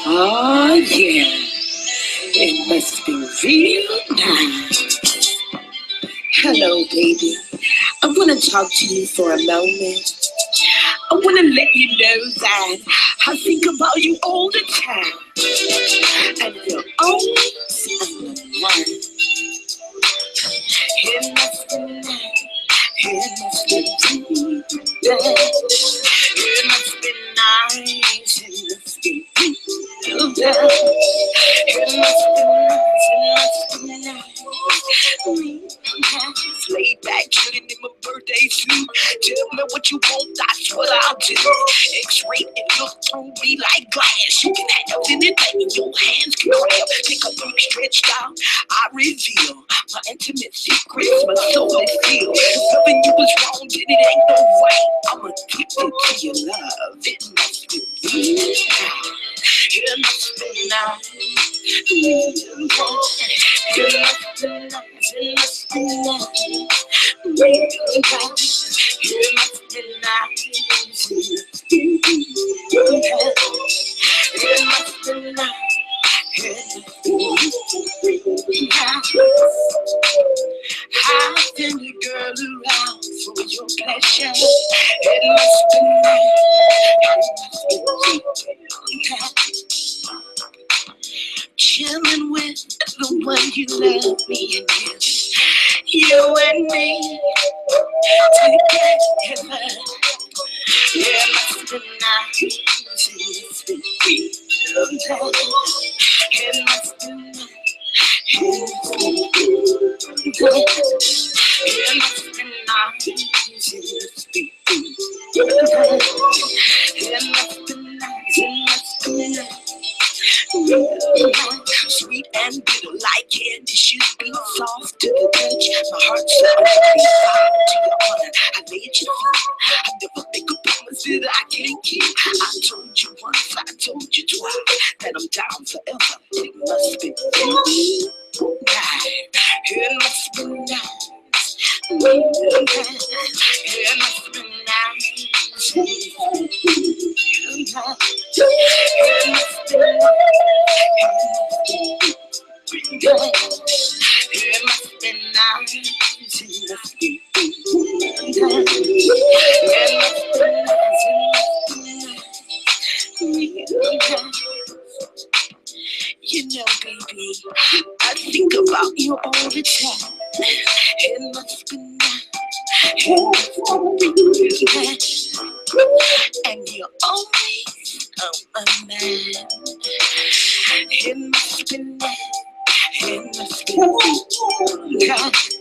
Oh, yeah. It must be real nice. Hello, baby. I want to talk to you for a moment. I want to let you know that I think about you all the time. And you're always on the one. It must be nice. It must be real. It must be nice. It must be real. It must be nice, it must be nice. Lay back, chilling in my birthday suit. Tell me what you want, that's what I'll do. X-ray and look through me like glass. You can have anything in your hands can grab. Take a big stretch down, I reveal my intimate secrets. My soul is filled. If loving you was wrong, then it ain't no way. I'm addicted to your love. It must be nice. It must be nice. It must be nice. It must be nice. It must be nice. It must be nice. How can you girl around for your pleasure? It must be nice. It must be nice. Chilling with the one you love me and you and me together. It must be nice. It must be nice. It must be nice. Sweet and bitter like candy should be soft to the touch. My heart's already soft to your honor. I made you feel. I never make a promise that I can't keep. I told you once, I told you twice that I'm down forever. It must be nice. It must be nice. It must be nice. You know, baby, I think about you all the time. It must be nice. It must be nice. And you're always on my mind. It must be nice. It must be nice.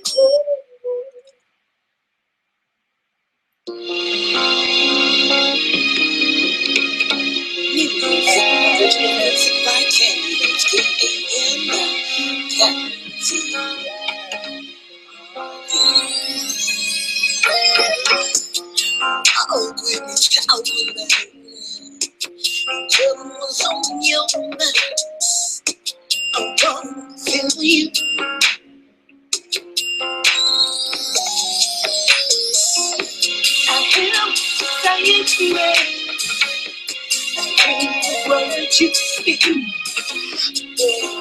Music by Candy, oh, goodness, child, trouble was on your mind. I'm gonna feel you. I am saying to you, I hear the words you speak.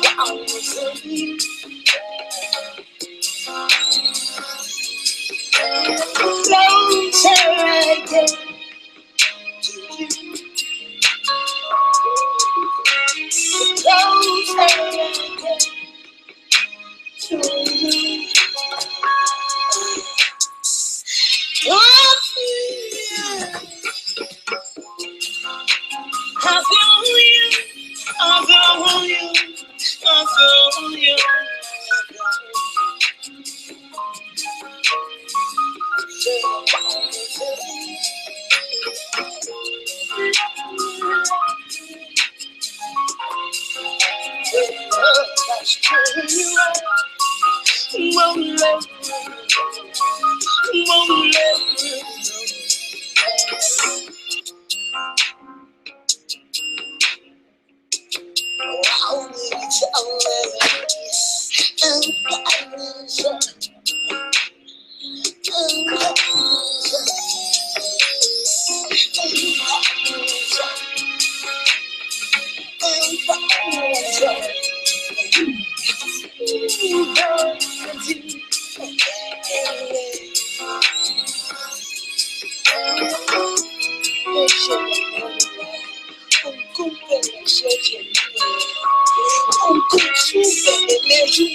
I was on you. Closer I get to you. Closer I get to you. Oh, yeah. I feel you. I feel you. I feel you.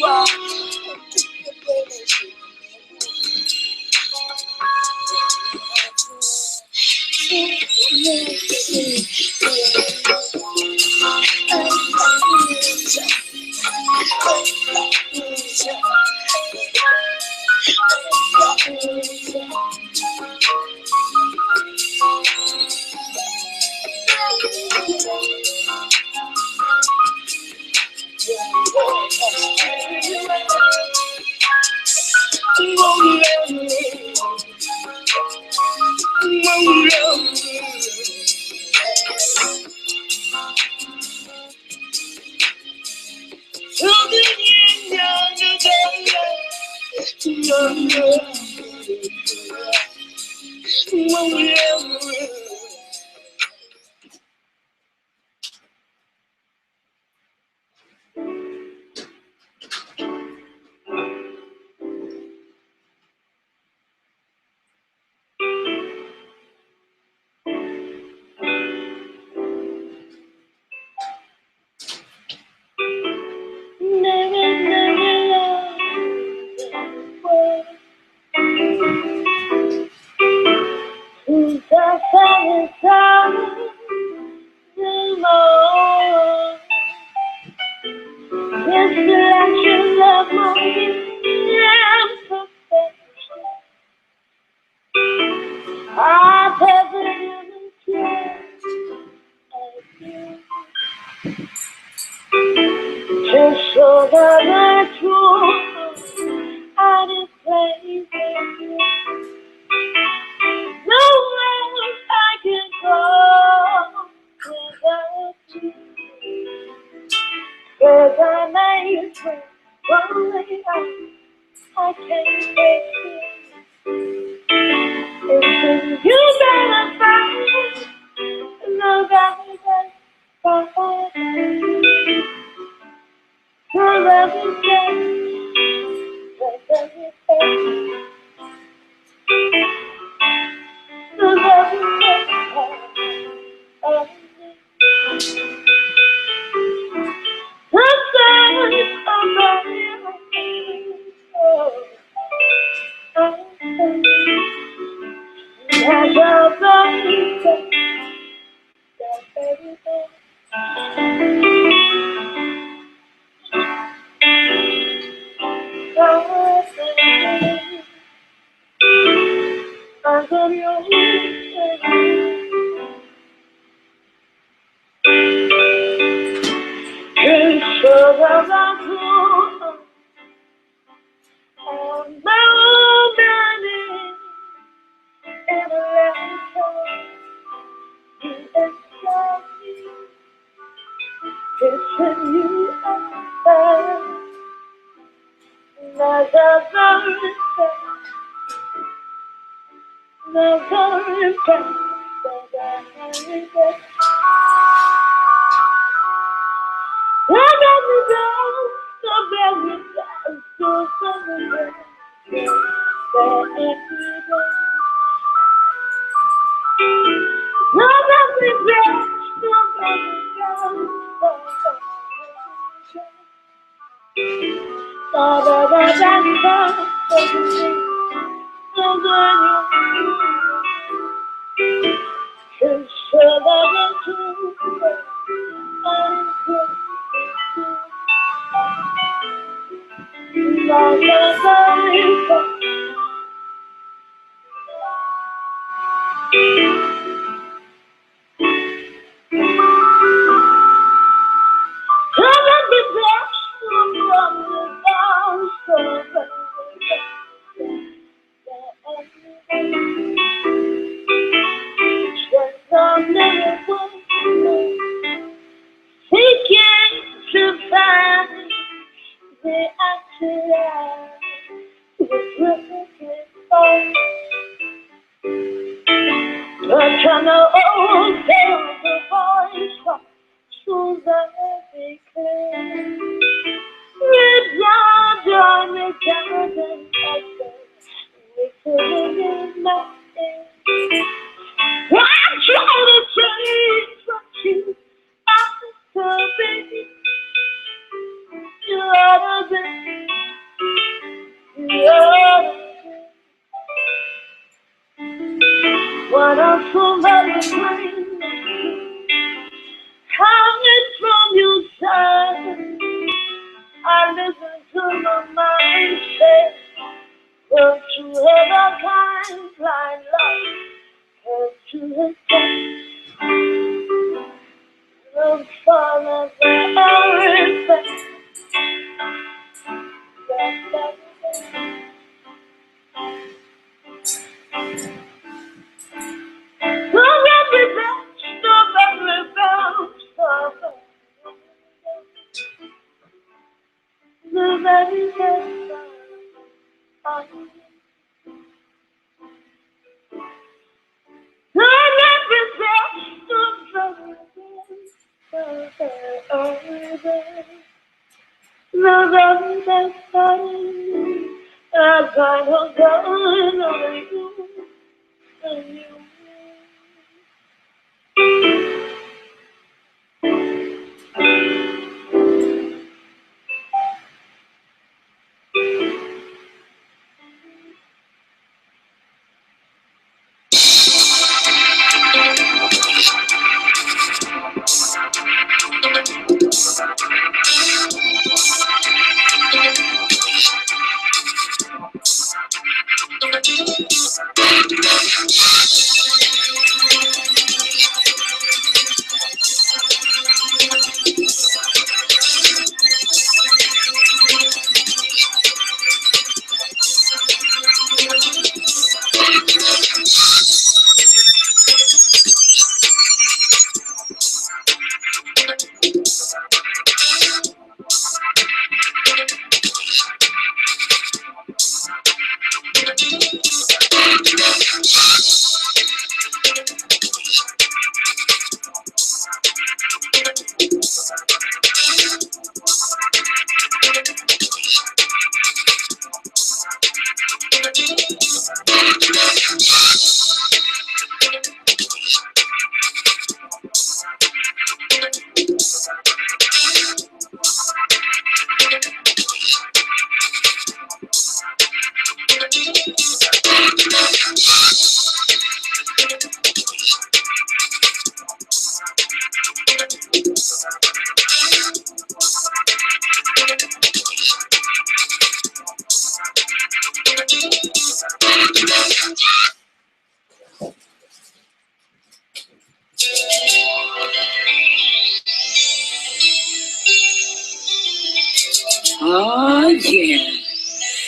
Oh, yeah.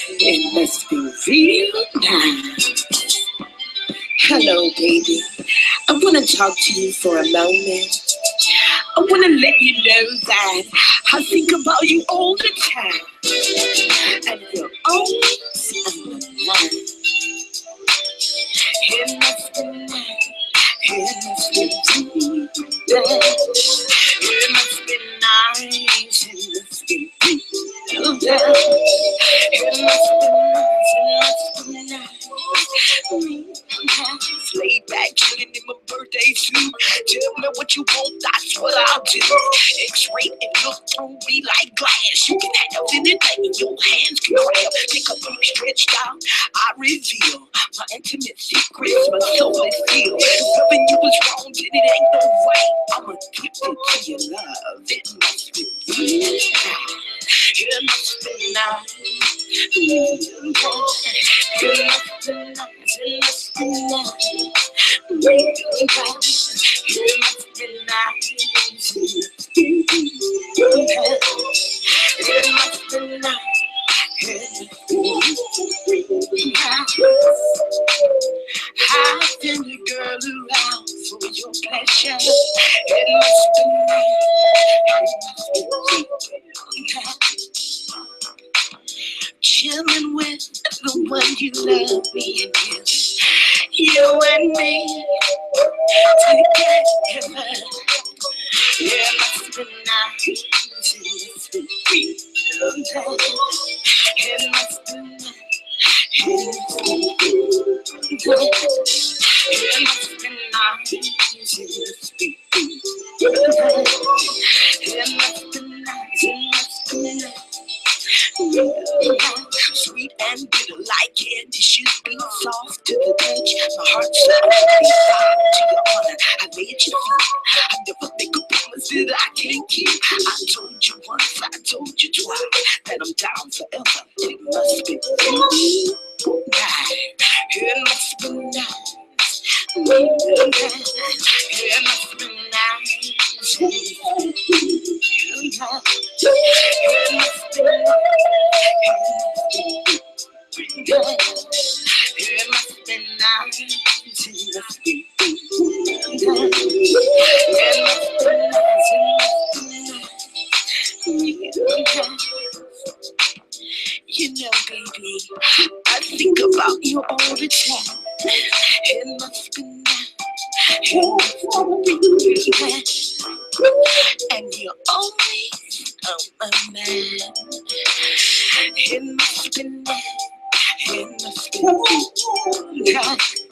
It must be real nice. Hello, baby. I want to talk to you for a moment. I want to let you know that I think about you all the time. And you're always on my mind. It must be nice. It must be real nice. It must be nice. It must be real nice. It must be nice, it must be nice. Lay back, chilling in my birthday suit. Tell me what you want, that's what I'll do. X-ray and look through me like glass. You can have anything in your hands can grab. Take a deep stretch down, I reveal my intimate secrets. My soul is filled. Loving you is wrong, and it ain't no way. I'm addicted to your love. It must be real. It must be nice. It must be nice. It must be nice. Real nice. It must be nice. It must be nice. I've been the girl around for your pleasure. It must be nice. It must be nice. Chilling with the one you love me and you and me together. It must be nice. It must be real nice. It must be nice. It must be nice. It must be nice. It must be nice. Sweet and bitter like candy should be soft to the touch. My heart's like to your honor. I made you feel. I never make a promise that I can't keep. I told you once, I told you twice that I'm down forever. It must be nice. It must be nice. It must be nice. It must be nice. It must be nice. It must be You know, baby, I think about you all the time. It must be nice. It must be nice. And you're always on my mind. It must be nice. It must be nice.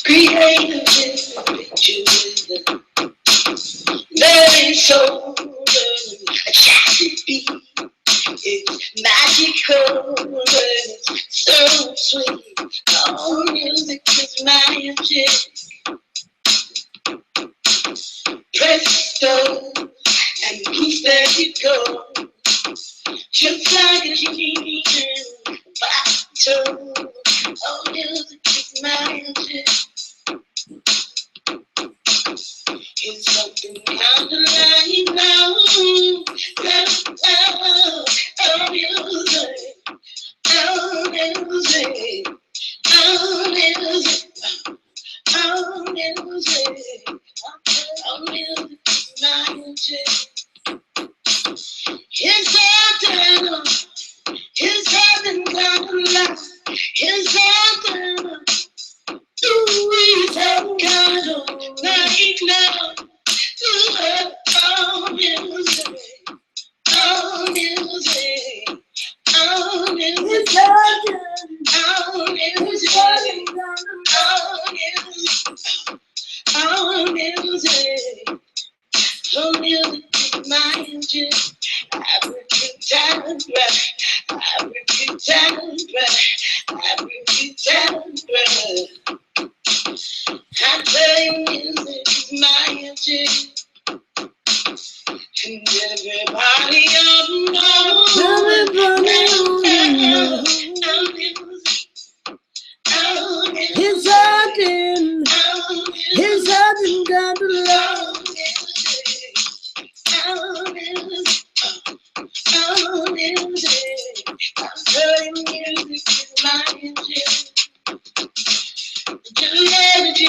Creative pictures, very soul, a chassis beat. It's magical, but it's so sweet. All music is magic. Presto, and peace there you go. Just like a genie in a bottle. All music is magic. It's something kind of like now. Oh, music. Oh, music. Oh, music. Oh, music. Oh, music is magic. It's eternal. It's heaven come alive. It's eternal. It's heaven come like love. Oh, music. Oh, music. Oh, music. Oh, music. Oh, music. Oh, music is magic. Every good time, every good time, every good time. I play music is magic, and everybody knows. His heart got the love. Oh, music, I'm playing music is magic. Divinity,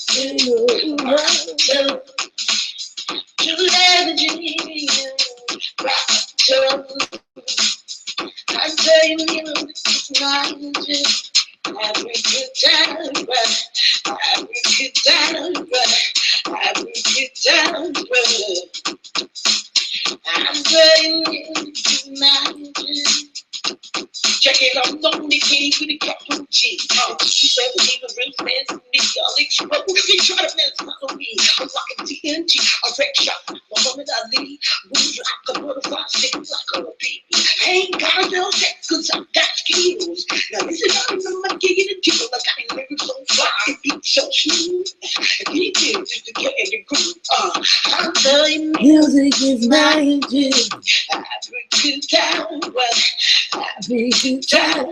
divinity, I'm playing music is magic. Every good time, every good time, every good time, I'm playing music is magic. Check it out, lonely kitty with a capital G. She said, believe a real man to me. I'll explode if you try to mess with me. I'm rocking TNT, a wreck shop. Muhammad Ali, moves like a butterfly, sings like a baby. I ain't got no sex, cause I got skills. Now this is how I'm kicking the deal. I got lyrics so fly, it beats so smooth. Anything just to get in the groove. I'm telling music is magic. Every good time, every good time,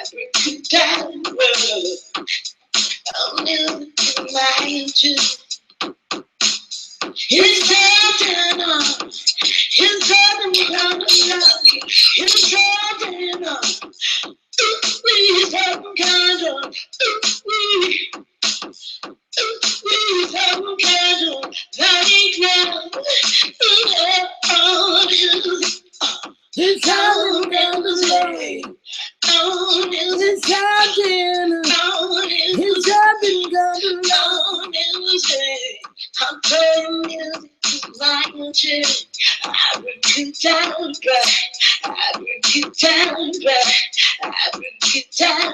every good time. Oh, music is magic. It's eternal. It's eternal. It's eternal. It's eternal. It's eternal. Right now. Oh, music. It's all down the way. Oh, it's happening. It's happening, God. Oh, music. I'm playing music is magic. Every good time, every good time, every good time.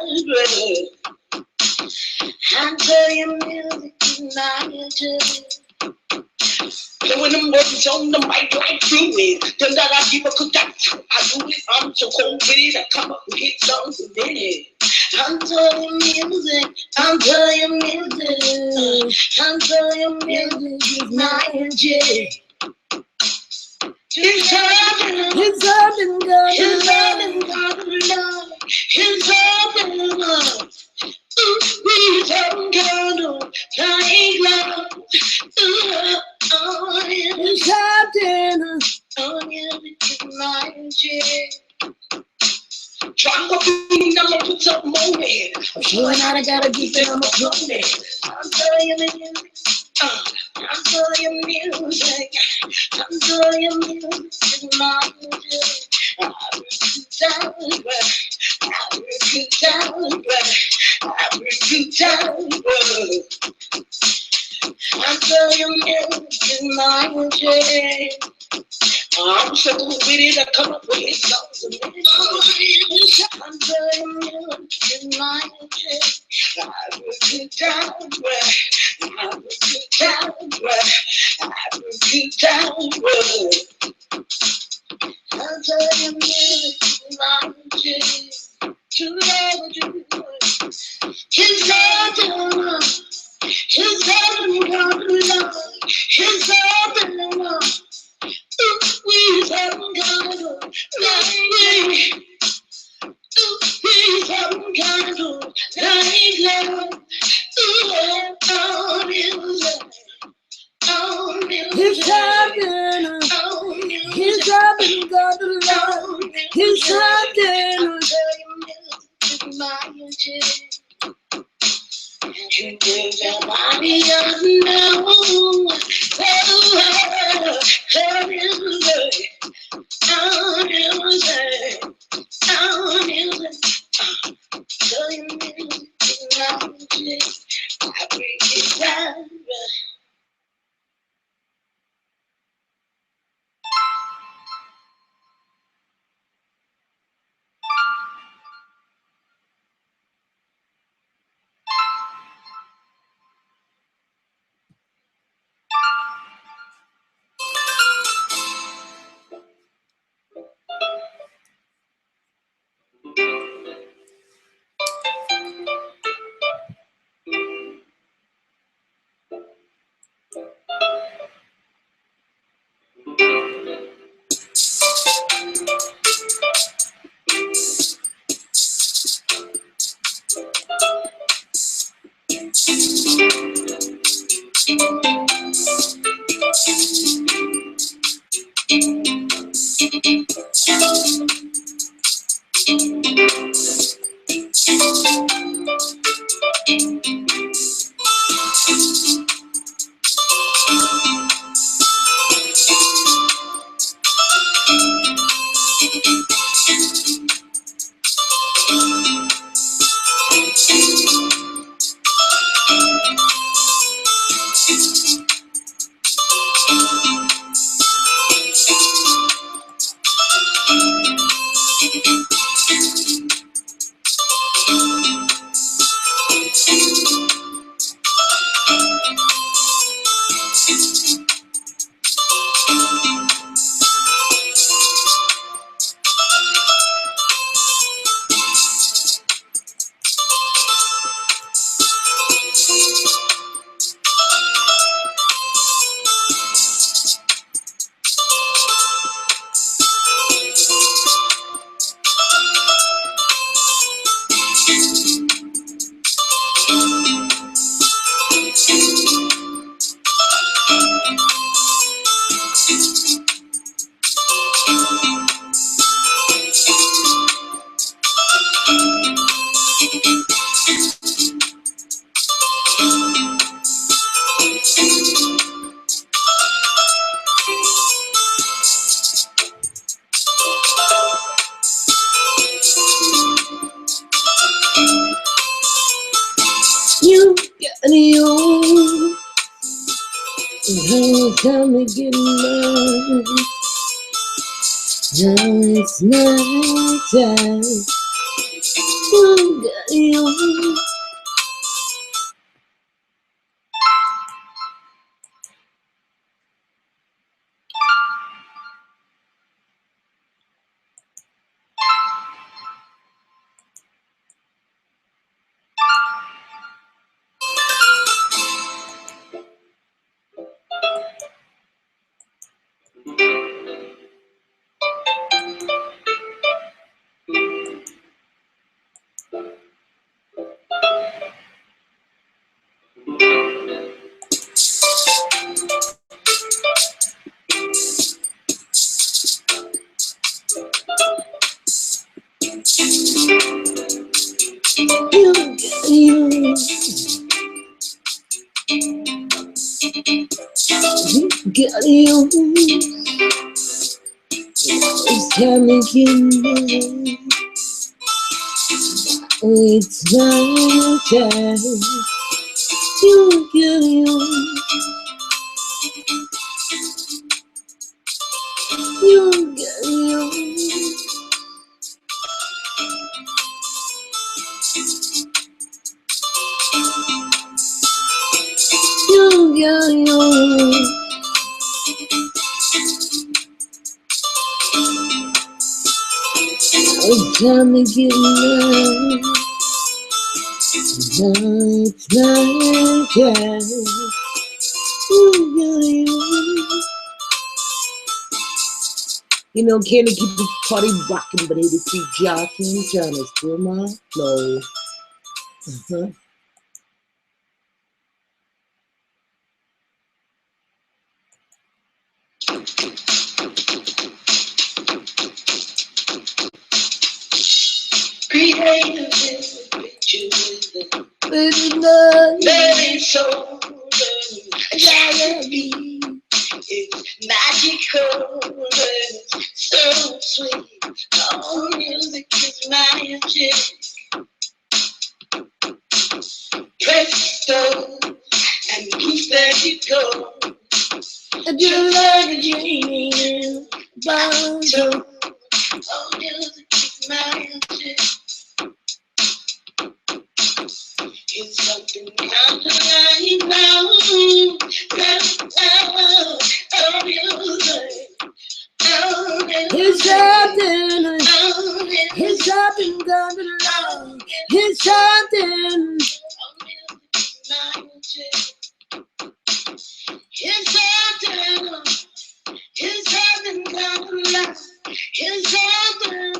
I'm playing music is magic. When I'm working on the mic like fluid, then that I give a good time. I do it, I'm so cold with it. I come up with hit songs a minute. I'm playing music, I'm playing music, I'm playing music is magic. It's happening, God. It's happening, Drop a beat, I'ma put some more in. I'm showing out, I gotta keep it, I'ma put it. I'm telling you, I'm telling you music. I'm telling you music, my music. I bring you down, but I bring you down, but I bring you down, but I'm telling you music, my music. I'm so with it, I come up with his songs and lyrics. I'm telling you, in my head, I will get down, but I will get down, but I will get down, but I'm telling you, in my head, to love you, his love, his love, his love. We haven't got it like we haven't got it like love. All music, all music. His haven't got it love. His haven't. You give your body a no. All music. Our music, tell you music, magic, I bring it down. You got you. How come we get love? Now it's night time. You got you. got you. It's time again. It's my time. You got you. You got you. You got you. It's time to get love. It's my time. You got you. You know, can't keep the party rocking, but it is keep jocking, trying to steal my flow. Creative is a picture with love. Very soul. It's magical, it's so sweet. All music is magic. Presto, and poof, there you go. And you love the dream, bottle. All music is magic. It's something kind of like now. Oh, music. It's something, it's something gonna love. It's something. It's something, it's something gonna love. It's something,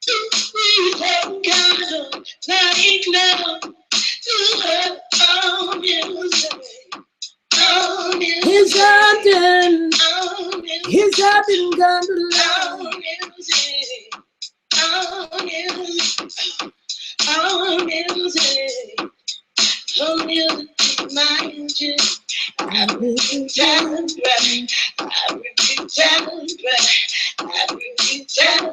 it's something gonna like love. Oh, music. Oh, music. It's something. He's something gonna love. Oh, music. Oh, music. Oh, music is magic. Every time, every time, every time.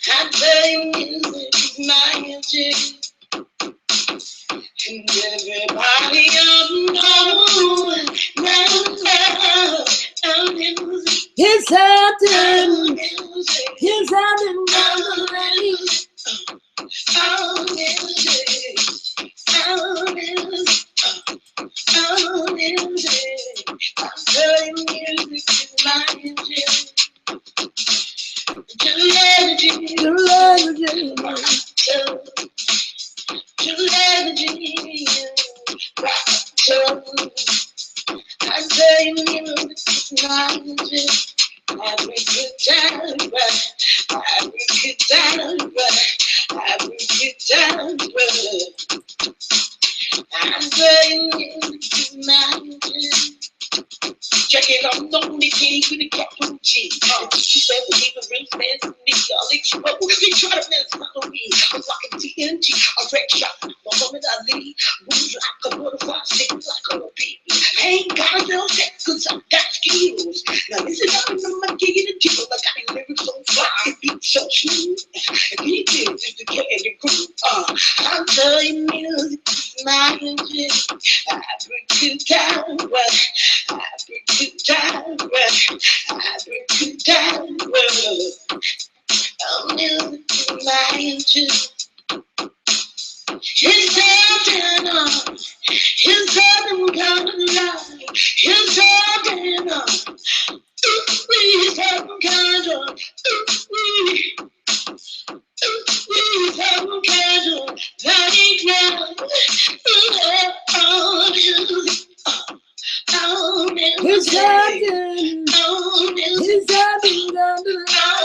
I play music is magic. And everybody knows it's something, it's something gonna rain. Oh, music, oh, music, oh, music. I'm telling music is magic. I say music is magic. Every good time, every good time, every good time. I say music is magic. Check it out, lonely kitty with a capital G. She said, believe a real man to me. I'll expose. They try to mess with me. I'm rocking TNT, a wreck shop. Muhammad Ali, moves like a butterfly, stick like a baby. I ain't got no sex, cause I got skills. Now listen up, I'm getting a deal. I got lyrics so fly, it beats so smooth. And he did just to get in the groove. I'm telling music is magic. Every good time, every good time, every good time. Oh, music is magic. It's something, it's something kind of life. It's something, it's something kind of, it's something kind of like now. Oh, music, oh, music. It's something, it's something kind of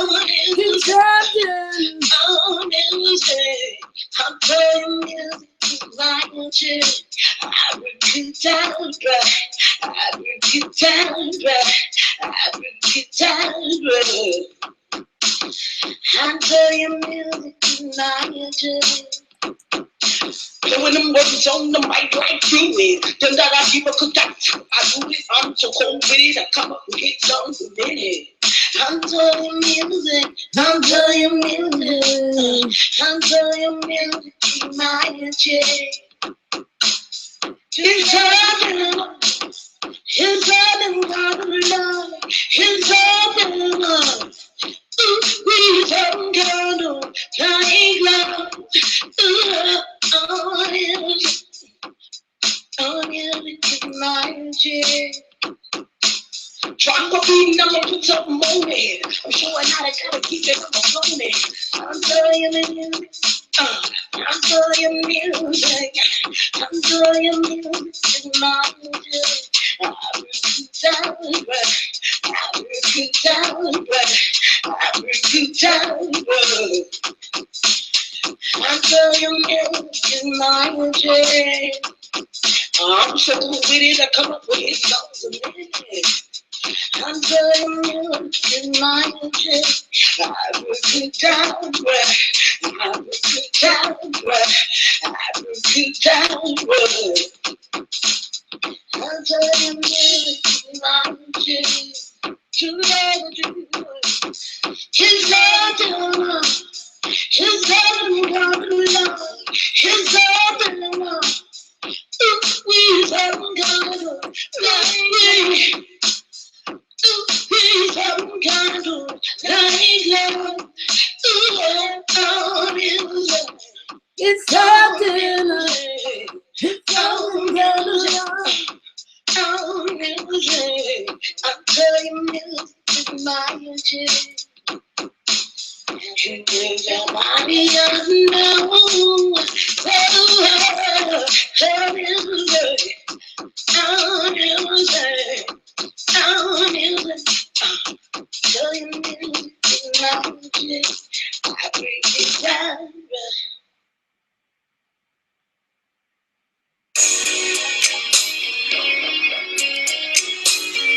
life. It's something, oh, music. I'm playing music is magic. Every good time, every good time, every good time. I'm playing music is magic. When them words on the mic like fluid, then that I keep a cookout. I do it, I'm so cold with it, I come up and get something in it. I'm telling music, I'm telling music, I'm telling music, keep my energy. It's happening, it's happening, God of love, it's happening. We don't go to flying love. Oh, you keep my energy. Drop a beat, I'ma put something on it. I'm showing how to gotta keep it flowing. I'm telling you music. I'm telling you music. I'm telling you music is my music. I break down, but I break down, but I break down, but I'm telling you music is my music. I'm so with it, I come up with it songs a minute. I'm telling you, in my head, I break it down, but I break it down, but I break it down, but I'm telling you, in my head, to love you, his love, his love, God love, his love, we haven't got to love. We haven't got to love. It's happening. It's happening. I'm telling you, it's my magic. You give your body unknown.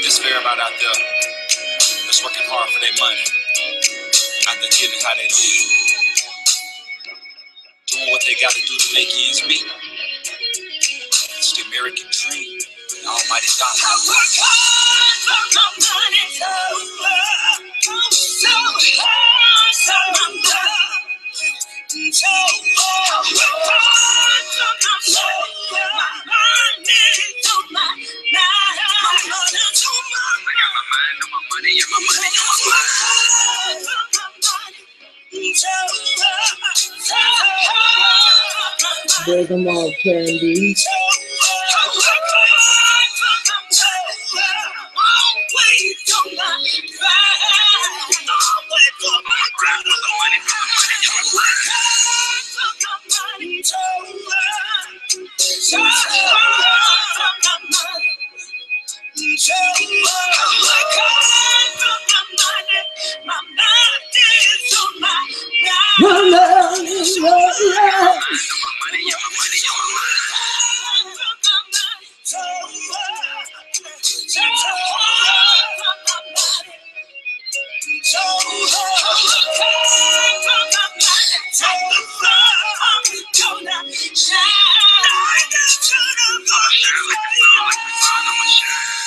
There's everybody out there that's working hard for their money, out there getting how they live, doing what they got to do to make ends meet. It's the American dream. The almighty God. I work hard for my money, so hard for my love. So I work hard for my money, so my money, so my mind, my money, and my money, and my mind. Bring them all, Candy.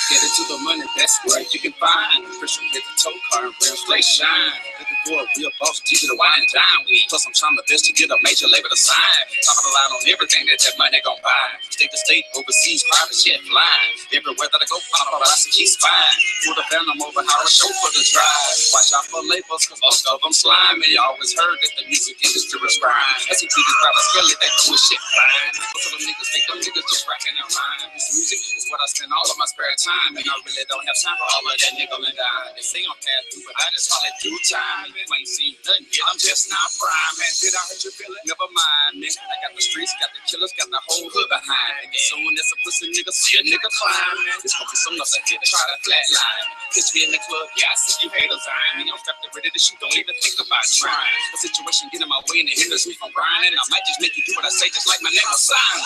Get into the money, that's where you can find. Christian hit the toe car and rims they shine. Looking for a real boss, G to the wine and dine with. Plus I'm trying my best to get a major label to sign. Top of the line on everything that money gon' buy. State to state, overseas, private jet flying. Everywhere that I go, I see keep spying. Pull the phantom over how I show for the drive. Watch out for labels, cause most of them slimy. Always heard that the music industry was crime. As he treated private skelly, they doing shit fine. Most of them niggas think them niggas just racking their rhyme. This music is what I spend all of my spare time. And I really don't have time for all of that nickel and dime. They say I'm past due, but I just call it due time. You ain't seen nothing yet, I'm just not prime. Man, did I hurt your feeling? Never mind, man. I got the streets, got the killers, got the whole hood behind. And soon as a pussy nigga see a nigga climb, man, it's gonna be some other kid to try to flatline. Catch me in the club, yeah, I see you haters eyeing me. I'm strapped and ready to shoot, don't even think about trying. The situation get in my way and it hinders me from grinding. I might just make you do what I say, just like my name was signed.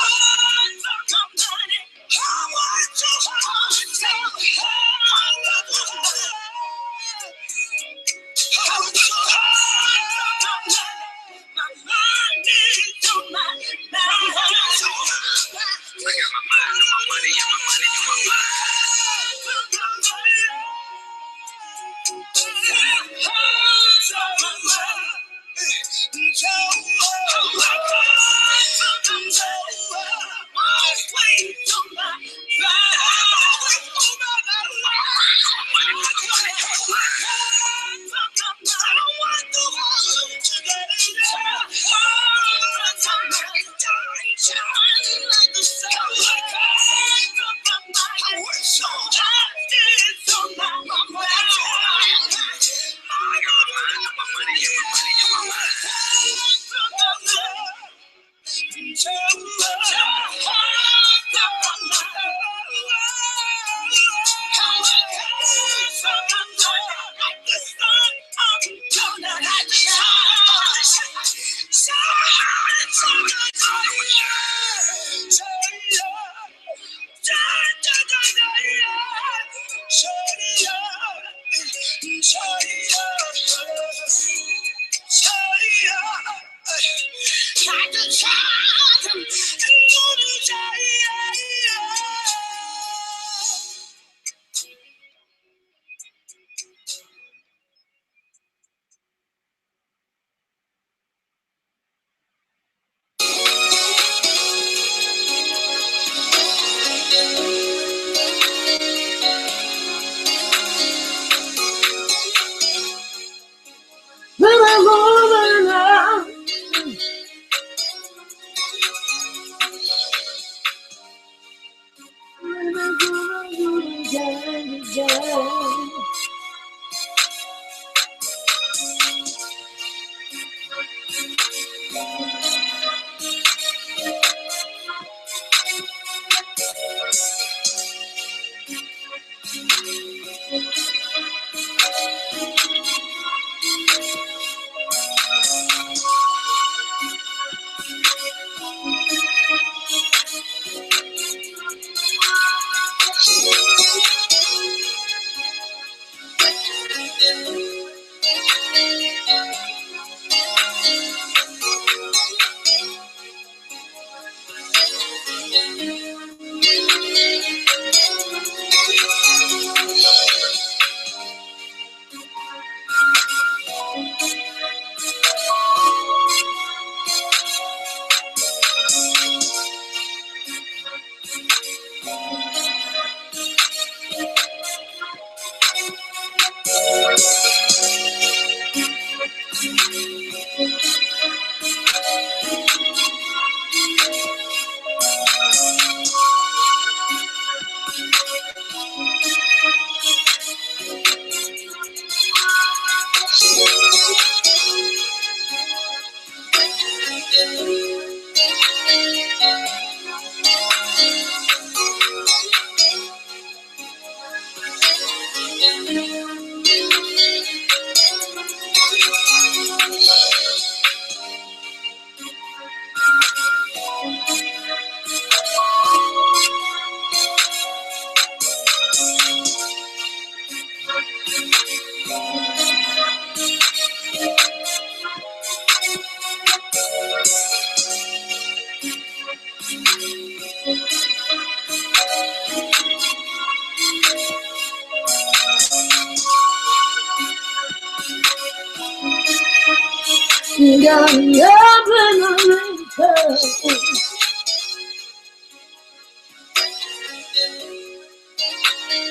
Got love in a winter.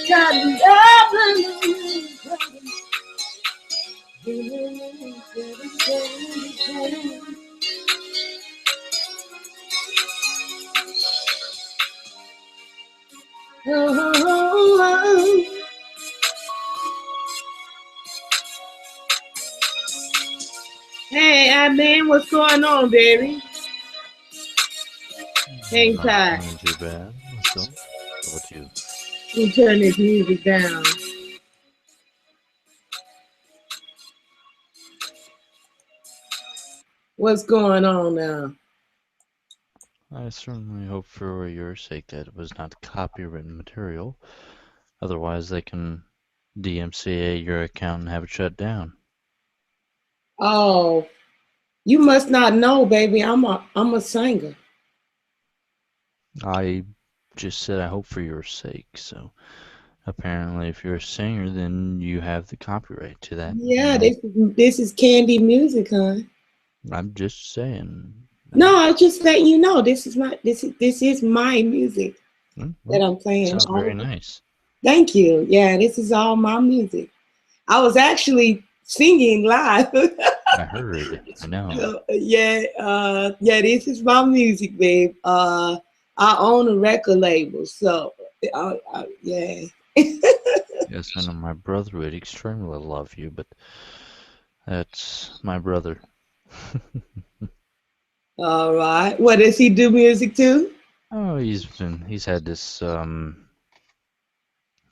Got love in a winter. Oh, hey, Admin, what's going on, baby? Hang Not tight. doing too bad myself. How about you? We'll turn this music down. What's going on now? I certainly hope for your sake that it was not copywritten material. Otherwise, they can DMCA your account and have it shut down. Oh, you must not know, baby. I'm a singer. I just said I hope for your sake, so apparently if you're a singer, then you have the copyright to that. Yeah, this is candy music, huh? I'm just saying. No, I just let you know this is my music that Well, I'm playing. sounds very nice. Thank you. Yeah, this is all my music. I was actually singing live. I heard. I know. Yeah, this is my music, babe. I own a record label, so yeah. Yes, I know my brother would extremely love you, but that's my brother. All right. What does he do music too? Oh, he's had this I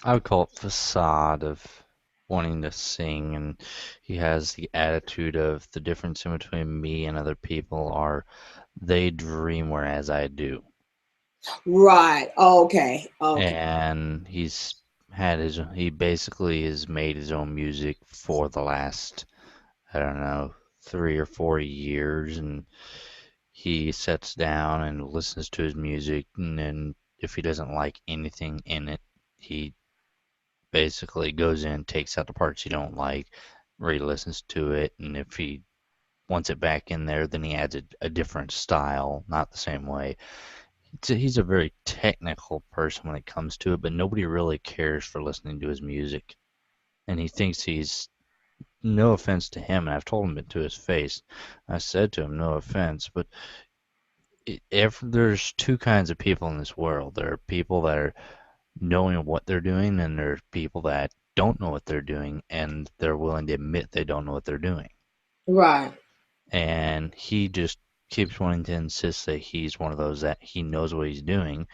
would call it facade of wanting to sing, and he has the attitude of the difference in between me and other people are they dream whereas I do. Right. Okay. Okay. And he basically has made his own music for the last, I don't know, 3 or 4 years, and he sits down and listens to his music, and then if he doesn't like anything in it, he basically goes in, takes out the parts he don't like, re-listens to it, and if he wants it back in there, then he adds a different style, not the same way. He's a very technical person when it comes to it, but nobody really cares for listening to his music. And he thinks he's, no offense to him, and I've told him it to his face. I said to him, no offense, but if there's two kinds of people in this world. There are people that are knowing what they're doing, and there are people that don't know what they're doing, and they're willing to admit they don't know what they're doing. Right. and he just keeps wanting to insist that he's one of those that he knows what he's doing,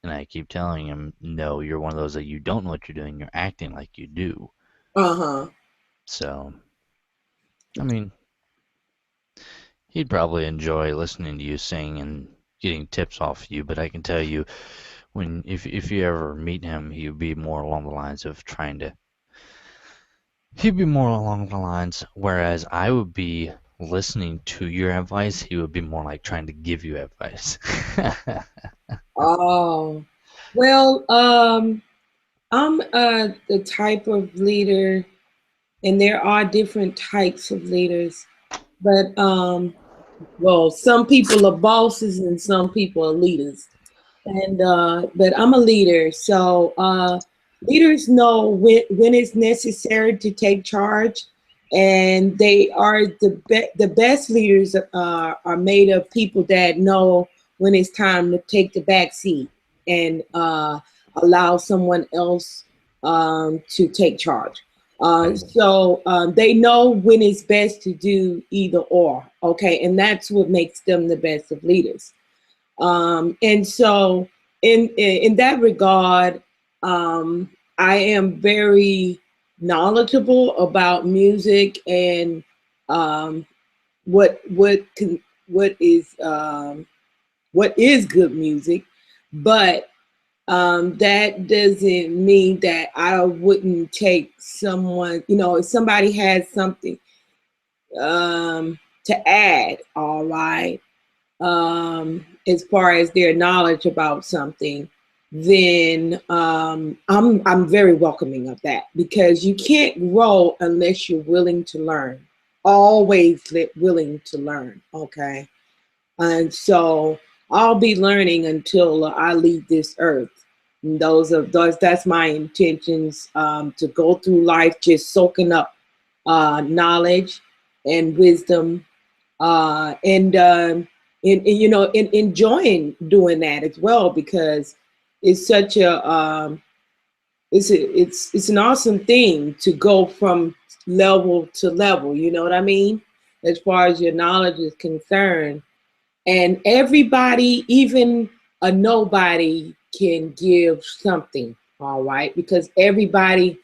and I keep telling him, no, you're one of those that you don't know what you're doing, you're acting like you do. Uh-huh. So, I mean, he'd probably enjoy listening to you sing and getting tips off you, but I can tell you, when if you ever meet him, he'd be more along the lines of trying to. He'd be more along the lines, whereas I would be listening to your advice. He would be more like trying to give you advice. Oh. Well, I'm the type of leader, and there are different types of leaders, but well, some people are bosses and some people are leaders. And but I'm a leader, so leaders know when it's necessary to take charge, and they are the best leaders are made of people that know when it's time to take the back seat and allow someone else to take charge. So they know when it's best to do either or. Okay, and that's what makes them the best of leaders. And so, in that regard, I am very knowledgeable about music and um, what is good music, but that doesn't mean that I wouldn't take someone. You know, if somebody has something to add, all right, as far as their knowledge about something, then I'm very welcoming of that, because you can't grow unless you're willing to learn. Always willing to learn. Okay, and so I'll be learning until I leave this earth. And those that's my intentions, to go through life just soaking up knowledge and wisdom, and you know, enjoying doing that as well, because it's such a it's an awesome thing to go from level to level. You know what I mean? As far as your knowledge is concerned, and everybody, even a nobody, can give something. All right, because everybody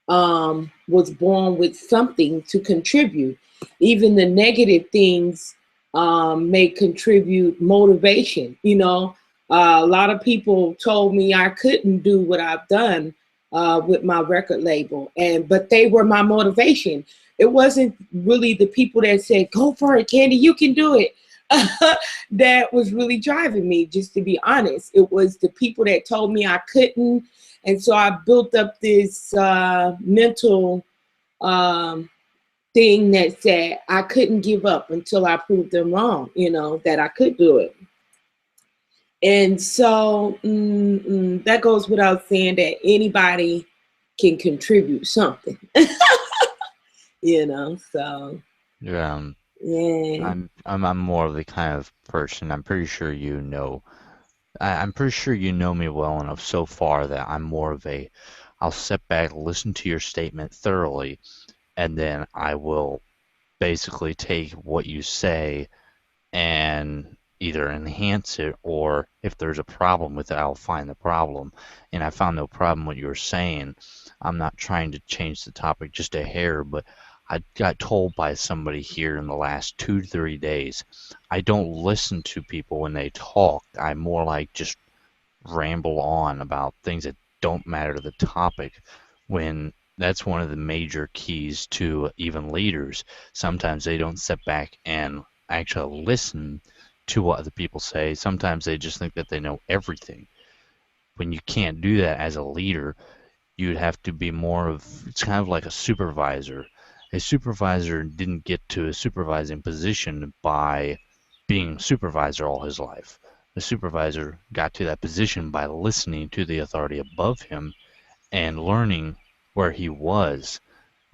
was born with something to contribute. Even the negative things may contribute motivation. You know, a lot of people told me I couldn't do what I've done with my record label, and but they were my motivation. It wasn't really the people that said, "Go for it, Candy, you can do it." That was really driving me, just to be honest. It was the people that told me I couldn't, and so I built up this mental um, thing that said I couldn't give up until I proved them wrong, you know, that I could do it. And so that goes without saying that anybody can contribute something, you know. So Yeah, yeah. I'm more of the kind of person. I'm pretty sure you know. I'm pretty sure you know me well enough so far that I'm more of a. I'll sit back, listen to your statement thoroughly, and then I will basically take what you say and either enhance it, or if there's a problem with it, I'll find the problem. And I found no problem with what you were saying. I'm not trying to change the topic just a hair, but I got told by somebody here in the last 2 to 3 days, I don't listen to people when they talk. I more like just ramble on about things that don't matter to the topic, when that's one of the major keys to even leaders. Sometimes they don't sit back and actually listen to what other people say. Sometimes they just think that they know everything. When you can't do that as a leader, you'd have to be more of, it's kind of like a supervisor. A supervisor didn't get to a supervising position by being a supervisor all his life. The supervisor got to that position by listening to the authority above him and learning where he was.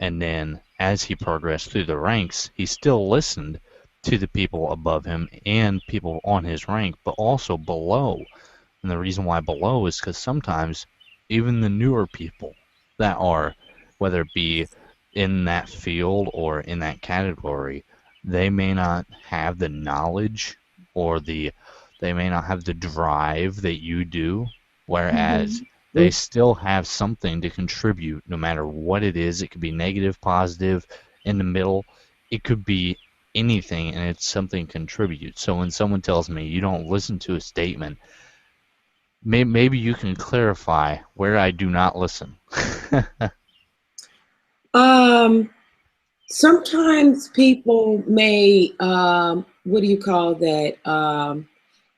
And then as he progressed through the ranks, he still listened to the people above him and people on his rank, but also below. And the reason why below is because sometimes even the newer people that are, whether it be in that field or in that category, they may not have the knowledge or they may not have the drive that you do, whereas they Mm. still have something to contribute no matter what it is. It could be negative, positive, in the middle. It could be anything, and it's something contribute. So when someone tells me you don't listen to a statement, maybe you can clarify where I do not listen. Um, Sometimes people may, what do you call that?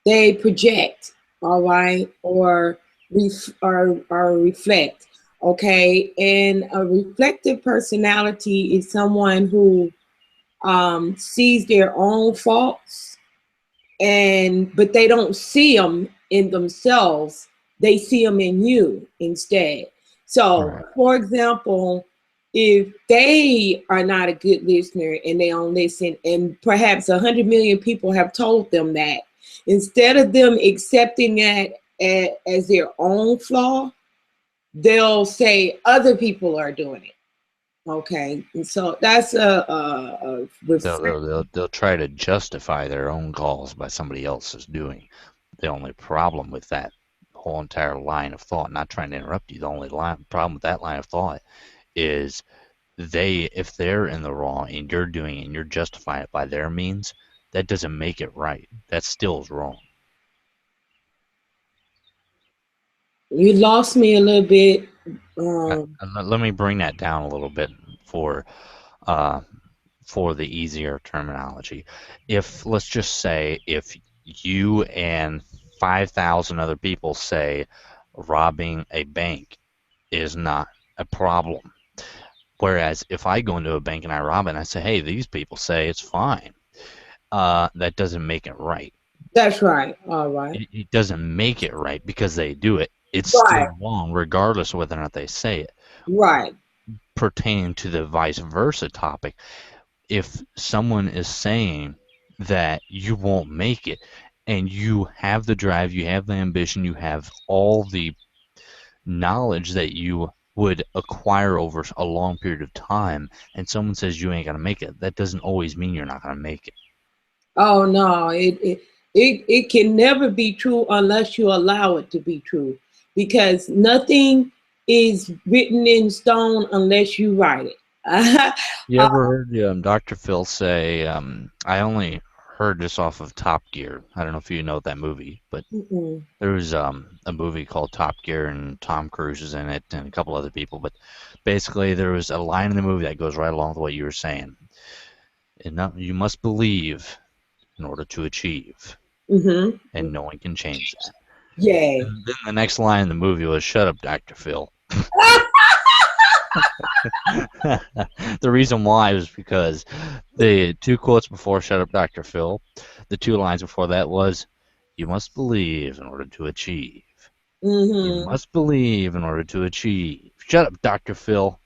They project, all right, or reflect, okay. And a reflective personality is someone who sees their own faults, and but they don't see them in themselves, they see them in you instead. So Right. for example, if they are not a good listener and they don't listen, and perhaps 100 million people have told them that, instead of them accepting that as their own flaw, they'll say other people are doing it. Okay, and so that's a They'll try to justify their own calls by somebody else's doing. The only problem with that whole entire line of thought, not trying to interrupt you, the only problem with that line of thought is if they're in the wrong and you're doing it and you're justifying it by their means, that doesn't make it right. That still is wrong. You lost me a little bit. Uh, Um, Let me bring that down a little bit for uh, for the easier terminology. If let's just say if you and 5,000 other people say robbing a bank is not a problem. Whereas if I go into a bank and I rob it and I say, hey, these people say it's fine, that doesn't make it right. that's right. All right. It doesn't make it right because they do it. It's Right. still wrong regardless of whether or not they say it. Right. Pertaining to the vice versa topic, if someone is saying that you won't make it and you have the drive, you have the ambition, you have all the knowledge that you would acquire over a long period of time, and someone says you ain't gonna make it, that doesn't always mean you're not gonna make it. Oh no, it can never be true unless you allow it to be true, because nothing is written in stone unless you write it. You ever heard Dr. Phil say, I only heard this off of Top Gear. I don't know if you know that movie, but Mm-mm. there was a movie called Top Gear and Tom Cruise is in it and a couple other people. But basically, there was a line in the movie that goes right along with what you were saying. You must believe in order to achieve, Mm-hmm. and no one can change that. Yay. And then the next line in the movie was, "Shut up, Dr. Phil." The reason why was because the two quotes before "Shut up, Dr. Phil," the two lines before that was, "You must believe in order to achieve. You Mm-hmm. must believe in order to achieve." Shut up, Dr. Phil.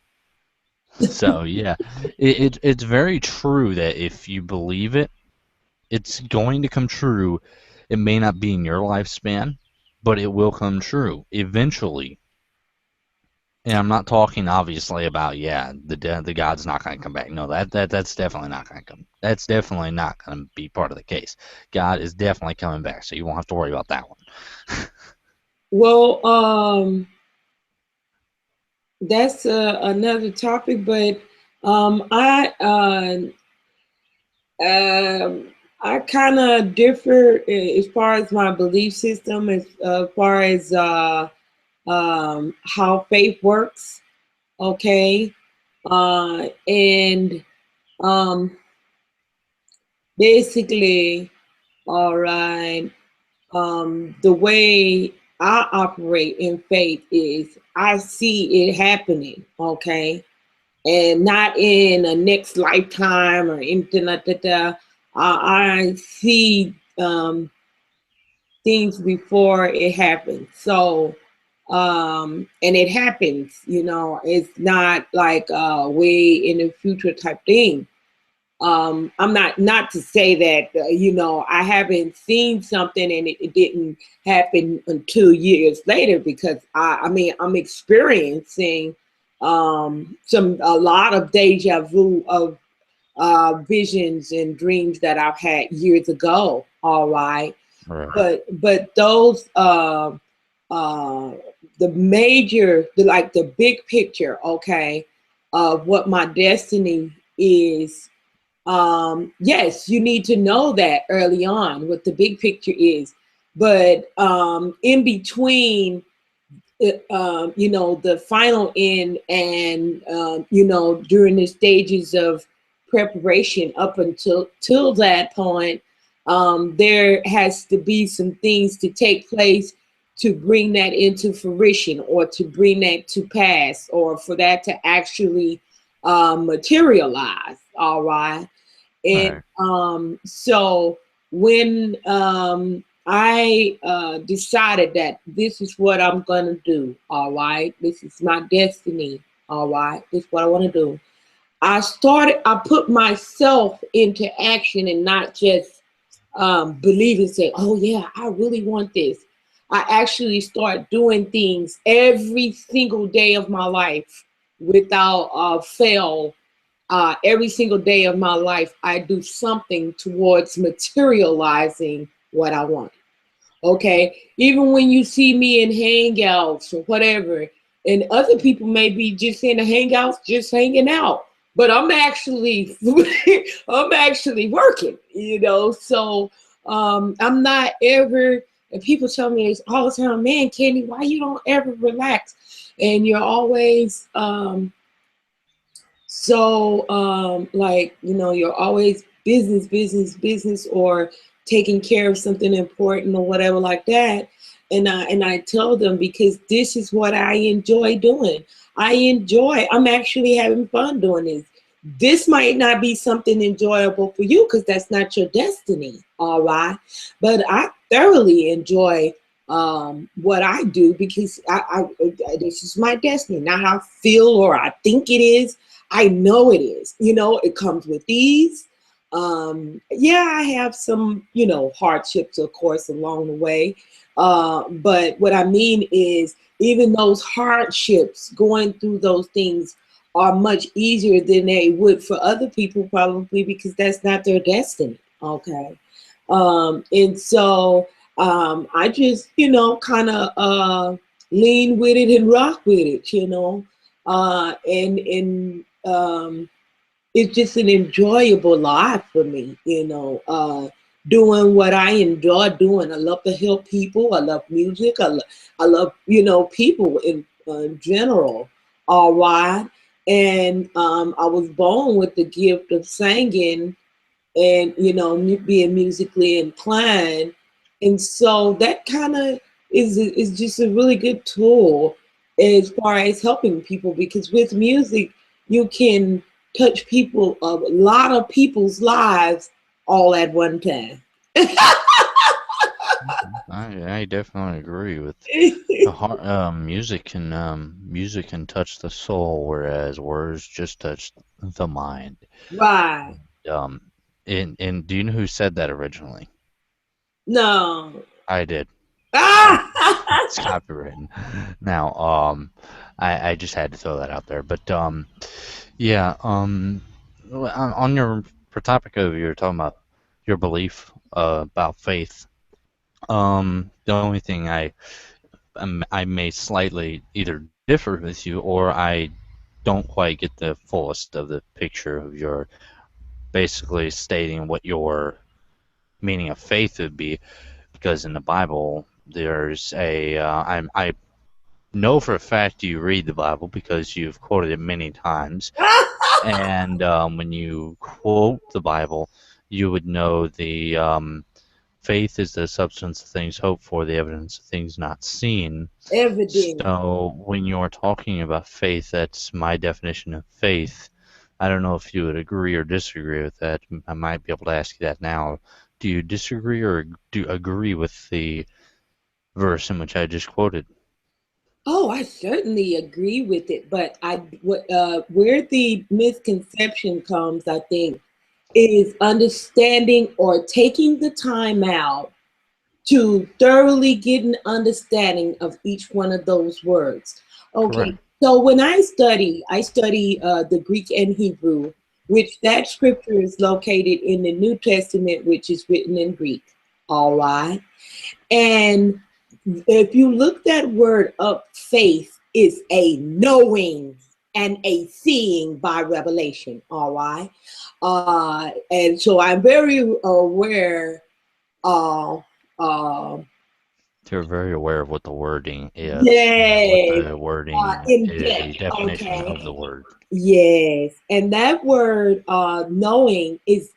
So yeah, it's very true that if you believe it, it's going to come true. It may not be in your lifespan, but it will come true eventually. And I'm not talking obviously about the God's not going to come back. No, that's definitely not going to come. That's definitely not going to be part of the case. God is definitely coming back, so you won't have to worry about that one. Well, that's another topic, but I I kind of differ as far as my belief system, as far as how faith works. Okay, and um, basically, all right. The way I operate in faith is I see it happening. Okay, and not in a next lifetime or anything like that. I see things before it happens. So, and it happens, it's not like way in the future type thing. I'm not to say that, I haven't seen something and it didn't happen until years later, because I mean, I'm experiencing a lot of deja vu of visions and dreams that I've had years ago. All right, Right. but those uh, the major, like the big picture, okay, of what my destiny is. Yes, you need to know that early on what the big picture is, but in between the final end and during the stages of preparation up until till that point, there has to be some things to take place to bring that into fruition or to bring that to pass or for that to actually materialize. All right. And Right. so when I decided that this is what I'm going to do, all right, this is my destiny, all right, this is what I want to do. I put myself into action and not just believe and say, oh, yeah, I really want this. I actually start doing things every single day of my life without fail. Every single day of my life, I do something towards materializing what I want. Okay. Even when you see me in hangouts or whatever, and other people may be just in the hangouts, just hanging out, but I'm actually, I'm actually working, So I'm not ever. And people tell me all the time, man, Kenny, why you don't ever relax? And you're always like, you're always business, business, business, or taking care of something important or whatever like that. And I tell them because this is what I enjoy doing. I'm actually having fun doing this. This might not be something enjoyable for you because that's not your destiny, all right? But I thoroughly enjoy what I do because this is my destiny, not how I feel or I think it is. I know it is. It comes with ease. Yeah, I have some, hardships, of course, along the way. But what I mean is, even those hardships, going through those things, are much easier than they would for other people, probably because that's not their destiny. Okay. And so I just, kind of lean with it and rock with it, and it's just an enjoyable life for me, doing what I enjoy doing. I love to help people. I love music. I love, people in general. All right. And I was born with the gift of singing and, being musically inclined. And so that kind of is just a really good tool as far as helping people because with music, you can touch people, a lot of people's lives all at one time. I definitely agree with the heart. Music can touch the soul, whereas words just touch the mind. Right. Um, and do you know who said that originally? No. I did. Uh, it's Ah! copywritten. Now, I just had to throw that out there. But yeah, on your for topic of you're talking about your belief about faith. The only thing I may slightly either differ with you or I don't quite get the fullest of the picture of your basically stating what your meaning of faith would be because in the Bible there's I know for a fact you read the Bible because you've quoted it many times and when you quote the Bible you would know the faith is the substance of things hoped for, the evidence of things not seen. Evident. So when you're talking about faith, that's my definition of faith. I don't know if you would agree or disagree with that. I might be able to ask you that now. Do you disagree or do you agree with the verse in which I just quoted? Oh, I certainly agree with it, but where the misconception comes, I think, is understanding or taking the time out to thoroughly get an understanding of each one of those words. Correct. Okay, so when I study the Greek and Hebrew, which that scripture is located in the New Testament, which is written in Greek. All right. And if you look that word up, faith is a knowing and a seeing by revelation. All right. And so I'm very aware of You're very aware of what the wording is. yes, What the wording in is, the depth. definition Okay. of the word. Yes, and that word knowing is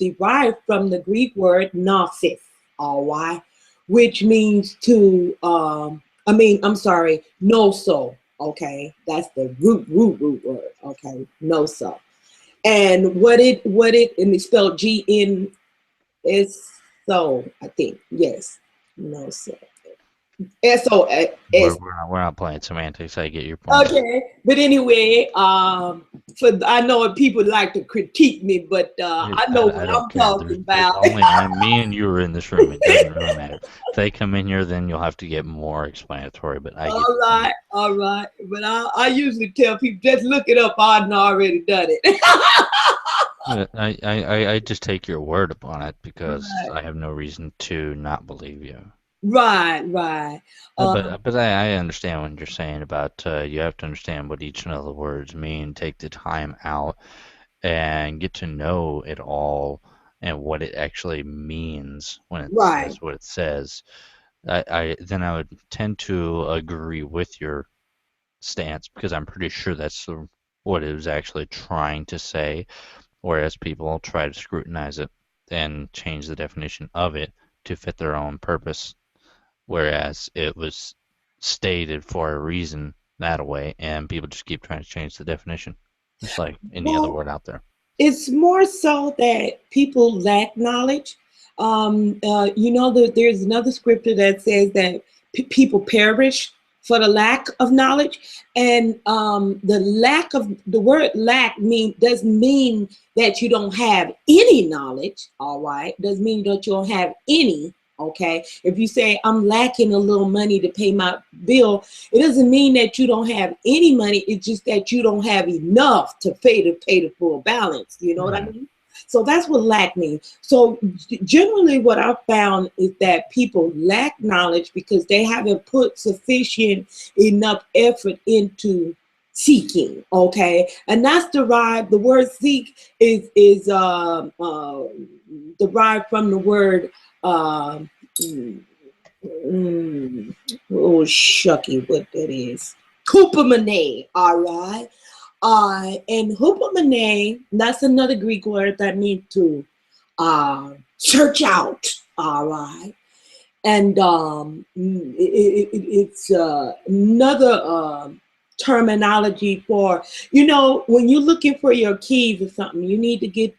derived from the Greek word gnosis, all right, which means to I'm sorry, gnoso. Okay, that's the root word. Okay, gnoso, and and it's spelled GNSO, I think. Yes, gnoso. SOS. We're not playing semantics. I get your point. Okay, but anyway, for I know people like to critique me, but I know I what don't I'm care. talking There's about. only me and you are in this room. It doesn't really matter. If they come in here, then you'll have to get more explanatory. But I get All right, all right. But I usually tell people just look it up. I've already done it. I just take your word upon it because Right, I have no reason to not believe you. right. But I understand what you're saying about you have to understand what each of the words mean. Take the time out and get to know it all and what it actually means when it Right, says what it says. Then I would tend to agree with your stance because I'm pretty sure that's what it was actually trying to say, whereas people try to scrutinize it and change the definition of it to fit their own purpose, whereas it was stated for a reason that way, and people just keep trying to change the definition, just like any other well, word out there. it's more so that people lack knowledge. You know that there's another scripture that says that people perish for the lack of knowledge, and the lack of the word lack doesn't mean that you don't have any knowledge. All right, doesn't mean that you don't have any. Okay, if you say I'm lacking a little money to pay my bill, it doesn't mean that you don't have any money. It's just that you don't have enough to pay the full balance. You know what I Mhm. mean? So that's what lack means. So generally what I've found is that people lack knowledge because they haven't put sufficient enough effort into seeking. Okay. And that's derived, the word seek is derived from the word mm, oh shucky, what that is. Hupomene, all right. And hupomene, that's another Greek word that means to search out, all right. And it's another terminology for, you know, when you're looking for your keys or something, you need to get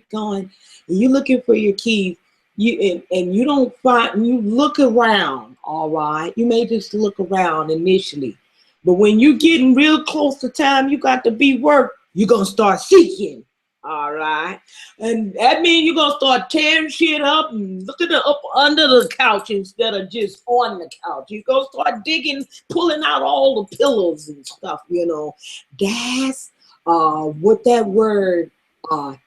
going. And you're looking for your keys, and you don't find, you look around, all right. You may just look around initially, but when you're getting real close to time, you got to be work. You're gonna start seeking. All right. And that means you're gonna start tearing shit up and looking up under the couch instead of just on the couch. You're gonna start digging, pulling out all the pillows and stuff, you know. That's what that word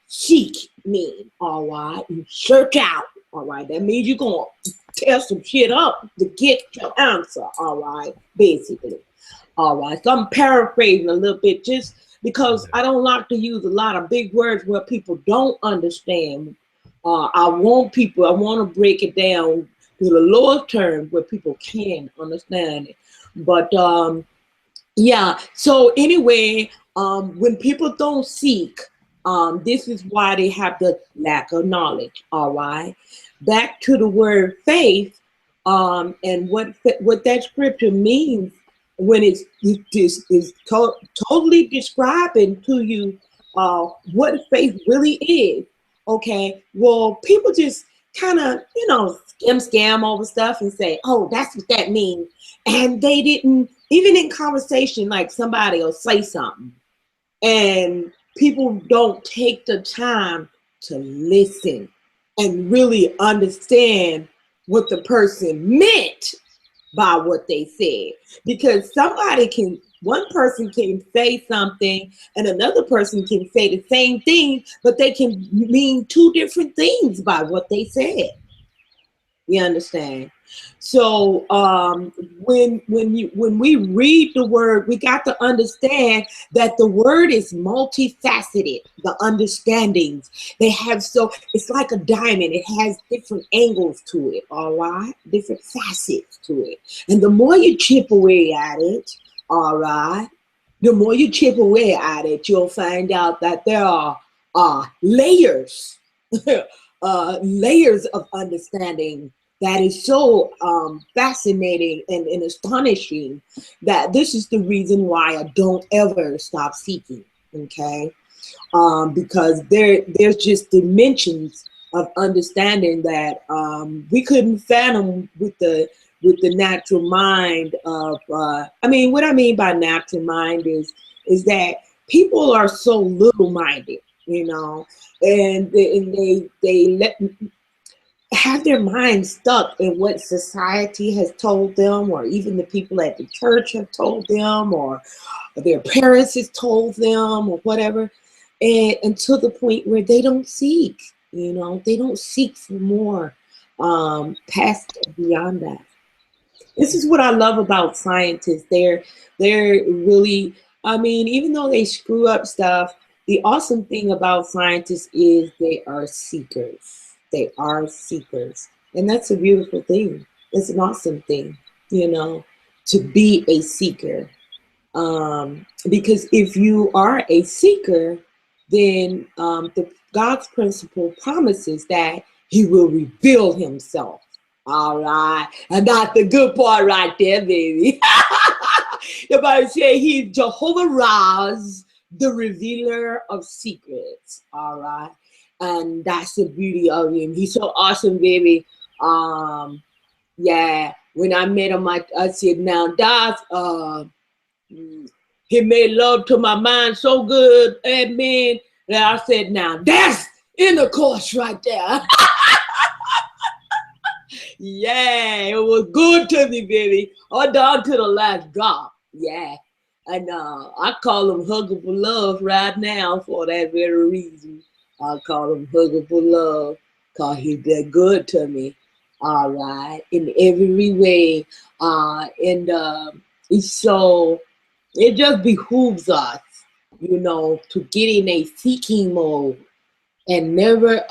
seek mean. All right. You search out. All right. That means you're gonna tear some shit up to get your answer. All right, basically. All right. So I'm paraphrasing a little bit just because I don't like to use a lot of big words where people don't understand. I want to break it down to the lower term where people can understand it. But yeah, so anyway, when people don't seek, this is why they have the lack of knowledge. All right. Back to the word faith, and what that scripture means when totally describing to you what faith really is. Okay, well, people just kind of, you know, scam over stuff and say, oh, that's what that means. And they didn't, even in conversation, like somebody will say something and people don't take the time to listen and really understand what the person meant by what they said, because somebody can one person can say something and another person can say the same thing, but they can mean two different things by what they said. You understand? So when we read the word, we got to understand that the word is multifaceted. The understandings they have, so it's like a diamond. It has different angles to it. All right, different facets to it. And the more you chip away at it, all right, the more you chip away at it, you'll find out that there are layers. Layers of understanding that is so fascinating and astonishing that this is the reason why I don't ever stop seeking. Okay, because there's just dimensions of understanding that we couldn't fathom with the natural mind of. I mean, what I mean by natural mind is that people are so little minded, you know, and they let have their minds stuck in what society has told them, or even the people at the church have told them, or their parents has told them, or whatever, and to the point where they don't seek, you know, they don't seek for more past beyond that. This is what I love about scientists. They're really, I mean, even though they screw up stuff, the awesome thing about scientists is they are seekers. They are seekers. And that's a beautiful thing. It's an awesome thing, you know, to be a seeker. Because if you are a seeker, then God's principle promises that he will reveal himself. All right. And that's the good part right there, baby. The Bible says he's Jehovah Raz, the revealer of secrets. All right. And that's the beauty of him. He's so awesome, baby. Yeah. When I met him, I said, now that's he made love to my mind so good, amen, that I said, now that's intercourse right there. Yeah, it was good to me, baby. All down to the last drop. Yeah. And I call him huggable love right now for that very reason. I call him huggable love because he's that good to me. All right. In every way. And so it just behooves us, you know, to get in a seeking mode and never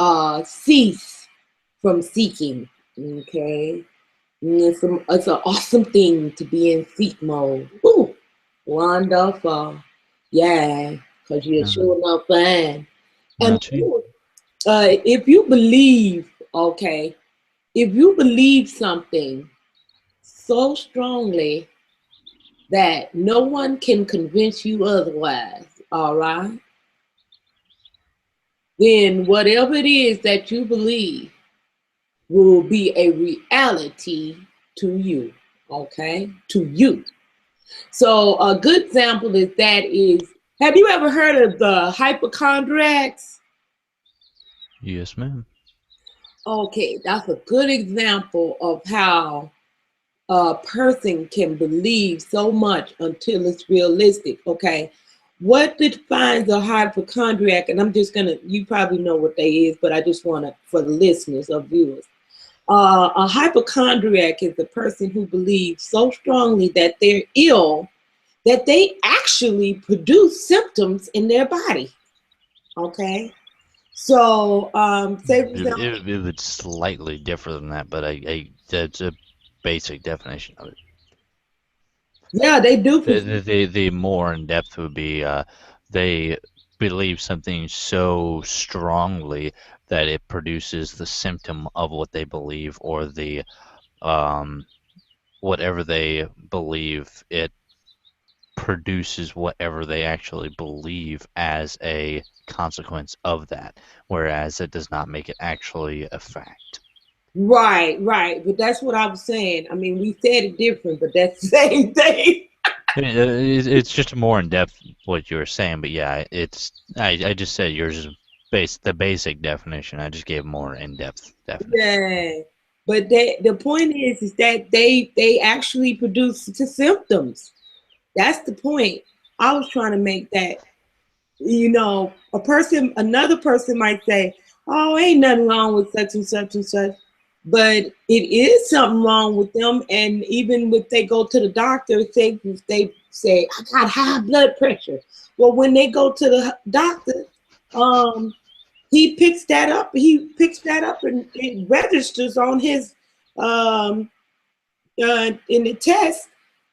cease from seeking. Okay, it's an awesome thing to be in seek mode. Ooh, wonderful. Yeah, because you're showing up fine. And if you believe, okay, if you believe something so strongly that no one can convince you otherwise, all right, then whatever it is that you believe will be a reality to you, okay? To you. So a good example is have you ever heard of the hypochondriacs? Yes, ma'am. Okay, that's a good example of how a person can believe so much until it's realistic, okay? What defines a hypochondriac? And I'm just gonna, you probably know what they is, but I just want to, for the listeners or viewers, a hypochondriac is a person who believes so strongly that they're ill that they actually produce symptoms in their body. Okay, so say for example, it would slightly differ than that, but I that's a basic definition of it. yeah, they do. The more in depth would be they believe something so strongly that it produces the symptom of what they believe, or the whatever they believe, it produces whatever they actually believe as a consequence of that, whereas it does not make it actually a fact. Right, but that's what I was saying. I mean, we said it different, but that's the same thing. It's just more in depth what you were saying, but yeah, I just said yours is the basic definition. I just gave more in depth definition. Yeah, but the point is that they actually produce the symptoms. That's the point. I was trying to make that, you know, another person might say, oh, ain't nothing wrong with such and such and such. But it is something wrong with them. And even if they go to the doctor, if they say, I got high blood pressure. Well, when they go to the doctor, he picks that up. He picks that up and it registers on his in the test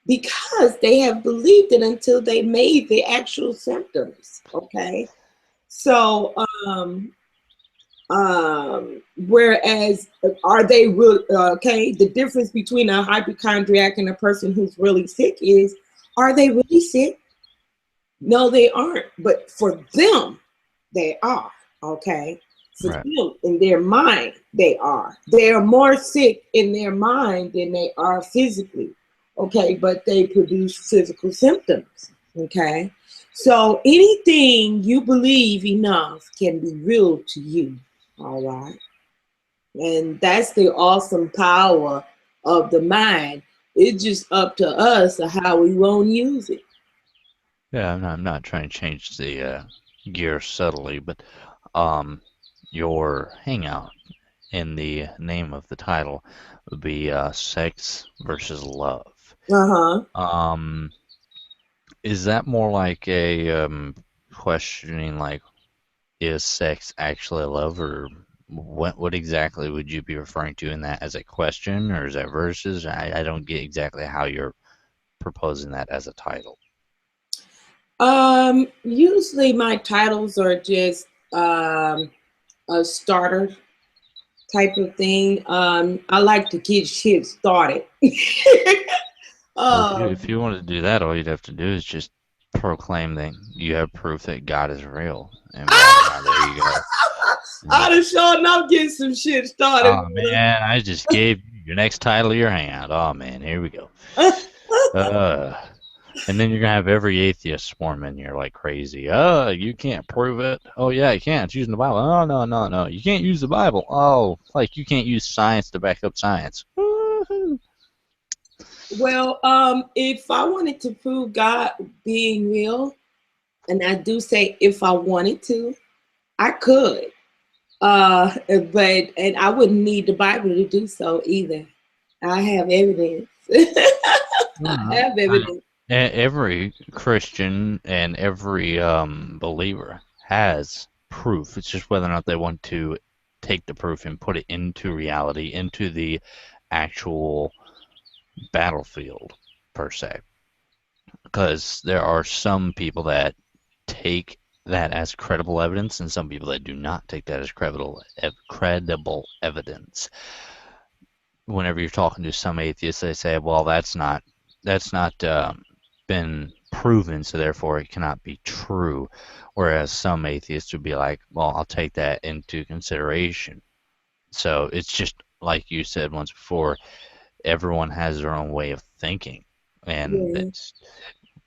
because they have believed it until they made the actual symptoms. Okay, so whereas are they real? Okay, the difference between a hypochondriac and a person who's really sick is, are they really sick? No, they aren't. But for them, they are. Okay. For Right. them, in their mind, they are. They are more sick in their mind than they are physically. Okay. But they produce physical symptoms. Okay. So anything you believe enough can be real to you. All right. And that's the awesome power of the mind. It's just up to us how we won't use it. Yeah, I'm not trying to change the gear subtly, but your hangout in the name of the title would be sex versus love. Uh-huh. Is that more like a questioning, like, is sex actually love, or what exactly would you be referring to in that, as a question, or is that verses? I don't get exactly how you're proposing that as a title. Usually my titles are just a starter type of thing. I like to get shit started. Well, um, if you wanted to do that, all you'd have to do is just proclaim that you have proof that God is real, and voila, there you go. I done sure enough get some shit started. Oh man, I just gave you your next title of your hangout. Oh man, here we go. And then you're gonna have every atheist swarm in here like crazy. You can't prove it. Oh yeah, you can. It's using the Bible. Oh no. You can't use the Bible. Oh, like you can't use science to back up science. Woo-hoo. Well, if I wanted to prove God being real, and I do say if I wanted to, I could. But I wouldn't need the Bible to do so either. I have evidence. I Mhm. have evidence. Every Christian and every believer has proof. It's just whether or not they want to take the proof and put it into reality, into the actual battlefield per se. Because there are some people that take that as credible evidence, and some people that do not take that as credible evidence. Whenever you're talking to some atheists, they say, "Well, that's not been proven, so therefore it cannot be true." Whereas some atheists would be like, "Well, I'll take that into consideration." So it's just like you said once before, everyone has their own way of thinking, and Yeah.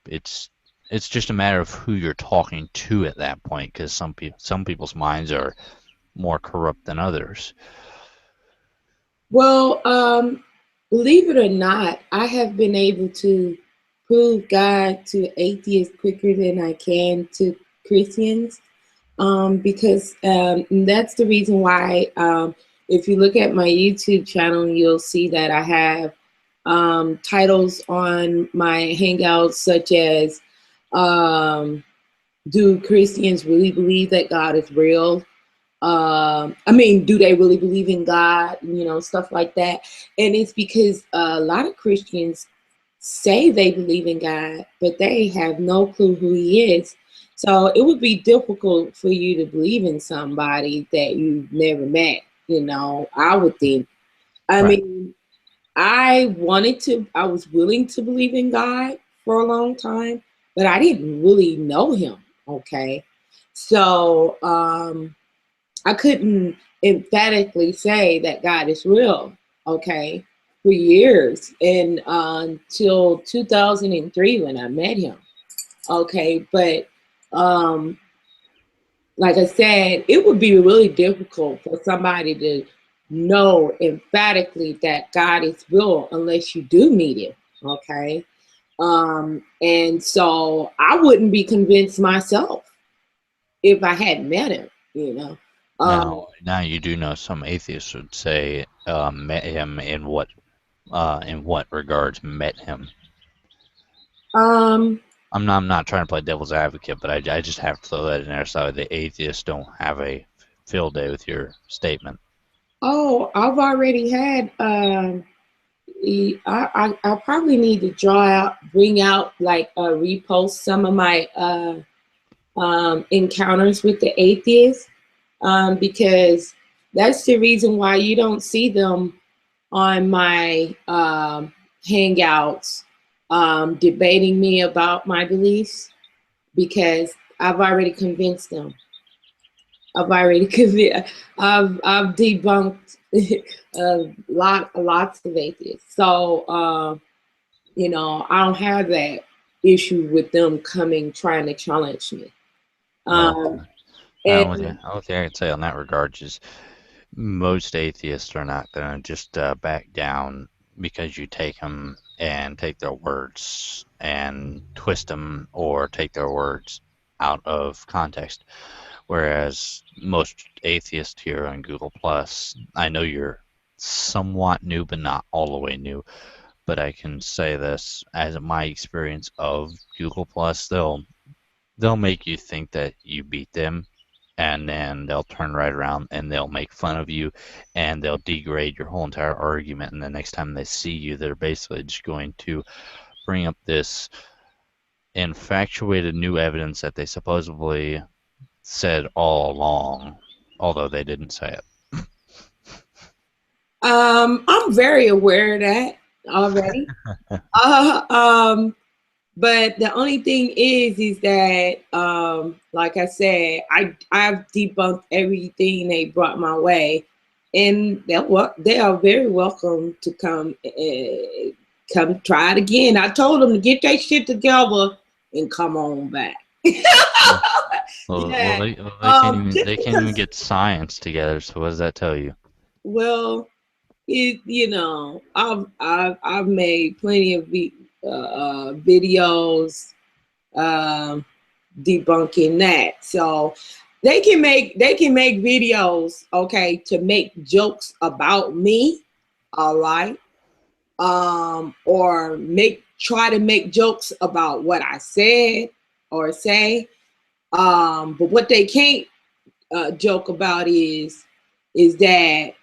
it's it's just a matter of who you're talking to at that point, because some people's minds are more corrupt than others. Well, believe it or not, I have been able to prove God to atheists quicker than I can to Christians. Because that's the reason why, if you look at my YouTube channel, you'll see that I have titles on my Hangouts such as do Christians really believe that God is real? I mean, do they really believe in God? You know, stuff like that. And it's because a lot of Christians say they believe in God, but they have no clue who He is. So it would be difficult for you to believe in somebody that you've never met. You know, I would think. I Right. mean, I was willing to believe in God for a long time, but I didn't really know Him. Okay. So, I couldn't emphatically say that God is real, okay, for years and until 2003 when I met him, okay. But um, like I said, it would be really difficult for somebody to know emphatically that God is real unless you do meet him, okay. And so I wouldn't be convinced myself if I hadn't met him, you know. Now you do know some atheists would say met him in what regards met him. Um, I'm not trying to play devil's advocate, but I just have to throw that in there so the atheists don't have a field day with your statement. oh, I've already had. I probably need to bring out, like, repost some of my encounters with the atheists, because that's the reason why you don't see them on my hangouts, debating me about my beliefs, because I've already convinced them. I've already I've debunked lots of atheists. So you know, I don't have that issue with them coming trying to challenge me. Well, And only thing I can say on that regard is most atheists are not going to just back down because you take them and take their words and twist them or take their words out of context. Whereas most atheists here on Google Plus, I know you're somewhat new, but not all the way new. But I can say this as my experience of Google Plus, they'll make you think that you beat them, and then they'll turn right around and they'll make fun of you, and they'll degrade your whole entire argument. And the next time they see you, they're basically just going to bring up this infatuated new evidence that they supposedly said all along, although they didn't say it. I'm very aware of that already. uh, um, but the only thing is that, like I said, I've debunked everything they brought my way, and they are very welcome to come try it again. I told them to get their shit together and come on back. Yeah. They Just can't even because, get science together. So what does that tell you? well, you know, I've made plenty of videos, um, debunking that. So they can make videos, okay, to make jokes about me, all right, or try to make jokes about what I said or say. But what they can't joke about is that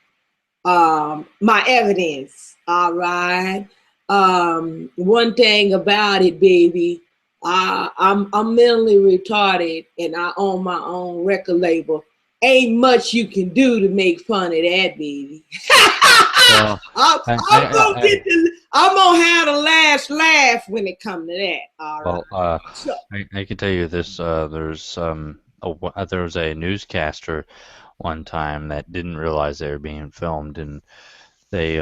my evidence. All right. One thing about it, baby, I'm mentally retarded and I own my own record label. Ain't much you can do to make fun of that, baby. Well, I'm gonna have the last laugh when it comes to that. All right. well, So, I can tell you this. There was a newscaster one time that didn't realize they were being filmed, and they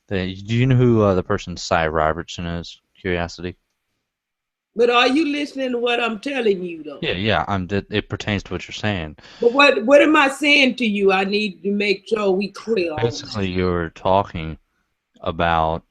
do you know who the person Cy Robertson is? Curiosity. but are you listening to what I'm telling you though? Yeah. It pertains to what you're saying. But what am I saying to you? I need to make sure we clear on Basically, you're talking about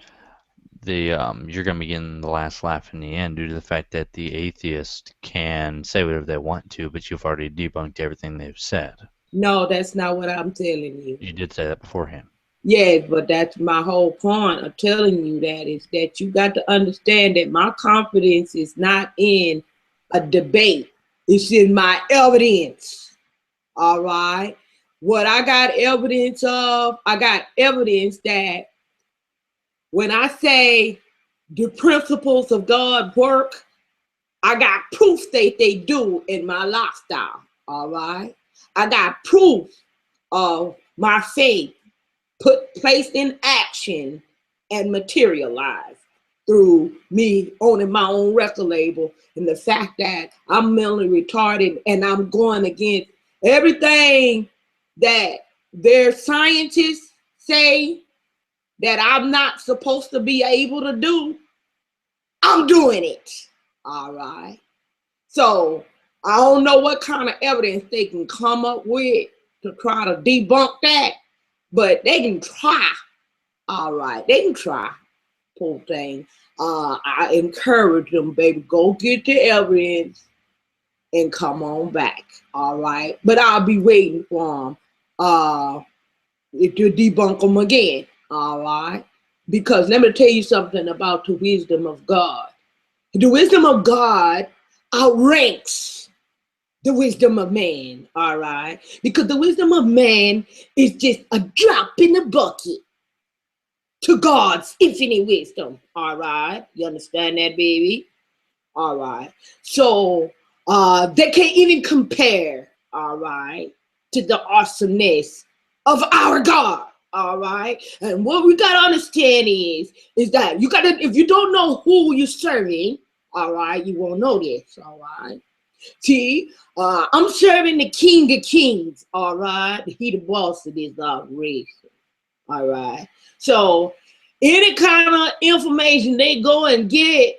you're going to be getting the last laugh in the end due to the fact that the atheist can say whatever they want to, but you've already debunked everything they've said. No, that's not what I'm telling you. You did say that beforehand. Yes, but that's my whole point of telling you that, is that you got to understand that my confidence is not in a debate. It's in my evidence. All right. What I got evidence of, I got evidence that when I say the principles of God work, I got proof that they do in my lifestyle. All right. I got proof of my faith placed in action and materialized through me owning my own record label, and the fact that I'm mentally retarded and I'm going against everything that their scientists say that I'm not supposed to be able to do. I'm doing it. All right. So I don't know what kind of evidence they can come up with to try to debunk that, but they can try. All right, they can try. Poor thing. I encourage them, baby, go get the evidence and come on back. All right. But I'll be waiting for them to debunk them again. All right. Because let me tell you something about the wisdom of God. The wisdom of God outranks the wisdom of man. All right. Because the wisdom of man is just a drop in the bucket to God's infinite wisdom. All right. You understand that, baby? All right. So they can't even compare, all right, to the awesomeness of our God. All right. And what we gotta understand is that you gotta, if you don't know who you're serving, all right, you won't know this. All right. See, I'm serving the King of Kings. All right. He the boss of this race. All right. So any kind of information they go and get,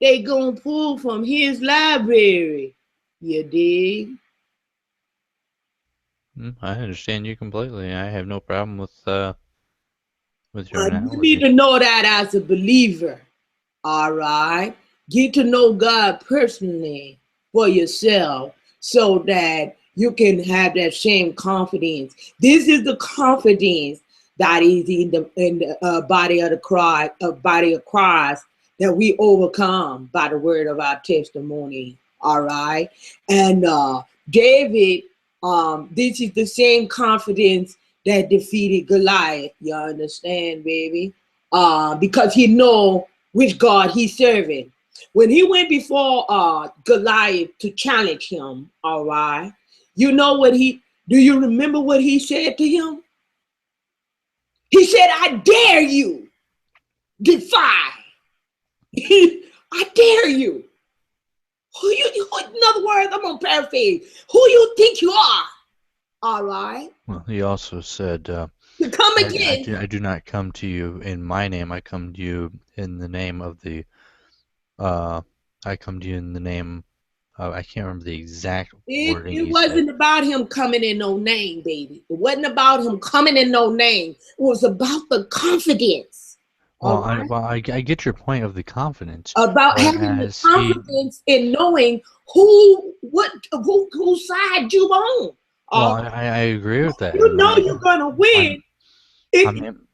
they gonna pull from his library. You dig? I understand you completely. I have no problem with your You need analogy. to know that as a believer. All right. Get to know God personally for yourself so that you can have that same confidence. This is the confidence that is in the body of the Christ, body of Christ, that we overcome by the word of our testimony. All right. And David, this is the same confidence that defeated Goliath. You understand, baby? Because he know which God he's serving. When he went before Goliath to challenge him, all right, you know what do you remember what he said to him? He said, I dare you, defy. I dare you. In other words, I'm going to paraphrase. Who you think you are? All right. Well, he also said, To come again. I do not come to you in my name. I come to you in the name of the, I come to you in the name of, I can't remember the exact wording It he said. wasn't about him coming in no name, baby. It wasn't about him coming in no name. It was about the confidence. Well, All right. I get your point of the confidence, About having the whereas confidence in knowing whose side you on. well, All right. I agree with that, You and know you're gonna win.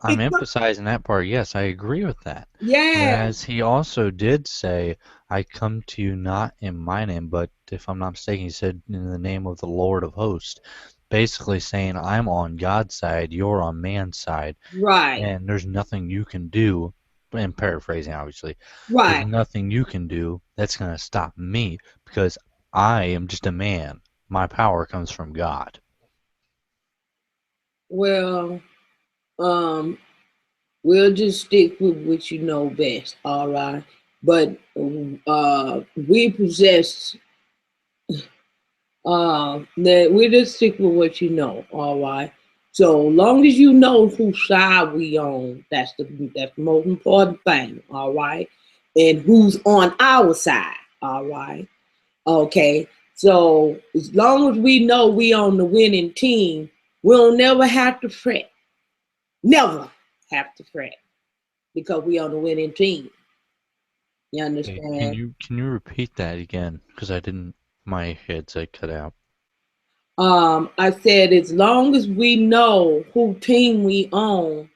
I'm emphasizing that part. Yes, I agree with that. Yeah. Whereas he also did say, I come to you not in my name, but if I'm not mistaken, he said in the name of the Lord of hosts, basically saying, I'm on God's side, you're on man's side, Right. and there's nothing you can do, and paraphrasing obviously, there's Right. nothing you can do that's going to stop me because I am just a man. My power comes from God. Well, um, we'll just stick with what you know best. All right. But we possess that we just stick with what you know, all right. So long as you know whose side we on, that's the most important thing, all right. And who's on our side, all right. Okay. So as long as we know we on the winning team, we'll never have to fret. Never have to fret because we on the winning team. You Okay, understand? can you repeat that again? Because I didn't, my headset cut out. I said as long as we know who team we own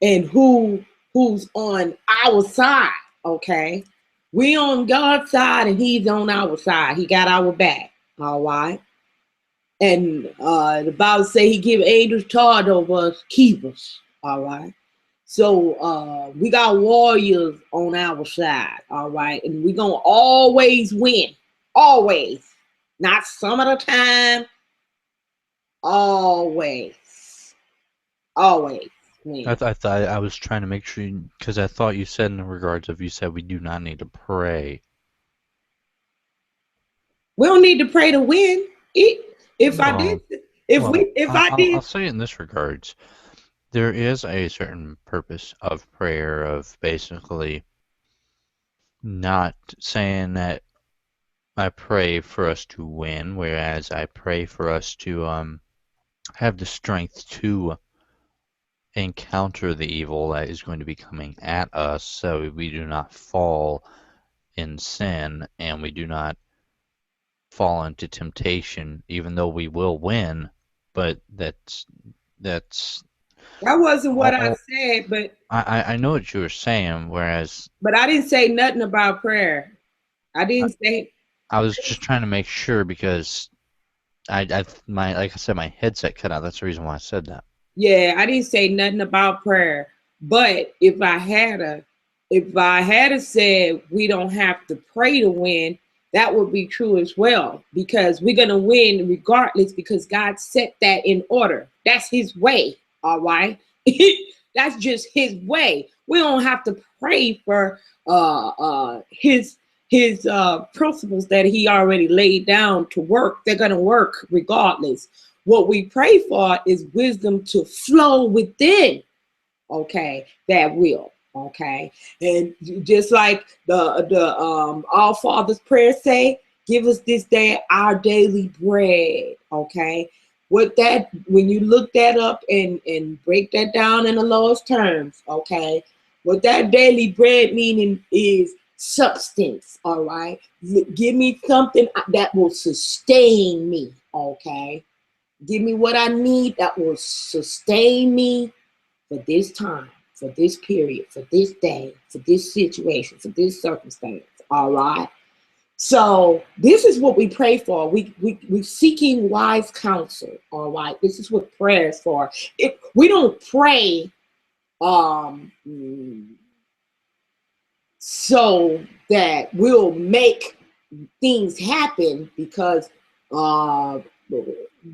and who's on our side, okay? We on God's side and he's on our side. He got our back, all right? And the Bible say he give angels charge over us, keep us, all right? So we got warriors on our side, all right? And we gonna always win, always. Not some of the time, always, always win. I thought I was trying to make sure, because I thought you said in the regards of, you said we do not need to pray. We don't need to pray to win. If I did, Well, if I I'll did, say in this regards, there is a certain purpose of prayer, of basically not saying that I pray for us to win, whereas I pray for us to have the strength to encounter the evil that is going to be coming at us, so we do not fall in sin and we do not fall into temptation, even though we will win. But that's That wasn't what I all. said, I know what you were saying, whereas but I didn't say nothing about prayer. I I, didn't say. I was just trying to make sure because my like I said, my headset cut out. That's the reason why I said that. Yeah, I didn't say nothing about prayer. But if I had a said we don't have to pray to win, that would be true as well. Because we're gonna win regardless, because God set that in order. That's his way. All right. That's just his way. We don't have to pray for his principles that he already laid down to work. They're gonna work regardless. What we pray for is wisdom to flow within, okay, that will, okay. And just like the Our Father's prayer say, give us this day our daily bread, okay. What that, when you look that up and break that down in the lowest terms, okay, what that daily bread meaning is substance, all right. Give me something that will sustain me, okay. Give me what I need that will sustain me for this time, for this period, for this day, for this situation, for this circumstance. All right. So this is what we pray for. We seeking wise counsel. All right. This is what prayer is for. We don't pray so that we'll make things happen, because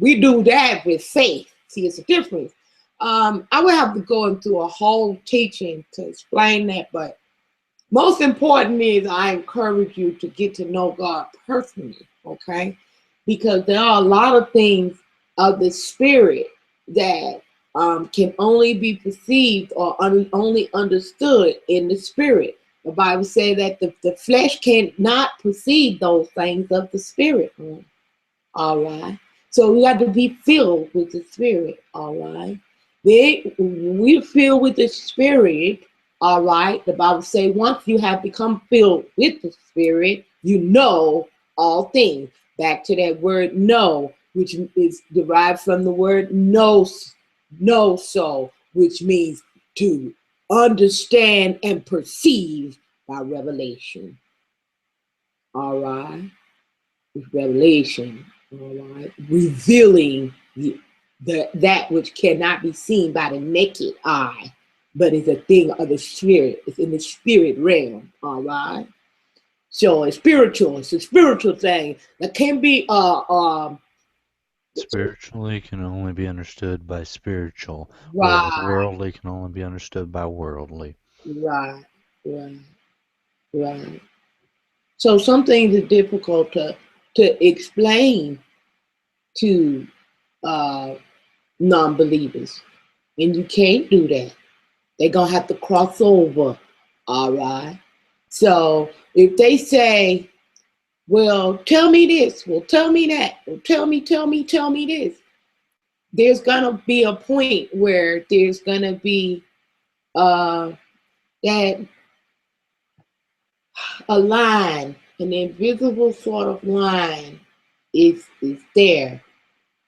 we do that with faith. See, it's a difference. I would have to go into a whole teaching to explain that, but most important is I encourage you to get to know God personally, okay? Because there are a lot of things of the spirit that can only be perceived or only understood in the spirit. The Bible says that the flesh cannot perceive those things of the spirit. All right. So we got to be filled with the spirit. All right. We filled with the spirit. All right. The Bible says once you have become filled with the spirit, you know all things. Back to that word know, which is derived from the word know so, which means to understand and perceive by revelation. All right. With revelation. All right. Revealing that which cannot be seen by the naked eye, but is a thing of the spirit. It's in the spirit realm. All right. So it's spiritual. It's a spiritual thing that can be Spiritually can only be understood by spiritual, whereas right, worldly can only be understood by worldly. right, right, right. So some things are difficult to explain to uh non-believers, and you can't do that. They're gonna have to cross over. All right. So if they say, well, tell me this, well, tell me that, well, tell me this, there's gonna be a point where there's gonna be that a line, an invisible sort of line is there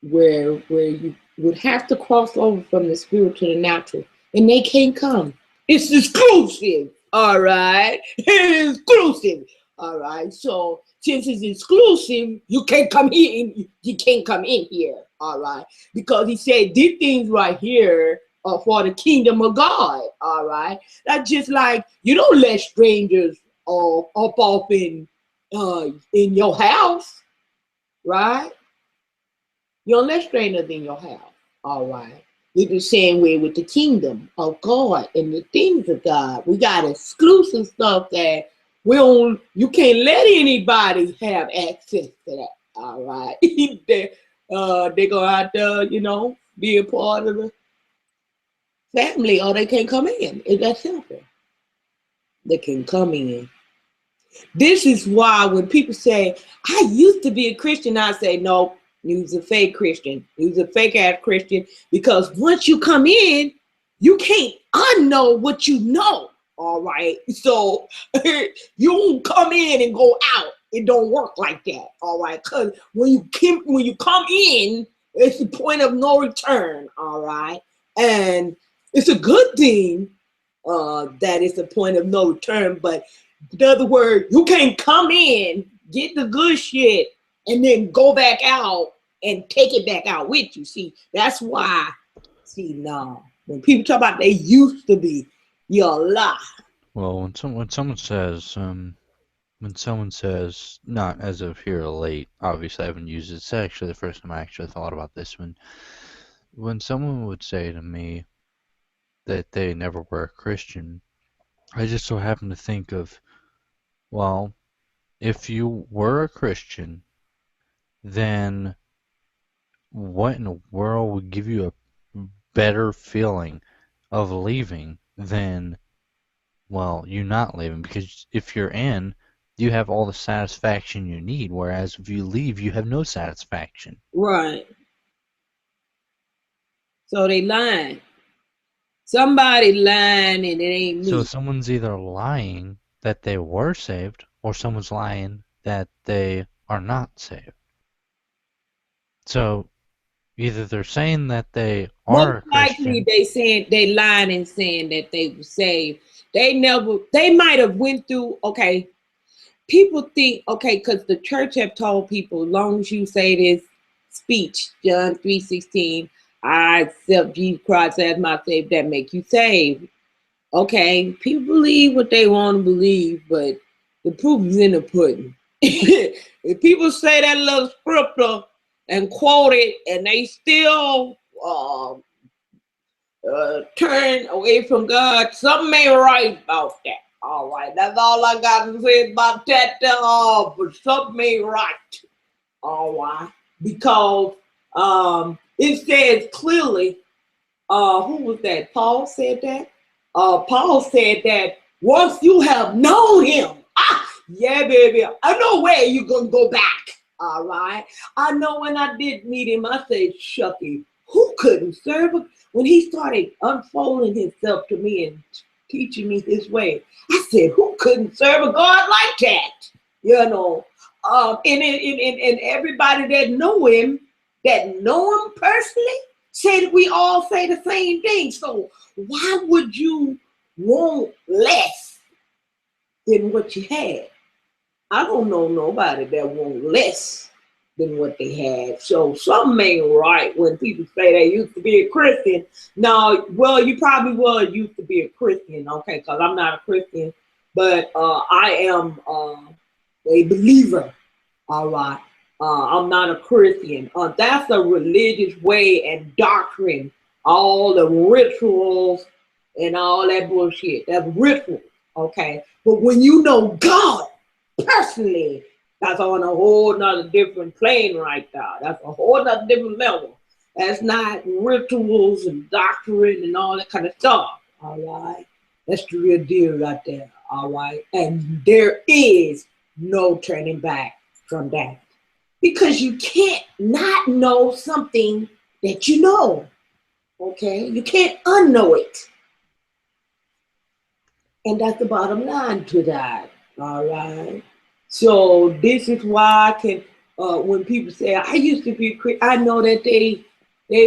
where you would have to cross over from the spirit to the natural, and they can't come. It's exclusive. All right. It's exclusive. All right. So since it's exclusive, you can't come in. You can't come in here. All right. Because he said these things right here are for the kingdom of God. All right. That's just like you don't let strangers up off in your house, right? You don't let strangers in your house. All right. It's the same way with the kingdom of God and the things of God. We got exclusive stuff that you can't let anybody have access to that. All right. They're gonna have to, be a part of the family, or they can't come in. It's that simple. They can come in. This is why when people say, I used to be a Christian, I say, no, you's a fake Christian. You's a fake ass Christian, because once you come in, you can't unknow what you know. All right. So you don't come in and go out. It don't work like that. All right. Because when you come in, it's the point of no return. All right. And it's a good thing that it's a point of no return. But in other words, you can't come in, get the good shit, and then go back out and take it back out with you. See, that's why. See, no. When people talk about they used to be, you're a lie. Well, when someone says not as of here late, obviously I haven't used it. It's actually the first time I actually thought about this one. When someone would say to me that they never were a Christian, I just so happen to think of, well, if you were a Christian, then what in the world would give you a better feeling of leaving than, well, you not leaving? Because if you're in, you have all the satisfaction you need, whereas if you leave, you have no satisfaction. Right. So they lying. Somebody lying and it ain't So me. someone's either lying that they were saved, or someone's lying that they are not saved. So either they're saying that they are a Most likely Christian. they lying and saying that they were saved. They might have went through, okay, people think, okay, because the church have told people, as long as you say this speech, John 3:16, I accept Jesus Christ as my Savior, that make you saved. Okay, people believe what they want to believe, but the proof is in the pudding. If people say that little scripture and quote it, and they still turn away from God, something ain't right about that. All right, that's all I got to say about that. But something ain't right. All right, because it says clearly. Who was that? Paul said that. Paul said that once you have known him, yeah, baby, I know where you're gonna go back. All right. I know when I did meet him, I said, Shucky, who couldn't serve him? When he started unfolding himself to me and teaching me his way, I said, who couldn't serve a God like that? You know, and everybody that know him personally, said we all say the same thing. So why would you want less than what you had? I don't know nobody that want less than what they had. So something ain't right when people say they used to be a Christian. No, well, you probably used to be a Christian, okay, because I'm not a Christian, but I am a believer, all right. I'm not a Christian. That's a religious way and doctrine. All the rituals and all that bullshit. That's rituals, okay? But when you know God personally, that's on a whole nother different plane right there. That's a whole nother different level. That's not rituals and doctrine and all that kind of stuff, all right? That's the real deal right there, all right? And there is no turning back from that. Because you can't not know something that you know, okay? You can't unknow it. And that's the bottom line to that, all right? So this is why I can, when people say, I used to be a Christian, I know that they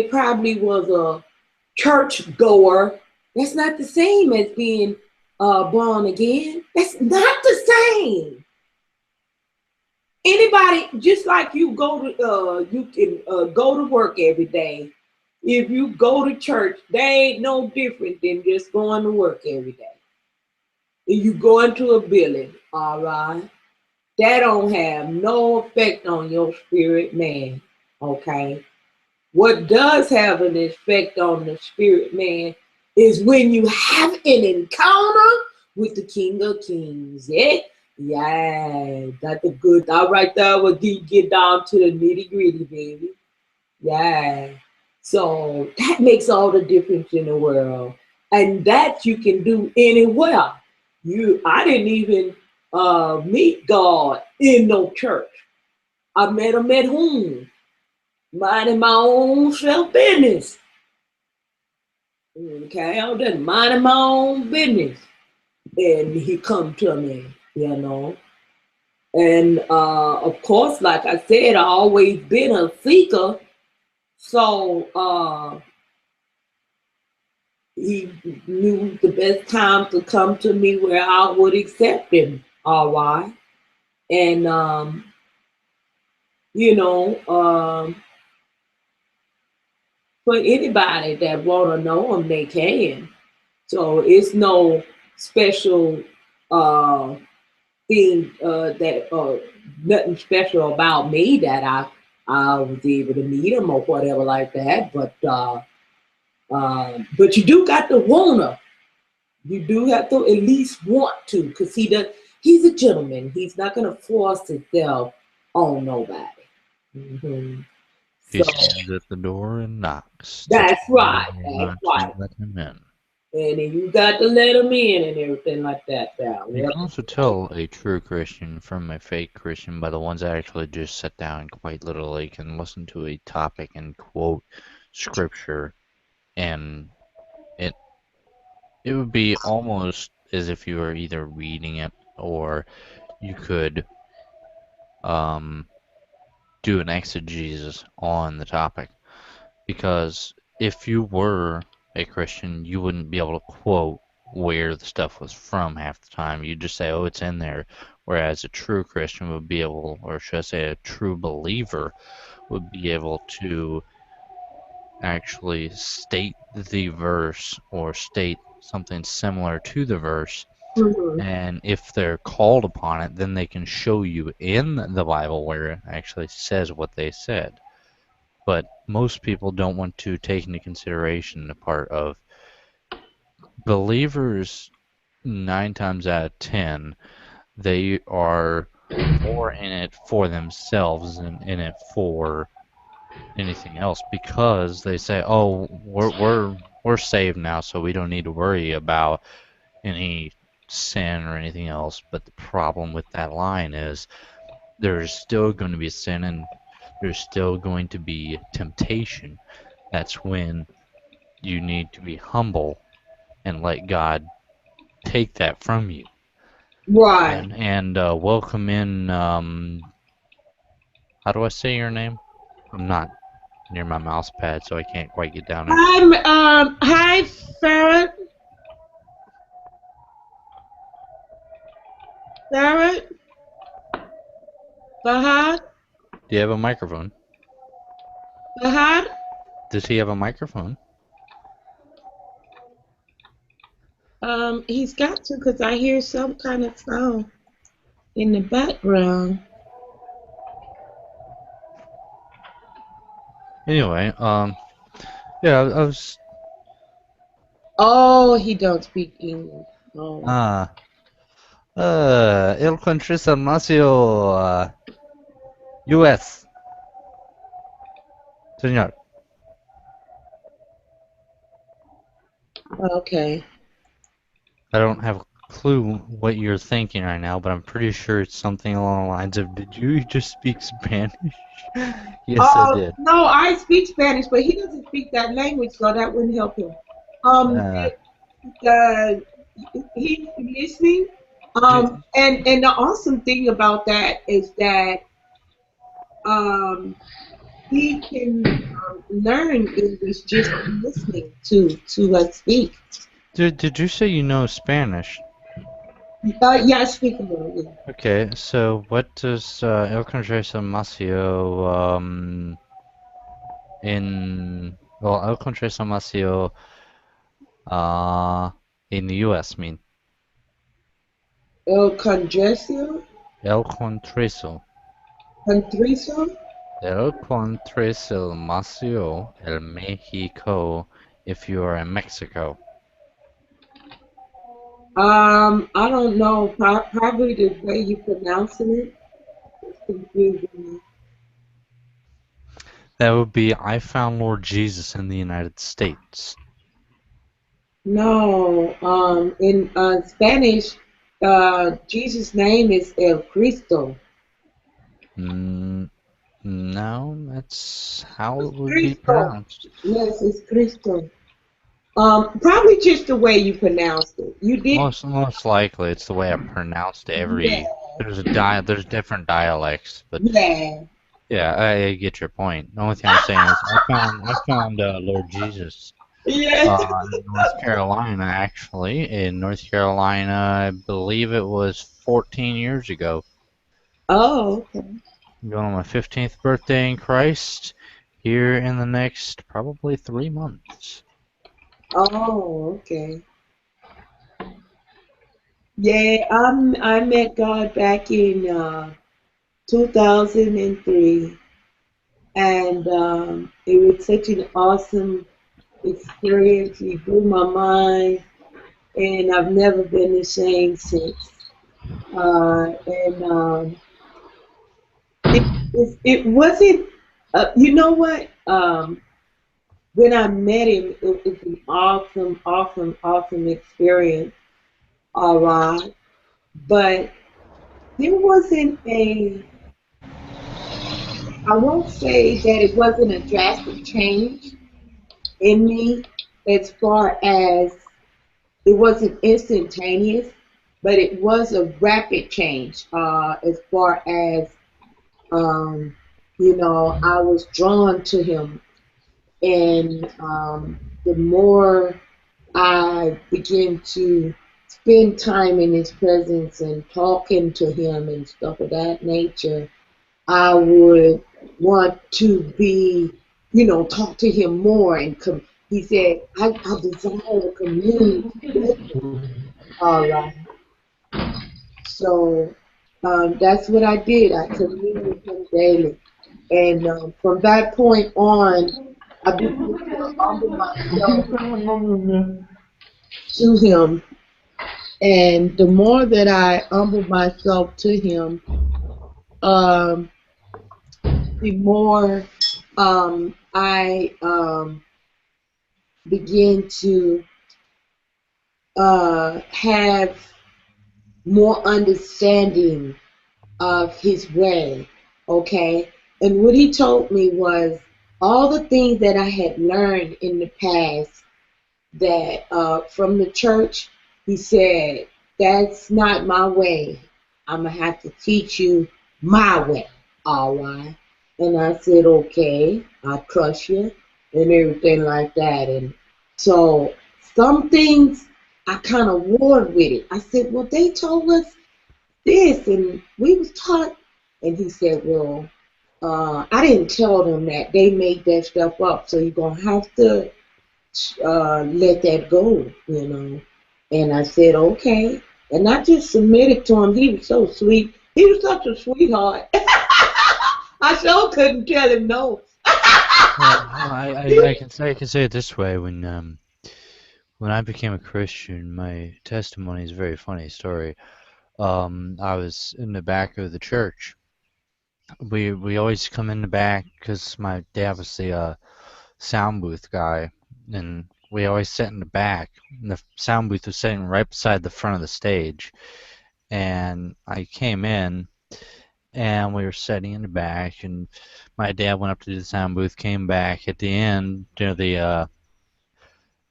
probably was a church goer. That's not the same as being born again. That's not the same. Anybody, just like you can go to work every day. If you go to church, they ain't no different than just going to work every day. If you go into a building, all right, that don't have no effect on your spirit man, okay? What does have an effect on the spirit man is when you have an encounter with the King of Kings, yeah? Yeah, that's a good, all right there, we'll get down to the nitty gritty, baby. Yeah. So that makes all the difference in the world. And that you can do anywhere. I didn't even meet God in no church. I met him at home, minding my own self business. Okay, I'm just minding my own business. And he come to me, you know. And of course, like I said, I always been a seeker. So he knew the best time to come to me where I would accept him. All right. And you know, for anybody that wanna know him, they can. So it's no special uh thing that nothing special about me that I was able to meet him or whatever like that. But you do got to wanna. You do have to at least want to, because he's a gentleman. He's not gonna force himself on nobody. Hmm. He So stands at the door and knocks. To that's right. whether or That's not you right. let him in. And then you got to let him in and everything like that. Now, You yep. can also tell a true Christian from a fake Christian by the ones that actually just sit down and quite literally can listen to a topic and quote scripture, and it it would be almost as if you were either reading it or you could um, do an exegesis on the topic. Because if you were a Christian, you wouldn't be able to quote where the stuff was from half the time. You'd just say, oh, it's in there. Whereas a true Christian would be able, or should I say a true believer, would be able to actually state the verse or state something similar to the verse. Mhm. And if they're called upon it, then they can show you in the Bible where it actually says what they said. But most people don't want to take into consideration the part of believers. 9 times out of 10, they are more in it for themselves than in it for anything else, because they say, "Oh, we're saved now, so we don't need to worry about any sin or anything else." But the problem with that line is there's still going to be sin and there's still going to be temptation. That's when you need to be humble and let God take that from you. Right. And welcome in. How do I say your name? I'm not near my mouse pad, so I can't quite get down there. Hi, Farrah. Farrah. Fahad. Do you have a microphone? Fahad. Does he have a microphone? He's got to, because I hear some kind of sound in the background. Anyway, yeah, I was. Oh, he don't speak English. Oh. Ah, el country Salmacio, U.S. Señor. Okay. I don't have a clue what you're thinking right now, but I'm pretty sure it's something along the lines of, "Did you just speak Spanish?" Yes, I did. No, I speak Spanish, but he doesn't speak that language, so that wouldn't help him. Um, Uh, uh, he's listening. d- And the awesome thing about that is that um, he can learn English just listening to us speak. did you say you know Spanish? Yeah, I speak a little. Yeah. Okay, so what does El Contrario Macio El Contrario Macio uh in the US mean? El Congreso, El Contrario. Contriso. El Contrario Macio El Mexico if you are in Mexico. I don't know. Probably the way you pronouncing it is confusing me. That would be I found Lord Jesus in the United States. No, in Spanish, Jesus' name is El Cristo. Mm, no, that's how It's it would be Cristo. pronounced. Yes, it's Cristo. Probably just the way you pronounced it. You did, Most likely, it's the way I pronounced yeah, there's different dialects, but yeah. yeah, I get your point. The only thing I'm saying is I found Lord Jesus Yeah. in North Carolina, actually. In North Carolina, I believe it was 14 years ago. Oh, okay. I'm going on my 15th birthday in Christ here in the next probably 3 months. Oh, okay. Yeah, I met God back in 2003, and it was such an awesome experience. He blew my mind, and I've never been the same since. And it wasn't. You know what? When I met him, it was an awesome, awesome, awesome experience. All right, but there wasn't a. I won't say that it wasn't a drastic change in me as far as it wasn't instantaneous, but it was a rapid change as far as um, I was drawn to him, and the more I began to spend time in his presence and talking to him and stuff of that nature, I would want to be, talk to him more and he said, I desire to commune with you. All right. So that's what I did. I communed with him daily. And from that point on, I began to humble myself to him. And the more that I humbled myself to him, um, the more I began to have more understanding of his way. Okay. And what he told me was all the things that I had learned in the past that from the church, he said, that's not my way. I'm going to have to teach you my way. All right. And I said, okay, I trust you and everything like that. And so some things I kind of warred with it. I said, well, they told us this and we was taught. And he said, well, I didn't tell them that. They made that stuff up. So you're going to have to let that go. And I said, okay. And I just submitted to him. He was so sweet. He was such a sweetheart. I sure couldn't tell him no. Well, I can say it this way: when I became a Christian, my testimony is a very funny story. I was in the back of the church. We always come in the back because my dad was the sound booth guy, and we always sit in the back. And the sound booth was sitting right beside the front of the stage. And I came in, and we were sitting in the back, and my dad went up to the sound booth, came back at the end near the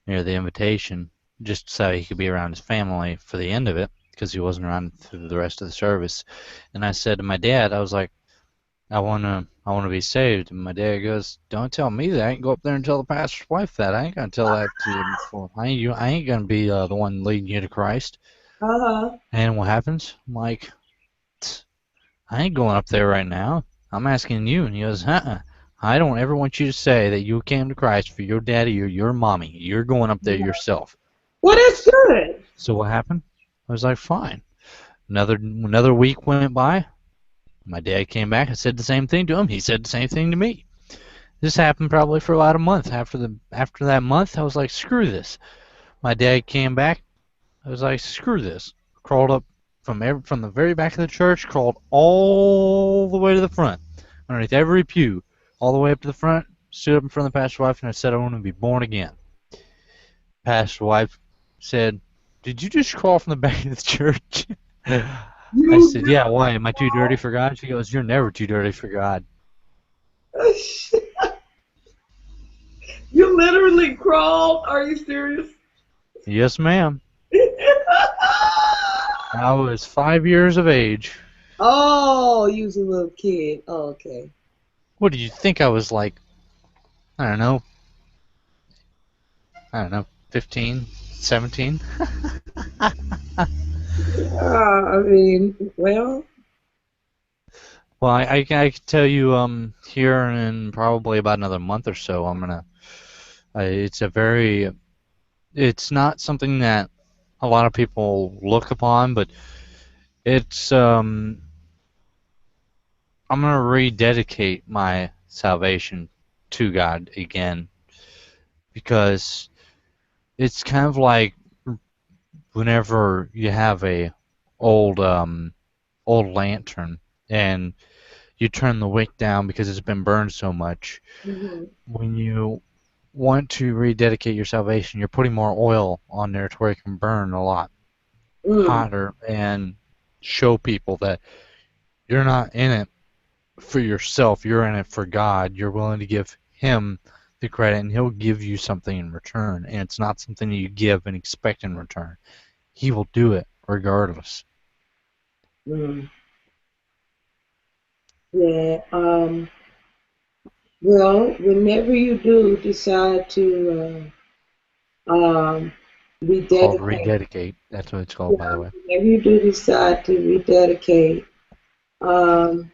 invitation, just so he could be around his family for the end of it, because he wasn't around through the rest of the service. And I said to my dad, I was like, I wanna be saved. And my dad goes, don't tell me that. I ain't go up there and tell the pastor's wife that. I ain't gonna tell that to you before. I ain't gonna be the one leading you to Christ. Uh-huh. And what happens? I'm like, I ain't going up there right now. I'm asking you. And he goes, I don't ever want you to say that you came to Christ for your daddy or your mommy. You're going up there yourself. Well, that's good. So what happened? I was like, fine. Another week went by. My dad came back. I said the same thing to him. He said the same thing to me. This happened probably for about a month. After that month, I was like, screw this. My dad came back. I was like, screw this. Crawled up from the very back of the church, crawled all the way to the front, underneath every pew, all the way up to the front, stood up in front of the pastor's wife, and I said, I want to be born again. Pastor's wife said, did you just crawl from the back of the church? I You said, yeah, why? Am I too dirty for God? She goes, you're never too dirty for God. You literally crawled? Are you serious? Yes, ma'am. I was 5 years of age. Oh, you was a little kid. Oh, okay. What did you think I was like? I don't know. 15, 17? I mean, well. Well, I can tell you, here in probably about another month or so, I'm gonna. It's not something that a lot of people look upon, but it's, I'm gonna rededicate my salvation to God again because it's kind of like whenever you have a old, old lantern and you turn the wick down because it's been burned so much. Mhm. When you want to rededicate your salvation, you're putting more oil on there to where it can burn a lot Mm, hotter and show people that you're not in it for yourself, you're in it for God. You're willing to give Him the credit, and He'll give you something in return. And it's not something you give and expect in return. He will do it regardless. mm. Yeah. Well, whenever you do decide to Called rededicate, rededicate. That's what it's called, by yeah, the way. whenever you do decide to rededicate, um,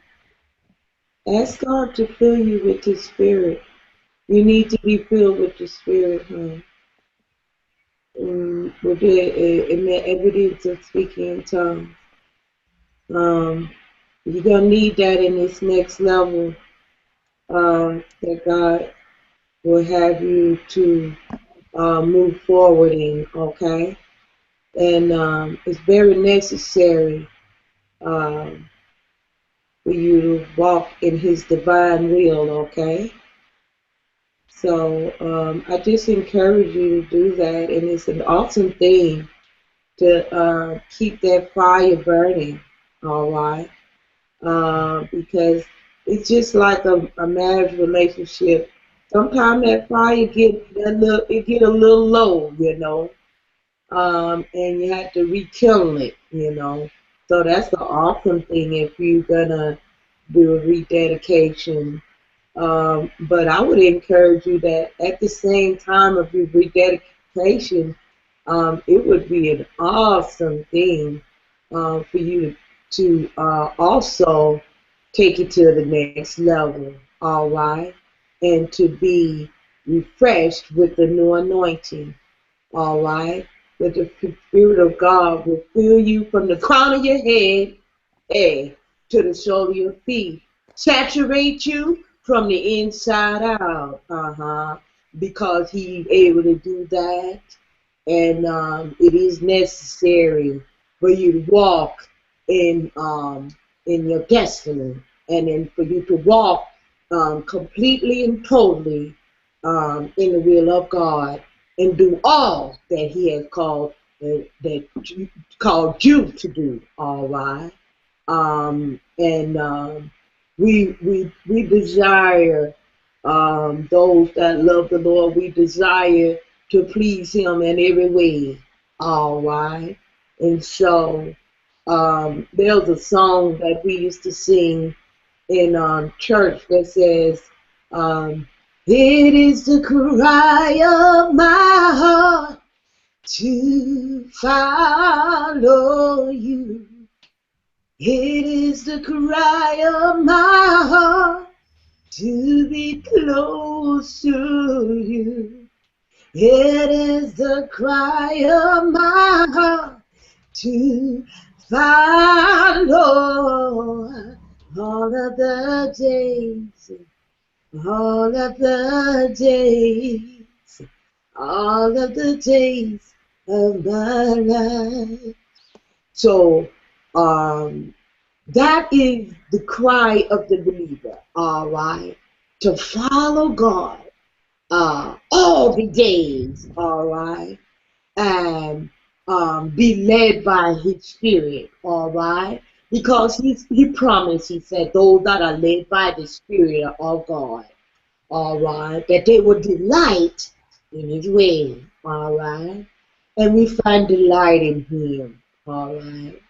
ask God to fill you with His Spirit. You need to be filled with the Spirit, huh? With the evidence of speaking in tongues. Um, you're gonna need that in this next level that God will have you to move forward in. Okay, and it's very necessary um, for you to walk in His divine will. Okay, so I just encourage you to do that, and it's an awesome thing to keep that fire burning. All right. Because it's just like a marriage relationship. Sometimes that fire get a little low, and you have to rekindle it. So that's the awesome thing if you're gonna do a rededication. But I would encourage you that at the same time of your rededication, it would be an awesome thing for you to also take it to the next level, all right? And to be refreshed with the new anointing, all right? That the Spirit of God will fill you from the crown of your head, to the sole of your feet. Saturate you from the inside out, because He's able to do that. And it is necessary for you to walk in your destiny, and then for you to walk completely and totally in the will of God, and do all that He has called you to do. All right, and we desire, those that love the Lord. We desire to please Him in every way. All right, and so there's a song that we used to sing in church that says, um, "It is the cry of my heart to follow you. It is the cry of my heart to be close to you. It is the cry of my heart to follow all of the days, all of the days, all of the days of my life." So, that is the cry of the believer, all right? To follow God all the days, all right? And be led by His Spirit, all right? Because He promised, He said, those that are led by the Spirit of God. all right, that they would delight in his way, all right, and we find delight in him, all right.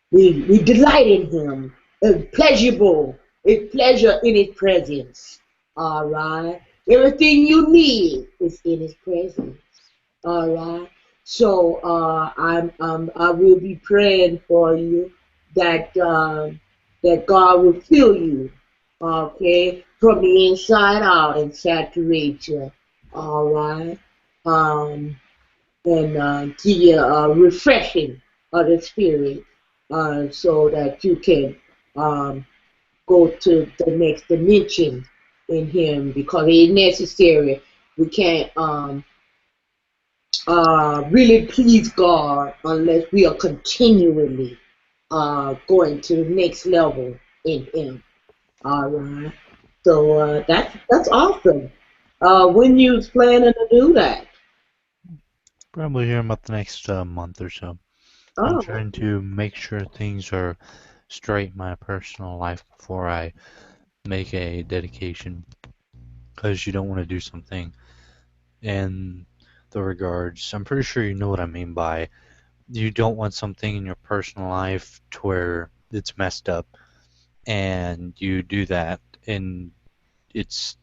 We delight in him. It's pleasurable. It's pleasure in his presence. All right. Everything you need is in his presence. All right. So I will be praying for you that that God will fill you, okay, from the inside out and saturate you. All right. Um, and give you a refreshing of the spirit, so that you can um, go to the next dimension in Him, because it is necessary. We can't really please God unless we are continually going to the next level in Him. All right. So that's awesome. When you was planning to do that? Probably here about the next month or so. I'm Oh, trying to make sure things are straight in my personal life before I make a dedication, because you don't want to do something in the regards. I'm pretty sure you know what I mean by you don't want something in your personal life to where it's messed up, and you do that, and it's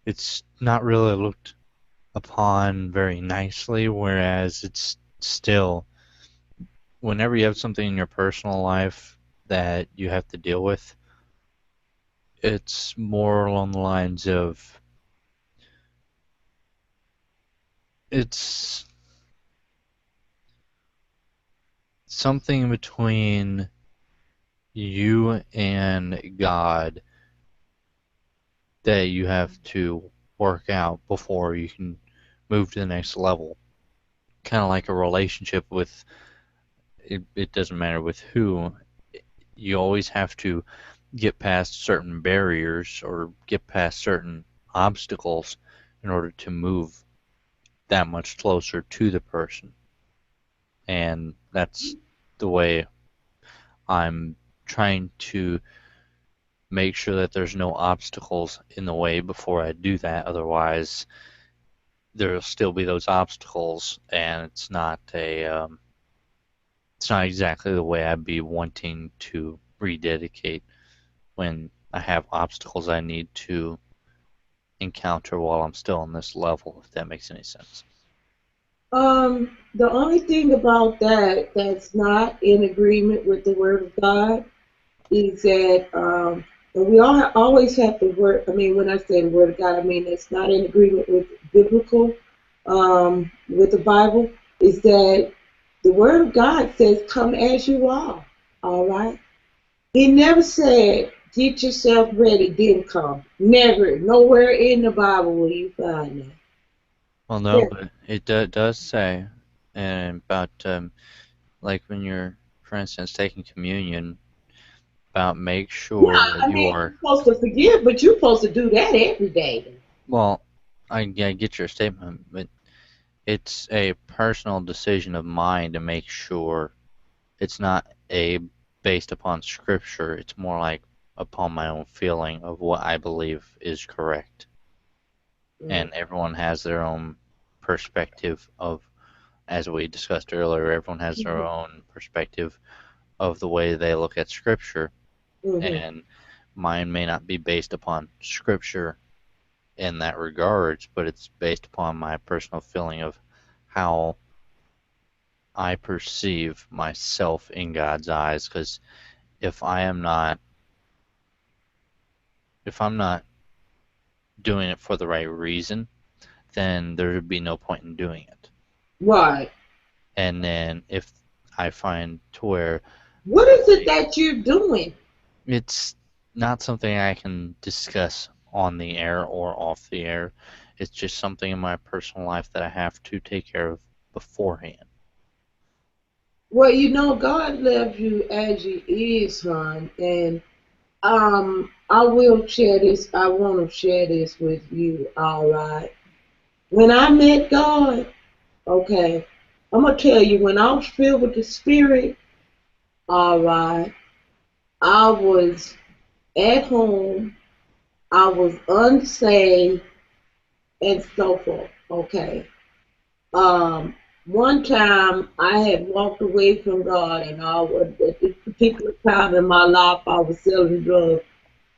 it's not really looked upon very nicely, whereas it's still, whenever you have something in your personal life that you have to deal with, it's more along the lines of it's something between you and God that you have to work out before you can move to the next level. Kind of like a relationship with, it doesn't matter with who, you always have to get past certain barriers or get past certain obstacles in order to move that much closer to the person. And that's the way I'm trying to make sure that there's no obstacles in the way before I do that. Otherwise, there'll still be those obstacles, and it's not exactly the way I'd be wanting to rededicate when I have obstacles I need to encounter while I'm still on this level, if that makes any sense. The only thing about that that's not in agreement with the Word of God is that, and we all always have the word. I mean, when I say the Word of God, I mean it's not in agreement with biblical, with the Bible. Is that the Word of God says, "Come as you are." All right. He never said, "Get yourself ready, then come." Never, nowhere in the Bible will you find that. Well, no, Yeah. but it does say about, like when you're, for instance, taking communion, about make Yeah, sure that I you mean, are, you're supposed to forgive, but you're supposed to do that every day. well, I get your statement, but it's a personal decision of mine to make sure it's not a based upon scripture. It's more like upon my own feeling of what I believe is correct. Mm-hmm. And everyone has their own perspective of, as we discussed earlier, everyone has their own perspective of the way they look at scripture. Mm-hmm. And mine may not be based upon scripture in that regards, but it's based upon my personal feeling of how I perceive myself in God's eyes. Because if I am not, if I'm not doing it for the right reason, then there would be no point in doing it. Right. And then if I find to where What is it that you're doing? it's not something I can discuss on the air or off the air, it's just something in my personal life that I have to take care of beforehand. Well, God loves you as you is, hon, and I will share this. I want to share this with you. All right. When I met God, okay, I'm gonna tell you, when I was filled with the Spirit, all right, I was at home, I was unsaved and so forth. Okay. Um, One time I had walked away from God, and I was at this particular time in my life I was selling drugs.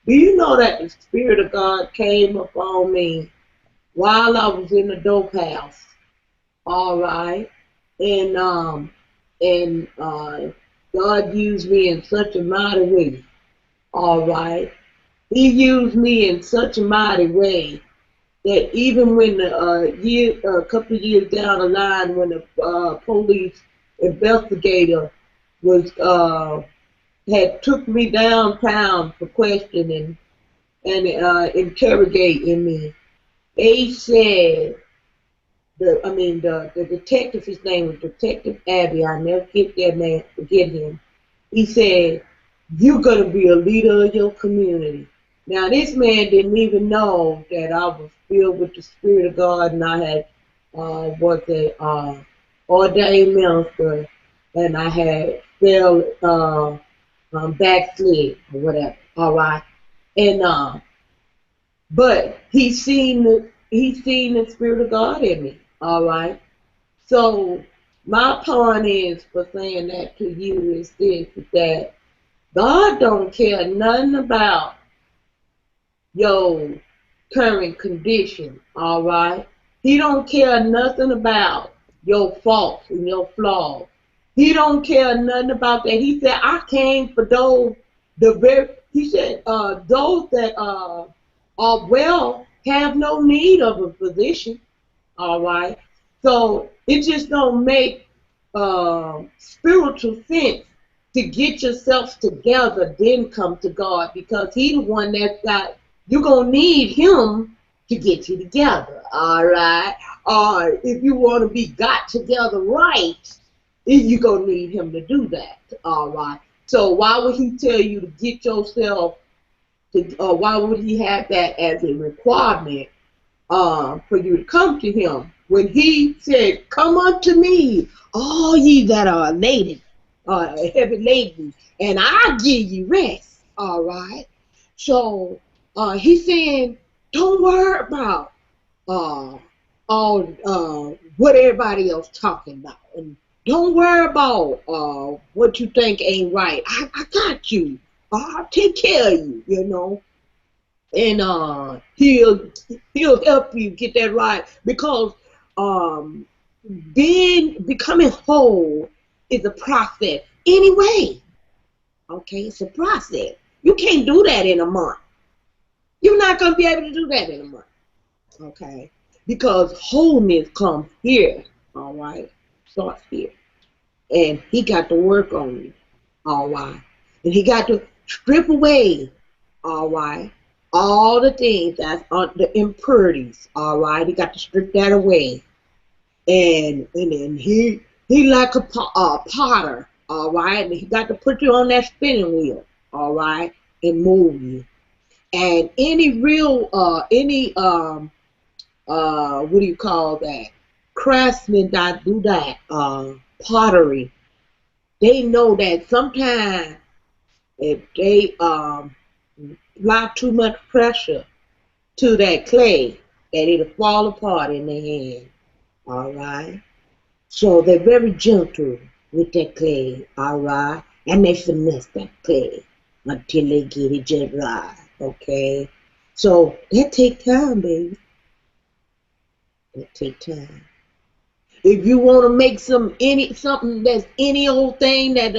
Do you know that the Spirit of God came upon me while I was in the dope house? All right, and God used me in such a mighty way. All right, He used me in such a mighty way that even when the a couple of years down the line, when the police investigator was had took me downtown for questioning and interrogating me, they said the detective, his name was Detective Abbey. I never forget him. He said, "You're gonna be a leader of your community." Now this man didn't even know that I was filled with the Spirit of God, and I had was a ordained minister, and I had fell backslid or whatever. All right, and but he seen the Spirit of God in me. All right. So my point is for saying that to you is this: that God don't care nothing about your current condition. All right. He don't care nothing about your faults and your flaws. He don't care nothing about that. He said, "I came for those He said, those that are well have no need of a physician." All right. So it just don't make spiritual sense to get yourself together, then come to God, because He's the one that's got, you're going to need Him to get you together. All right. Or if you want to be got together right, you're going to need Him to do that. All right. So why would He tell you to get yourself why would He have that as a requirement for you to come to Him when He said, "Come unto me, all ye that are laden, heavy laden, and I'll give you rest." All right. So He's saying, don't worry about uh, all what everybody else talking about, and don't worry about what you think ain't right. I got you. I'll take care of you. And he'll help you get that right, because um becoming whole is a process anyway. Okay, it's a process. You can't do that in a month. You're not going to be able to do that in a month. Okay, because wholeness comes here. All right, starts here, and He got to work on you. All right, and He got to strip away, all right, all the things that's the impurities. All right, He got to strip that away, and then he like a potter. All right, and He got to put you on that spinning wheel. All right, and move you. And any real any what do you call that, craftsmen that do that pottery, they know that sometimes if they apply too much pressure to that clay, that it'll fall apart in their hand. All right. So they're very gentle with that clay. All right. And they finesse that clay until they get it just right. Okay. So that take time, baby. That take time. If you want to make something that's any old thing that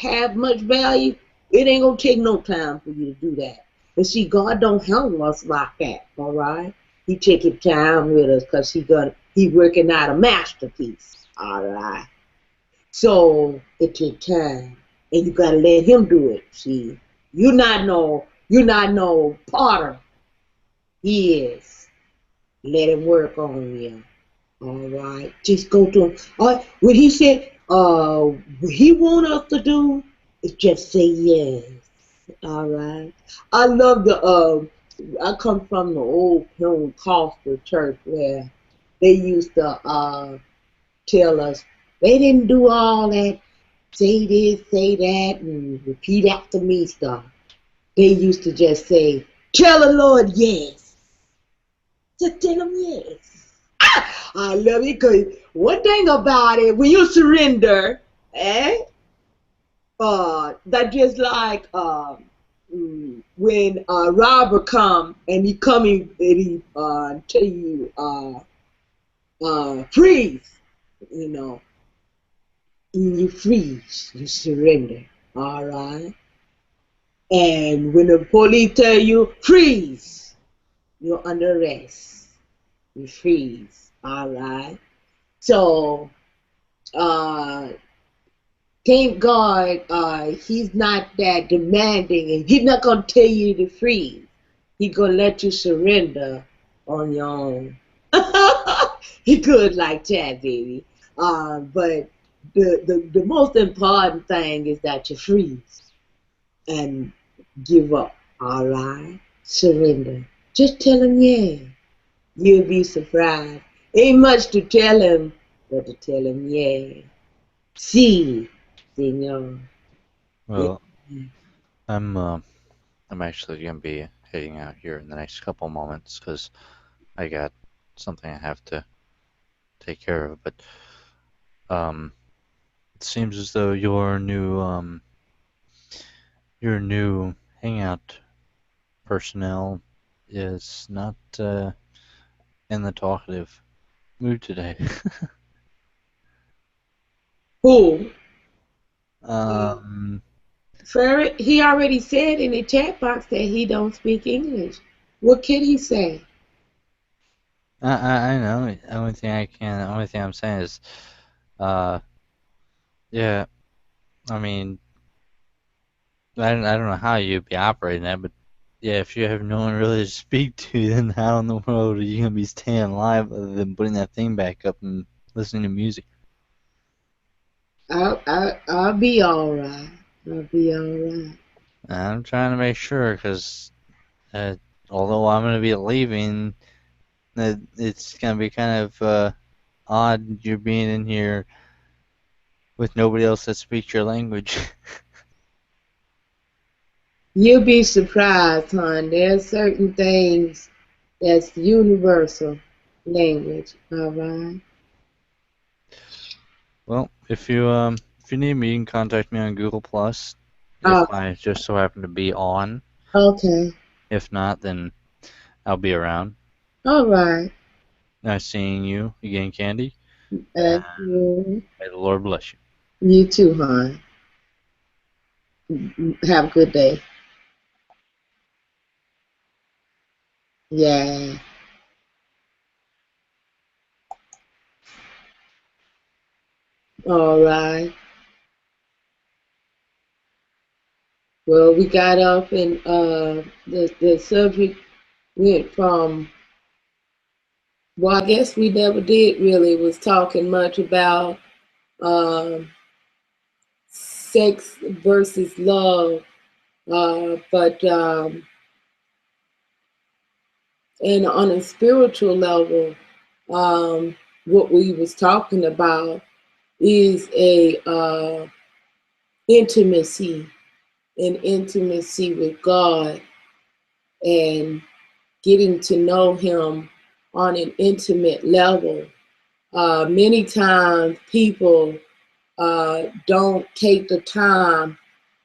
have much value, it ain't gonna take no time for you to do that. And see, God don't handle us like that, all right? He taking time with us because he working out a masterpiece, all right? So it takes time, and you gotta let Him do it. See, you're not no potter. He is. Let Him work on you. All right, just go to Him. What He said, what He want us to do is just say yes. All right. I love I come from the old Pentecostal church where they used to tell us they didn't do all that say this, say that, and repeat after me stuff. They used to just say, Tell the Lord yes. Just tell him yes. I love it because one thing about it, when you surrender, eh? That just like when a robber come and he coming and he tell you freeze, you know, you freeze, you surrender, all right. And when the police tell you freeze, you're under arrest, you freeze, all right. So uh thank God he's not that demanding and he's not gonna tell you to freeze. He's gonna let you surrender on your own. He could like that, baby. But the most important thing is that you freeze and give up. All right, surrender. Just tell him yeah. You'll be surprised. Ain't much to tell him, but to tell him yeah. See, Senor. Yeah. Well, I'm actually gonna be heading out here in the next couple moments because I got something I have to take care of. But it seems as though your new hangout personnel is not in the talkative mood today. Who? um, Ferret, he already said in the chat box that he don't speak English. What can he say? I know. The only thing I'm saying is, uh, yeah. I mean, I don't know how you'd be operating that, but yeah, if you have no one really to speak to, then how in the world are you gonna be staying alive other than putting that thing back up and listening to music? I'll be all right. I'll be all right. I'm trying to make sure because although I'm gonna be leaving, it's gonna be kind of odd you're being in here with nobody else that speaks your language. You'll be surprised, hon. There's certain things that's universal language. All right. Well, if you need me, you can contact me on Google Plus if Oh, I just so happen to be on. okay. If not, then I'll be around. All right. Nice seeing you again, Candy. And And you, may the Lord bless you. you too, hon. Have a good day. Yeah. All right. Well, we got up and the subject went from, well, I guess we never did really was talking much about um, sex versus love, but and on a spiritual level, um, what we was talking about is a intimacy, an intimacy with God and getting to know Him on an intimate level. Many times people don't take the time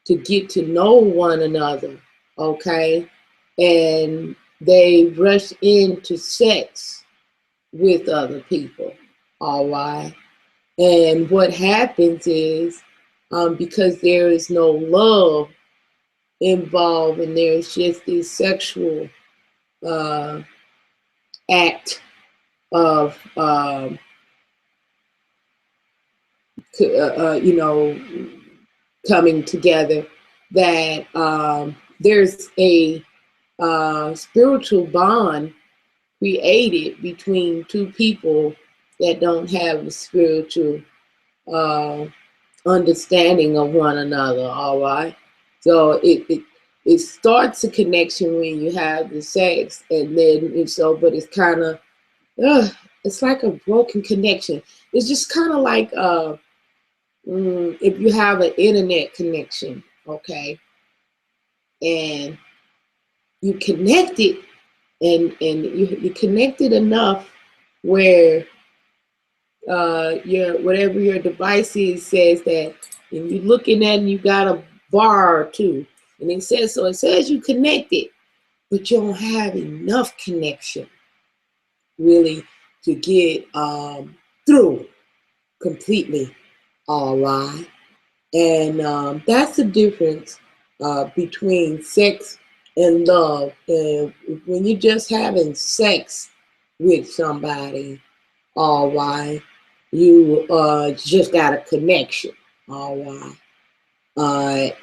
to get to know one another, okay? And they rush into sex with other people, all right? And what happens is because there is no love involved and there's just this sexual uh, act of, you know, coming together, that there's a spiritual bond created between two people that don't have a spiritual uh, understanding of one another. All right, so it starts a connection when you have the sex, and then but it's kind of it's like a broken connection. It's just kind of like if you have an internet connection, okay, and you connected, and you connected enough where your whatever your device is says that, and you're looking at, and you got a bar or two, and it says so. It says you connected, but you don't have enough connection really to get through completely. All right, and that's the difference between sex and love. And when you're just having sex with somebody, all right, you just got a connection, all right,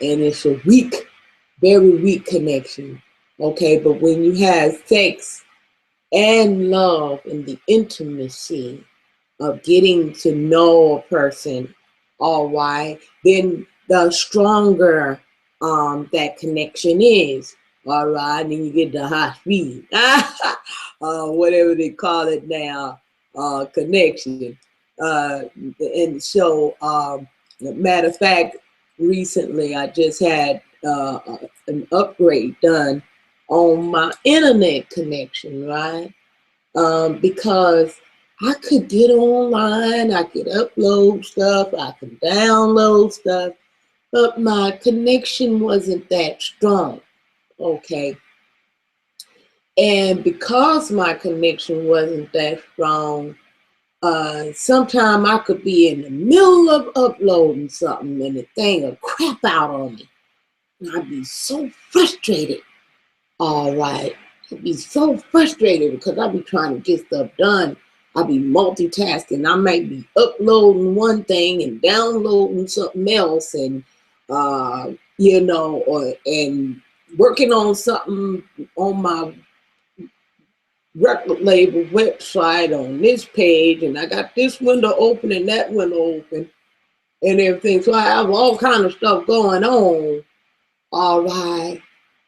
and it's a weak, very weak connection, okay. But when you have sex and love and the intimacy of getting to know a person, all right, then the stronger that connection is, all right. And then you get the high speed, whatever they call it now, connection. And so, matter of fact, recently I just had an upgrade done on my internet connection, right? Because I could get online, I could upload stuff, I could download stuff, but my connection wasn't that strong, okay? And because my connection wasn't that strong, sometime I could be in the middle of uploading something and the thing would crap out on me. And I'd be so frustrated. All right. I'd be so frustrated because I'd be trying to get stuff done. I'd be multitasking. I might be uploading one thing and downloading something else, and and working on something on my record label website on this page, and I got this window open and that window open and everything. So I have all kind of stuff going on, all right,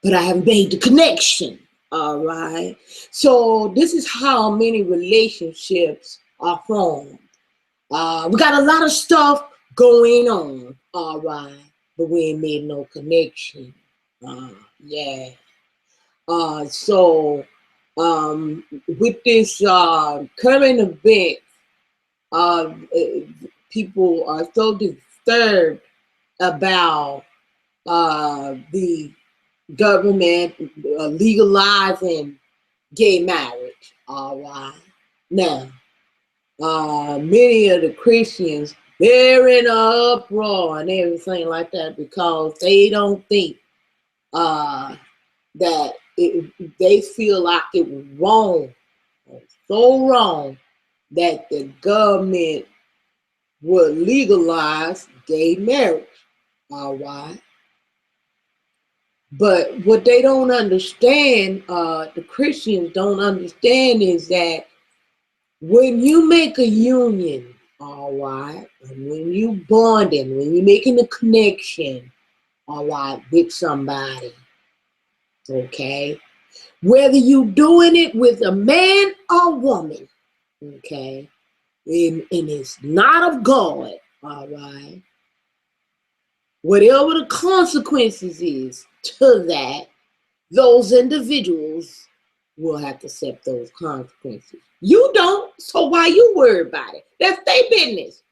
but I haven't made the connection, all right. So this is how many relationships are formed. We got a lot of stuff going on, all right, but we ain't made no connection. Yeah. So with this current event, people are so disturbed about the government legalizing gay marriage. All right. Now, many of the Christians, they're in an uproar and everything like that because they don't think that they feel like it was wrong, so wrong, that the government would legalize gay marriage, all right? But what they don't understand, the Christians don't understand, is that when you make a union, all right, and when you bonding, when you're making a connection, all right, with somebody, okay, whether you doing it with a man or woman, okay, and it's not of God, all right, whatever the consequences is to that, those individuals will have to accept those consequences. You don't, so why you worry about it? That's their business.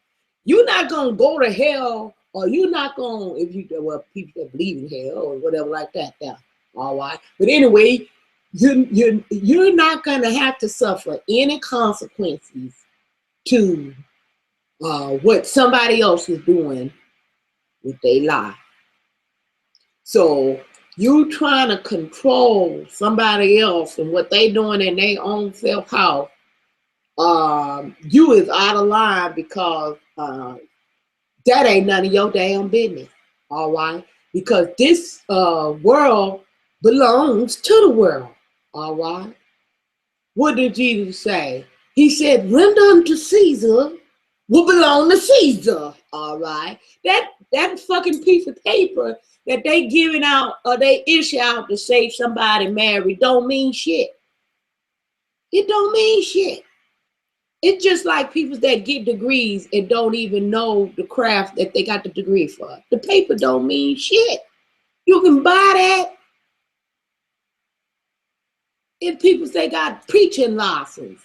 You're not gonna go to hell, or you're not gonna, if you, well, people that believe in hell or whatever like that, yeah, all right. But anyway, you're not gonna have to suffer any consequences to what somebody else is doing with their life. So you trying to control somebody else and what they doing in their own self-house, you is out of line, because that ain't none of your damn business, all right? Because this world belongs to the world, all right? What did Jesus say? He said, render unto Caesar what belong to Caesar, all right? That fucking piece of paper that they giving out, or they issue out to say somebody married, don't mean shit. It don't mean shit. It's just like people that get degrees and don't even know the craft that they got the degree for. The paper don't mean shit. You can buy that If people say got preaching license,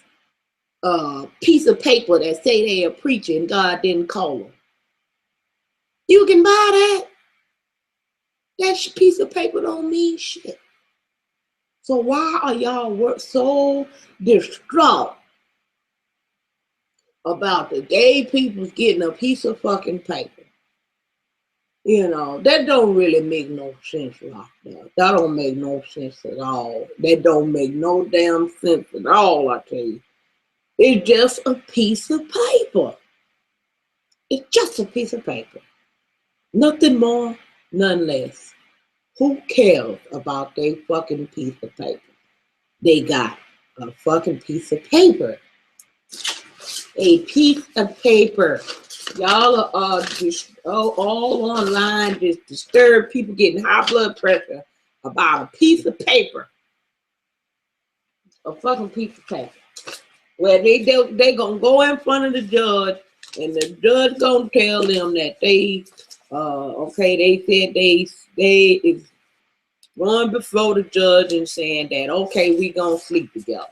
piece of paper that say they are preaching, God didn't call them. You can buy that. That piece of paper don't mean shit. So why are y'all so distraught about the gay people getting a piece of fucking paper? You know, that don't really make no sense like that. That don't make no sense at all. That don't make no damn sense at all, I tell you. It's just a piece of paper. It's just a piece of paper. Nothing more, none less. Who cares about their fucking piece of paper? They got a fucking piece of paper. A piece of paper. Y'all are just all online, just disturb people getting high blood pressure about a piece of paper. A fucking piece of paper. Where they gonna go in front of the judge, and the judge gonna tell them that they said they is going before the judge and saying that, okay, we gonna sleep together.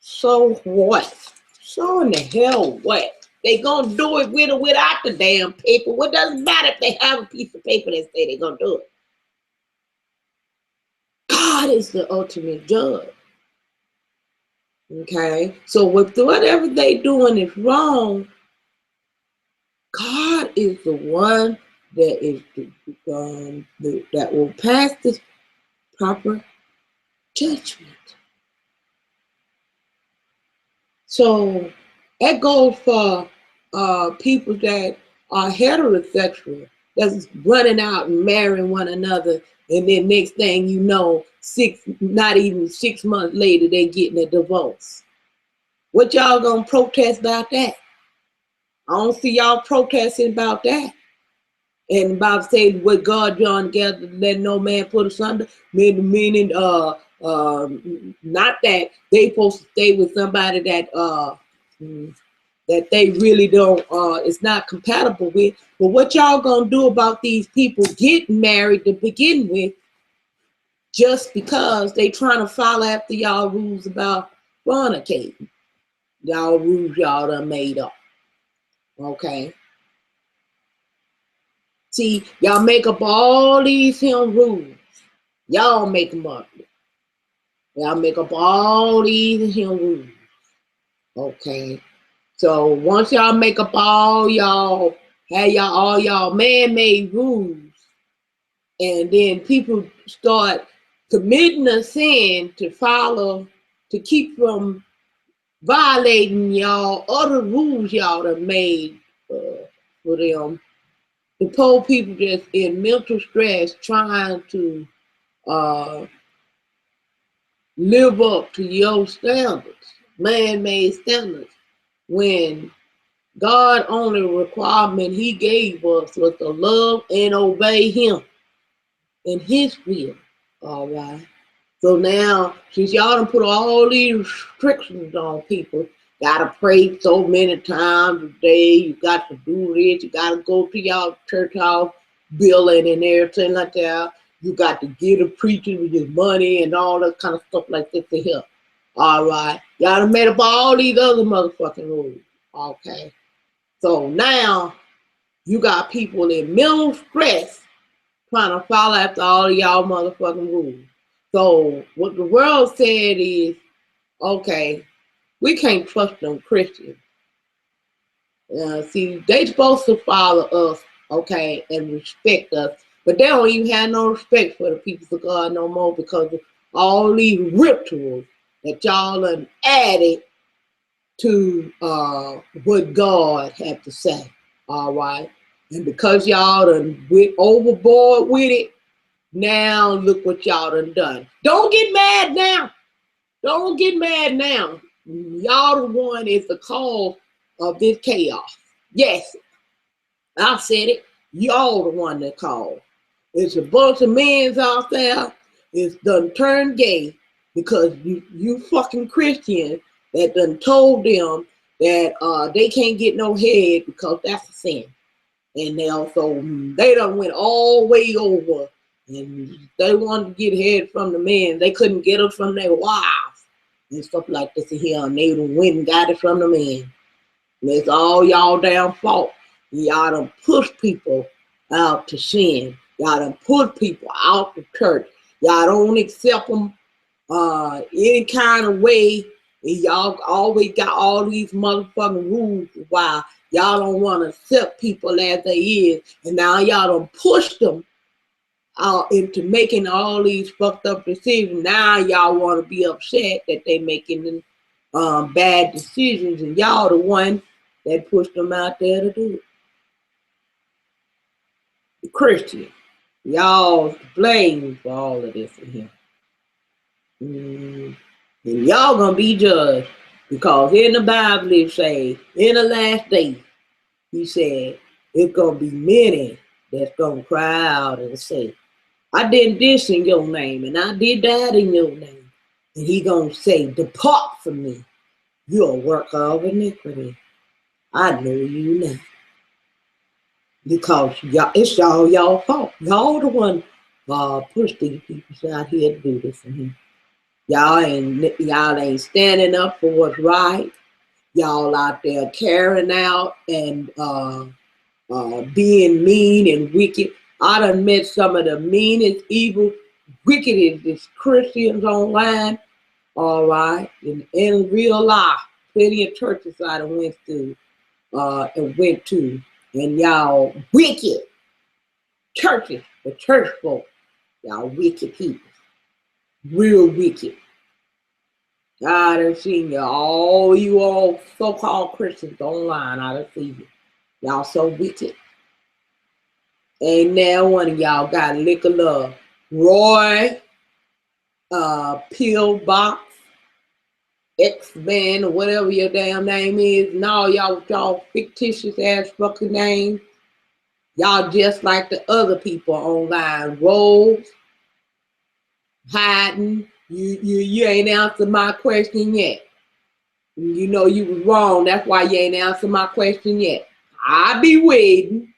So what? So in the hell what? They gonna do it with or without the damn paper. What doesn't matter if they have a piece of paper that say they gonna do it? God is the ultimate judge. Okay? So with whatever they doing is wrong, God is the one that is that will pass this proper judgment. So that goes for people that are heterosexual, that's running out and marrying one another, and then next thing you know, not even 6 months later, they getting a divorce. What y'all gonna protest about that? I don't see y'all protesting about that. And about saying what God joined together, let no man put asunder, meaning not that they supposed to stay with somebody that they really don't it's not compatible with. But what y'all gonna do about these people getting married to begin with, just because they trying to follow after y'all rules about fornicating? Y'all rules y'all done made up. Okay. See, y'all make up all these rules. Y'all make them up. Y'all make up all these rules. Okay. So once y'all make up all y'all man-made rules, and then people start committing a sin to keep from violating y'all other rules y'all have made for them. The poor people just in mental stress trying to live up to your standards, man-made standards, when God only requirement he gave us was to love and obey him in his will. All right. So now, since y'all done put all these restrictions on people, gotta pray so many times a day, you got to do this, you gotta go to y'all church house building and everything like that, you got to get a preacher with his money and all that kind of stuff like this to help. All right. Y'all done made up all these other motherfucking rules. Okay. So now, you got people in mental stress trying to follow after all of y'all motherfucking rules. So what the world said is, okay, we can't trust them Christians. See, they supposed to follow us, okay, and respect us, but they don't even have no respect for the people of God no more because of all these rituals that y'all done added to what God had to say. All right. And because y'all done went overboard with it, now look what y'all done. Don't get mad now. Don't get mad now. Y'all the one is the cause of this chaos. Yes, I said it. Y'all the one that caused. It's a bunch of men out there. It's done turned gay because you fucking Christians that done told them that they can't get no head because that's a sin. And they done went all the way over And they wanted to get head from the men. They couldn't get it from their wives and stuff like this here. And they went and got it from the men. And it's all y'all damn fault. Y'all done push people out to sin. Y'all done push people out to church. Y'all don't accept them any kind of way. And y'all always got all these motherfucking rules why y'all don't want to accept people as they is. And now y'all done push them out into making all these fucked up decisions. Now y'all want to be upset that they making bad decisions, and y'all the one that pushed them out there to do it. The Christian, y'all to blame for all of this in here. And y'all gonna be judged, because in the Bible it say, in the last day, he said, it's gonna be many that's gonna cry out and say, I did this in your name, and I did that in your name. And he gonna say, depart from me, you're a worker of iniquity. I know you now. Because y'all, it's y'all fault. Y'all the one push these people out here to do this for him. Y'all ain't standing up for what's right. Y'all out there carrying out and being mean and wicked. I done met some of the meanest, evil, wickedest Christians online. All right, in real life, plenty of churches I done went to, and y'all wicked churches, the church folk, y'all wicked people, real wicked. I done seen you all so-called Christians online. I done seen you. Y'all so wicked. Ain't now one of y'all got a lick of love. Roy, Pillbox, X-Man, or whatever your damn name is, and all y'all with y'all fictitious ass fucking names. Y'all just like the other people online. Rose, hiding. You ain't answered my question yet. You know you was wrong. That's why you ain't answered my question yet. I'll be waiting,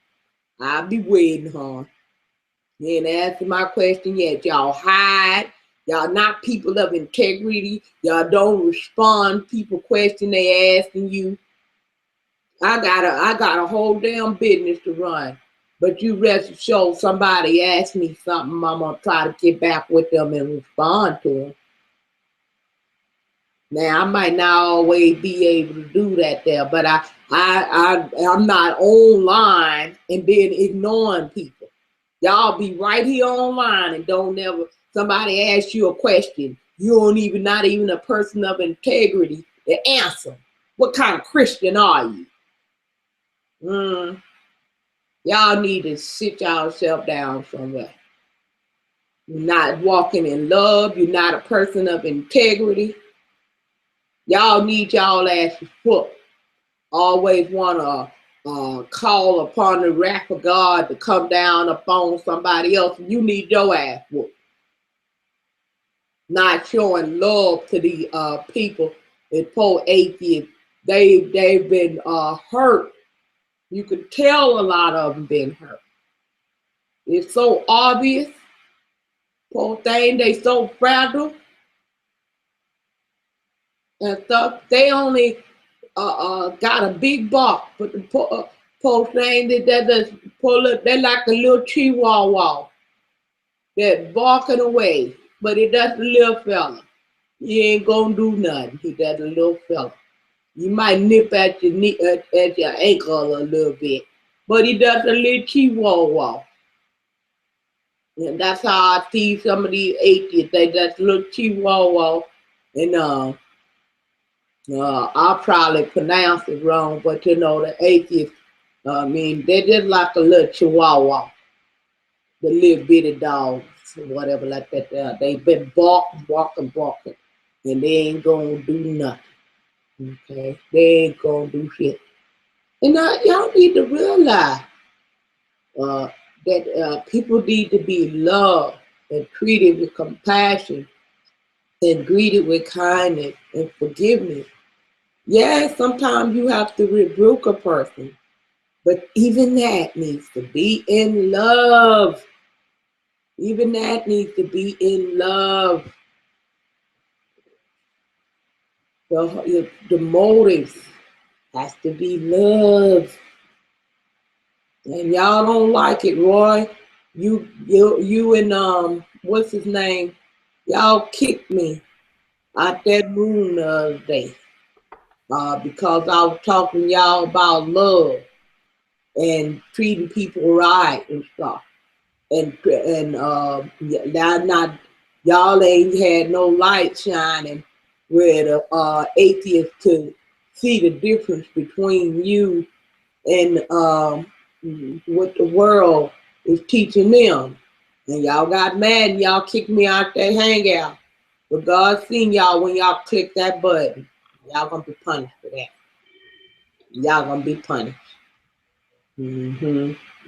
huh? You ain't answered my question yet. Y'all hide. Y'all not people of integrity. Y'all don't respond. People question they asking you. I got a whole damn business to run. But you rest assured, somebody ask me something, I'm gonna try to get back with them and respond to them. Now I might not always be able to do that there, but I'm not online and then ignoring people. Y'all be right here online and don't never, somebody asks you a question, you don't not even a person of integrity to answer. What kind of Christian are you? Y'all need to sit yourself down somewhere. You're not walking in love. You're not a person of integrity. Y'all need y'all asses whooped. Always want to call upon the wrath of God to come down upon somebody else. You need your ass whooped. Not showing love to the people. The poor atheists, they've been hurt. You could tell a lot of them been hurt. It's so obvious. Poor thing, they so fragile and stuff. They only got a big bark, but the poor thing, they're like a little chihuahua. They're barking away, but it does a little fella. He ain't gonna do nothing. He does a little fella. You might nip at your knee, at your ankle a little bit, but he does a little chihuahua. And that's how I see some of these atheists. They just little chihuahua, and I'll probably pronounce it wrong, but you know the atheists. They're just like a little chihuahua, the little bitty dogs, or whatever like that. They've been barking, and they ain't gonna do nothing. Okay, they ain't gonna do shit. And y'all need to realize that people need to be loved and treated with compassion and greeted with kindness and forgiveness. Yeah, sometimes you have to rebuke a person, but even that needs to be in love. Even that needs to be in love. The motives has to be love. And y'all don't like it, Roy. You and what's his name? Y'all kicked me out that room the other day. Because I was talking to y'all about love and treating people right and stuff. And y'all ain't had no light shining where the atheists could see the difference between you and what the world is teaching them. And y'all got mad and y'all kicked me out that hangout. But God seen y'all when y'all click that button. Y'all gonna be punished for that. Y'all gonna be punished.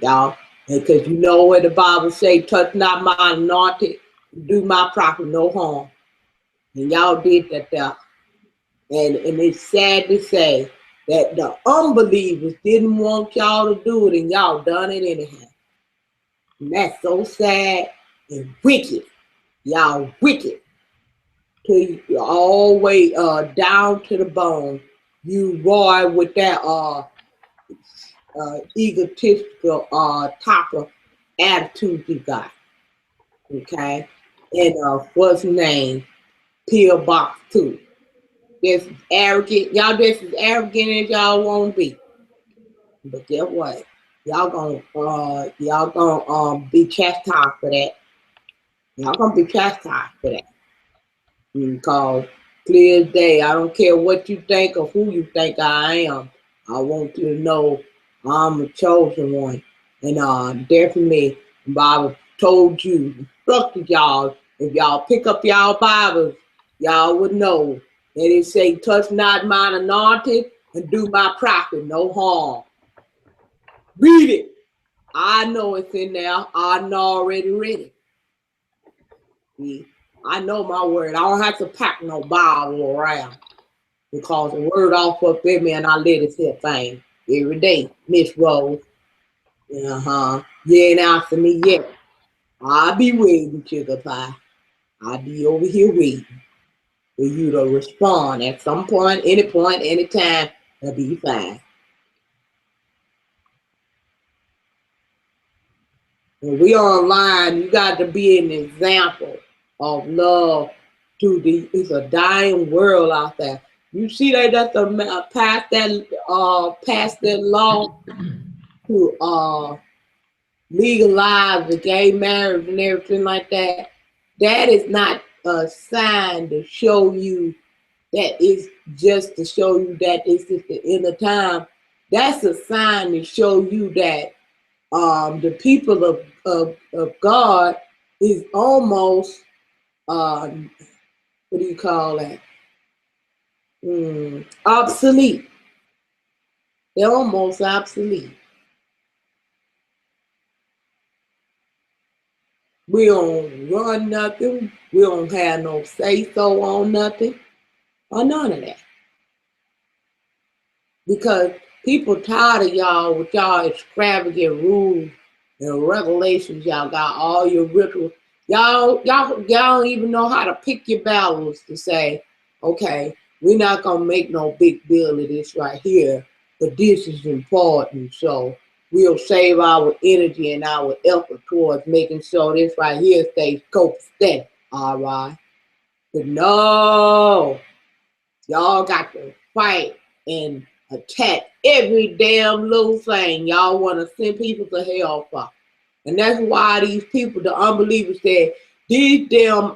Y'all, because you know what the Bible say, touch not my anointed, do my prophet no harm. And y'all did that there. And it's sad to say that the unbelievers didn't want y'all to do it and y'all done it anyhow. And that's so sad and wicked. Y'all wicked. To all the way down to the bone. You roar with that egotistical type of attitude you got. Okay? And what's his name? P.O. Box 2. Just arrogant. Y'all just as arrogant as y'all want to be. But guess what? Y'all gonna be chastised for that. Y'all gonna be chastised for that. Because clear as day, I don't care what you think or who you think I am. I want you to know I'm a chosen one. And definitely the Bible told you, instructed y'all, if y'all pick up y'all Bibles, y'all would know that it say, touch not mine anointed and do my prophet no harm. Read it. I know it's in there. I already read it. See? I know my word. I don't have to pack no Bible around because the word off up in me and I let it say thing every day. Miss Rose. You ain't answer me yet. I'll be waiting, sugar pie. I'll be over here waiting for you to respond at some point, any time. That'll be fine. When we online, you got to be an example of love to it's a dying world out there. You see that passed that law to legalize the gay marriage and everything like that. That is not a sign to show you that it's just to show you that it's just the end of time. That's a sign to show you that the people of God is almost what do you call that? Obsolete. They're almost obsolete. We don't run nothing. We don't have no say-so on nothing or none of that. Because people tired of y'all with y'all extravagant rules and regulations. Y'all got all your rituals. Y'all don't even know how to pick your battles to say, okay, we're not gonna make no big deal of this right here, but this is important. So we'll save our energy and our effort towards making sure this right here stays copacetic. All right. But no, y'all got to fight and attack every damn little thing y'all want to send people to hell for. And that's why these people, the unbelievers, said these damn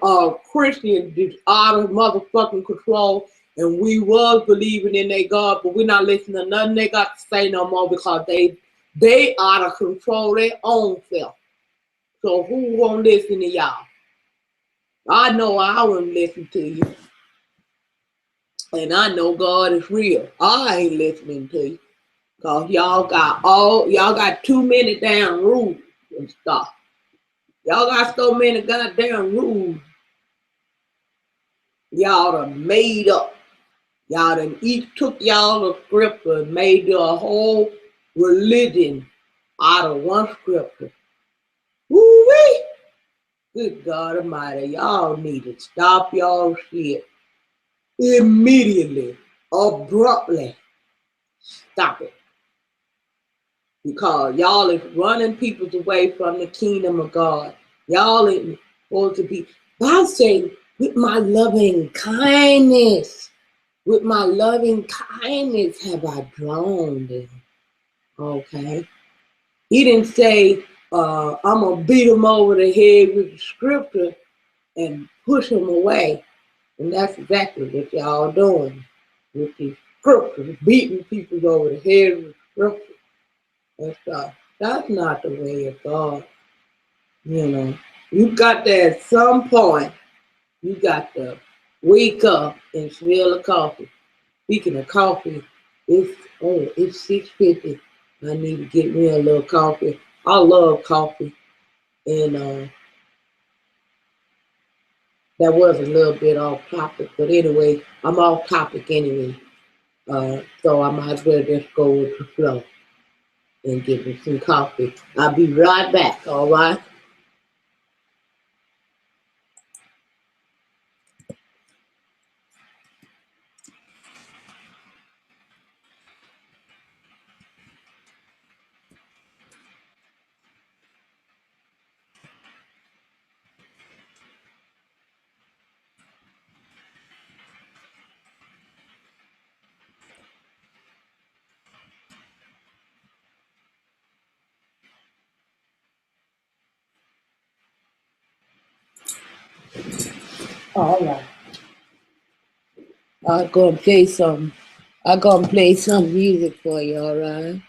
Christians is out of motherfucking control, and we was believing in their God, but we're not listening to nothing they got to say no more because they out of control their own self. So who won't listen to y'all? I know I wouldn't listen to you. And I know God is real. I ain't listening to you. Cause y'all got too many damn rules and stuff. Y'all got so many goddamn rules. Y'all done made up. Y'all done each took y'all a scripture and made a whole religion out of one scripture. Woo-wee! Good God Almighty, y'all need to stop y'all shit immediately, abruptly. Stop it. Because y'all is running people away from the kingdom of God. Y'all ain't supposed to be. God say, with my loving kindness, with my loving kindness have I drawn them. Okay. He didn't say, I'm going to beat them over the head with the scripture and push them away. And that's exactly what y'all doing with these scriptures, beating people over the head with scripture and stuff. That's not the way of God. You know, you got to at some point, you got to wake up and smell the coffee. Speaking of coffee, it's 6:50. I need to get me a little coffee. I love coffee, and that was a little bit off topic, but anyway, I'm off topic anyway. So I might as well just go with the flow and get me some coffee. I'll be right back. All right. All right. I'm gonna play some. I'm gonna play some music for you. All right.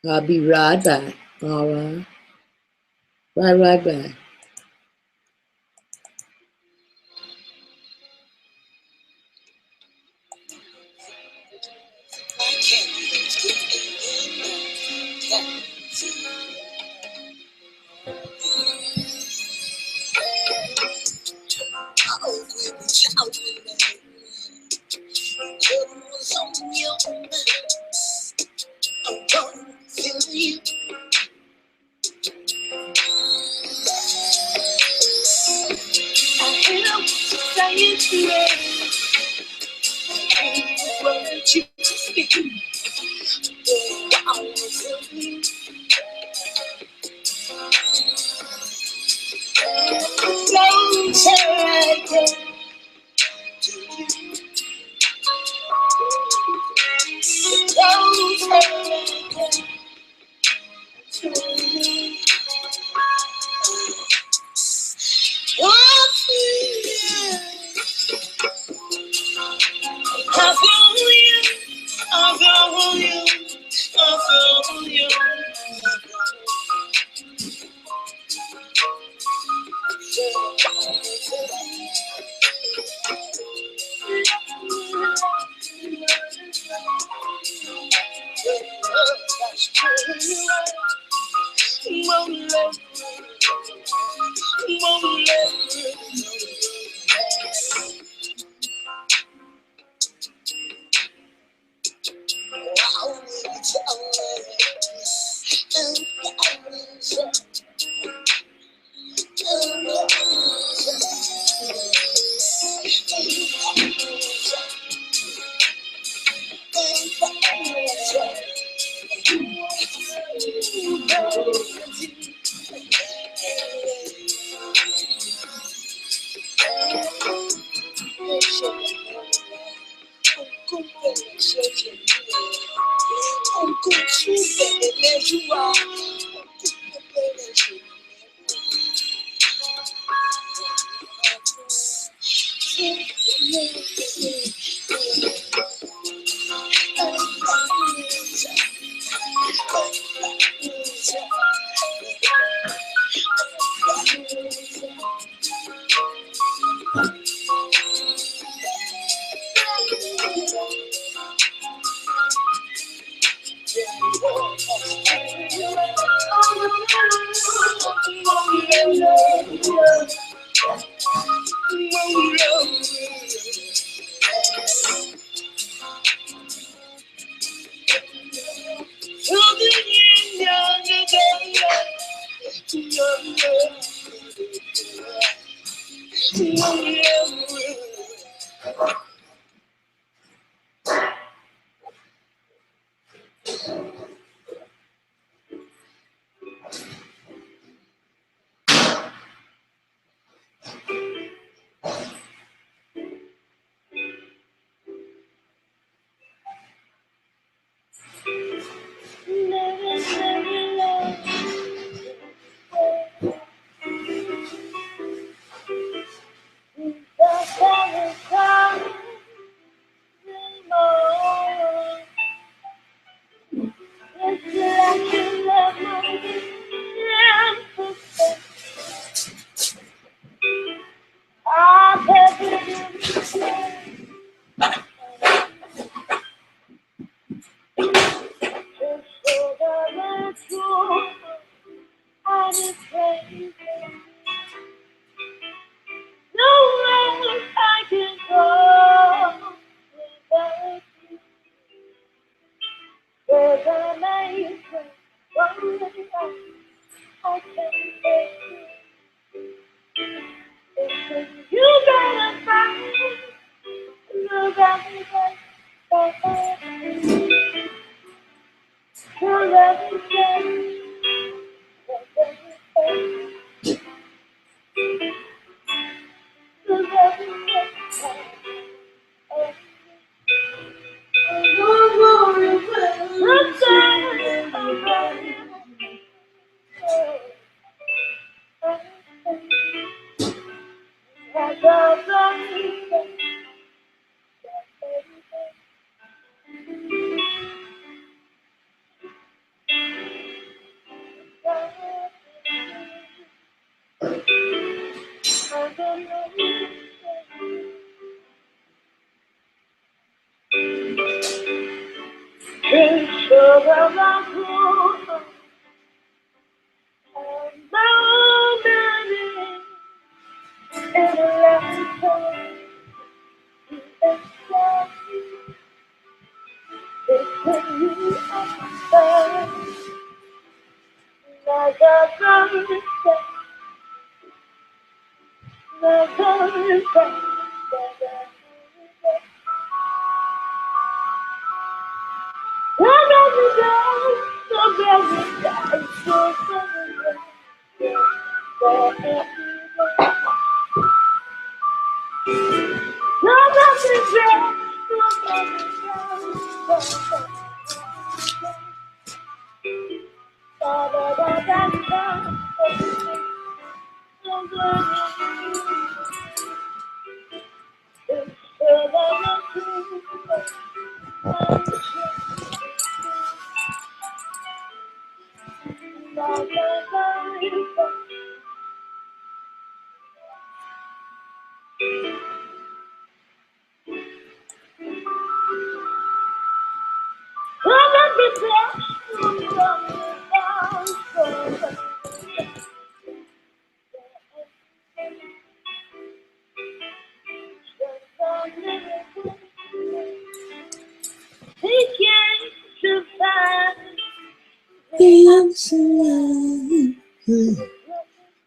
I'll be right back. All right. Right back.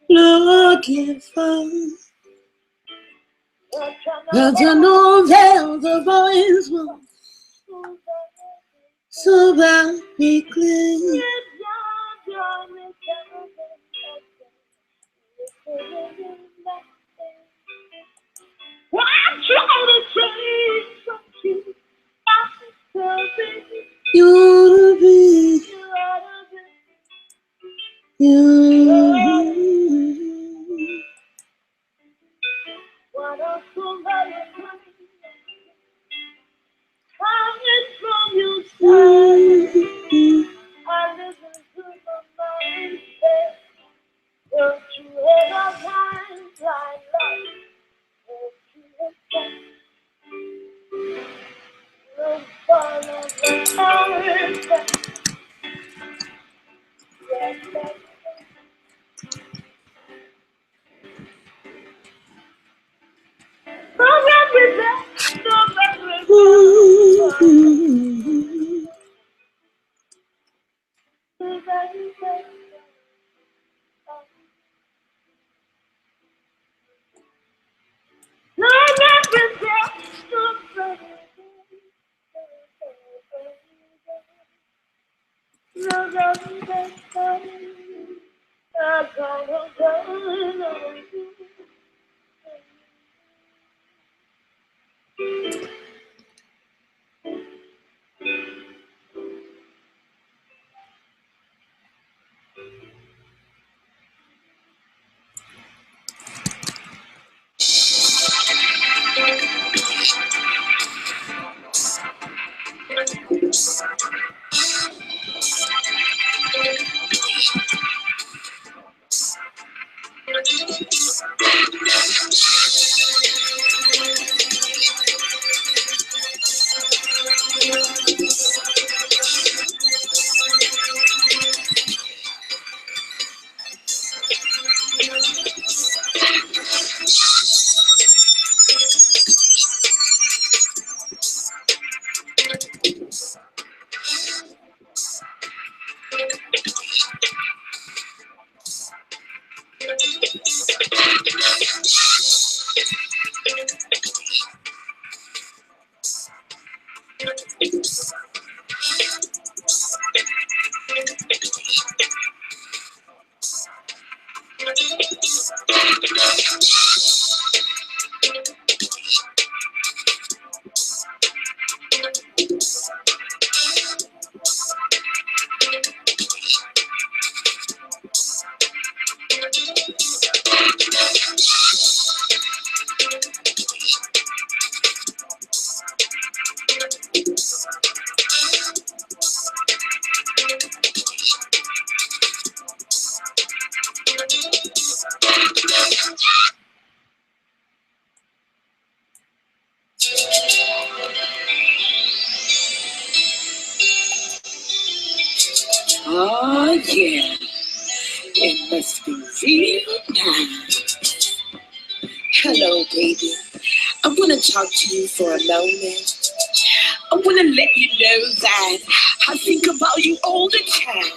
Looking for, but I know that the voice will so very clear. You ought to be, Oh, yeah. It must be real nice. Hello, baby. I want to talk to you for a moment. I want to let you know that I think about you all the time.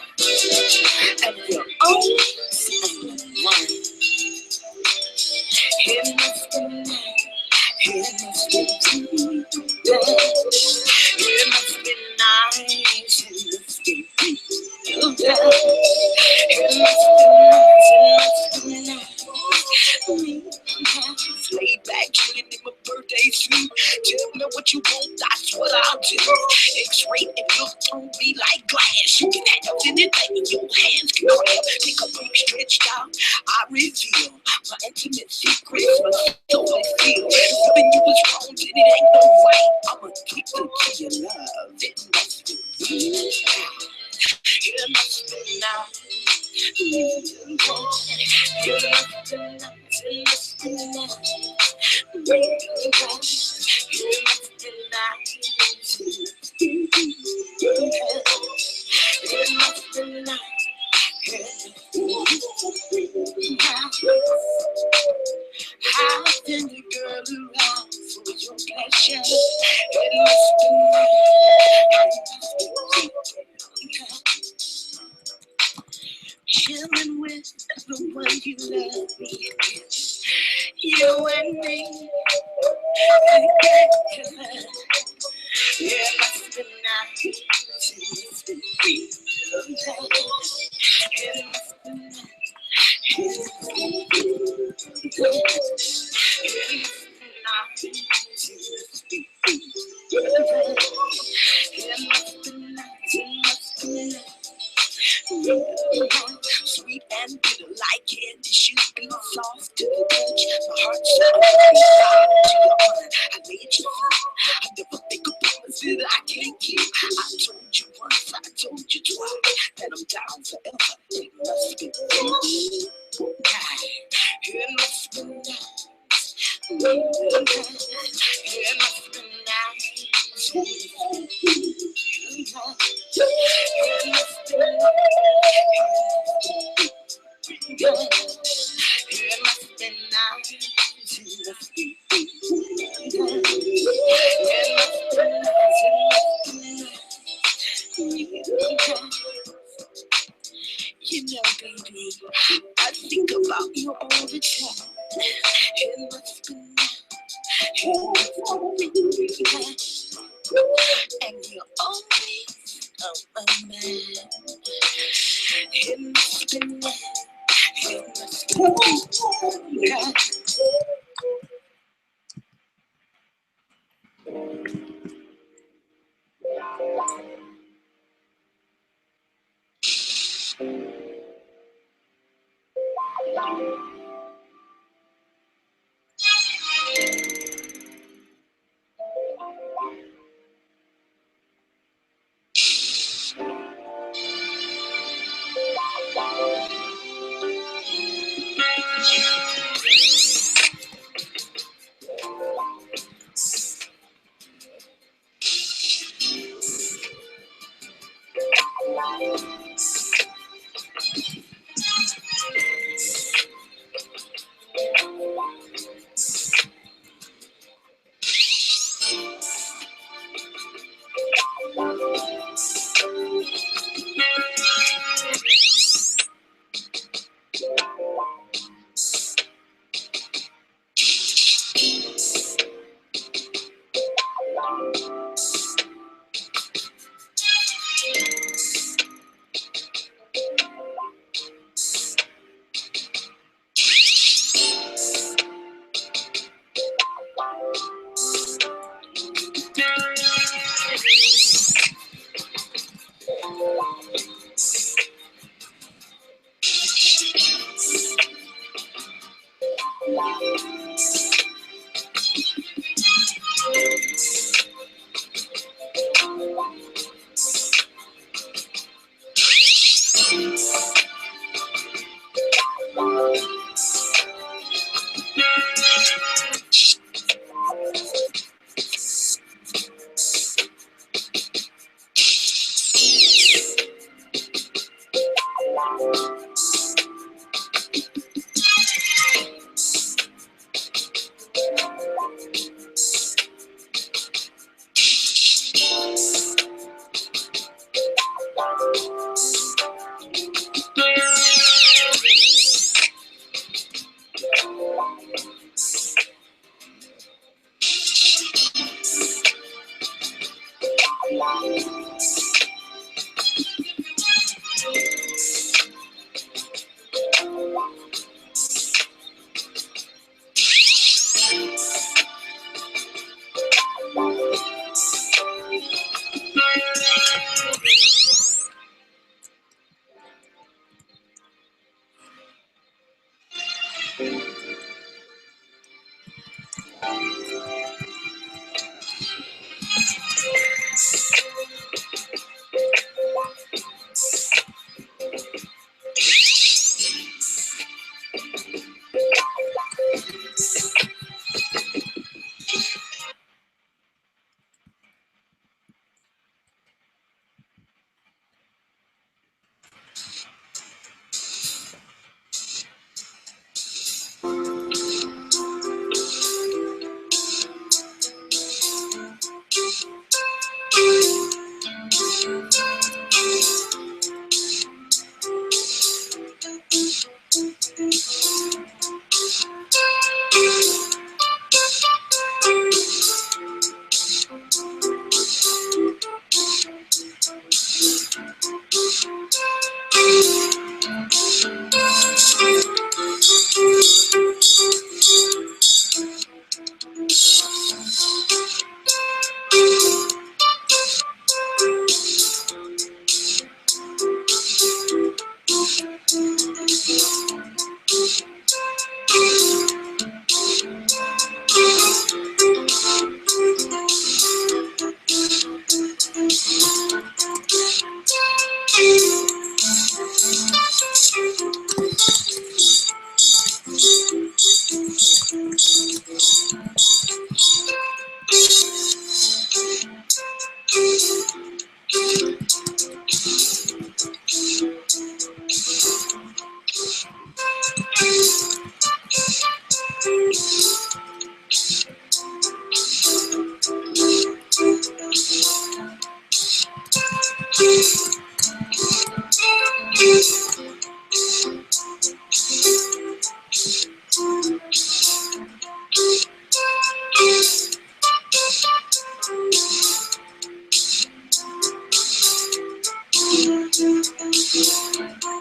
And you're always on the line. It must be nice. It must be real nice. It must be nice. It must be real nice. It must be nice. Lay back, chillin' in my birthday suit. Tell me what you want, that's what I'll do. X-ray and look on me like glass. You can have anything in your hands can grab. Take a big stretch out, I reveal my intimate secrets, my soul I feel. Loving you is wrong, and it ain't no right. I'm addicted to your love. It must be real. It must be now. It must be now. It must be now. How can the girl who asks for your pleasure? It must be chilling with the one you love me. You and me. Yeah, must be nice. It must be real. It must be nice. Sweet and bitter like candy, should be soft to the touch. My heart's so to your honor. I made you feel. I never think of promises I can't keep. I told you once, I told you twice that I'm down forever. It must be nice. It must be nice. It must be nice. You know, baby, I think about you all the time. It must be nice. And you're always on my mind. It must be love. It must be God.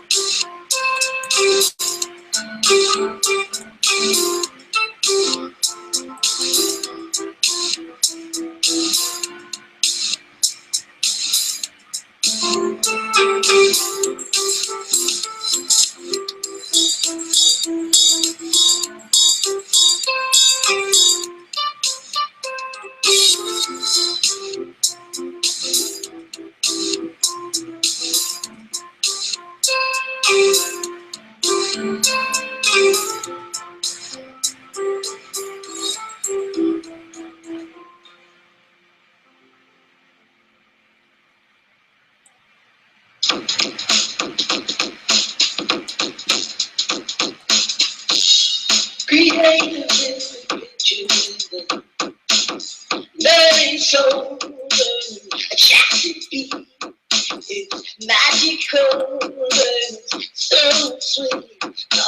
Created with pictures, very soul, a chastity. It's magical, so sweet.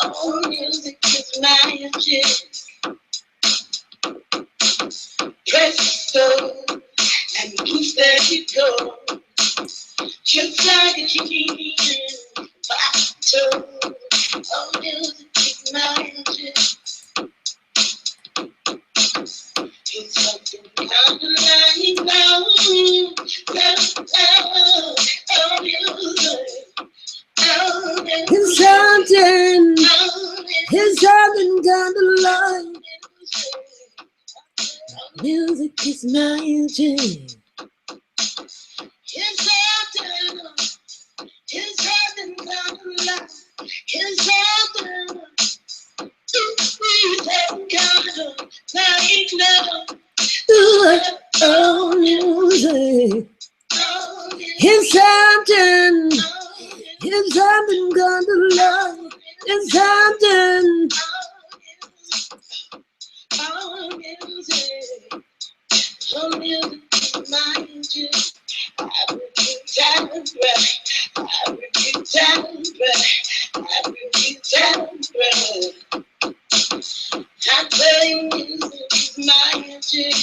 Oh, music is magic. Presto, and poof, there you go. Just like a genie in a bathtub. Oh, music is magic. It's something kind of like love. Oh, music. It's something kind of like music is magic. It's something kind of like, it's something kind of like love. Oh, music. It's something kind of like, it's something. Oh, music. Oh, music is magic. Every good time, every good time, every good time. I tell you, music is magic.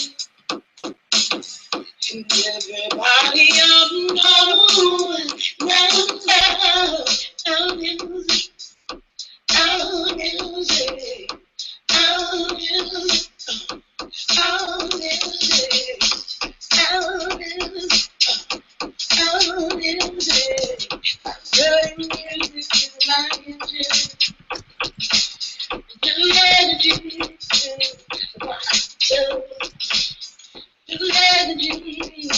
And everybody knows now, oh, music, oh, music, oh, music, oh, music, oh, music, oh, music. I tell you, music is magic. Do energy, do energy,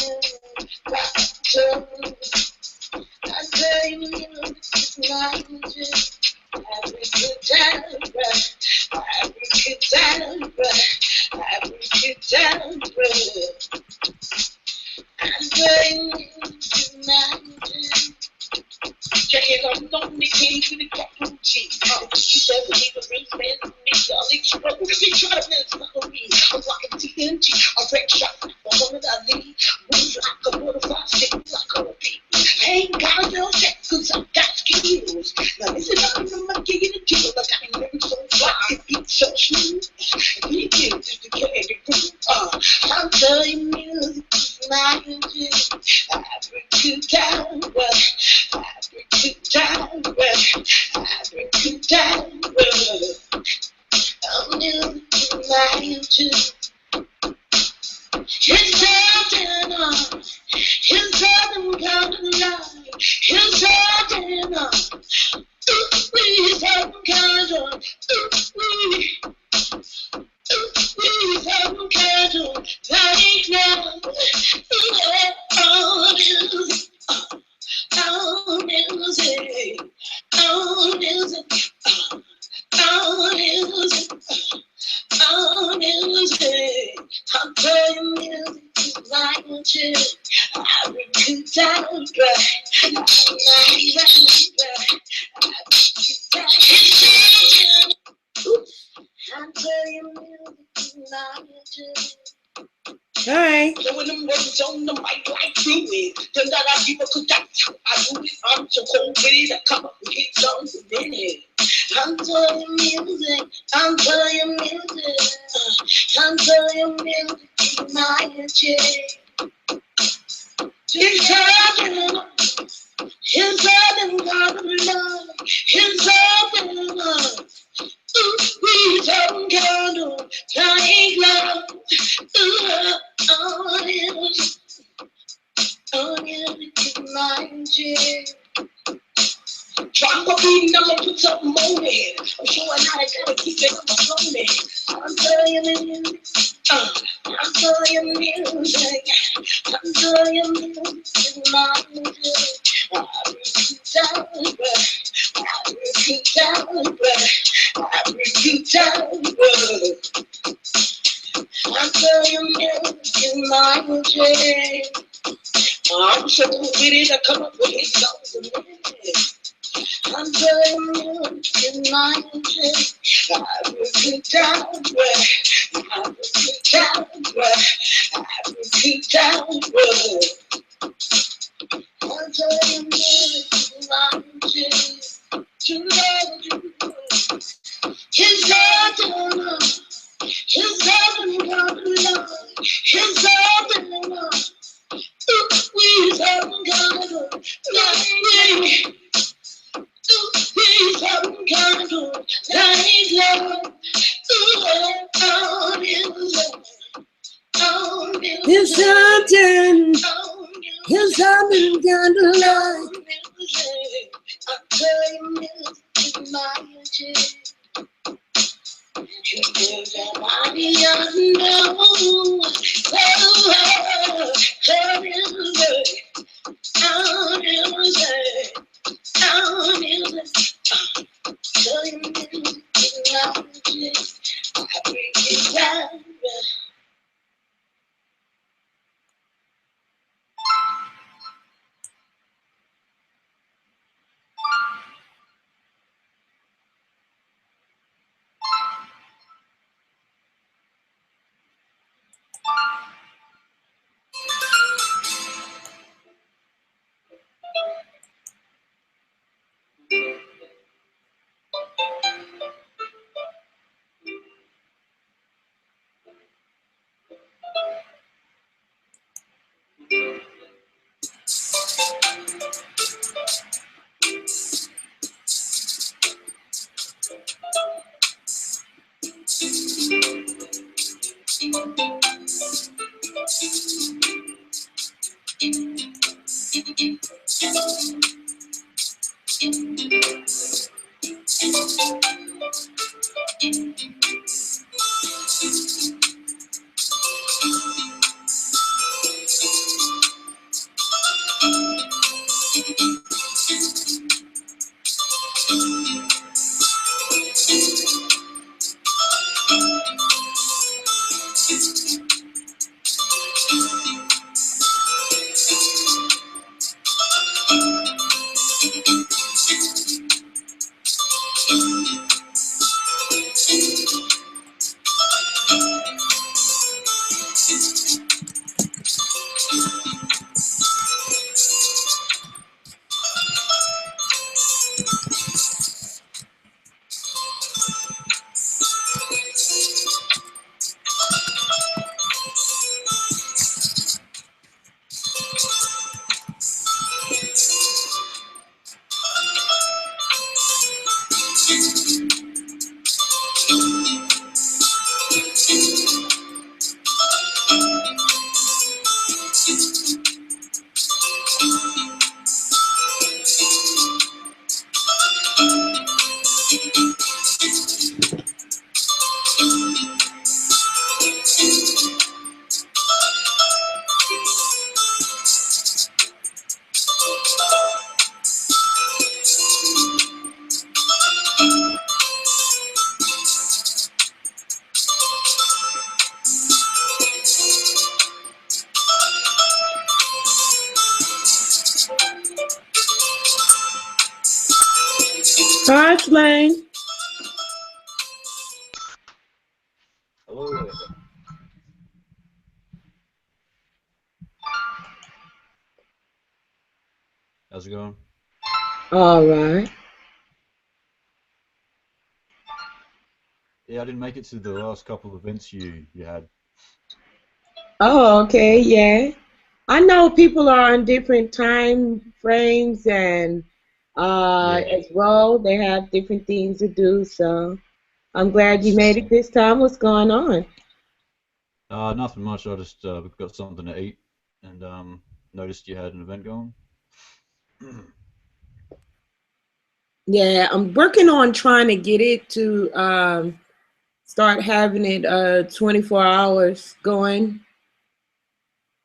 I tell you, music is magic. Every good time, every good time, every good time. I tell you, music is magic. I'm on the king with the capital G. You said we need a real man for me. Y'all explode. They try to follow me. I'm rocking TNG. A red shot. Muhammad Ali. Moves like a butterfly. Stick like a repeat. I ain't got no check cause I got skills. Now listen, I'm not getting a deal. I got lyrics so fly. It's so smooth. We give just to carry the groove. I'm telling music is magic. Every good time, every good time, every good time. Oh, music is magic. It's something, it's something kind of like, it's something, it's something kind of, it's something kind of like love. Oh, music, oh, music, oh, music, oh, music. Oh, music, I'm telling music is magic. Every good time, I'm telling music is magic. Alright. Throwing them words on the mic like fluid. Then that I give a good time. I do it, I'm so cold with it. I come up with hits on the minute. I'm telling music, I'm telling music, I'm telling music is magic. It's happening, it's happening, love, it's happening. It's happening, kind of like love. Oh, music is magic. Drop a beat and I'ma put something on it. I'm showing how to gotta keep it on it. I'm telling you music. I'm telling you music. I'm telling you music is magic. Every good time, every good time, every good time. I'm telling you music is magic. I'm so with it, I come up with his songs and I'm telling you, in my interest, I was in town where I was in town where I was in town where I'm telling you, in my interest, to love you. His love, his love, love, his love, love. We haven't got a nothing. We haven't got a love. His something. His something got a love. I'm telling you, my Everybody unknown. Hi, Slane. Hello there. How's it going? All right. Yeah, I didn't make it to the last couple of events you had. Oh, okay. Yeah. I know people are on different time frames and Yeah. as well they have different things to do. So I'm glad you made It's it this time. What's going on? nothing much. I just got something to eat and noticed you had an event going. Yeah, I'm working on trying to get it to start having it 24 hours going.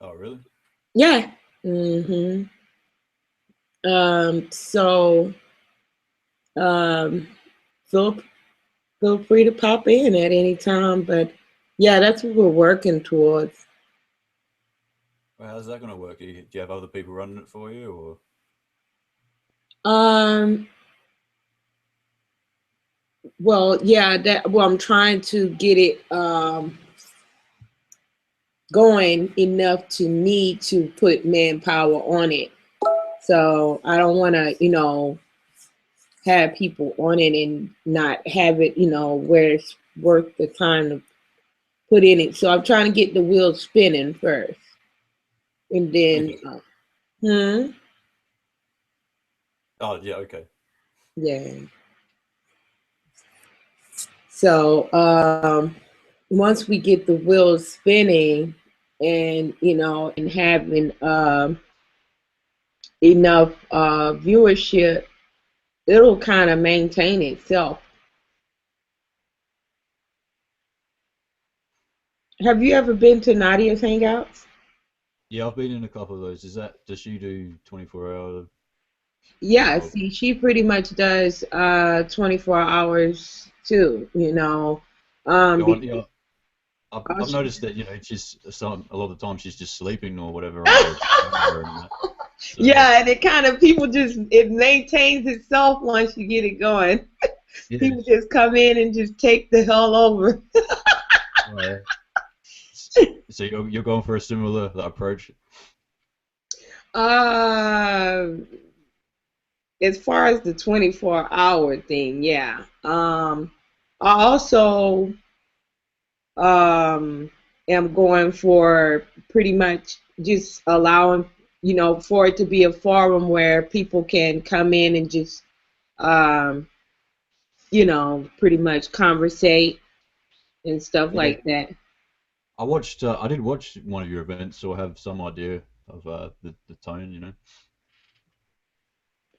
Oh, really? Yeah. Mhm. So um feel feel free to pop in at any time, but yeah, that's what we're working towards. Well, how's that going to work? Do you have other people running it for you, or? Um, well, yeah, I'm trying to get it going enough to need to put manpower on it. So I don't want to, have people on it and not have it, where it's worth the time to put in it. So I'm trying to get the wheels spinning first, and then, Okay. hmm, Oh yeah. Okay. yeah. So once we get the wheels spinning, and and having enough viewership, it'll kind of maintain itself. Have you ever been to Nadia's Hangouts? Yeah, I've been in a couple of those. Does she do 24-hour? Yeah, Oh, see, she pretty much does 24 hours too, yeah, because yeah. all I've she noticed that she's a lot of the time she's just sleeping or whatever on the camera and that. So yeah, and it kind of people just it maintains itself once you get it going. yeah, People just come in and just take the hell over. right. So you're going for a similar approach. Uh, as far as the 24-hour thing, yeah. I also um am going for pretty much just allowing, for it to be a forum where people can come in and just um, pretty much conversate and stuff Yeah, like that. I watched. I did watch one of your events, so I have some idea of the tone.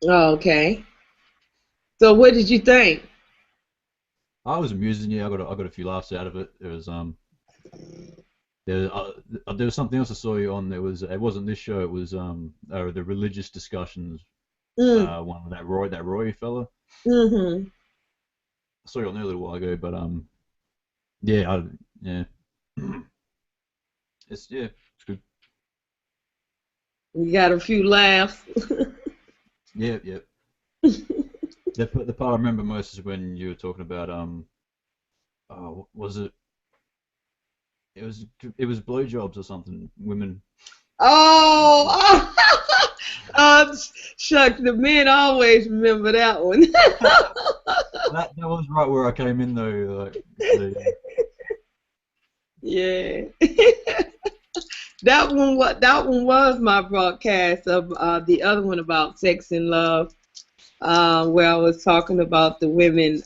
Oh, okay. So what did you think? I was amusing. Yeah, I got a few laughs out of it. It was there was something else I saw you on. It wasn't this show. It was the religious discussions. Mm, One with that Roy fella. mm-hmm. I saw you on there a little while ago, but yeah, yeah, it's good. You got a few laughs. Yeah, yeah. The part I remember most is when you were talking about what was it? It was it was blowjobs or something. Women. Oh, uh, shucks, the men always remember that one. That was right where I came in though. Like, so, Yeah. That one was my broadcast of the other one about sex and love, where I was talking about the women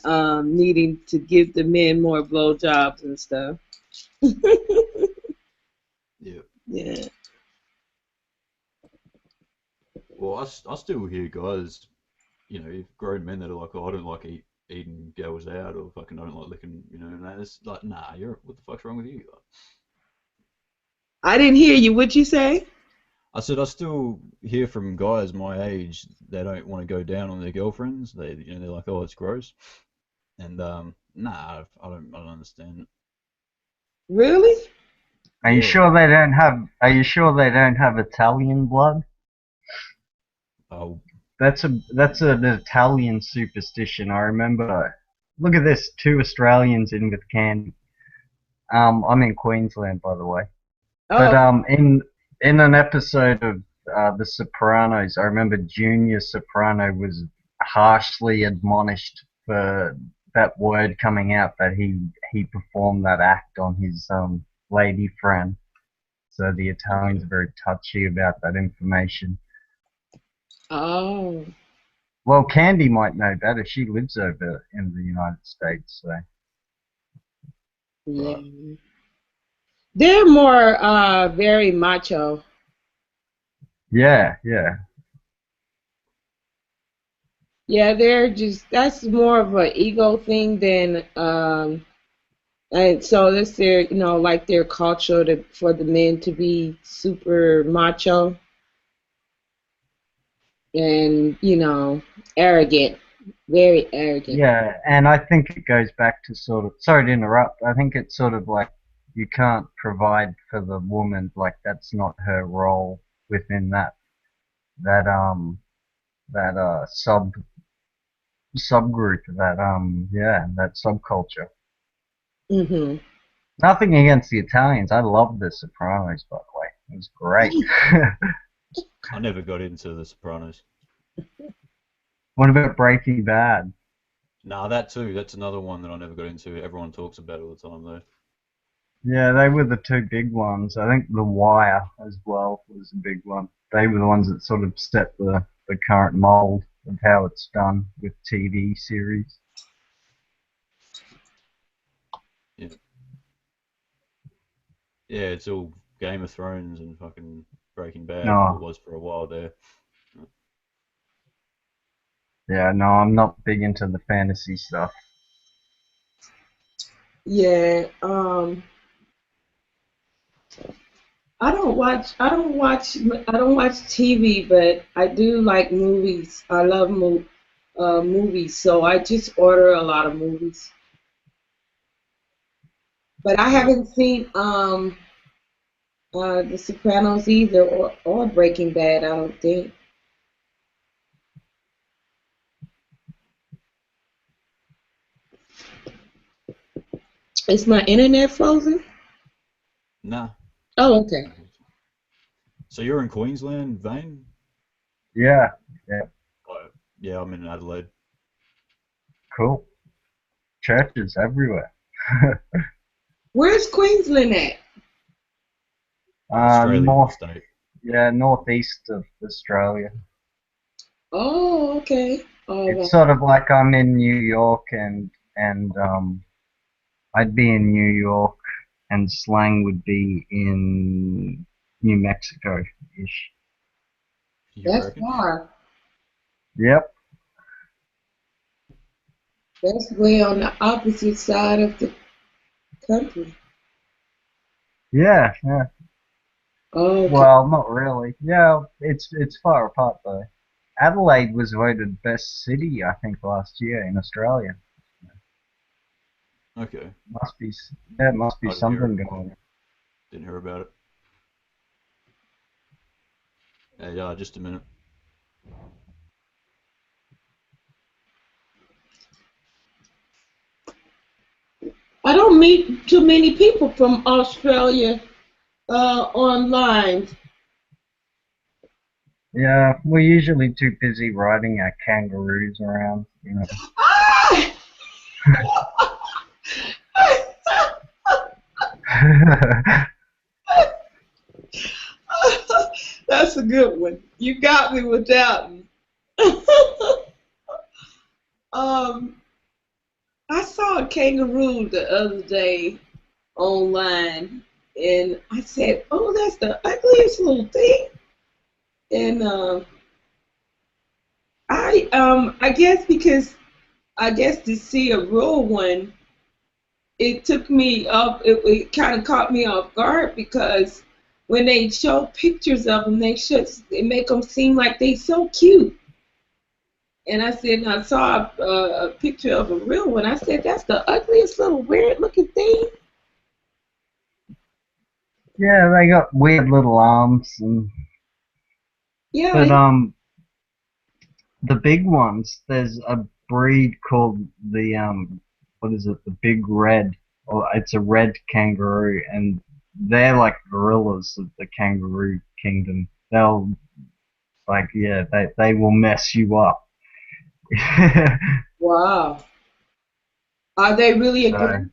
needing to give the men more blowjobs and stuff. yeah. Yeah. Well, I still hear guys, grown men that are like, oh, I don't like eating girls out, or fucking I don't like licking, and that. It's like, nah, what the fuck's wrong with you? Like, I didn't hear you. What'd you say? I said I still hear from guys my age they don't want to go down on their girlfriends. They're like, oh, it's gross, and nah, I don't understand it. Really? Are you Yeah. sure they don't have? Are you sure they don't have Italian blood? Oh, That's an Italian superstition. I remember. Look at this, two Australians in with candy. I'm in Queensland, by the way. But Oh, in an episode of The Sopranos, I remember Junior Soprano was harshly admonished for that word coming out that he performed that act on his lady friend. So the Italians okay. are very touchy about that information. oh, Well, Candy might know better. She lives over in the United States, so Right. yeah. They're more very macho. yeah, yeah, Yeah, they're just that's more of an ego thing than and so that's their like their culture for the men to be super macho and arrogant, very arrogant. yeah. And I think it goes back to sort of. Sorry to interrupt. I think it's sort of like you can't provide for the woman. Like that's not her role within that subgroup, that subculture. Mhm. Nothing against the Italians. I love The Sopranos, by the way. It was great. I never got into The Sopranos. What about Breaking Bad? Nah, that too. That's another one that I never got into. Everyone talks about it all the time, though. Yeah, they were the two big ones. I think The Wire as well was a big one. They were the ones that sort of set the current mold of how it's done with TV series. Yeah. Yeah, it's all Game of Thrones and fucking Breaking Bad. Well, it No, was for a while there. yeah, no, I'm not big into the fantasy stuff. Yeah. I don't watch TV, but I do like movies. I love movies, so I just order a lot of movies. But I Yeah. haven't seen The Sopranos either, or Breaking Bad. I don't think. Is my internet frozen? Nah. Oh, okay. So you're in Queensland, Vane? Yeah, yeah, Oh, yeah, I'm in Adelaide. cool. Churches everywhere. Where's Queensland at? Australian North, state. yeah, northeast of Australia. Oh, okay. All It's right. sort of like I'm in New York and I'd be in New York and slang would be in New Mexico-ish. You That's reckon? far. Yep. That's way on the opposite side of the country. Yeah, yeah. Okay. Well, not really. Yeah, it's far apart though. Adelaide was voted best city, I think, last year in Australia. Okay. Must be, yeah, must be I didn't hear it. something going on. Didn't hear about it. Hey, just a minute. I don't meet too many people from Australia online. Yeah, we're usually too busy riding our kangaroos around. Ah! That's a good one. You got me with that one. um, I saw a kangaroo the other day online, and I said, "Oh, that's the ugliest little thing." And I guess because I guess to see a real one, it took me up. It kind of caught me off guard because when they show pictures of them, they make them seem like they so cute. And I said, and I saw a picture of a real one. I said, that's the ugliest little weird looking thing. Yeah, they got weird little arms Yeah. but the big ones, there's a breed called the what is it, the big red, or it's a red kangaroo, and they're like gorillas of the kangaroo kingdom. They'll like yeah, they will mess you up. Wow. Are they really So aggressive?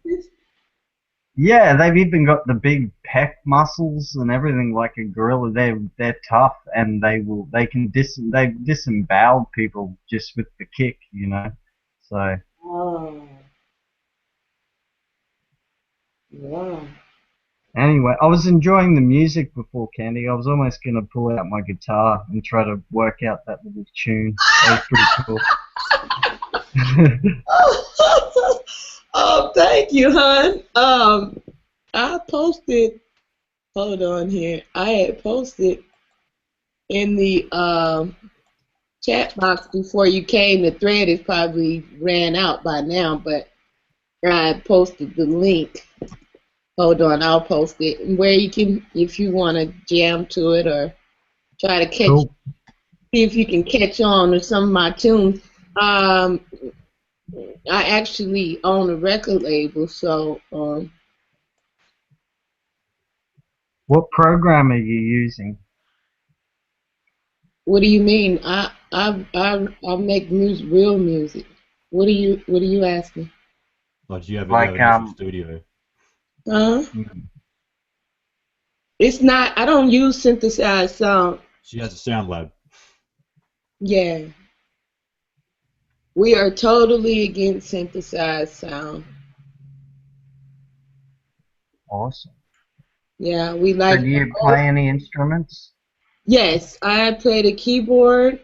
yeah, they've even got the big pec muscles and everything like a gorilla. They're tough and they've disemboweled people just with the kick. So Oh, wow. anyway, I was enjoying the music before Candy. I was almost gonna pull out my guitar and try to work out that little tune. That was pretty cool. Oh, thank you, hon. I posted. Hold on here. I had posted in the chat box before you came. The thread is probably ran out by now, but I posted the link Hold on, I'll post it. Where you can, if you want to jam to it or try to catch, Cool. see if you can catch on to some of my tunes. Um, I actually own a record label, so What program are you using? what do you mean? I make music, real music. What are you asking? Like, do you have Like, an actual studio? Huh? mm, It's not. I don't use synthesized sound. She has a sound lab. Yeah, we are totally against synthesized sound. awesome. Yeah, we So like. do you play any instruments? Yes, I play the keyboard.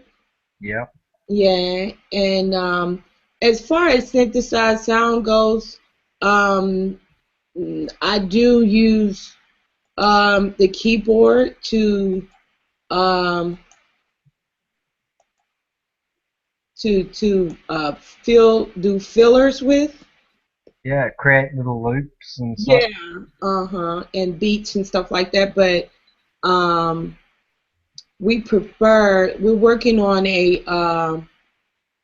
Yep. Yeah, and as far as synthesized sound goes, um, I do use the keyboard um, to do fillers with. Yeah, create little loops and stuff. Yeah, uh-huh, and beats and stuff like that. But um, we're working on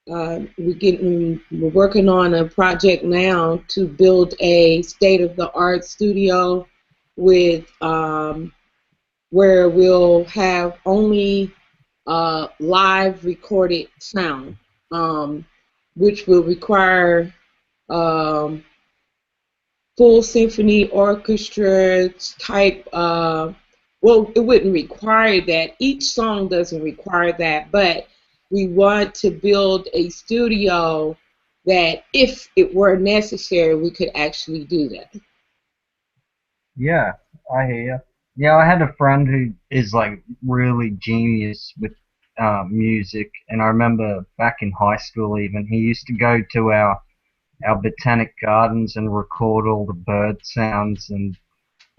we're working on a project now to build a state of the art studio with where we'll have only live recorded sound, um, which will require um, full symphony orchestra type. Well, it wouldn't require that. Each song doesn't require that, but we want to build a studio that, if it were necessary, we could actually do that. Yeah, I hear you. Yeah, I had a friend who is like really genius with music, and I remember back in high school even he used to go to our botanic gardens and record all the bird sounds and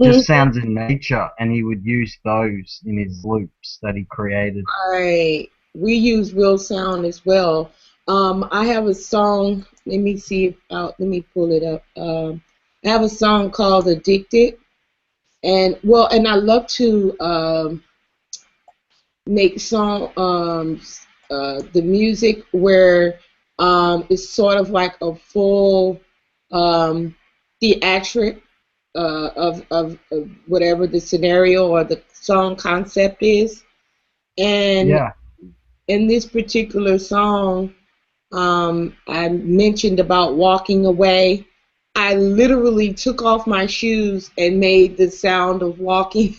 just Mhm. sounds in nature, and he would use those in his loops that he created. Right. We use real sound as well. I have a song. Let me see. Let me pull it up. I have a song called "Addicted," and I love to make song the music where it's sort of like a full um, theatric of whatever the scenario or the song concept is. And Yeah, in this particular song, I mentioned about walking away. I literally took off my shoes and made the sound of walking,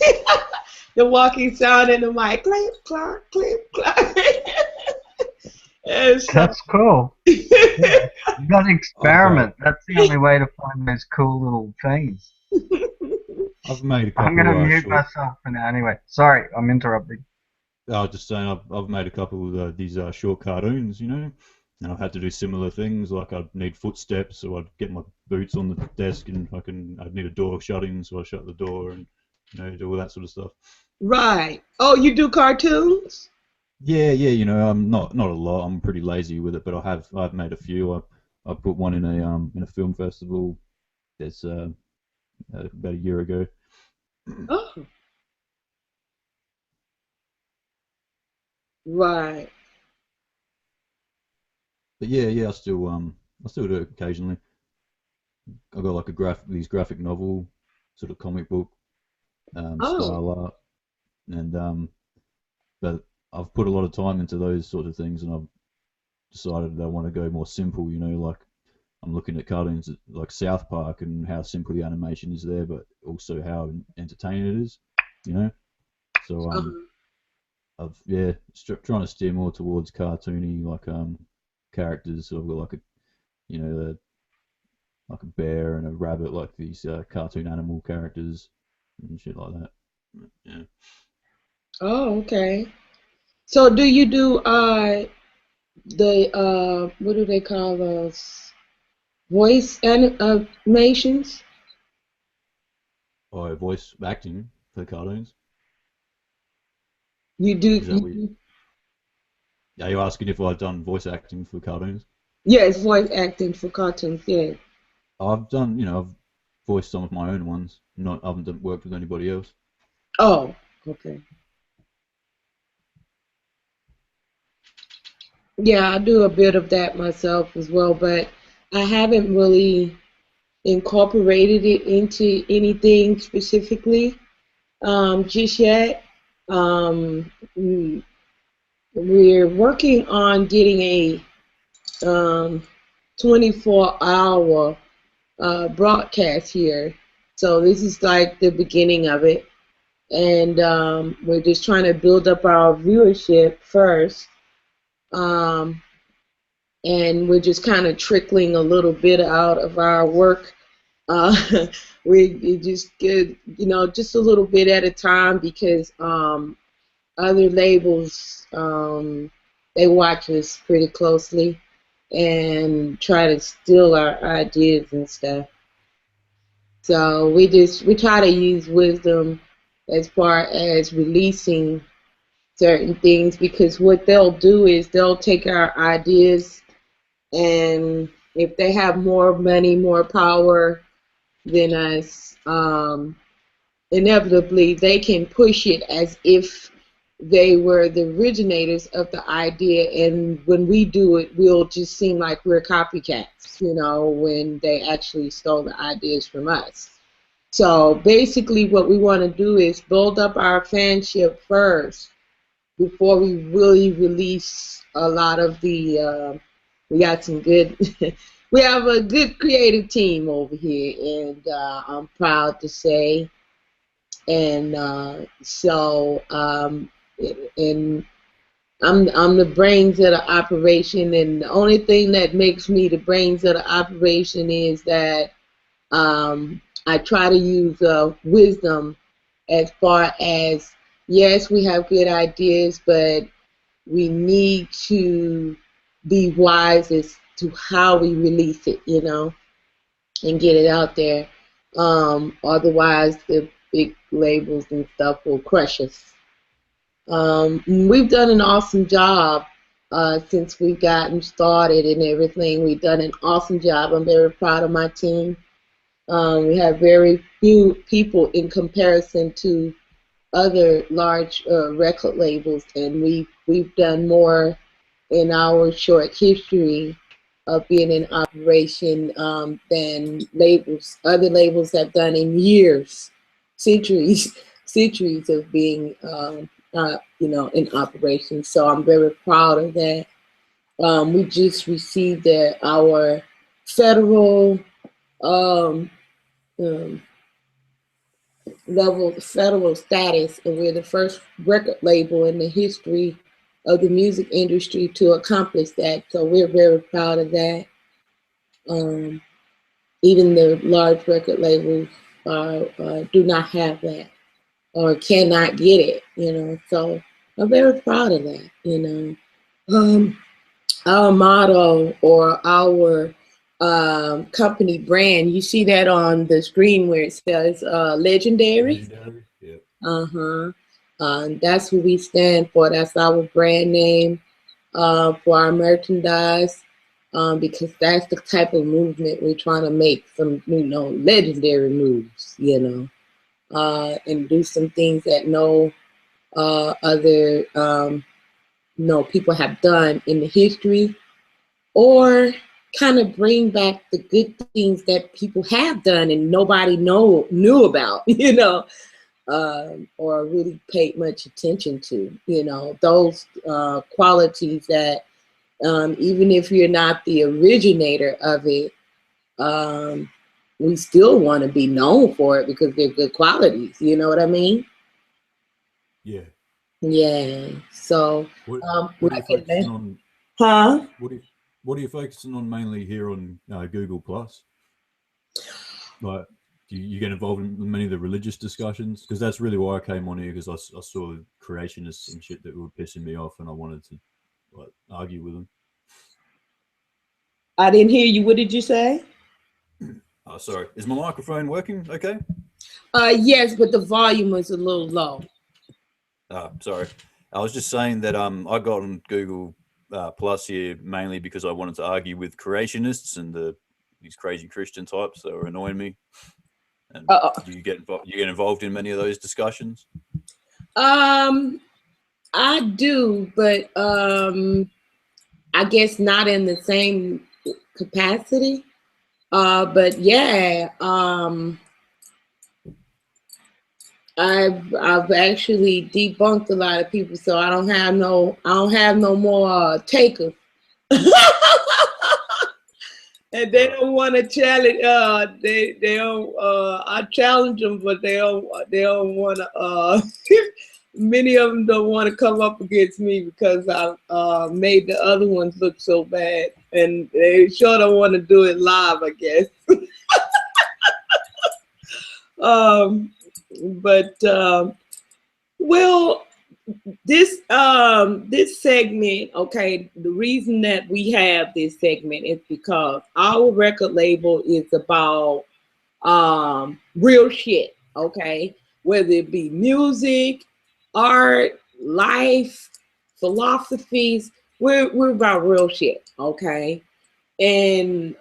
the walking sound in the mic, clip, clop, clip, clop. And so, that's cool. Yeah, you got to I've experiment. That's the only way to find those cool little things. I've made a I'm couple gonna mute short. myself for now. Anyway, sorry, I'm interrupting. I was just saying I've made a couple of these short cartoons, and I've had to do similar things. Like I'd need footsteps, so I'd get my boots on the desk, and I'd need a door shutting, so I shut the door, and do all that sort of stuff. right. Oh, you do cartoons? Yeah, yeah, I'm not a lot. I'm pretty lazy with it, but I've made a few. I put one in a film festival. That's about a year ago. Oh, right. But yeah, yeah, I still do it occasionally. I got like these graphic novel sort of comic book Oh, style art, and but I've put a lot of time into those sort of things, and I've decided that I want to go more simple. Like I'm looking at cartoons like South Park and how simple the animation is there, but also how entertaining it is. You know, so um, I've trying to steer more towards cartoony like characters. So I've got like like a bear and a rabbit, like these cartoon animal characters and shit like that. Yeah. oh, okay. So do you do the what do they call those animations? Oh, voice acting for cartoons. You do, Is that you what? do Are you asking if I've done voice acting for cartoons? yes, voice acting for cartoons, yeah. I've done, voiced some of my own ones. I haven't worked with anybody else. Oh, okay. Yeah, I do a bit of that myself as well, but I haven't really incorporated it into anything specifically just yet. Um, mm, we're working on getting a 24-hour broadcast here. So this is like the beginning of it. And we're just trying to build up our viewership first. Um, and we're just kind of trickling a little bit out of our work. Uh, we just get, just a little bit at a time because other labels, they watch us pretty closely and try to steal our ideas and stuff. So we try to use wisdom as far as releasing certain things because what they'll do is they'll take our ideas and if they have more money, more power than us, inevitably they can push it as if they were the originators of the idea, and when we do it we'll just seem like we're copycats, when they actually stole the ideas from us. So basically what we want to do is build up our fanship first before we really release a lot of the we got some good we have a good creative team over here, and I'm proud to say. And and I'm the brains of the operation, and the only thing that makes me the brains of the operation is that I try to use wisdom as far as, yes, we have good ideas, but we need to be wise as to how we release it, and get it out there. Otherwise, the big labels and stuff will crush us. We've done an awesome job since we've gotten started and everything. We've done an awesome job. I'm very proud of my team. We have very few people in comparison to other large record labels, and we've done more in our short history of being in operation than other labels have done in years, centuries, centuries of being, in operation. So I'm very proud of that. We just received our federal um, um, level, federal status, and we're the first record label in the history of the music industry to accomplish that. So we're very proud of that. Um, Even the large record labels do not have that or cannot get it. So I'm very proud of that. Um, our motto or our company brand, you see that on the screen where it says legendary. Legendary, yeah. Uh-huh. That's what we stand for. That's our brand name for our merchandise, because that's the type of movement we're trying to make, some, legendary moves, and do some things that no other no people have done in the history, or kind of bring back the good things that people have done and nobody knew about, or really paid much attention to, those qualities that even if you're not the originator of it, um, we still want to be known for it because they're good qualities. You know what I mean? Yeah. Yeah. So, What like are you focusing on? huh? What are you focusing on mainly here on Google Plus? Like, do you get involved in many of the religious discussions? Because that's really why I came on here, because I saw creationists and shit that were pissing me off, and I wanted to argue with them. I didn't hear you. What did you say? Oh, sorry. Is my microphone working? Okay. Yes, but the volume was a little low. Sorry. I was just saying that I got on Google Plus here mainly because I wanted to argue with creationists and these crazy Christian types that were annoying me. And do you get involved in many of those discussions? I do, but I guess not in the same capacity. But yeah, I've actually debunked a lot of people, so I don't have no more takers. And they don't want to challenge. They don't. I challenge them, but they don't want to. Many of them don't want to come up against me because I made the other ones look so bad, and they sure don't want to do it live, I guess. Well, this segment, okay, the reason that we have this segment is because our record label is about real shit, okay, whether it be music, art, life, philosophies. We're about real shit, okay. And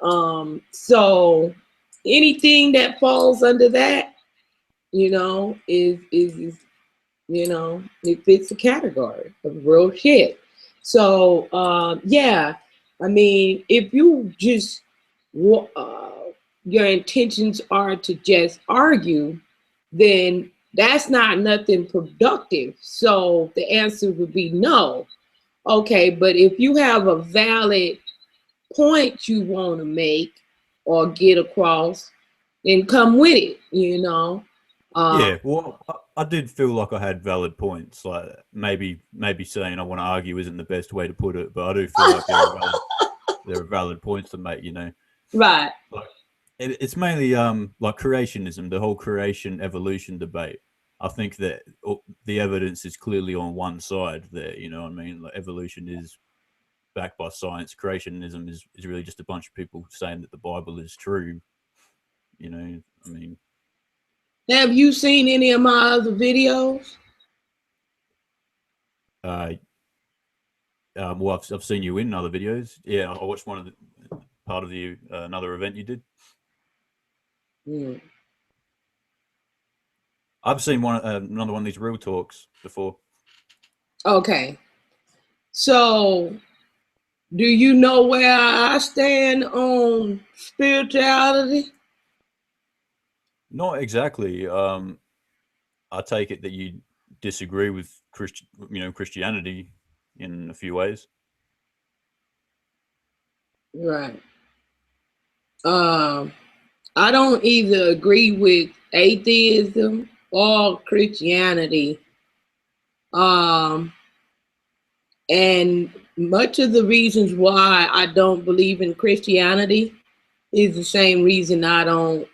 so anything that falls under that, is it fits the category of real shit. So yeah, I mean, if you just your intentions are to just argue, then that's not nothing productive. So the answer would be no. Okay, but if you have a valid point you want to make or get across, then come with it, Yeah, well, I did feel like I had valid points. Like maybe saying I want to argue isn't the best way to put it, but I do feel like there are valid points to make. Right. Like it's mainly like creationism, the whole creation evolution debate. I think that the evidence is clearly on one side there. You know what I mean? Like evolution is backed by science. Creationism is really just a bunch of people saying that the Bible is true. I mean. Have you seen any of my other videos? Well, I've seen you in other videos. Yeah, I watched one of the part of the another event you did. Mm. I've seen another one of these real talks before. Okay, so do you know where I stand on spirituality? Not exactly. I take it that you disagree with Christianity in a few ways. Right. I don't either agree with atheism or Christianity. And much of the reasons why I don't believe in Christianity is the same reason I don't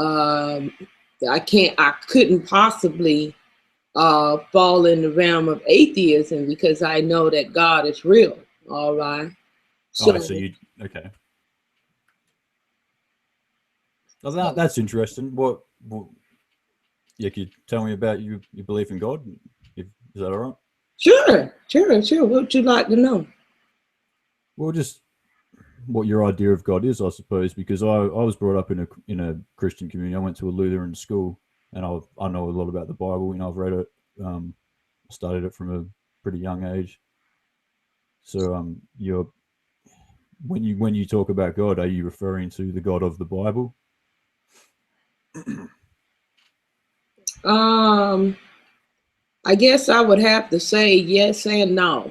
I couldn't possibly fall in the realm of atheism because I know that God is real. All right. So you okay. Well, that's interesting. What yeah, can you tell me about your belief in God? Is that all right? Sure. What would you like to know? Well, just what your idea of God is, I suppose, because I was brought up in a Christian community. I went to a Lutheran school, and I know a lot about the Bible. I've read it, studied it from a pretty young age. So, when you talk about God, are you referring to the God of the Bible? I guess I would have to say yes and no.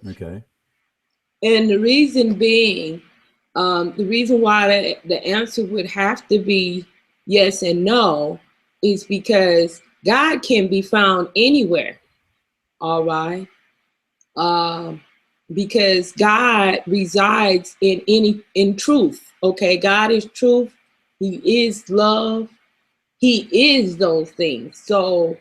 Okay. And the reason being, the reason why the answer would have to be yes and no is because God can be found anywhere. All right. Because God resides in truth. Okay. God is truth. He is love. He is those things. So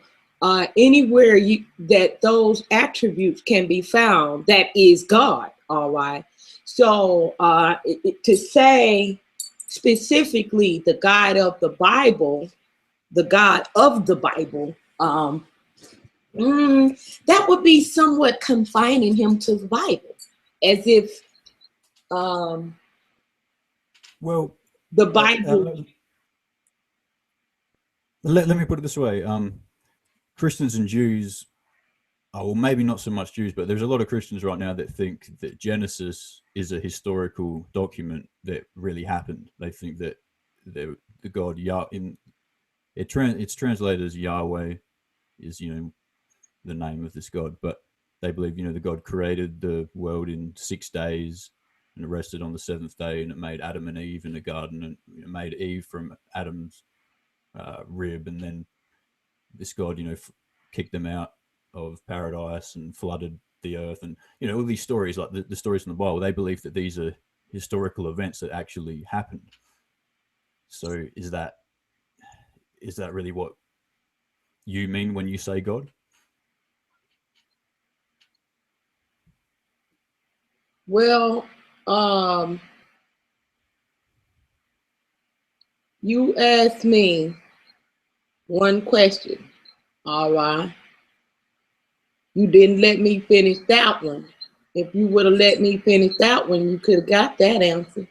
anywhere that those attributes can be found, that is God. All right. So to say specifically the God of the Bible, that would be somewhat confining him to the Bible, as if Well, the Bible. Let me put it this way. Christians and Jews, well, maybe not so much Jews, but there's a lot of Christians right now that think that Genesis is a historical document that really happened. They think that the God it's translated as Yahweh is the name of this God, but they believe the God created the world in 6 days and rested on the seventh day, and it made Adam and Eve in the garden, and made Eve from Adam's rib, and then this God kicked them out of paradise and flooded the earth, and all these stories, like the stories in the Bible, they believe that these are historical events that actually happened. So is that really what you mean when you say God? Well, you asked me one question, all right? You didn't let me finish that one. If you would have let me finish that one, you could have got that answer.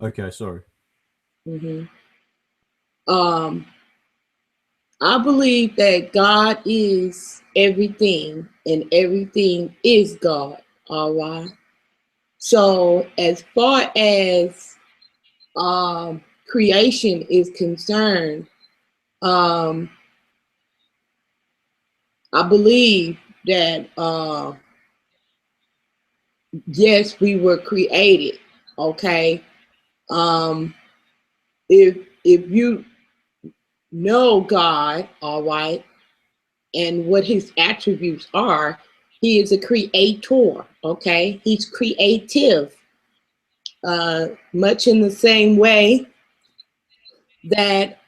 Okay, sorry. I believe that God is everything and everything is God, all right? So as far as creation is concerned, I believe that yes, we were created, okay? If you know God, all right, and what his attributes are, he is a creator, okay? He's creative, much in the same way that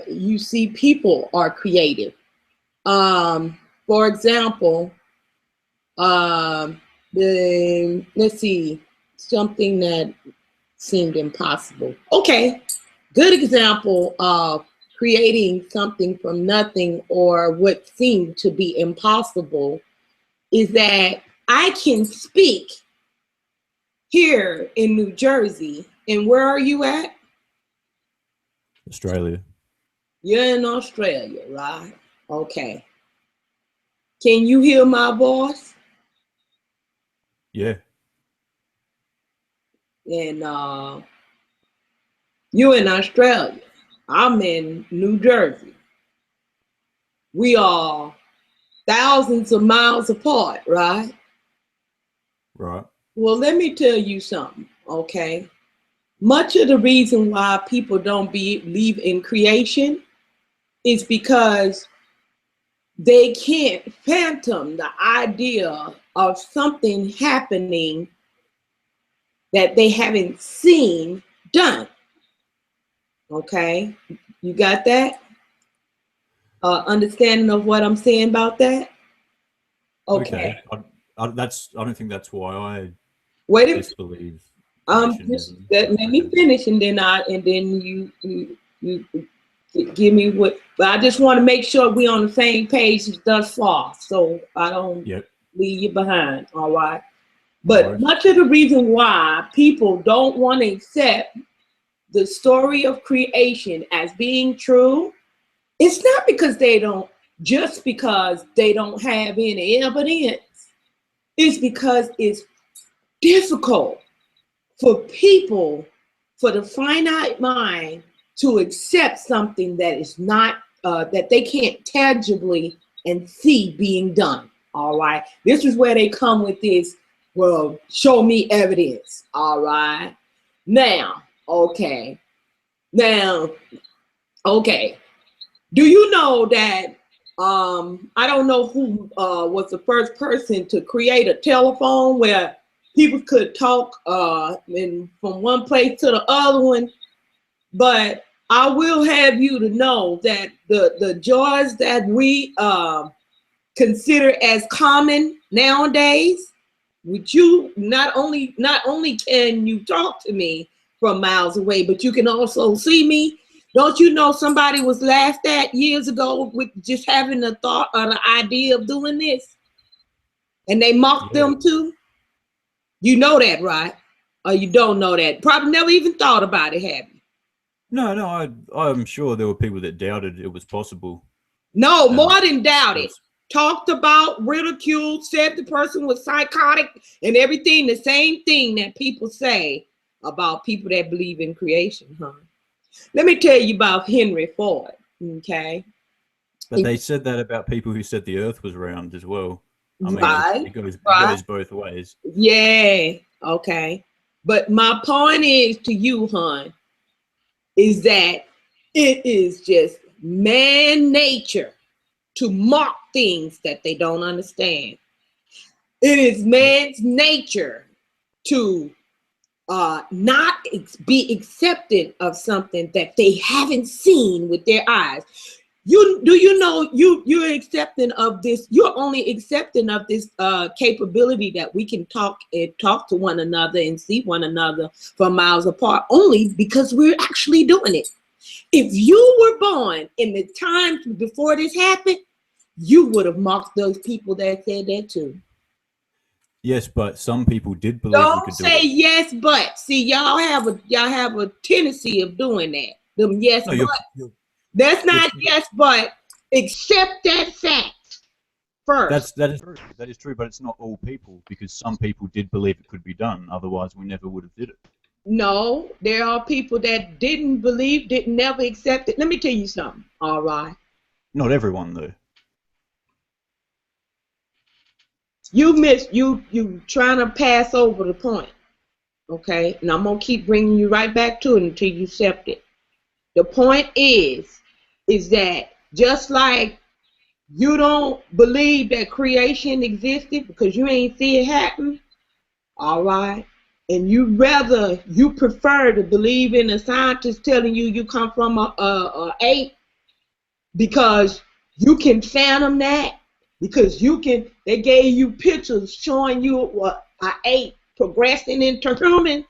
you see people are creative. For example, let's see, something that seemed impossible. Okay, good example of creating something from nothing, or what seemed to be impossible, is that I can speak here in New Jersey. And where are you at? Australia. You're in Australia, right? Okay. Can you hear my voice? Yeah. And you're in Australia. I'm in New Jersey. We are thousands of miles apart, right? Right. Well, let me tell you something, okay? Much of the reason why people don't believe in creation is because they can't fathom the idea of something happening that they haven't seen done. Okay, you got that? Understanding of what I'm saying about that? Okay. I don't think that's why I disbelieve creationism. Let me finish, and then you give me what. But I just want to make sure we're on the same page thus far, so I don't leave you behind. All right. But much of the reason why people don't want to accept the story of creation as being true, it's not because they don't, just because they don't have any evidence. It's because it's difficult for people, for the finite mind, to accept something that is not, that they can't tangibly and see being done. All right. This is where they come with this, well, show me evidence. All right. Now, okay. Do you know that I don't know who was the first person to create a telephone where people could talk from one place to the other one, but I will have you to know that the joys that we consider as common nowadays, with you, not only can you talk to me from miles away, but you can also see me. Don't you know somebody was laughed at years ago with just having the thought or the idea of doing this? And they mocked them too. You know that, right? Or you don't know that? Probably never even thought about it, have you? No, I'm sure there were people that doubted it was possible. No, more than doubted. Talked about, ridiculed, said the person was psychotic and everything, the same thing that people say about people that believe in creation, huh? Let me tell you about Henry Ford, okay? But they said that about people who said the earth was round as well. I mean, right, it goes both ways. Yeah, okay. But my point is to you, hon, is that it is just man nature to mock things that they don't understand. It is man's nature to not be accepting of something that they haven't seen with their eyes. You know you're accepting of this. You're only accepting of this capability that we can talk to one another and see one another from miles apart only because we're actually doing it. If you were born in the times before this happened, you would have mocked those people that said that too. Yes, but some people did believe we could do it. Don't say yes, but. See, y'all have a tendency of doing that. Them yes, but. That's not yes, but. Accept that fact first. That is true. That is true, but it's not all people, because some people did believe it could be done. Otherwise, we never would have did it. No, there are people that didn't believe, didn't never accept it. Let me tell you something. All right. Not everyone, though. You trying to pass over the point, okay? And I'm gonna keep bringing you right back to it until you accept it. The point is that just like you don't believe that creation existed because you ain't see it happen, all right? And you prefer to believe in a scientist telling you come from a ape because you can fathom that, because they gave you pictures showing you what an ape progressing into humans.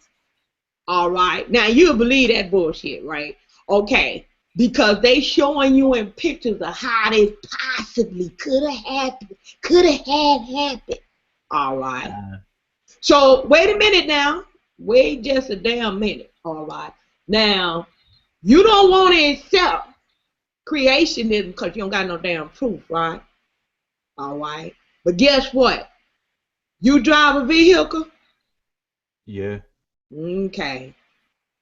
All right, now you believe that bullshit, right? Okay, because they showing you in pictures of how this possibly could have happened. All right. So wait a minute now. Wait just a damn minute. All right. Now you don't want to accept creationism because you don't got no damn proof, right? All right. But guess what? You drive a vehicle? Yeah. Okay.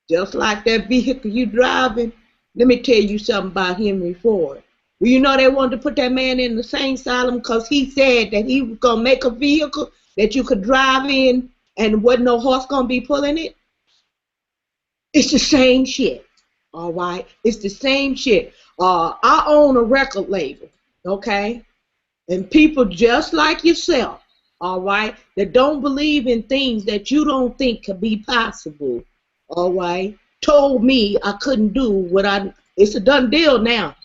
Just like that vehicle you driving, let me tell you something about Henry Ford. Well, you know they wanted to put that man in the insane asylum because he said that he was going to make a vehicle that you could drive in and wasn't no horse going to be pulling it? It's the same shit. All right? It's the same shit. I own a record label, okay? And people just like yourself, all right, that don't believe in things that you don't think could be possible, all right, told me I couldn't do it's a done deal now.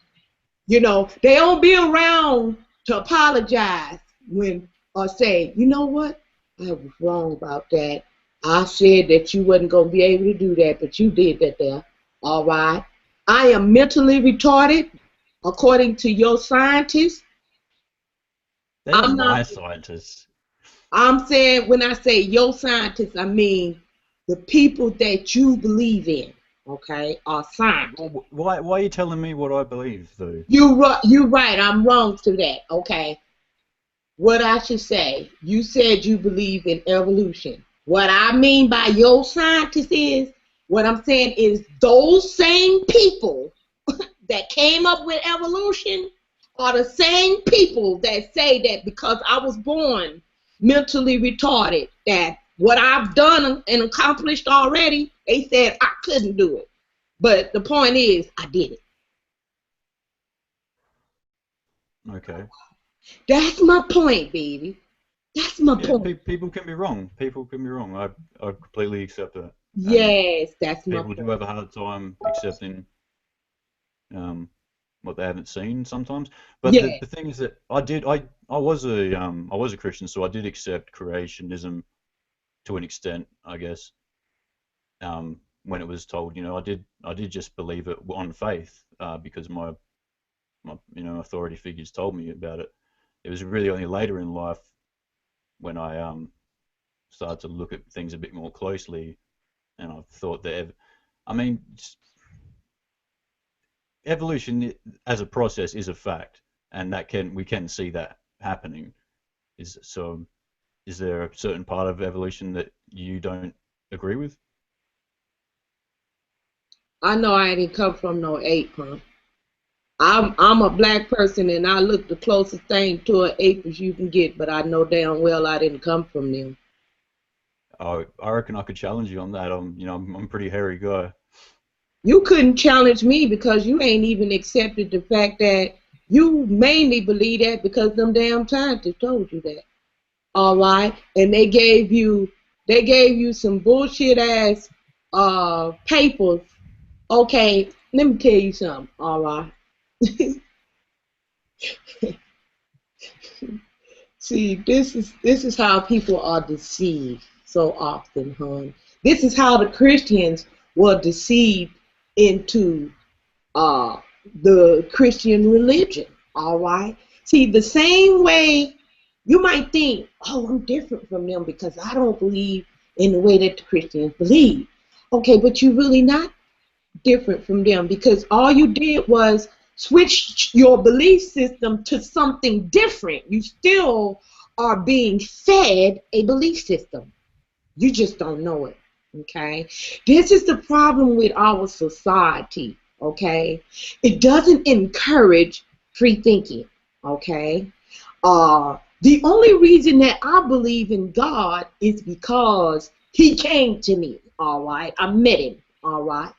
You know, they don't be around to apologize when or say, you know what, I was wrong about that. I said that you wasn't going to be able to do that, but you did that there, all right. I am mentally retarded, according to your scientists. They're not my scientists. I'm saying, when I say your scientists, I mean the people that you believe in, okay, are scientists. Why are you telling me what I believe, though? You right, I'm wrong to that, okay. What I should say, you said you believe in evolution. What I mean by your scientists is, what I'm saying is those same people that came up with evolution are the same people that say that because I was born mentally retarded, that what I've done and accomplished already, they said I couldn't do it. But the point is, I did it. Okay. That's my point, baby. That's my point. People can be wrong. People can be wrong. I completely accept that. Yes, that's my point. People do have a hard time accepting what they haven't seen sometimes. But the thing is that I was a Christian, so I did accept creationism to an extent, I guess. When it was told, you know, I did just believe it on faith because my authority figures told me about it. It was really only later in life when I started to look at things a bit more closely, and I thought that, I mean, evolution as a process is a fact, and that we can see that happening. Is there a certain part of evolution that you don't agree with? I know I didn't come from no ape, huh? I'm a black person, and I look the closest thing to an ape as you can get, but I know damn well I didn't come from them. I reckon I could challenge you on that. I'm a pretty hairy guy. You couldn't challenge me because you ain't even accepted the fact that you mainly believe that because them damn scientists told you that. All right, and they gave you some bullshit ass papers. Okay, let me tell you something. All right. See, this is how people are deceived so often, hon. This is how the Christians were deceived into the Christian religion. All right. See, the same way you might think, oh, I'm different from them because I don't believe in the way that the Christians believe. Okay, but you're really not different from them because all you did was switch your belief system to something different. You still are being fed a belief system. You just don't know it. Okay? This is the problem with our society. Okay? It doesn't encourage free thinking. Okay? The only reason that I believe in God is because he came to me. All right? I met him. All right?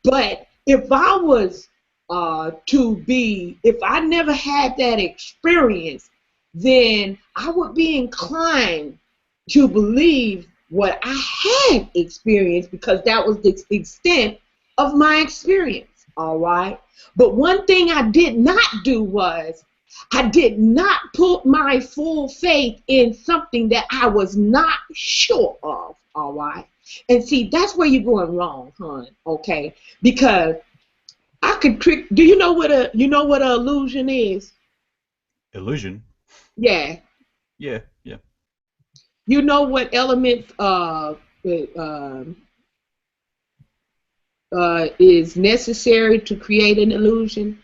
But if I was if I never had that experience, then I would be inclined to believe what I had experienced because that was the extent of my experience, all right? But one thing I did not do was I did not put my full faith in something that I was not sure of, all right? And see, that's where you're going wrong, hon, okay? Because I could trick. Do you know what an illusion is? Illusion? Yeah. Yeah. You know what elements is necessary to create an illusion?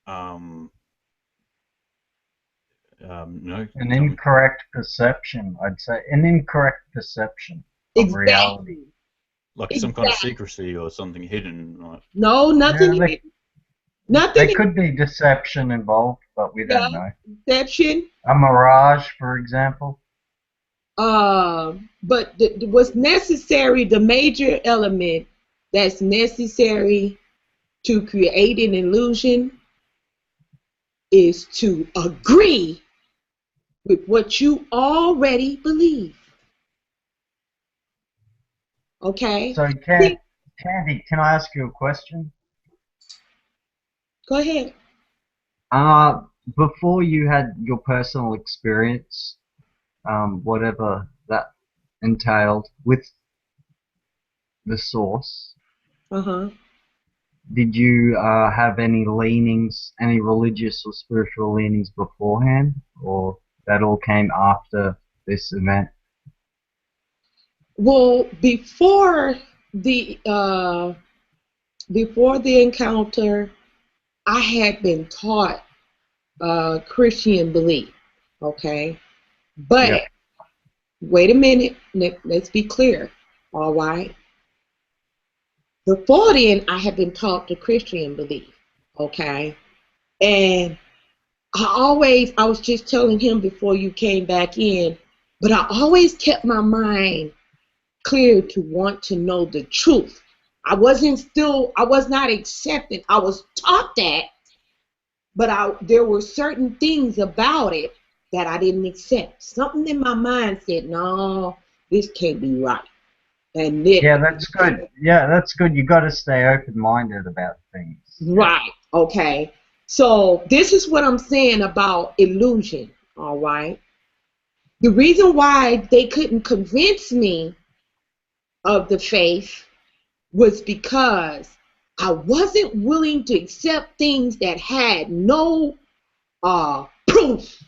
No. An incorrect perception, I'd say. An incorrect perception of Exactly. reality. Like some kind of secrecy or something hidden. Like. No, nothing. Yeah, nothing. there could be deception involved, but we don't know. Deception. A mirage, for example. But what's necessary, the major element that's necessary to create an illusion is to agree with what you already believe. Okay? So, Candy, can I ask you a question? Go ahead. Before you had your personal experience, whatever that entailed, with the source, did you have any leanings, any religious or spiritual leanings beforehand, or that all came after this event? Well, before the encounter, I had been taught Christian belief. Okay, but wait a minute. Let's be clear. All right. Before then, I had been taught the Christian belief. Okay, and I was just telling him before you came back in, but I always kept my mind clear to want to know the truth. I was not accepting. I was taught that, but there were certain things about it that I didn't accept. Something in my mind said, no, this can't be right. And that's good. Yeah, that's good. You got to stay open-minded about things. Right. Okay. So this is what I'm saying about illusion. All right. The reason why they couldn't convince me of the faith was because I wasn't willing to accept things that had no proof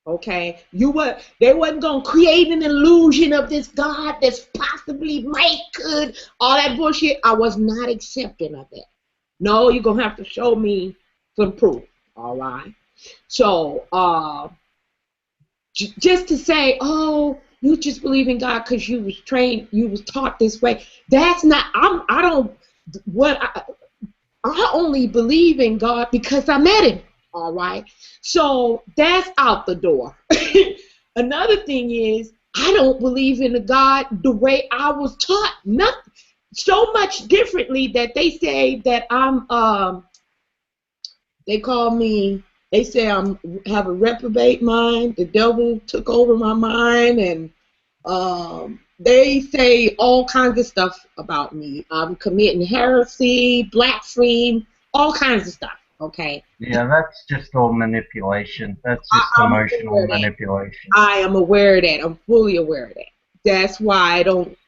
Okay, they wasn't gonna create an illusion of this God that's possibly might could all that bullshit. I was not accepting of that. No, you're gonna have to show me some proof. All right. So just to say, oh, you just believe in God because you was trained, you was taught this way. That's not. I don't. What I only believe in God because I met Him. All right. So that's out the door. Another thing is, I don't believe in the God the way I was taught. Not so much differently that they say that I'm. They call me. They say I'm have a reprobate mind. The devil took over my mind, and they say all kinds of stuff about me. I'm committing heresy, blasphemy, all kinds of stuff. Okay. Yeah, that's just all manipulation. That's just I'm emotional aware of that. manipulation. I am aware of that. I'm fully aware of that. That's why I don't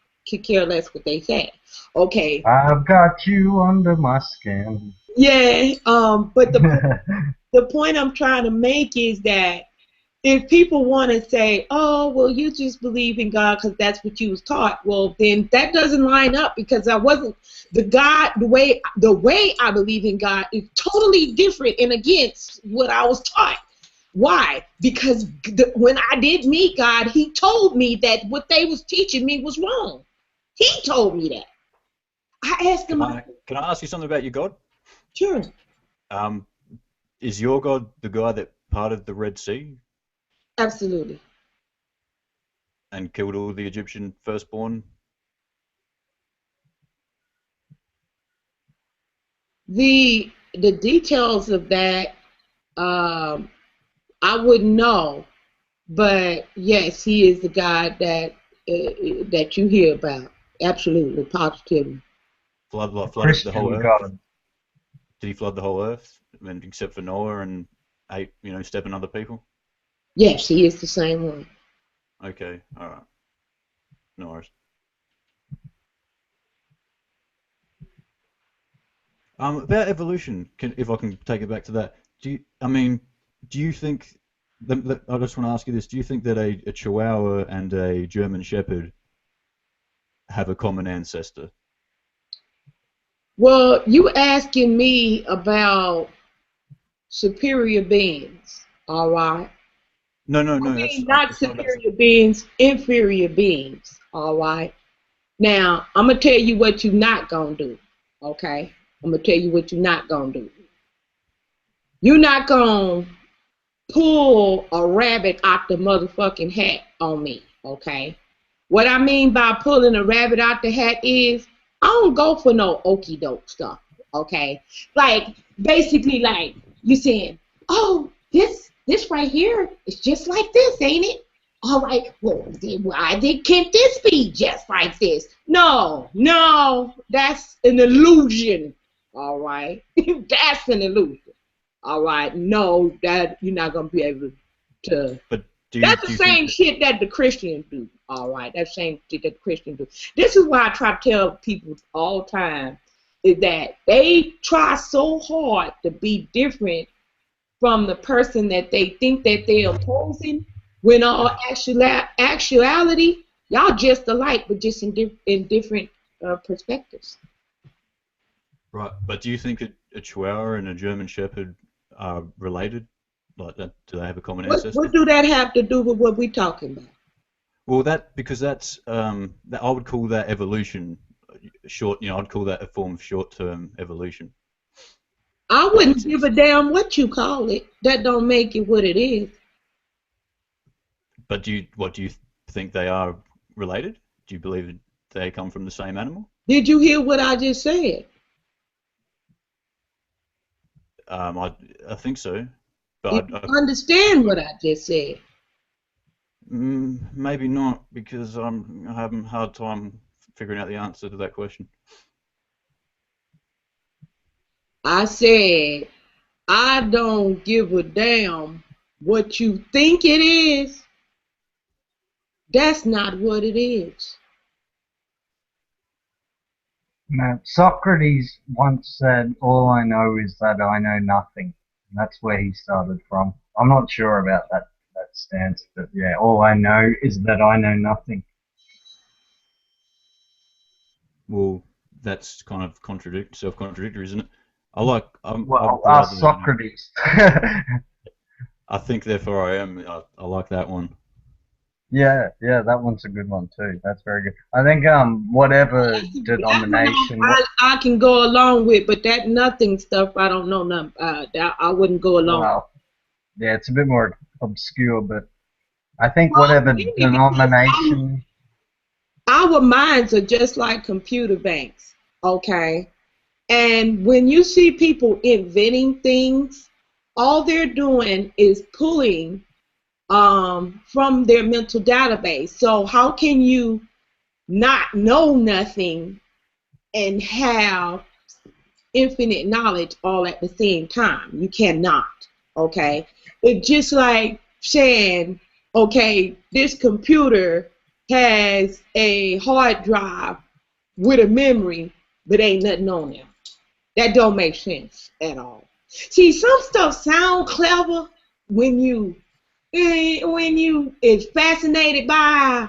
care less what they say. Okay. I've got you under my skin. Yeah. But the point I'm trying to make is that if people want to say, oh, well, you just believe in God because that's what you was taught, well, then that doesn't line up because I wasn't the way I believe in God is totally different and against what I was taught. Why? Because when I did meet God, He told me that what they was teaching me was wrong. He told me that. I asked him. Can I ask you something about your God? Sure. Is your God the guy that parted the Red Sea Absolutely. and killed all the Egyptian firstborn? The details of that, I wouldn't know, but yes, He is the God that you hear about. Absolutely, positively. Flooded the whole Christian earth? God. Did He flood the whole earth, except for Noah and 8, stepping other people? Yes, He is the same one. Okay, all right. No worries. About evolution, if I can take it back to that, do you think? I just want to ask you this: do you think that a Chihuahua and a German Shepherd have a common ancestor? Well, you asking me about superior beings, all right? No. I That's mean, not it's not about. superior beings, inferior beings, all right? Now, I'm going to tell you what you're not going to do, okay? I'm going to tell you what you're not going to do. You're not going to pull a rabbit out the motherfucking hat on me, okay? What I mean by pulling a rabbit out the hat is I don't go for no okey doke stuff, okay? Like basically, like you saying, oh, this right here is just like this, ain't it? All right, well, why can't this be just like this? No, that's an illusion. All right, that's an illusion. All right, no, that you're not gonna be able to. But That's do the you think same shit that the Christians do. All right, that's the same shit that the Christians do. This is why I try to tell people all the time is that they try so hard to be different from the person that they think that they're opposing, when all actuality, y'all just alike, but just in different perspectives. right? But do you think that a Chihuahua and a German Shepherd are related? Like that, do they have a common ancestor? What do that have to do with what we're talking about? Well, because that's that I would call that evolution. I'd call that a form of short-term evolution. I wouldn't give a damn what you call it. That don't make it what it is. But do you think they are related? Do you believe that they come from the same animal? Did you hear what I just said? I think so. Did But you understand what I just said? maybe not, because I'm having a hard time figuring out the answer to that question. I said, I don't give a damn what you think it is. That's not what it is. Now, Socrates once said, all I know is that I know nothing. And that's where he started from. I'm not sure about that stance. But yeah, all I know is that I know nothing. Well, that's kind of self-contradictory, isn't it? I'd Well, rather, Socrates. I think therefore I am. I like that one. Yeah, that one's a good one too. That's very good. I think whatever That one denomination. I can go along with, but that nothing stuff I don't know nothing. That I wouldn't go along. Well, yeah, it's a bit more obscure, but I think whatever denomination. Our minds are just like computer banks, okay? And when you see people inventing things, all they're doing is pulling from their mental database. So how can you not know nothing and have infinite knowledge all at the same time? You cannot, okay? It's just like saying, okay, this computer has a hard drive with a memory, but ain't nothing on there. That don't make sense at all. See, some stuff sound clever when you is fascinated by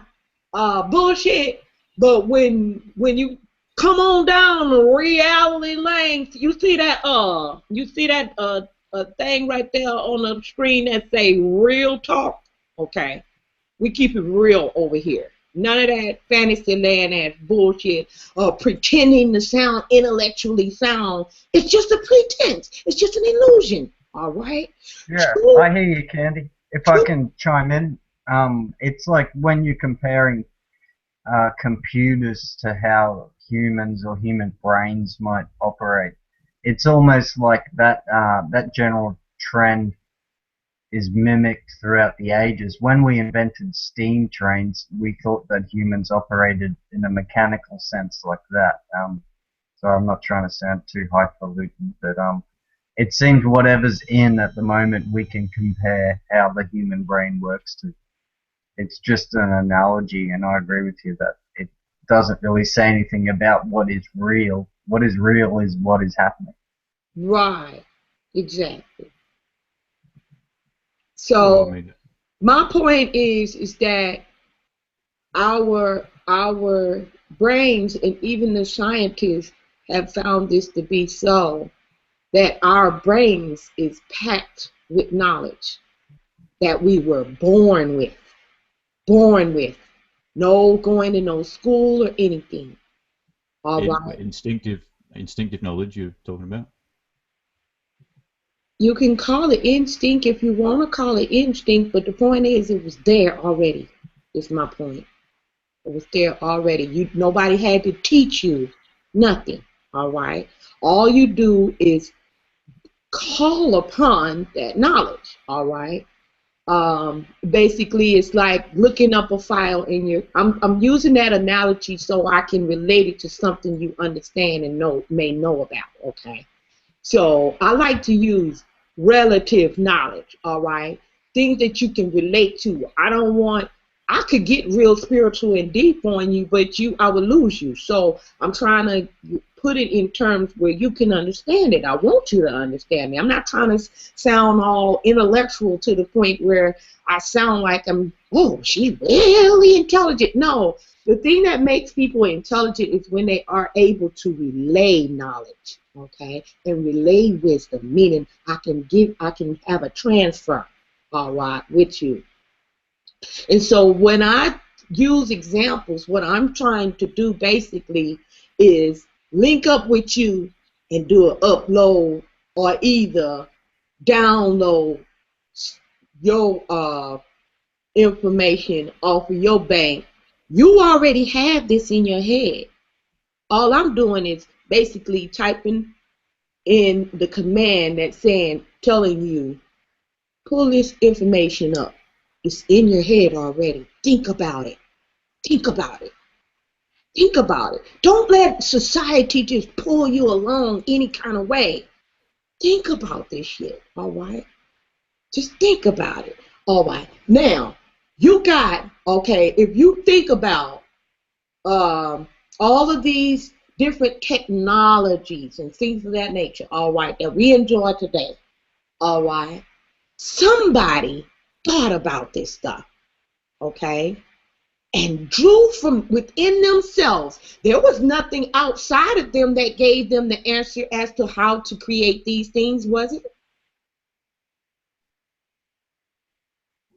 bullshit, but when you come on down the reality length, you see that thing right there on the screen that say real talk. Okay, we keep it real over here. None of that fantasy land ass bullshit pretending to sound intellectually sound. It's just a pretense. It's just an illusion. All right? Yeah, I hear you, Candy. If I can chime in, it's like when you're comparing computers to how humans or human brains might operate. It's almost like that general trend is mimicked throughout the ages. When we invented steam trains, we thought that humans operated in a mechanical sense like that. So I'm not trying to sound too highfalutin, but it seems whatever's in at the moment, we can compare how the human brain works to. It's just an analogy, and I agree with you that it doesn't really say anything about what is real. What is real is what is happening. Right. Exactly. So my point is that our brains and even the scientists have found this to be so, that our brains is packed with knowledge that we were born with. No going to no school or anything. All right. Instinctive knowledge you're talking about? You can call it instinct if you want to call it instinct, but the point is it was there already, is my point. It was there already. Nobody had to teach you nothing, all right? All you do is call upon that knowledge, all right? Basically, it's like looking up a file in your. I'm using that analogy so I can relate it to something you understand and may know about. Okay, so I like to use relative knowledge. All right, things that you can relate to. I could get real spiritual and deep on you, but I would lose you. So I'm trying to put it in terms where you can understand it. I want you to understand me. I'm not trying to sound all intellectual to the point where I sound like she's really intelligent. No, the thing that makes people intelligent is when they are able to relay knowledge, okay, and relay wisdom, meaning I can have a transfer, all right, with you. And so when I use examples, what I'm trying to do basically is link up with you and do an upload or either download your information off of your bank. You already have this in your head. All I'm doing is basically typing in the command that's telling you, pull this information up. It's in your head already. Think about it. Think about it. Think about it. Don't let society just pull you along any kind of way. Think about this shit, all right? Just think about it, all right? Now, if you think about all of these different technologies and things of that nature, all right, that we enjoy today, all right? Somebody thought about this stuff, okay, and drew from within themselves. There was nothing outside of them that gave them the answer as to how to create these things, was it?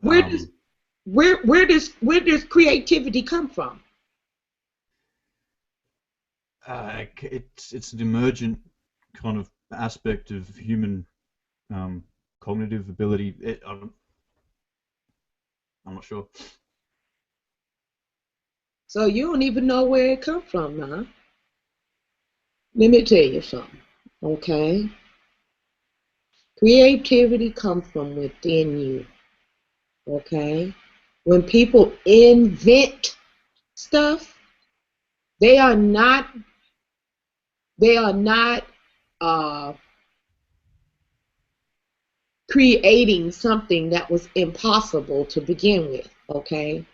Where does where does creativity come from? It's an emergent kind of aspect of human cognitive ability. I'm not sure. So you don't even know where it come from, huh? Let me tell you something, okay? Creativity comes from within you, okay? When people invent stuff, they are not uh, creating something that was impossible to begin with, okay?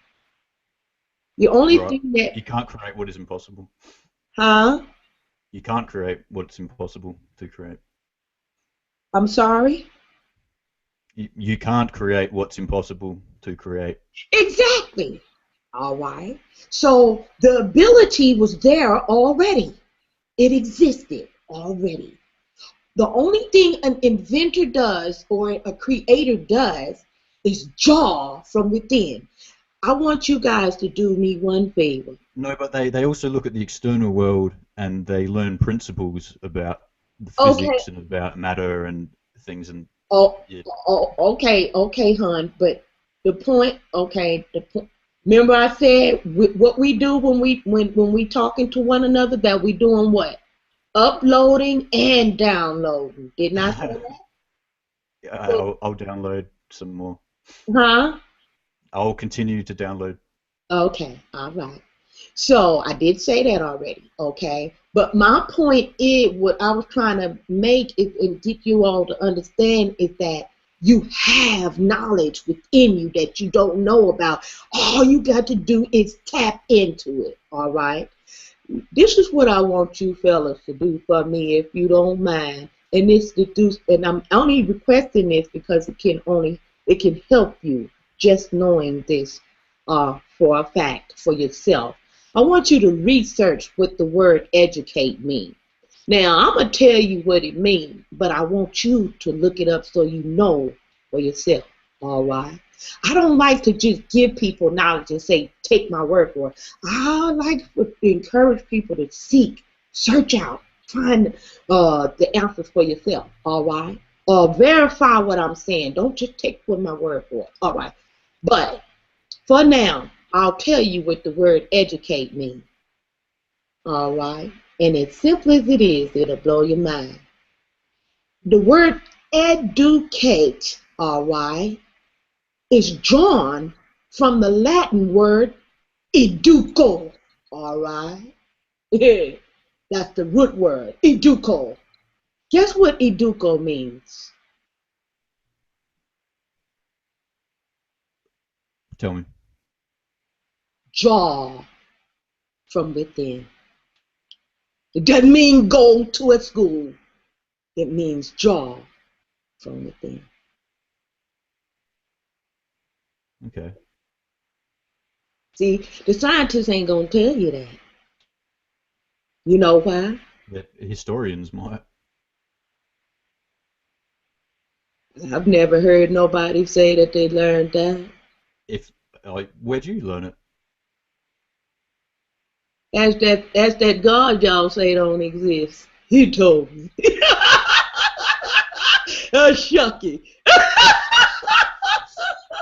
The only Right. thing that, You can't create what is impossible. huh? You can't create what's impossible to create. I'm sorry? You can't create what's impossible to create. Exactly. All right. So the ability was there already. It existed already. The only thing an inventor does or a creator does is draw from within. I want you guys to do me one favor. No, but they also look at the external world and they learn principles about the Okay. physics and about matter and things. And Oh, yeah, okay, hon. But the point, okay, remember I said what we do when we talking to one another, that we doing what? Uploading and downloading. Didn't I say that? So, I'll download some more. huh? I'll continue to download. Okay, all right. So I did say that already, okay? But my point is, what I was trying to make is, and get you all to understand, is that you have knowledge within you that you don't know about. All you got to do is tap into it, all right? This is what I want you fellas to do for me, if you don't mind. And this to do, and I'm only requesting this because it can help you just knowing this for a fact for yourself. I want you to research what the word educate means. Now I'm gonna tell you what it means, but I want you to look it up so you know for yourself. All right. I don't like to just give people knowledge and say, take my word for it. I like to encourage people to seek, search out, find the answers for yourself. All right. Verify what I'm saying. Don't just take for my word for it. All right. But for now, I'll tell you what the word educate means. All right. And as simple as it is, it'll blow your mind. The word educate, all right, is drawn from the Latin word educo, all right? That's the root word, educo. Guess what educo means? Tell me. Draw from within. It doesn't mean go to a school. It means draw from within. Okay. See, the scientists ain't gonna tell you that. You know why? That historians might. I've never heard nobody say that they learned that. If where'd you learn it? That's that God y'all say don't exist. He told me. Shucky.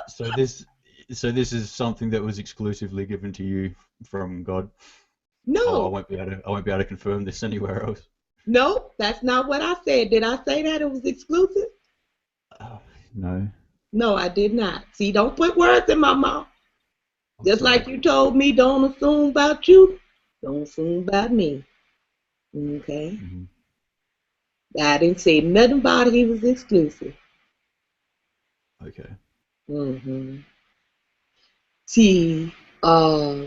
So this is something that was exclusively given to you from God. I No, won't be able to confirm this anywhere else. no, that's not what I said. Did I say that it was exclusive? No. No, I did not. See, don't put words in my mouth. I'm Just sorry. like you told me, don't assume about you, don't assume about me. Okay? Mm-hmm. I didn't say nothing about he was exclusive. Okay. Mm-hmm. See, uh,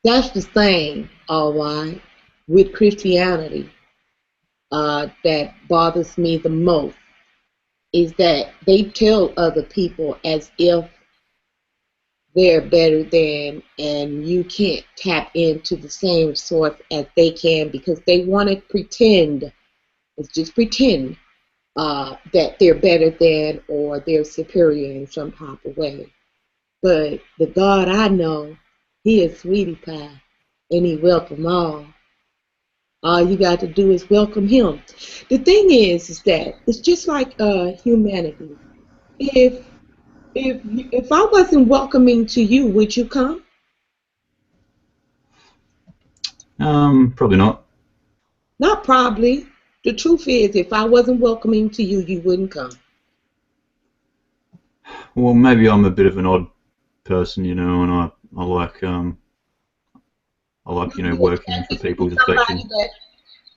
that's the thing, all right, with Christianity that bothers me the most. is that they tell other people as if they're better than, and you can't tap into the same source as they can because they want to pretend, it's just pretend, that they're better than or they're superior in some type of way. But the God I know, He is sweetie pie, and He welcome all. All you got to do is welcome Him. The thing is that it's just like humanity. If if I wasn't welcoming to you, would you come? Probably not. Not probably. The truth is, if I wasn't welcoming to you, you wouldn't come. Well, maybe I'm a bit of an odd person, you know, and I like you know, You working for attracted to people's somebody affection.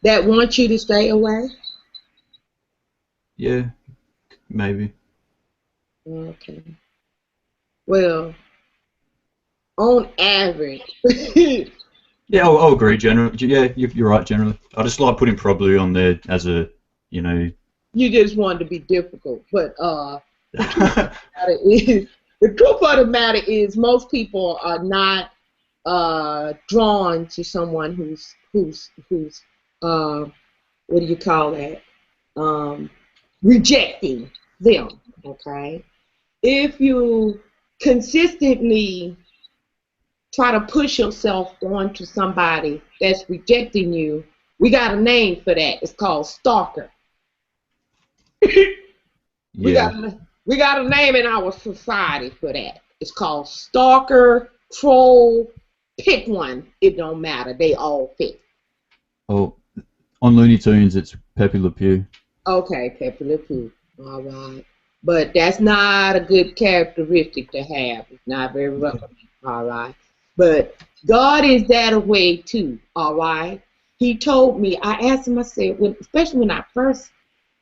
that wants you to stay away. Yeah, maybe. Okay. Well, on average, Yeah, I'll agree. Generally, yeah, you're right. Generally, I just like putting probably on there as a, you know. you just wanted to be difficult. But is, the truth of the matter is most people are not drawn to someone who's what do you call that? Um, Rejecting them. Okay. If you consistently try to push yourself onto somebody that's rejecting you, we got a name for that. It's called stalker. We Yeah. got we got a name in our society for that. It's called stalker, troll. Pick one. It don't matter. They all fit. Oh, on Looney Tunes, it's Pepe Le Pew. Okay, Pepe Le Pew. All right. But that's not a good characteristic to have. It's not very welcoming. All right. But God is that way too. All right. He told me, I asked him, I said, especially when I first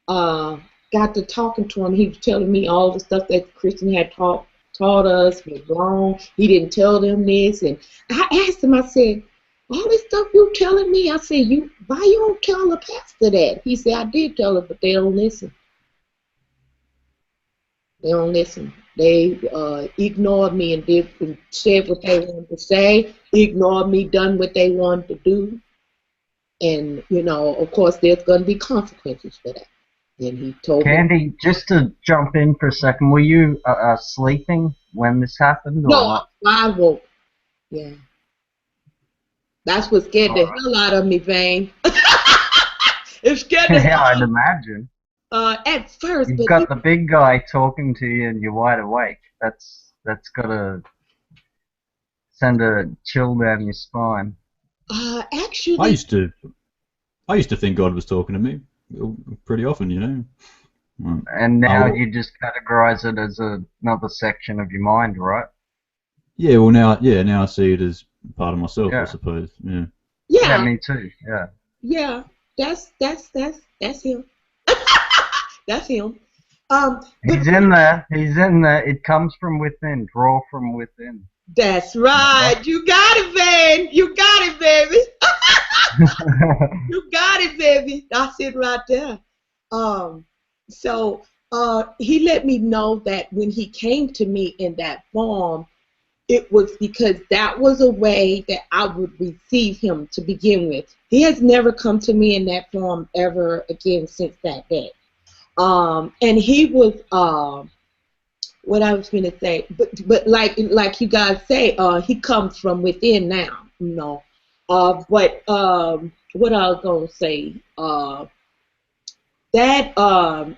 uh, got to talking to him, he was telling me all the stuff that Christian had taught us was wrong. He didn't tell them this. And I asked him, I said, all this stuff you telling me, I said, why you don't tell the pastor that? He said, I did tell her, but they don't listen. They don't listen. They ignored me and said what they wanted to say, ignored me, done what they wanted to do. And, of course, there's going to be consequences for that. And he told me. Candy, just to jump in for a second, were you sleeping when this happened or No, not? I woke. Yeah. That's what scared the hell out of me, Vane. It scared the Yeah, hell I'd out of imagine. me at first, You've but got the big guy talking to you and you're wide awake. That's gotta send a chill down your spine. I actually, used to think God was talking to me pretty often, you know. And now I'll, you just categorize it as another section of your mind, right? yeah, well now I see it as part of myself, I Yeah. suppose. Yeah. Yeah, yeah, me too. Yeah. yeah, that's him. That's him. But He's in there. He's in there. It comes from within. Draw from within. that's right. Remember? You got it, Van. You got it, baby. You got it, baby. That's it right there. So he let me know that when he came to me in that form, it was because that was a way that I would receive him to begin with. He has never come to me in that form ever again since that day. And he was what I was gonna say, but like you guys say, he comes from within now, But what I was gonna say, that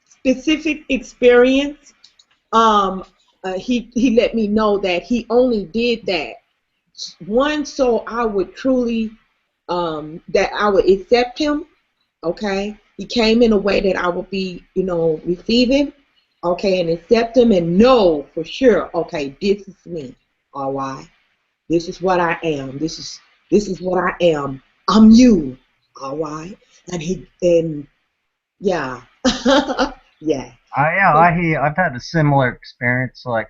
specific experience, he let me know that he only did that one so I would truly that I would accept him. Okay, he came in a way that I would be, receiving, okay, and accept him and know for sure, okay, this is me, all right, this is what I am, this is what I am, I'm you, all right, and yeah, yeah, I hear. I've had a similar experience. Like,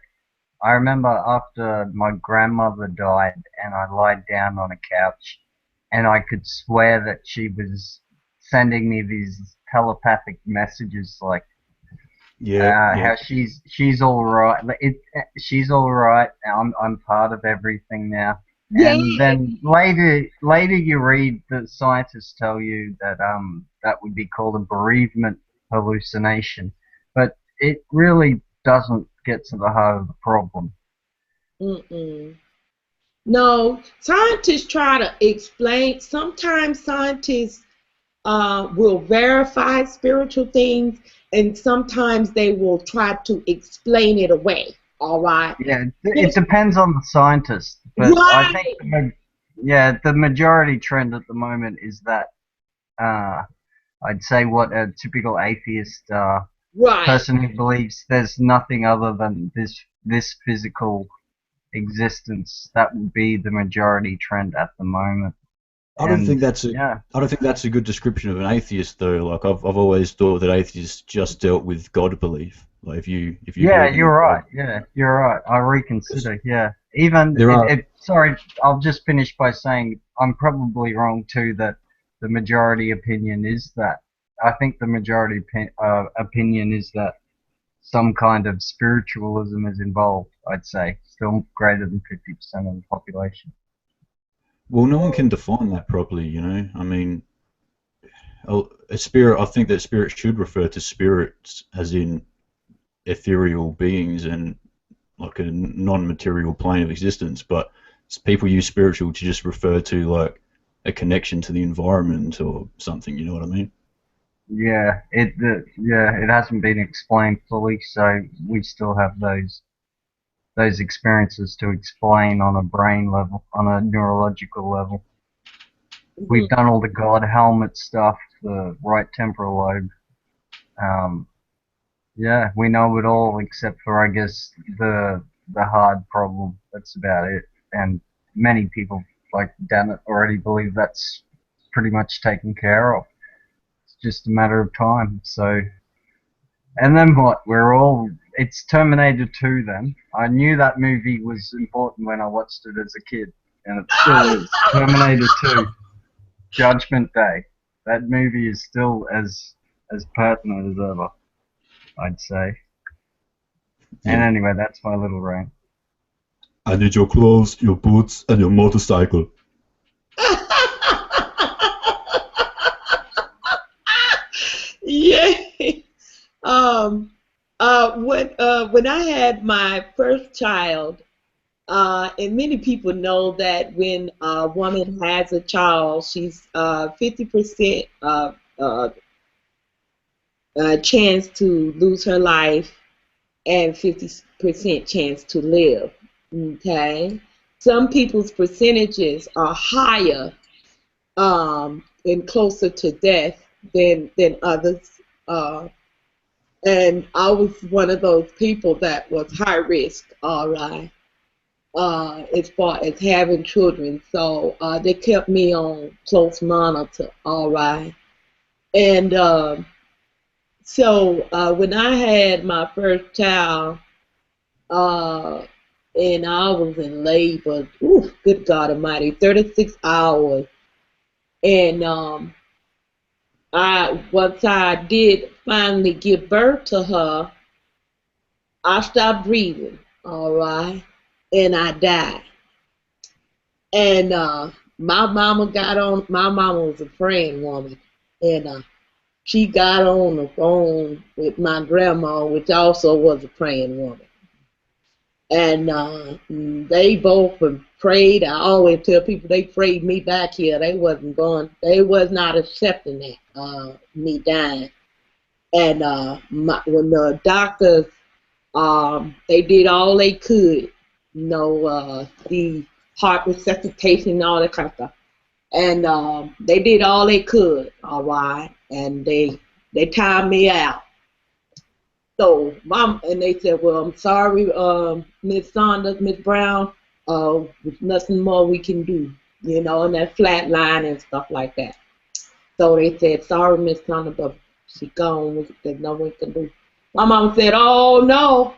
I remember after my grandmother died, and I lied down on a couch, and I could swear that she was sending me these telepathic messages like Yeah. how she's all right. She's all right. I'm part of everything now. Yeah. And then later you read that scientists tell you that that would be called a bereavement hallucination, but it really doesn't get to the heart of the problem. Mm-mm. No, scientists try to explain. Sometimes scientists will verify spiritual things, and sometimes they will try to explain it away. All right. Yeah, it Yes. depends on the scientist, but I think Right. the majority trend at the moment is that I'd say what a typical atheist Right. person who believes there's nothing other than this physical existence, that would be the majority trend at the moment. I don't And think that's a yeah, I don't think that's a good description of an atheist though. Like I've always thought that atheists just dealt with God belief. Like if you yeah, believe in a you're God, right. Yeah, you're right. I reconsider. Yeah, even there are sorry, I'll just finish by saying I'm probably wrong too. That the majority opinion is that I think the majority opinion is that some kind of spiritualism is involved. I'd say still greater than 50% of the population. well, no one can define that properly. You know, I mean, a spirit. I think that spirit should refer to spirits as in ethereal beings and like a non-material plane of existence, but people use spiritual to just refer to like a connection to the environment or something. You know what I mean? Yeah, it hasn't been explained fully, so we still have those experiences to explain on a brain level, on a neurological level. We've Mhm. done all the God helmet stuff, the right temporal lobe. Um, yeah, we know it all except for I guess the hard problem. That's about it. And many people like Dammit already believe that's pretty much taken care of. It's just a matter of time. So, and then what? It's Terminator 2 then. I knew that movie was important when I watched it as a kid, and it still is. Terminator 2, Judgment Day. That movie is still as pertinent as ever, I'd say. And Yeah. anyway, that's my little rant. I need your clothes, your boots, and your motorcycle. Yeah. Um. When I had my first child, and many people know that when a woman has a child, she's 50% chance to lose her life and 50% chance to live. Okay, some people's percentages are higher and closer to death than others. Uh, and I was one of those people that was high risk. All right. As far as having children. So they kept me on close monitor, all right. And when I had my first child, uh, and I was in labor, ooh, good God Almighty, 36 hours. And once I did finally give birth to her, I stopped breathing, all right, and I died. And my mama got on. My mama was a praying woman, and she got on the phone with my grandma, which also was a praying woman. And they both prayed. I always tell people they prayed me back here. They wasn't going. They was not accepting that me dying. And when the doctors, they did all they could, the heart resuscitation and all that kind of stuff. And they did all they could, all right, and they timed me out. So mom and they said, "Well, I'm sorry, Miss Saunders, Miss Brown, there's nothing more we can do, and that flat line and stuff like that." So they said, "Sorry, Miss Saunders, but she gone. There's nothing we can do." My mom said, "Oh no."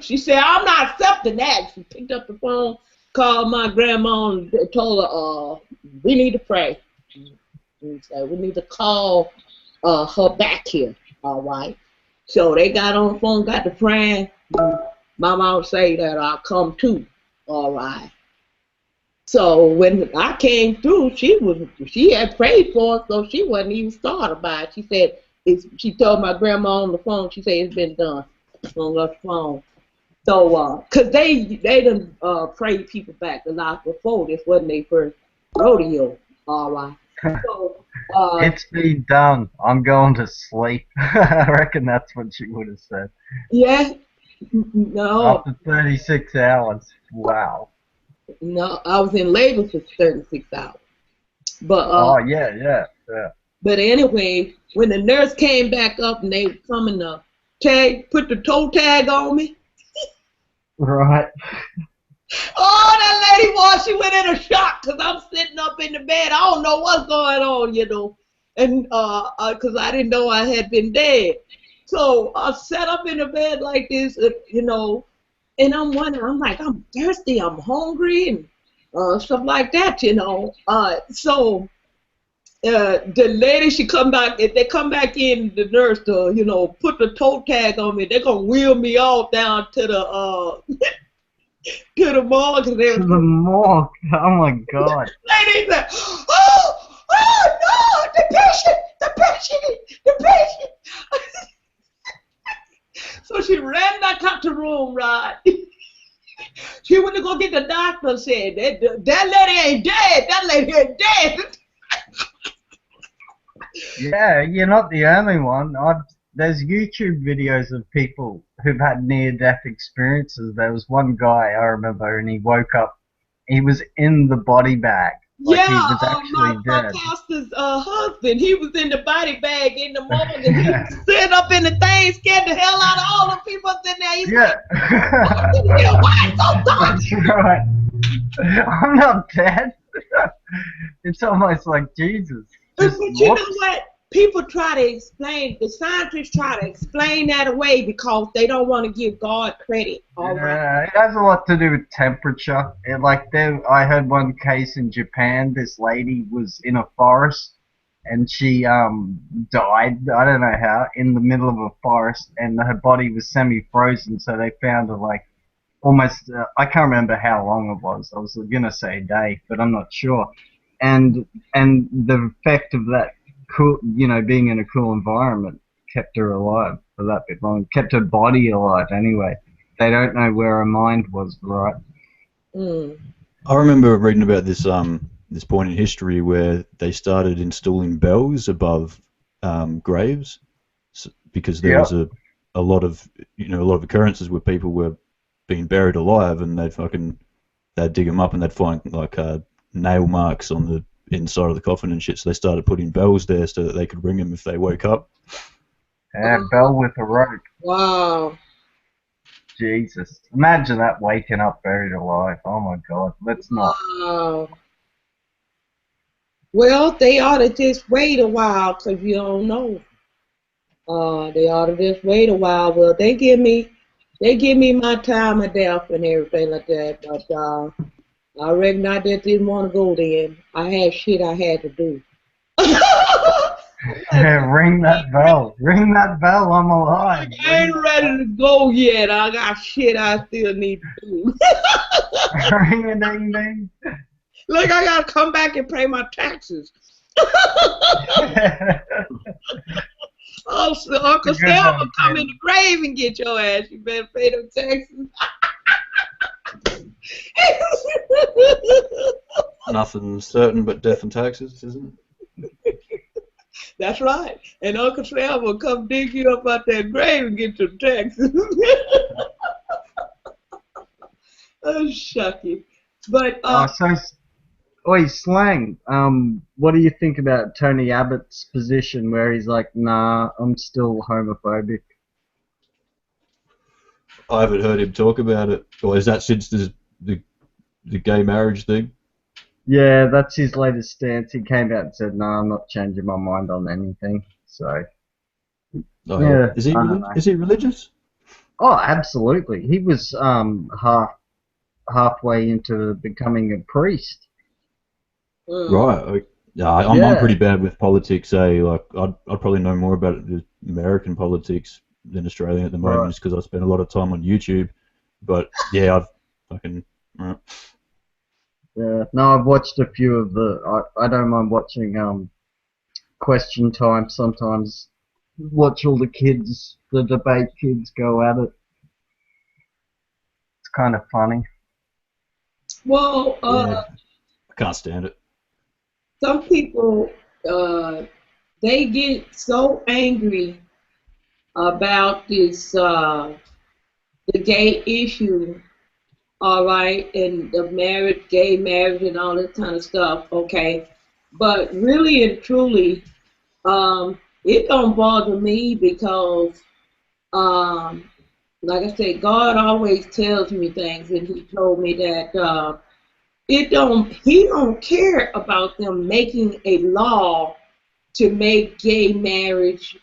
She said, "I'm not accepting that." She picked up the phone, called my grandma, and told her, "We need to pray." And so we need to call her back here. All right. So they got on the phone, got to praying. My mom say that I'll come too. All right. So when I came through, she had prayed for us, so she wasn't even thought about it. She said she told my grandma on the phone. She said it's been done on the phone. So cause they done prayed people back a lot before. This wasn't their first rodeo. All right. So It's been done. I'm going to sleep. I reckon that's what she would have said. yeah, no, After 36 hours. Wow. no, I was in labor for 36 hours. But Oh, yeah. but anyway, when the nurse came back up and they were coming to put the toe tag on me. Right. Oh, that lady was, she went in a shock because I'm sitting up in the bed. I don't know what's going on, and because I didn't know I had been dead. So I sat up in the bed like this, and I'm wondering, I'm like, I'm thirsty, I'm hungry, and stuff like that, So the lady, she come back, if they come back in, the nurse to, put the toe tag on me, they're going to wheel me off down to the, to the morgue. To the morgue. Oh my God. Lady said, oh no, the patient. So she ran back out the room, right? She went to go get the doctor, said, that lady ain't dead. That lady ain't dead. Yeah, you're not the only one. There's YouTube videos of people who've had near-death experiences. There was one guy I remember, and he woke up. He was in the body bag. Like he was actually my dead. pastor's husband, he was in the body bag in the morning. He was sitting up in the thing, scared the hell out of all the people sitting there. He's Yeah. like, That's right. I'm not dead. It's almost like Jesus. But you know what? People try to explain, the scientists try to explain that away because they don't want to give God credit. It has a lot to do with temperature. I heard one case in Japan. This lady was in a forest and she died. I don't know how, in the middle of a forest, and her body was semi-frozen. So they found her like almost. I can't remember how long it was. I was gonna say a day, but I'm not sure. And the effect of that cool, being in a cool environment kept her alive for that bit long. Kept her body alive anyway. They don't know where her mind was, right? Mm. I remember reading about this this point in history where they started installing bells above graves because there was a lot of occurrences where people were being buried alive, and they'd dig them up and they'd find like nail marks on the inside of the coffin and shit. So they started putting bells there so that they could ring them if they woke up. Yeah, bell with a rope. Wow. Jesus. Imagine that, waking up buried alive. Oh my God. Let's not. Wow. Well, they ought to just wait a while because you don't know. They ought to just wait a while. Well, they give me my time of death and everything like that. But I reckon I just didn't want to go then. I had shit I had to do. Yeah, ring that bell. Ring that bell. I'm alive. I ain't ready to go yet. I got shit I still need to do. Ring a ding ding. Look, I gotta come back and pay my taxes. Oh, so Uncle Sam will come in the grave and get your ass. You better pay them taxes. Nothing's certain but death and taxes, isn't it? That's right. And Uncle Sam will come dig you up out that grave and get your taxes. Oh, shucky. But Oi, Slang, what do you think about Tony Abbott's position where he's like, nah, I'm still homophobic? I haven't heard him talk about it. Or is that since the gay marriage thing? Yeah, that's his latest stance. He came out and said, nah, I'm not changing my mind on anything. So, yeah. Is he religious? Oh, absolutely. He was halfway into becoming a priest. Right. Yeah, I'm Yeah, pretty bad with politics. Like I'd probably know more about the American politics than Australian at the moment, right. just because I spend a lot of time on YouTube. But yeah, I've fucking Yeah. No, I've watched a few of the. I don't mind watching Question Time sometimes. Watch all the kids, the debate kids go at it. It's kind of funny. Well, yeah, I can't stand it. some people uh, they get so angry about this the gay issue, all right, and the marriage, gay marriage, and all this kind of stuff. Okay, but really and truly, it don't bother me because, um, like I said, God always tells me things, and He told me that it don't. He don't care about them making a law to make gay marriage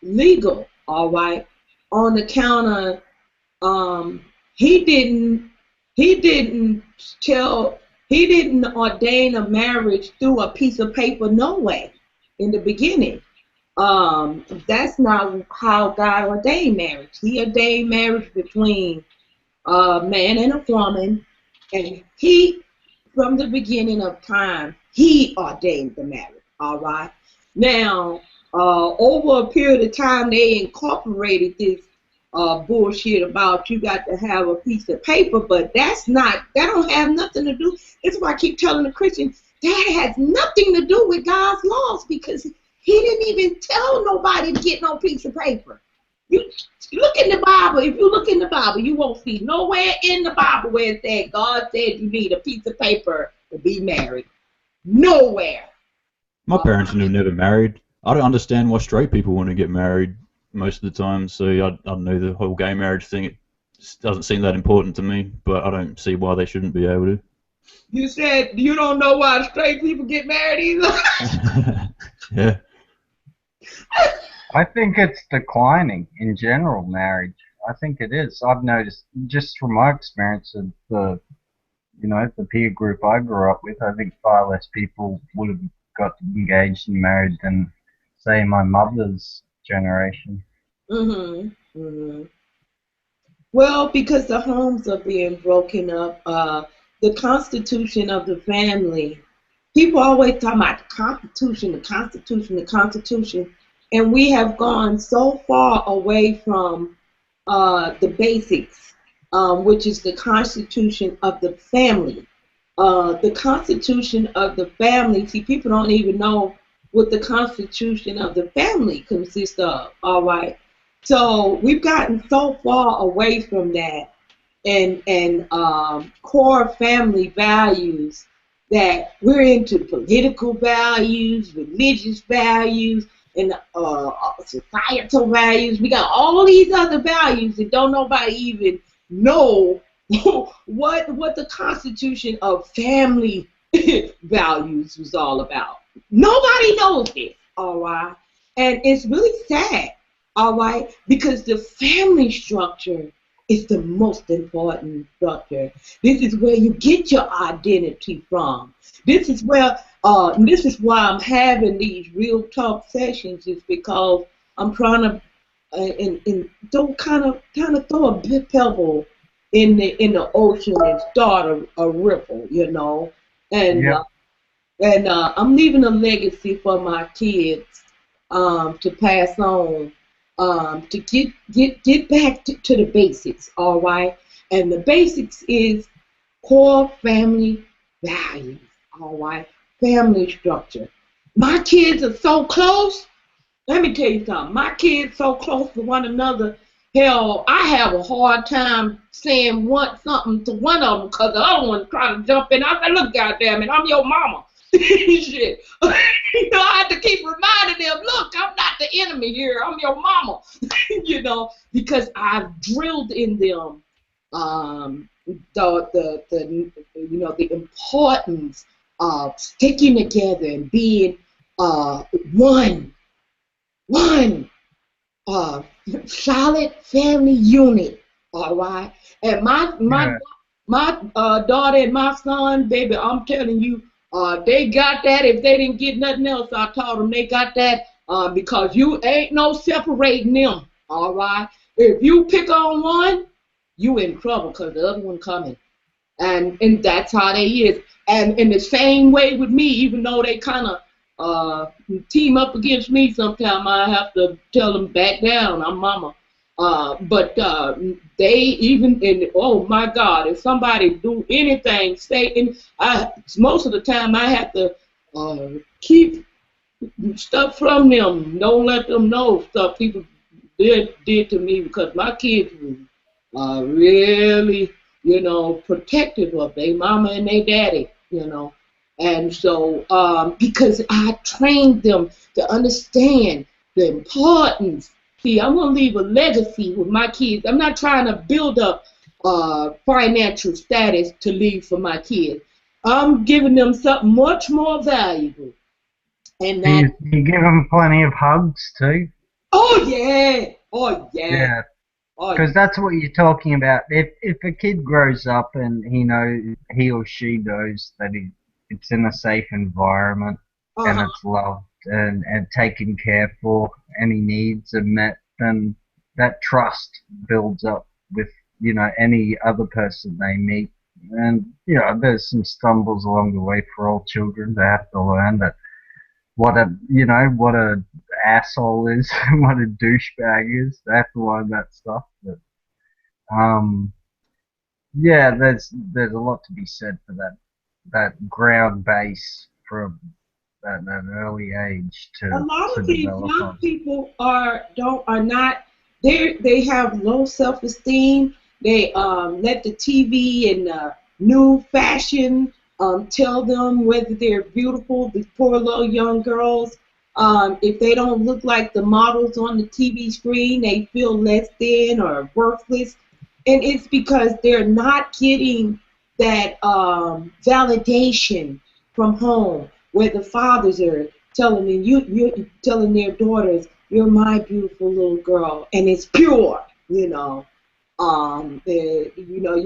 legal. All right, on account of he didn't he didn't tell he didn't ordain a marriage through a piece of paper no way in the beginning. That's not how God ordained marriage. He ordained marriage between a man and a woman, and he from the beginning of time he ordained the marriage. All right. Now, over a period of time, they incorporated this bullshit about you got to have a piece of paper, but that don't have nothing to do. That's why I keep telling the Christians that has nothing to do with God's laws because He didn't even tell nobody to get no piece of paper. You look in the Bible. If you look in the Bible, you won't see nowhere in the Bible where it said God said you need a piece of paper to be married. Nowhere. My parents were never married. I don't understand why straight people want to get married most of the time. So I don't know the whole gay marriage thing. It just doesn't seem that important to me. But I don't see why they shouldn't be able to. You said you don't know why straight people get married either. Yeah. I think it's declining in general, marriage. I think it is. I've noticed just from my experience of the peer group I grew up with, I think far less people would have got engaged and married than, say, my mother's generation. Mhm. Mhm. Well, because the homes are being broken up, the constitution of the family. People always talk about the Constitution, the Constitution, the Constitution, and we have gone so far away from the basics, which is the Constitution of the family. The Constitution of the family. See, people don't even know what the Constitution of the family consists of. All right, so we've gotten so far away from that and core family values that we're into political values, religious values, and societal values. We got all these other values and don't nobody even know what the Constitution of family values was all about. Nobody knows this, all right? And it's really sad, all right, because the family structure is the most important structure. This is where you get your identity from. This is why I'm having these real talk sessions is because I'm trying to and don't kind of throw a big pebble in the ocean and start a ripple, you know. And Yep. uh, and I'm leaving a legacy for my kids to pass on to get back to the basics, all right? And the basics is core family values, all right? Family structure. My kids are so close. Let me tell you something. My kids so close to one another. Hell, I have a hard time saying something to one of them because the other one's trying to jump in. I said, look, goddamn it, I'm your mama. Shit. I have to keep reminding them, look, I'm not the enemy here. I'm your mama. Because I've drilled in them the importance of sticking together and being one one uh, solid family unit. All right, and my Yeah. my daughter and my son, baby, I'm telling you, They got that. If they didn't get nothing else, I taught them they got that because you ain't no separating them. All right. If you pick on one, you in trouble because the other one coming. And that's how they is. And in the same way with me, even though they kind of team up against me, sometimes I have to tell them back down. I'm mama. But they even in oh my God, if somebody do anything, stay in. Most of the time I have to keep stuff from them. Don't let them know stuff people did to me because my kids were really, protective of their mama and their daddy. And so because I trained them to understand the importance. See, I'm going to leave a legacy with my kids. I'm not trying to build up financial status to leave for my kids. I'm giving them something much more valuable. And that. You give them plenty of hugs too. Oh yeah. Oh yeah. Yeah. Because that's what you're talking about. If a kid grows up and he or she knows that it's in a safe environment and it's loved and taken care for, any needs are met, then that trust builds up with any other person they meet. And there's some stumbles along the way for all children. They have to learn that what a asshole is, what a douchebag is. They have to learn that stuff. But yeah, there's a lot to be said for that ground base from that early age to a lot of these develop young on. people are not they have low self-esteem. They let the TV and new fashion tell them whether they're beautiful. The poor little young girls, if they don't look like the models on the TV screen, they feel less than or worthless. And it's because they're not getting that validation from home, where the fathers are telling them, you're telling their daughters, you're my beautiful little girl, and it's pure, you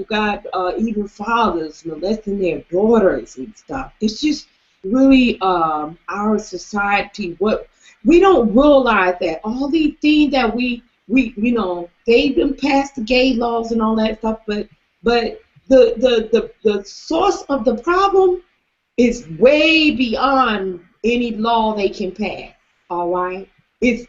got even fathers molesting their daughters and stuff. It's just really our society. What we don't realize that all these things that we they've been passed the gay laws and all that stuff, but the source of the problem is way beyond any law they can pass. All right, the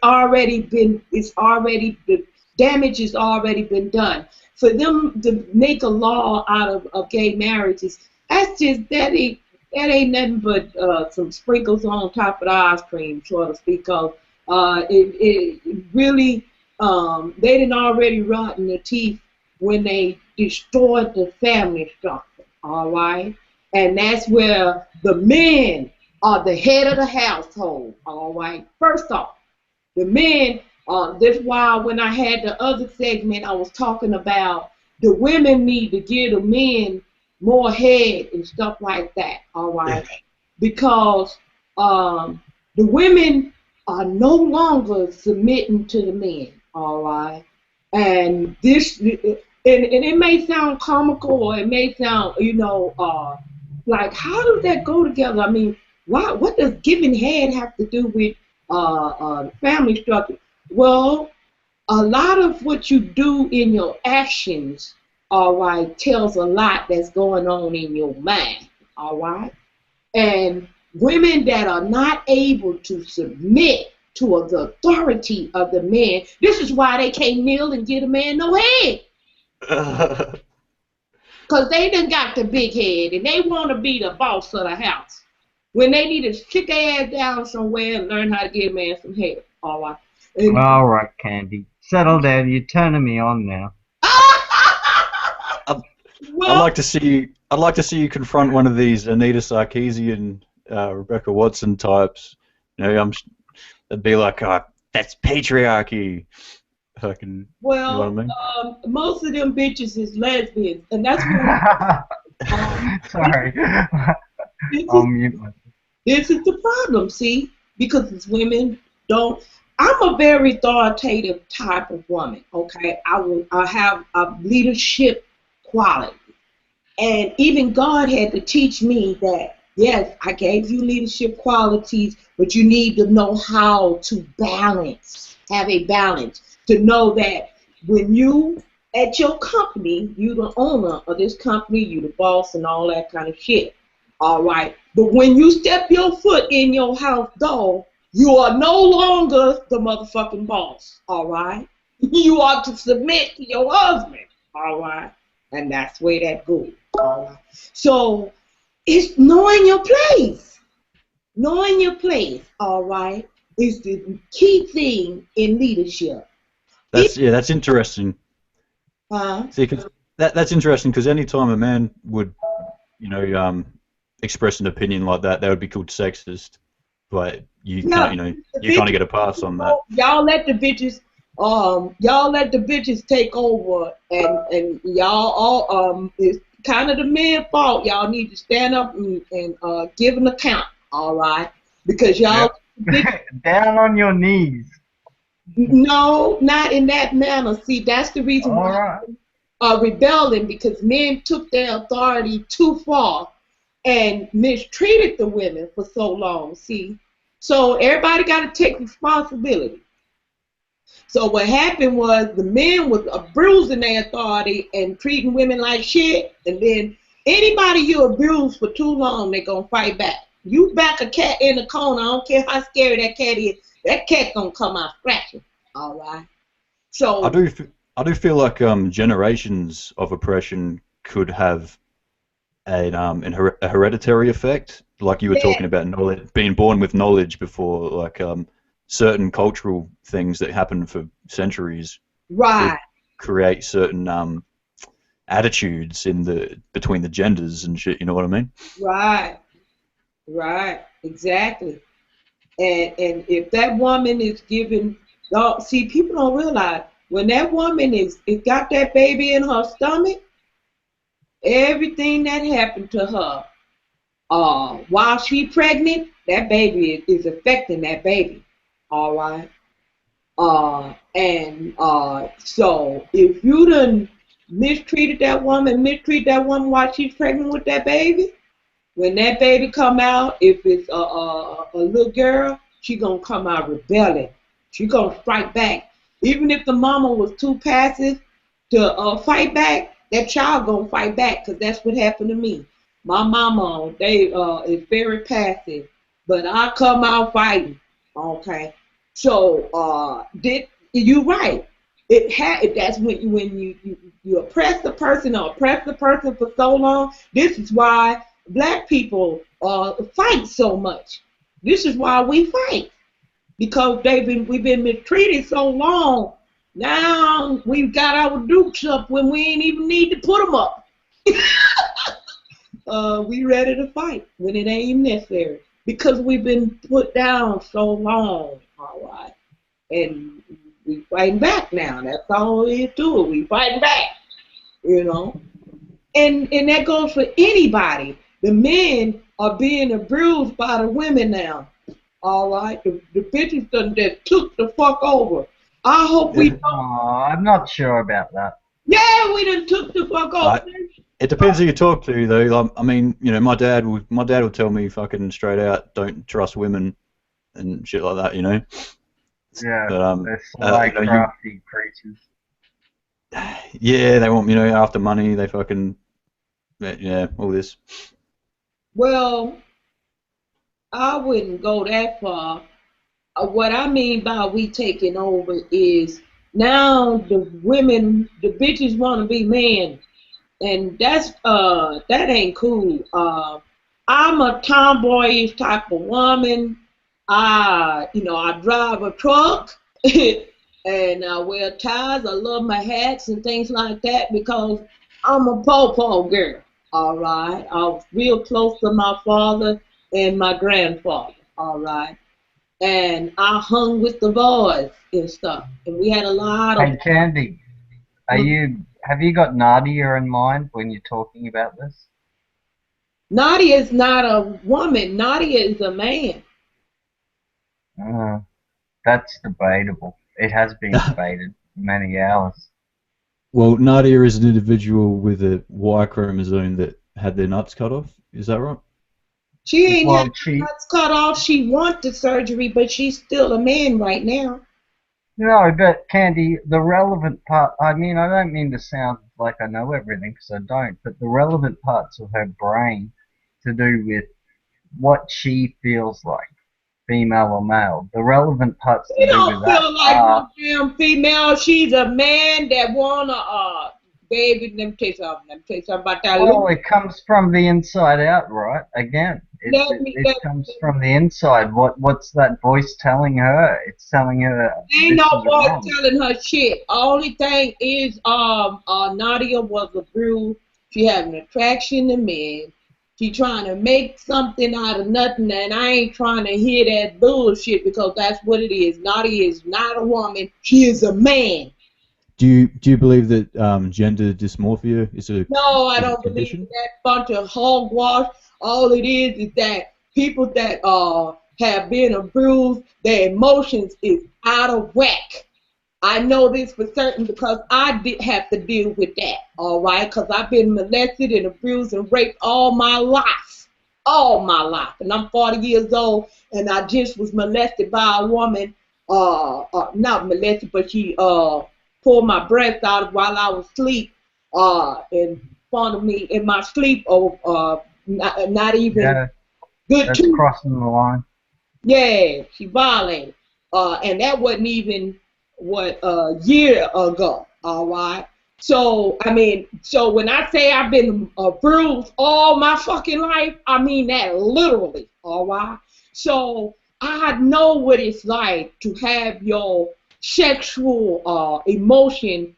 damage has already been done. For them to make a law out of gay marriages, that ain't nothing but some sprinkles on top of the ice cream, so to speak. Cause it really they didn't already rot in the teeth when they destroyed the family structure. All right, and that's where the men are the head of the household. All right, first off, the men. That's why when I had the other segment, I was talking about the women need to give the men more head and stuff like that. All right, because the women are no longer submitting to the men. All right, and this and it may sound comical or it may sound like how does that go together? I mean, what does giving head have to do with family structure? Well, a lot of what you do in your actions, all right, tells a lot that's going on in your mind, all right? And women that are not able to submit to the authority of the man, this is why they can't kneel and get a man no head. Because they done got the big head and they want to be the boss of the house. When they need to kick their ass down somewhere and learn how to get a man some head, all right? All right, Candy. Settle down. You're turning me on now. I'd like to see you confront one of these Anita Sarkeesian, Rebecca Watson types. They'd be like, oh, that's patriarchy. Fucking. Well, you know what I mean? Most of them bitches is lesbians, and that's what. Sorry. This is the problem, see, because it's women don't. I'm a very authoritative type of woman, okay? I have a leadership quality. And even God had to teach me that Yes, I gave you leadership qualities, but you need to know how to balance, have a balance, to know that when you at your company, you the owner of this company, you the boss and all that kind of shit. All right. But when you step your foot in your house door, you are no longer the motherfucking boss. All right. You are to submit to your husband. All right. And that's where that goes. All right. So it's knowing your place. Knowing your place, all right, is the key thing in leadership. That's interesting. Uh, See, 'cause that's interesting because anytime a man would, you know, express an opinion like that would be called sexist. But you yeah, can't, you know, the you kind of bitches, get a pass on that. y'all let the bitches take over, and y'all all it's kind of the men's fault. Y'all need to stand up and give an account, all right, because y'all. Yep. Down on your knees. No, not in that manner. See, that's the reason All why right. rebelling, because men took their authority too far and mistreated the women for so long. See, so everybody got to take responsibility. So what happened was the men was abusing their authority and treating women like shit, and then anybody you abuse for too long, they gonna fight back. You back a cat in the corner, I don't care how scary that cat is, that cat gonna come out scratching. All right. So I do feel like generations of oppression could have a hereditary effect, like you were talking about knowledge, being born with knowledge before, like certain cultural things that happen for centuries right. could create certain attitudes between the genders and shit. You know what I mean? Right, right, exactly. And if that woman is giving, see, people don't realize when that woman is got that baby in her stomach, everything that happened to her, while she pregnant, that baby is affecting that baby. All right. And so if you done mistreat that woman while she's pregnant with that baby. When that baby come out, if it's a little girl, she gonna come out rebelling. She gonna strike back. Even if the mama was too passive to fight back, that child gonna fight back, because that's what happened to me. My mama, they is very passive, but I come out fighting. Okay, so did you right? That's when you oppress the person or oppress the person for so long. This is why Black people fight so much. This is why we fight, because we've been mistreated so long. Now we've got our dukes up when we ain't even need to put them up. We ready to fight when it ain't necessary, because we've been put down so long. All right, and we fighting back now. That's all there is to it. We fighting back, you know. And that goes for anybody. The men are being abused by the women now. All right, the bitches done just took the fuck over. I hope we don't. Oh, I'm not sure about that. Yeah, we done took the fuck over. It depends who you talk to, though. I mean, you know, my dad would tell me fucking straight out, don't trust women and shit like that, you know. Yeah, But they're sly, you know, crafty creatures. yeah, they want, you know, after money, they fucking, yeah, all this. Well, I wouldn't go that far. What I mean by we taking over is now the women, the bitches want to be men, and that ain't cool. I'm a tomboyish type of woman. I drive a truck and I wear ties. I love my hats and things like that because I'm a po-po girl. All right. I was real close to my father and my grandfather. All right. And I hung with the boys and stuff. And we had a lot of. Hey, Candy, have you got Nadia in mind when you're talking about this? Nadia is not a woman. Nadia is a man. That's debatable. It has been debated for many hours. Well, Nadia is an individual with a Y chromosome that had their nuts cut off. Is that right? She ain't Well, had her nuts cut off. She wants the surgery, but she's still a man right now. No, but Candy, the relevant part, I mean, I don't mean to sound like I know everything, because I don't, but the relevant parts of her brain to do with what she feels like, female or male, the relevant parts She to do with don't that feel like are, no damn female. She's a man that wanna, baby, let me tell you something. Let me tell you something about that well, loop. it comes from the inside out, right? Again, it comes from the inside. What's that voice telling her? It's telling her Ain't this no is boy wrong. telling her shit. Only thing is, Nadia was a bruise. She had an attraction to men. She trying to make something out of nothing, and I ain't trying to hear that bullshit because that's what it is. Nadia is not a woman. She is a man. Do you believe that gender dysmorphia is a No, I don't believe in condition? that bunch of hogwash. All it is that people that have been abused, their emotions is out of whack. I know this for certain because I did have to deal with that, all right? Because I've been molested and abused and raped all my life. All my life. And I'm 40 years old, and I just was molested by a woman, not molested, but she pulled my breast out while I was asleep in front of me in my sleep, not even Yeah, good that's to. crossing the line. Yeah, she violated. And that wasn't even what a year ago. All right. So I mean, so when I say I've been bruised all my fucking life, I mean that literally. All right. So I know what it's like to have your sexual emotion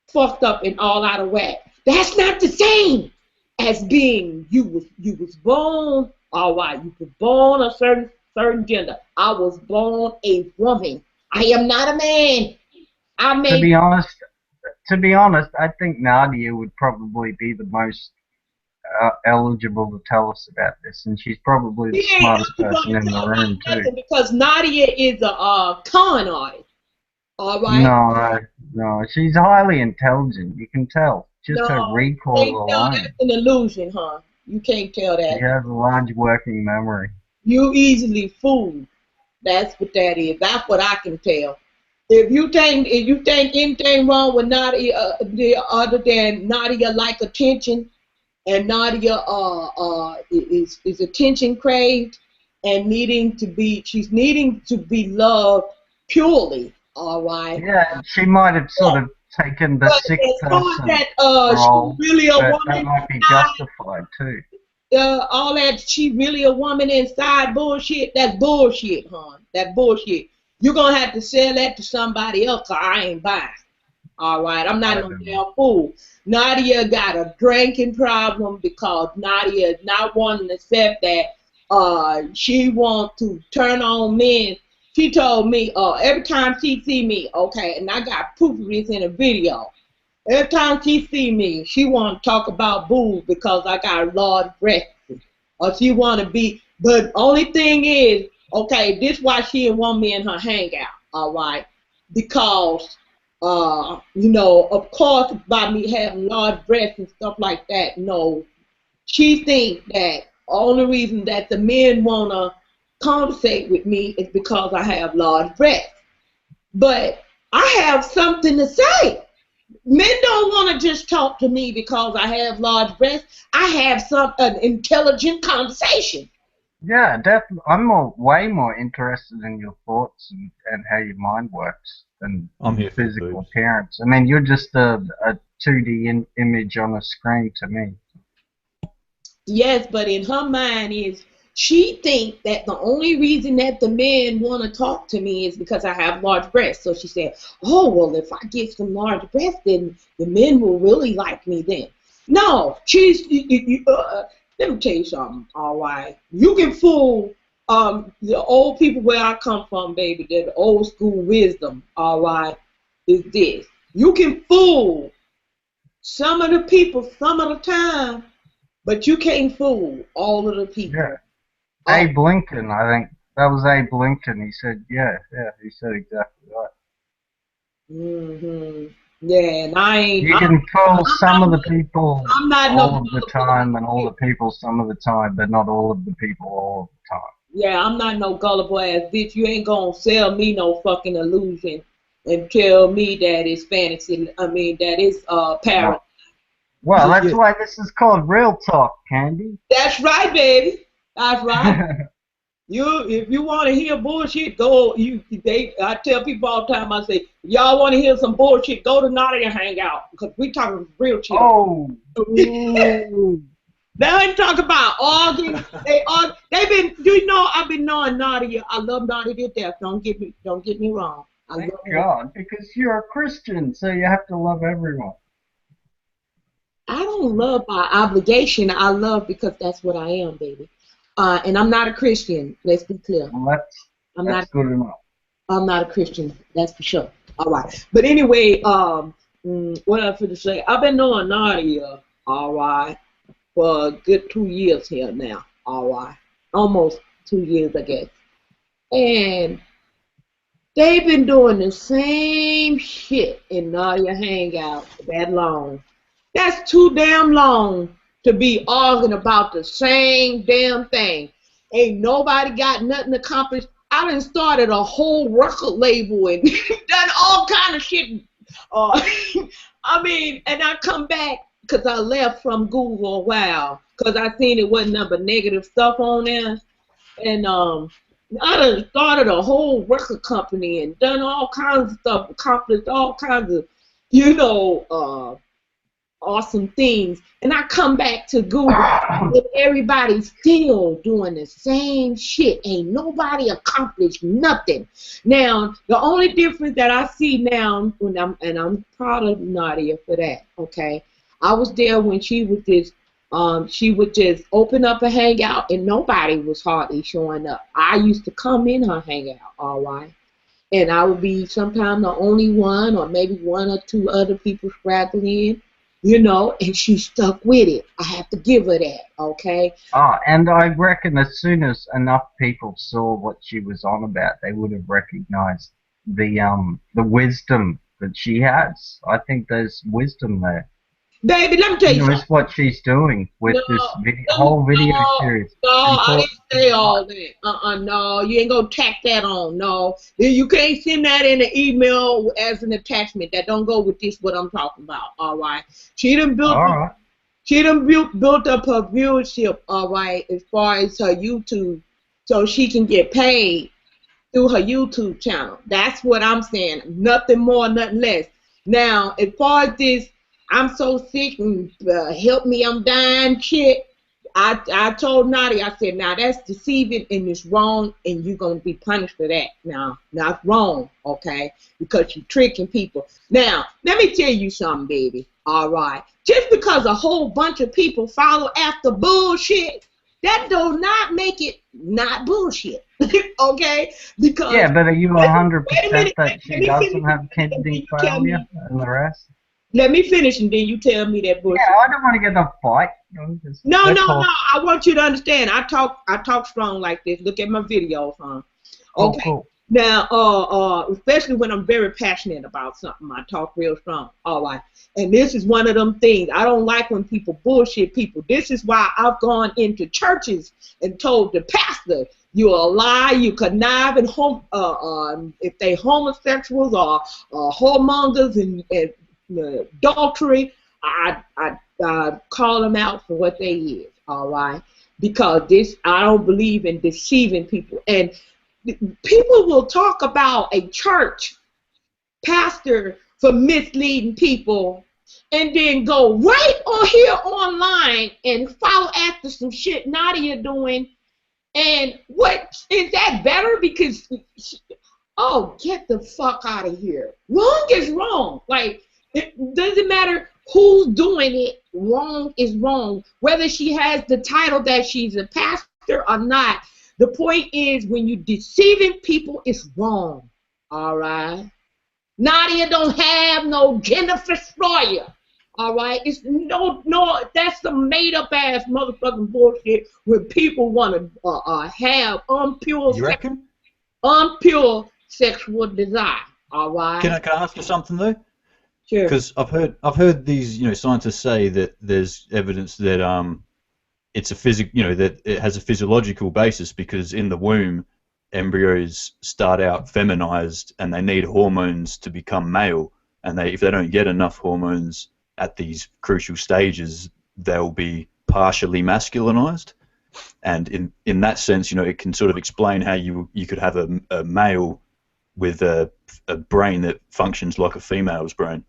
fucked up and all out of whack. That's not the same as being you was born all right. You were born a certain gender. I was born a woman. I am not a man. I To may be honest, I think Nadia would probably be the most eligible to tell us about this, and she's probably the she ain't smartest eligible person to in the tell room about too. nothing because Nadia is a con artist. All right. No, no, she's highly intelligent. You can tell just her No, you recall can't tell that's alone. an illusion, huh? You can't tell She that. has a large working memory. You easily fooled. That's what that is. That's what I can tell. If you think anything wrong with Nadia, other than Nadia like attention, and Nadia is attention craved and she's needing to be loved purely. All right. Yeah, she might have sort of taken the But sick as far as person that, she role, really a but that woman might be inside, justified too. all that she really a woman inside bullshit. That's bullshit, hon. That bullshit. You're gonna have to sell that to somebody else, 'cause I ain't buying. All right, I'm I not no don't know. damn fool. Nadia got a drinking problem because Nadia is not wanting to accept that she wants to turn on men. She told me every time she see me, okay, and I got proof of this in a video. Every time she see me, she want to talk about boobs because I got large breasts. Or she want to be, but only thing is, okay, this why she didn't want me in her hangout, all right? Because, of course, by me having large breasts and stuff like that, no, she think that only reason that the men want to conversate with me is because I have large breasts. But I have something to say. Men don't want to just talk to me because I have large breasts. I have an intelligent conversation. Yeah, definitely. I'm way more interested in your thoughts and how your mind works than I'm here for the physical boobs. appearance. I mean, you're just a 2D image on a screen to me. Yes, but in her mind is she think that the only reason that the men want to talk to me is because I have large breasts. So she said, "Oh well, if I get some large breasts, then the men will really like me." Then no, let me tell you something. All right, you can fool the old people where I come from, baby. That old school wisdom. All right, is this you can fool some of the people some of the time, but you can't fool all of the Yeah. people. Oh, Abe Lincoln, I think that was Abe Lincoln. He said, yeah, he said exactly right. hmm Yeah, and I ain't. You can fool some of the not- people I'm not all no. of the time and all the people some of the time, but not all of the people all of the time. Yeah, I'm not no gullible ass bitch. You ain't gonna sell me no fucking illusion and tell me that it's fantasy. I mean that it's parrot. Well, that's Yeah. why this is called Real Talk, Candy. That's right, baby. That's right. If you want to hear bullshit, go. I tell people all the time. I say, y'all want to hear some bullshit? Go to Nadia Hangout because we talking real shit. Oh. They ain't talking about arguing. They've been. You know, I've been knowing Nadia. I love Nadia to death. Don't get me wrong. I Thank love her. God, because you're a Christian, so you have to love everyone. I don't love by obligation. I love because that's what I am, baby. And I'm not a Christian. Let's be clear. Well, that's good enough. I'm not a Christian. That's for sure. All right. But anyway, what I to say? I've been knowing Nadia, all right, for a good 2 years here now. All right, almost 2 years, I guess. And they've been doing the same shit in Nadia Hangout for that long. That's too damn long to be arguing about the same damn thing. Ain't nobody got nothing accomplished. I done started a whole record label and done all kind of shit. I mean, and I come back because I left from Google a while because I seen it wasn't nothing but negative stuff on there. And I done started a whole record company and done all kinds of stuff, accomplished all kinds of, awesome things. And I come back to Google and everybody's still doing the same shit. Ain't nobody accomplished nothing. Now, the only difference that I see now, I'm proud of Nadia for that, okay? I was there when she would just open up a hangout and nobody was hardly showing up. I used to come in her hangout, all right? And I would be sometimes the only one or maybe one or two other people scraggling in. And she stuck with it. I have to give her that, okay? And I reckon as soon as enough people saw what she was on about, they would have recognized the wisdom that she has. I think there's wisdom there. Baby, let me tell you something. It's what she's doing with this whole video series. No, I didn't say all that. No, you ain't gonna tack that on. No, you can't send that in an email as an attachment. That don't go with this. What I'm talking about. All right. She done built up her viewership. All right, as far as her YouTube, so she can get paid through her YouTube channel. That's what I'm saying. Nothing more, nothing less. Now, as far as this, I'm so sick and help me, I'm dying shit. I told Nadia, I said, now that's deceiving and it's wrong and you're going to be punished for that. Now, that's wrong, okay, because you're tricking people. Now, let me tell you something, baby, all right? Just because a whole bunch of people follow after bullshit, that does not make it not bullshit, okay? Because yeah, but are you 100% that she doesn't have kidney failure and the rest? Let me finish and then you tell me that bullshit. Yeah, I don't want to get in a fight. No. I want you to understand. I talk strong like this. Look at my videos, huh? Okay. Cool. Now, especially when I'm very passionate about something, I talk real strong. All right. And this is one of them things. I don't like when people bullshit people. This is why I've gone into churches and told the pastor, you're a lie, you connive, and if they homosexuals or whoremongers and adultery, I call them out for what they is, all right? Because I don't believe in deceiving people. And people will talk about a church pastor for misleading people and then go right on here online and follow after some shit Nadia doing. And what is that better? Because, get the fuck out of here. Wrong is wrong. Like, it doesn't matter who's doing it. Wrong is wrong. Whether she has the title that she's a pastor or not. The point is, when you're deceiving people, it's wrong. All right? Nadia don't have no Jennifer Sawyer. All right? It's no, that's some made-up ass motherfucking bullshit where people want to have impure sexual desire. All right? Can I ask you something though? Sure. Because I've heard these scientists say that there's evidence that it's a that it has a physiological basis, because in the womb embryos start out feminized and they need hormones to become male, and if they don't get enough hormones at these crucial stages, they'll be partially masculinized. And in that sense, it can sort of explain how you could have a male with a brain that functions like a female's brain.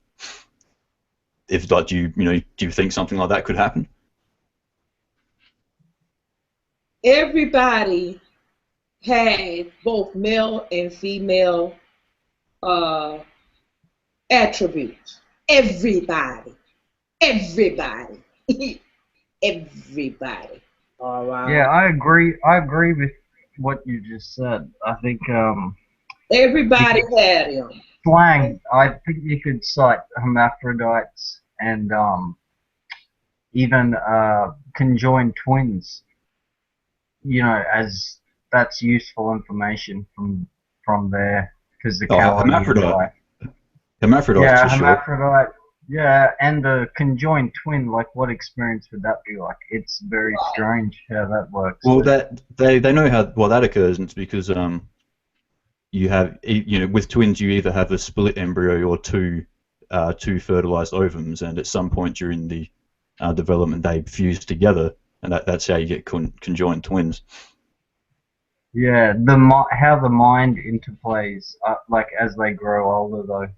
If do you think something like that could happen? Everybody has both male and female attributes. Everybody. Everybody. All right. Yeah, I agree. I agree with what you just said. I think Everybody had him. slang. I think you could cite hermaphrodites and even conjoined twins. As that's useful information from there, because the hermaphrodite. Hermaphrodites, yeah, for hermaphrodite. Yeah, and a conjoined twin. Like, what experience would that be like? It's very strange how that works. Well, that they know how that occurs, and it's because you have with twins you either have a split embryo or two fertilized ovums, and at some point during the development they fuse together, and that's how you get conjoined twins. Yeah, how the mind interplays, like as they grow older, though,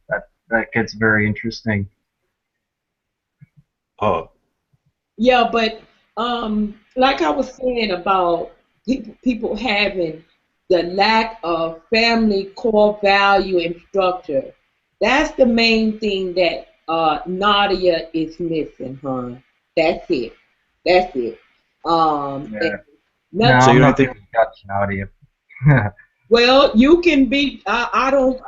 that gets very interesting. Oh. Yeah, but like I was saying about people having the lack of family core value and structure, that's the main thing that Nadia is missing, huh? That's it. No, So you I'm don't not think? going to judge Nadia. Well, you can be. I don't,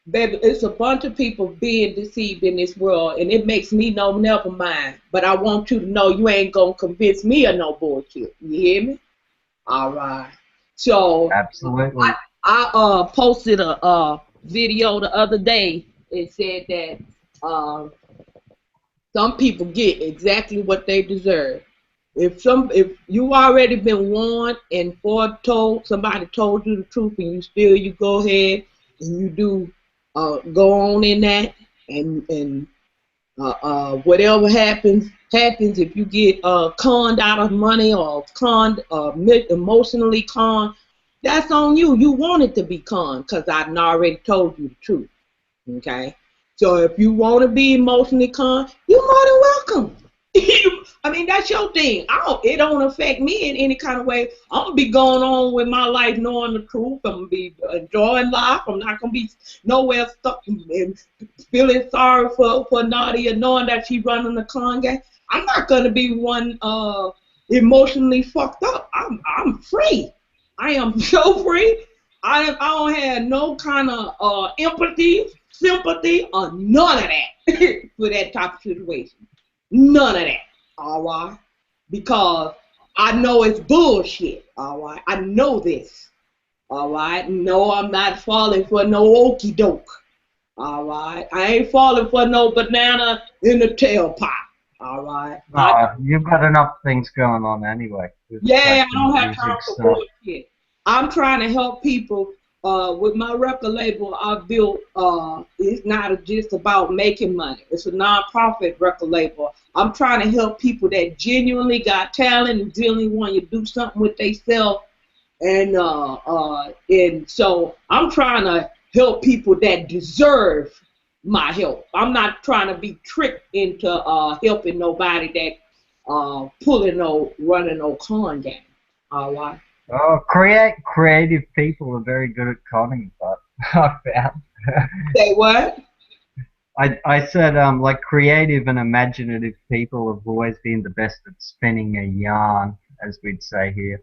baby. It's a bunch of people being deceived in this world, and it makes me know. Never mind. But I want you to know you ain't gonna convince me of no bullshit. You hear me? All right. So Absolutely. I posted a video the other day. It said that some people get exactly what they deserve. If you already been warned and foretold, somebody told you the truth, and you go ahead and you do go on in that, and whatever happens. If you get conned out of money or conned, emotionally conned, that's on you. You wanted to be conned because I already told you the truth. Okay, so if you want to be emotionally conned, you're more than welcome. I mean, that's your thing. It don't affect me in any kind of way. I'm gonna be going on with my life knowing the truth. I'm gonna be enjoying life. I'm not gonna be nowhere stuck and feeling sorry for Nadia, knowing that she's running the con game. I'm not gonna be one emotionally fucked up. I'm free. I am so free. I don't have no kind of empathy, sympathy, or none of that for that type of situation. None of that, all right? Because I know it's bullshit, all right? I know this, all right? No, I'm not falling for no okie doke, all right? I ain't falling for no banana in the tailpipe, all right? You've got enough things going on anyway. Yeah, I don't have time for bullshit. I'm trying to help people. With my record label I built, it's not just about making money. It's a non-profit record label. I'm trying to help people that genuinely got talent and genuinely want to do something with themselves. And so I'm trying to help people that deserve my help. I'm not trying to be tricked into helping nobody that running no con game. All right. Oh, creative people are very good at conning, but I found. Say what? I said like creative and imaginative people have always been the best at spinning a yarn, as we'd say here.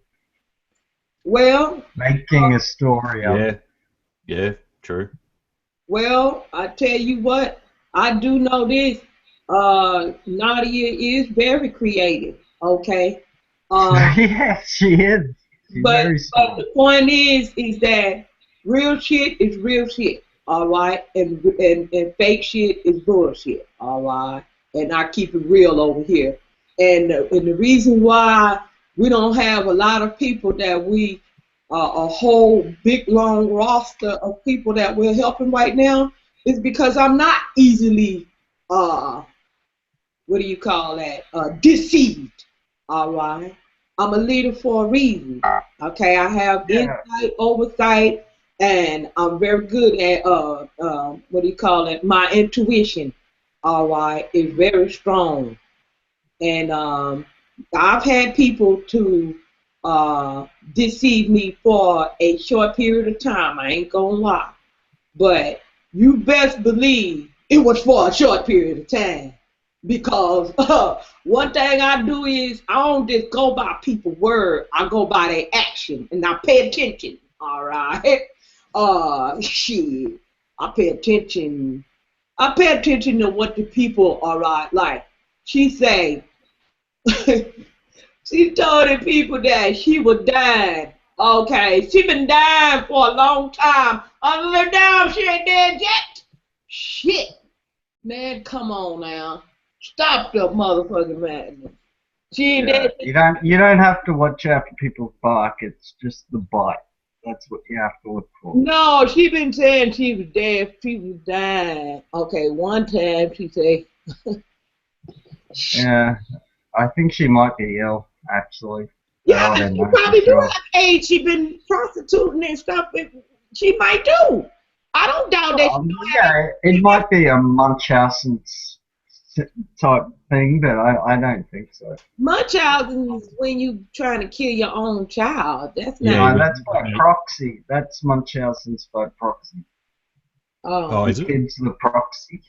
Well, making a story up. Yeah, true. Well, I tell you what, I do know this. Nadia is very creative. Okay. Yes, she is. But the point is that real shit is real shit. all right, and fake shit is bullshit, all right, and I keep it real over here, and the reason why we don't have a lot of people that we a whole big long roster of people that we're helping right now is because I'm not easily what do you call that? Deceived. All right. I'm a leader for a reason. Okay. I have insight, oversight, and I'm very good at what do you call it? My intuition. All right, is very strong, and I've had people to deceive me for a short period of time. I ain't gonna lie, but you best believe it was for a short period of time. Because one thing I do is I don't just go by people's word. I go by their action, and I pay attention. All right. Shit. I pay attention. I pay attention to what the people are like. She say, she told the people that she was dying. Okay, she been dying for a long time. Other than she ain't dead yet. Shit. Man, come on now. Stop the motherfucking madness. She ain't dead. You don't have to watch out for people's bark. It's just the bite. That's what you have to look for. No, she been saying she was dead. She was dying. Okay, one time she said. Yeah, I think she might be ill, actually. Yeah, she probably do have AIDS. She been prostituting and stuff. She might do. I don't doubt that. It might be a Munchausen's type thing, but I don't think so. Munchausen is when you trying to kill your own child. That's not. Yeah, that's by proxy. That's Munchausen's by proxy. Oh, is it? It's the proxy.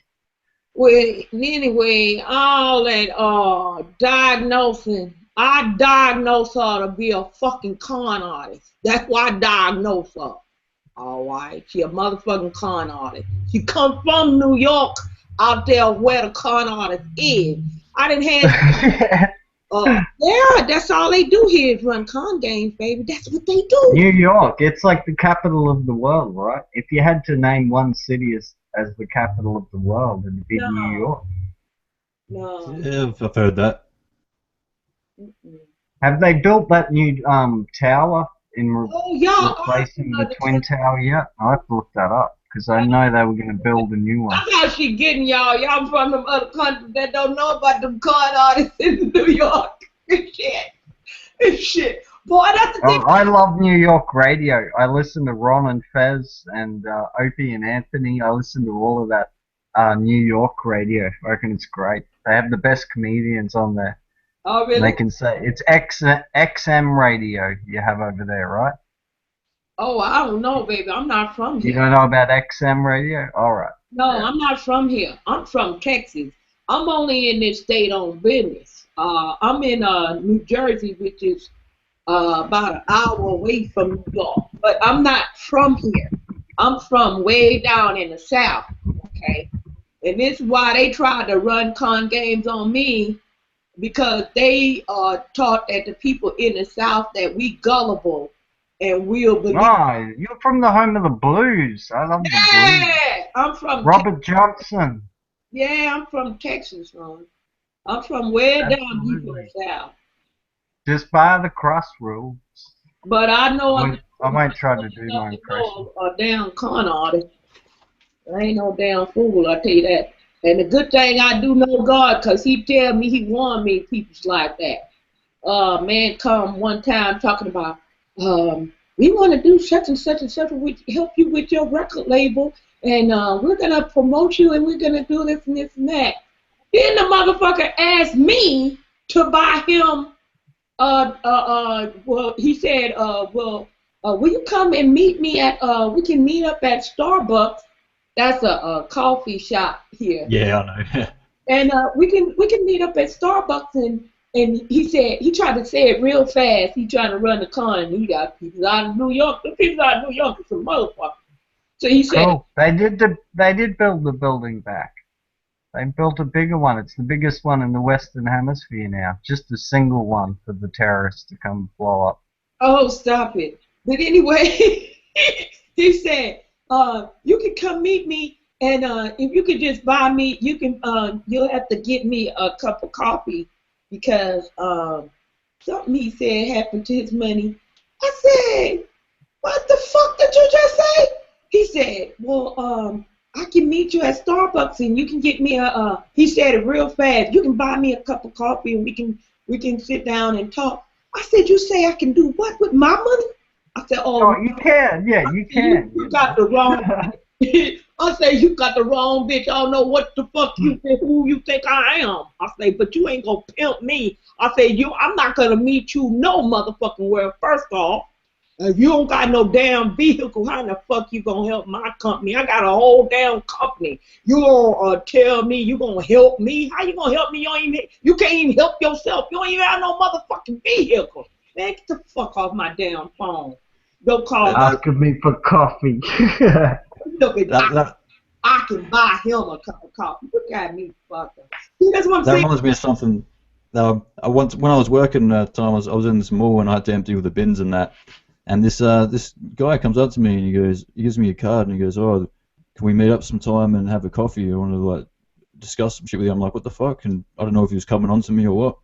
Well, anyway, all that diagnosing. I diagnose her to be a fucking con artist. That's why I diagnose her. All right, she a motherfucking con artist. She come from New York, out there where the con artist is. I didn't have. Yeah, that's all they do here is run con games, baby. That's what they do. New York, it's like the capital of the world, right? If you had to name one city as the capital of the world, it'd be New York. No. Yeah, I've heard that. Have they built that new tower in replacing the Twin Tower yet? I have to look that up because I know they were going to build a new one. That's how she getting y'all. Y'all from them other countries that don't know about them con artists in New York. Shit. Boy, that's the thing. I love New York radio. I listen to Ron and Fez and Opie and Anthony. I listen to all of that New York radio. I reckon it's great. They have the best comedians on there. Oh, really? And they can say it's XM radio you have over there, right? Oh, I don't know, baby. I'm not from here. You don't know about XM radio? All right. No, yeah. I'm not from here. I'm from Texas. I'm only in this state on business. I'm in New Jersey, which is about an hour away from New York. But I'm not from here. I'm from way down in the South, okay? And this is why they tried to run con games on me, because they taught that the people in the South that we gullible and we'll believe. Oh, you're from the home of the blues. I love the blues. Yeah, I'm from Robert Johnson. Yeah, I'm from Texas, Ron. I'm from way down deep in the South. Just by the cross rules. But I know I might try to do my impression. A damn con artist. I ain't no damn fool, I tell you that. And the good thing I do know God, because he tell me, he warned me people's like that. Man come one time talking about, we want to do such and such and such, help you with your record label, and we're going to promote you, and we're going to do this and this and that. Then the motherfucker asked me to buy him, well, he said, will you come and meet me at, we can meet up at Starbucks. That's a coffee shop here. Yeah, I know. And we can meet up at Starbucks, and he said, he tried to say it real fast. He tried to run the con, and he got people out of New York. The people out of New York are some motherfuckers. So he said, cool. They did build the building back. They built a bigger one. It's the biggest one in the Western Hemisphere now. Just a single one for the terrorists to come blow up. Oh, stop it. But anyway, he said, You can come meet me, and if you could just buy me, you can. You'll have to get me a cup of coffee because something he said happened to his money. I said, what the fuck did you just say? He said, well, I can meet you at Starbucks and you can get me he said it real fast, you can buy me a cup of coffee and we can sit down and talk. I said, you say I can do what with my money? I said, Oh, you can. Yeah, you can. You got the wrong I say, you got the wrong bitch. I don't know what the fuck you think, who you think I am. I say, but you ain't gonna pimp me. I say, I'm not gonna meet you no motherfucking where. First off, if you don't got no damn vehicle, how the fuck you gonna help my company? I got a whole damn company. You gonna tell me you gonna help me? How you gonna help me? You can't even help yourself. You don't even have no motherfucking vehicle. Man, get the fuck off my damn phone. Don't call me. Asking me for coffee. Look at I can buy him a cup of coffee. Look at me, fucker. See, that's what I'm saying. That reminds me of something. I once, when I was working time, I was in this mall and I had to empty all the bins and that. And this guy comes up to me and he gives me a card and he goes, "Oh, can we meet up sometime and have a coffee? I want to like discuss some shit with you." I'm like, "What the fuck?" And I don't know if he was coming on to me or what.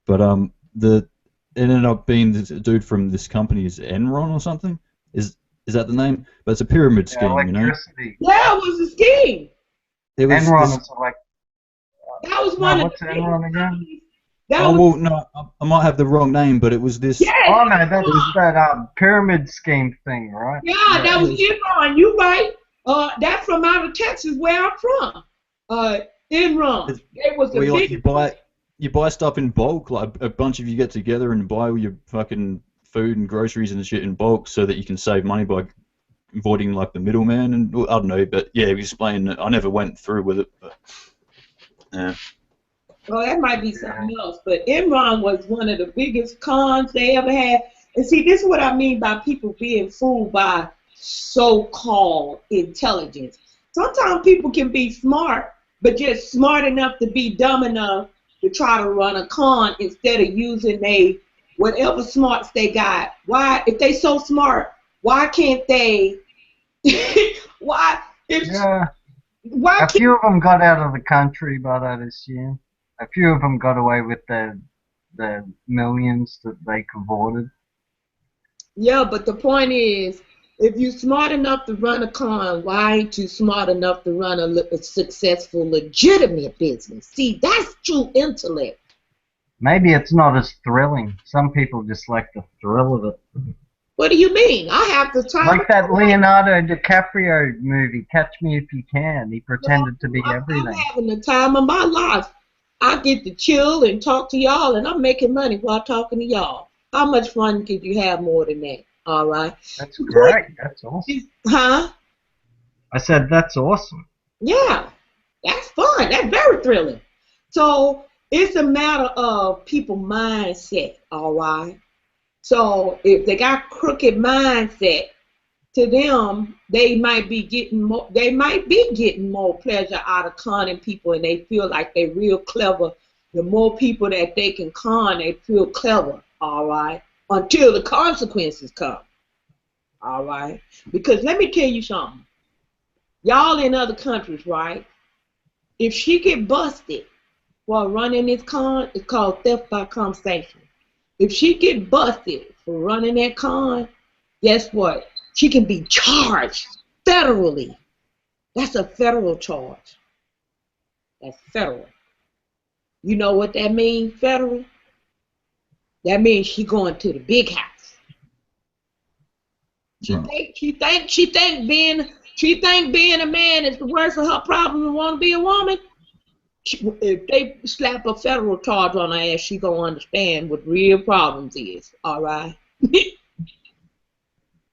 But it ended up being this dude from this company, is Enron or something. Is that the name? But it's a pyramid scheme, you know. Yeah, it was a scheme. Enron is like. That was one of what's Enron again? Well, no, I might have the wrong name, but it was this. Yeah, oh no, that was that pyramid scheme thing, right? Yeah, that was Enron. You right? That's from out of Texas, where I'm from. Enron. It was a big. You buy stuff in bulk, like a bunch of you get together and buy all your fucking food and groceries and shit in bulk, so that you can save money by avoiding like the middleman. And I don't know, but yeah, he was explaining it. I never went through with it, but yeah. Well, that might be something else, but Enron was one of the biggest cons they ever had. And see, this is what I mean by people being fooled by so-called intelligence. Sometimes people can be smart, but just smart enough to be dumb enough to try to run a con instead of using whatever smarts they got. Why, if they so smart, why can't they? Why? A few of them got out of the country by that issue. A few of them got away with the millions that they cavorted. Yeah, but the point is, if you're smart enough to run a con, why ain't you smart enough to run a successful, legitimate business? See, that's true intellect. Maybe it's not as thrilling. Some people just like the thrill of it. What do you mean? I have the time. Like that Leonardo DiCaprio movie, Catch Me If You Can. He pretended to be everything. I'm having the time of my life. I get to chill and talk to y'all, and I'm making money while talking to y'all. How much fun could you have more than that? All right. That's great. That's awesome. Huh? I said that's awesome. Yeah, that's fun. That's very thrilling. So it's a matter of people's mindset. All right. So if they got crooked mindset, to them, they might be getting more. They might be getting more pleasure out of conning people, and they feel like they're real clever. The more people that they can con, they feel clever. All right, until the consequences come. All right, because let me tell you something. Y'all in other countries, right? If she get busted while running this con, it's called theft by conversation. If she get busted for running that con, guess what? She can be charged federally. That's a federal charge. That's federal. You know what that means, federal? That means she going to the big house. She think being a man is the worst of her problem and want to be a woman. If they slap a federal charge on her ass, she gonna understand what real problems is. All right.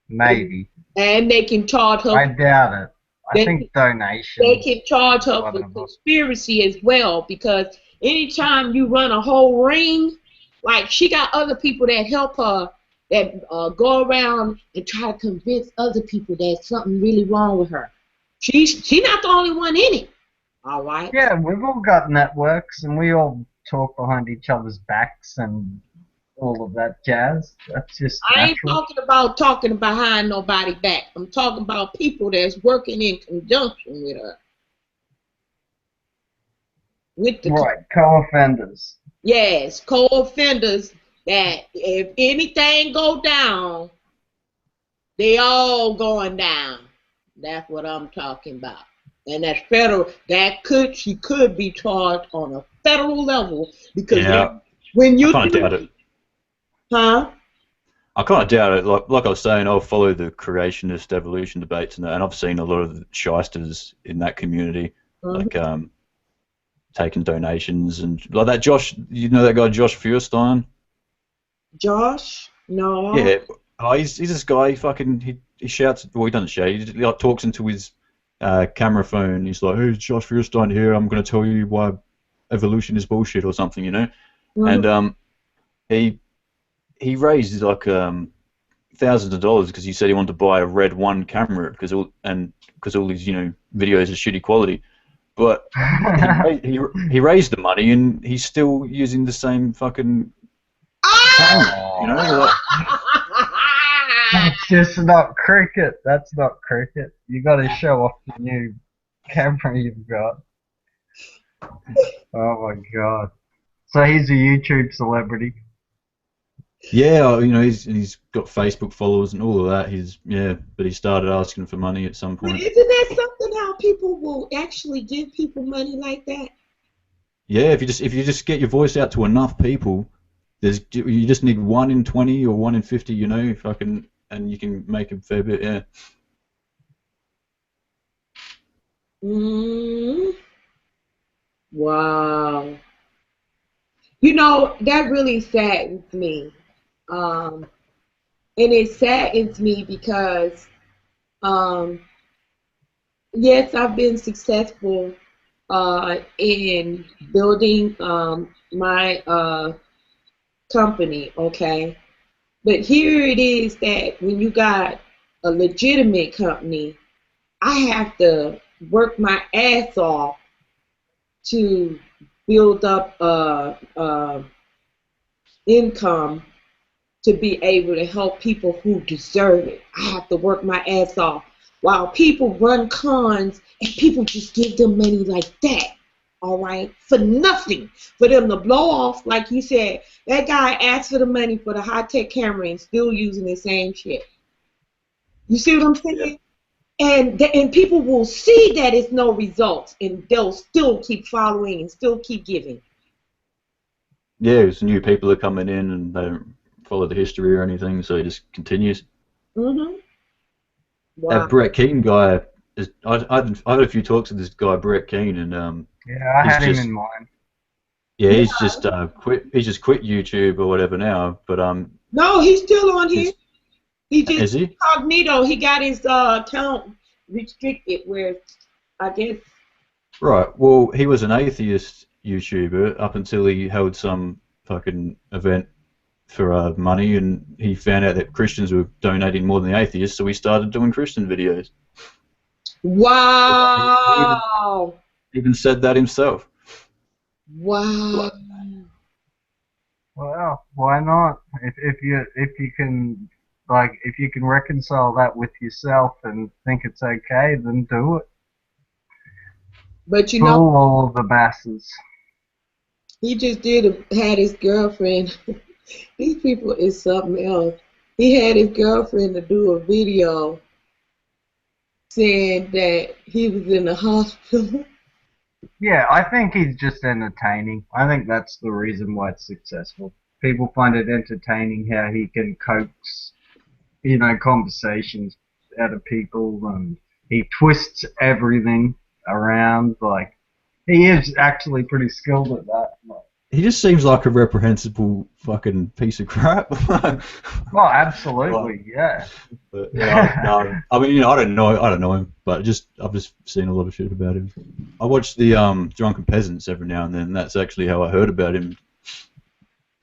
Maybe. And they can charge her. I doubt it. I think donations. They can charge her for conspiracy as well, because anytime you run a whole ring, like she got other people that help her that go around and try to convince other people that something really wrong with her. She's not the only one in it. All right. Yeah, we've all got networks, and we all talk behind each other's backs and all of that jazz. That's just I ain't natural. talking about talking behind nobody back. I'm talking about people that's working in conjunction with her. With the Right, co-offenders. yes, co-offenders that if anything go down, they all going down. That's what I'm talking about. And that's federal. She could be charged on a federal level because Yeah, when I you kind of doubt it. huh? I kind of doubt it. Like I was saying, I'll follow the creationist evolution debates and that, and I've seen a lot of the shysters in that community, like taking donations and like that. Josh, you know that guy Josh Feuerstein? Josh? No. Yeah. Oh, he's this guy. He shouts. Well, he doesn't shout. He just, like, talks into his camera phone. He's like, "Hey, it's Josh Feuerstein here. I'm going to tell you why evolution is bullshit or something," you know. Mhm. And he raised like thousands of dollars because he said he wanted to buy a Red One camera because all his videos are shitty quality. But he raised the money and he's still using the same fucking camera. You know, like, That's just not cricket. That's not cricket. You got to show off the new camera you've got. Oh my god. So he's a YouTube celebrity. yeah, he's got Facebook followers and all of that. But he started asking for money at some But point. isn't that something how people will actually give people money like that? Yeah, if you just get your voice out to enough people, you just need 1 in 20 or 1 in 50, and you can make a fair bit. Yeah. Wow. You know, that really saddens me. And it saddens me because, um, yes, I've been successful in building my company, okay? But here it is that when you got a legitimate company, I have to work my ass off to build up income to be able to help people who deserve it. I have to work my ass off. While people run cons and people just give them money like that, all right, for nothing, for them to blow off, like you said, that guy asked for the money for the high-tech camera and still using the same shit. You see what I'm saying? And people will see that it's no results, and they'll still keep following and still keep giving. Yeah, it's new people are coming in and they don't follow the history or anything, so it just continues. Mm-hmm. That Wow. Brett Keane guy I've had a few talks with this guy Brett Keane, and Yeah, I he's had him just in mind. yeah, Yeah. he's just quit. He's just quit YouTube or whatever now. But No, he's still on here. is He just is he? incognito. He got his account restricted, where I guess. Right. Well, he was an atheist YouTuber up until he held some fucking event for money, and he found out that Christians were donating more than the atheists, so he started doing Christian videos. He Wow. even said that himself. Wow. Well, why not? If you can if you can reconcile that with yourself and think it's okay, then do it. But you know, Fool all of the masses. he just had his girlfriend. These people is something else. He had his girlfriend to do a video saying that he was in the hospital. Yeah, I think he's just entertaining. I think that's the reason why it's successful. People find it entertaining how he can coax, conversations out of people, and he twists everything around. Like, he is actually pretty skilled at that. He just seems like a reprehensible fucking piece of crap. Well, absolutely, yeah. But, yeah, no, I mean, I don't know him, but I've just seen a lot of shit about him. I watch the Drunken Peasants every now and then. That's actually how I heard about him.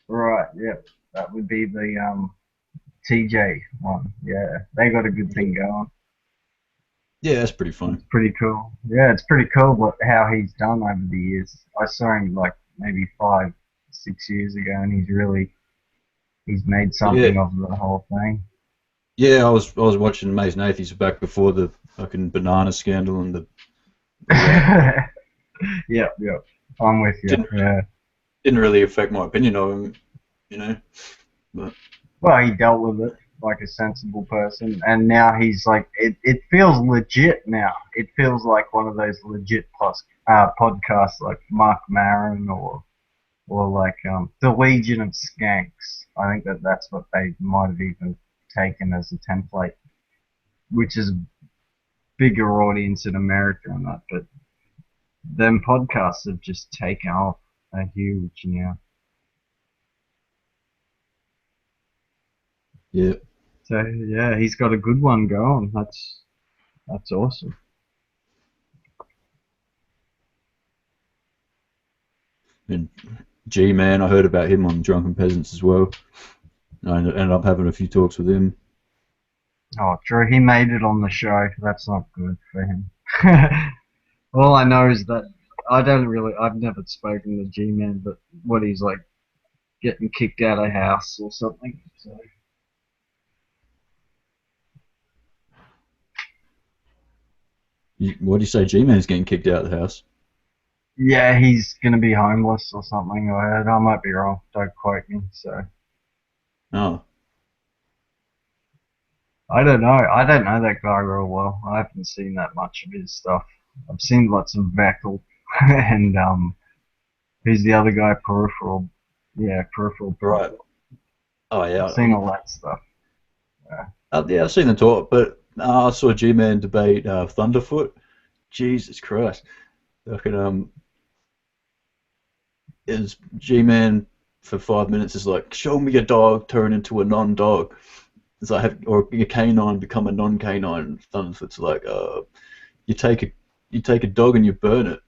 Right, yeah. That would be the TJ one. Yeah, they got a good thing going. Yeah, that's pretty fun. It's pretty cool. Yeah, it's pretty cool how he's done over the years. I saw him like maybe 5, 6 years ago, and he's really he's made something of the whole thing. Yeah, I was watching Amazing Atheists back before the fucking banana scandal and the Yep. I'm with you. didn't really affect my opinion of him, you know. But Well, he dealt with it like a sensible person, and now he's like, it feels legit now. It feels like one of those legit podcasts like Mark Maron or like the Legion of Skanks. I think that's what they might have even taken as a template, which is a bigger audience in America and that. But them podcasts have just taken off. They're huge now. yeah, So yeah, he's got a good one going. That's awesome. and G-Man, I heard about him on Drunken Peasants as well. I ended up having a few talks with him. Oh, true. He made it on the show. That's not good for him. All I know is that I've never spoken to G-Man, but what he's like getting kicked out of house or something. So. What do you say? G-Man's getting kicked out of the house? Yeah, he's gonna be homeless or something. I might be wrong. Don't quote me. So Oh, I don't know. I don't know that guy real well. I haven't seen that much of his stuff. I've seen lots of Veckel and who's the other guy? Peripheral. Yeah, Peripheral. right. Oh yeah. I've seen all that stuff. Yeah, I've seen them talk, but I saw G-Man debate Thunderfoot. Jesus Christ. Fucking is G-Man for 5 minutes is like, show me a dog turn into a non-dog. It's like, or a canine become a non-canine. Thunderfoot's like, you take a dog and you burn it.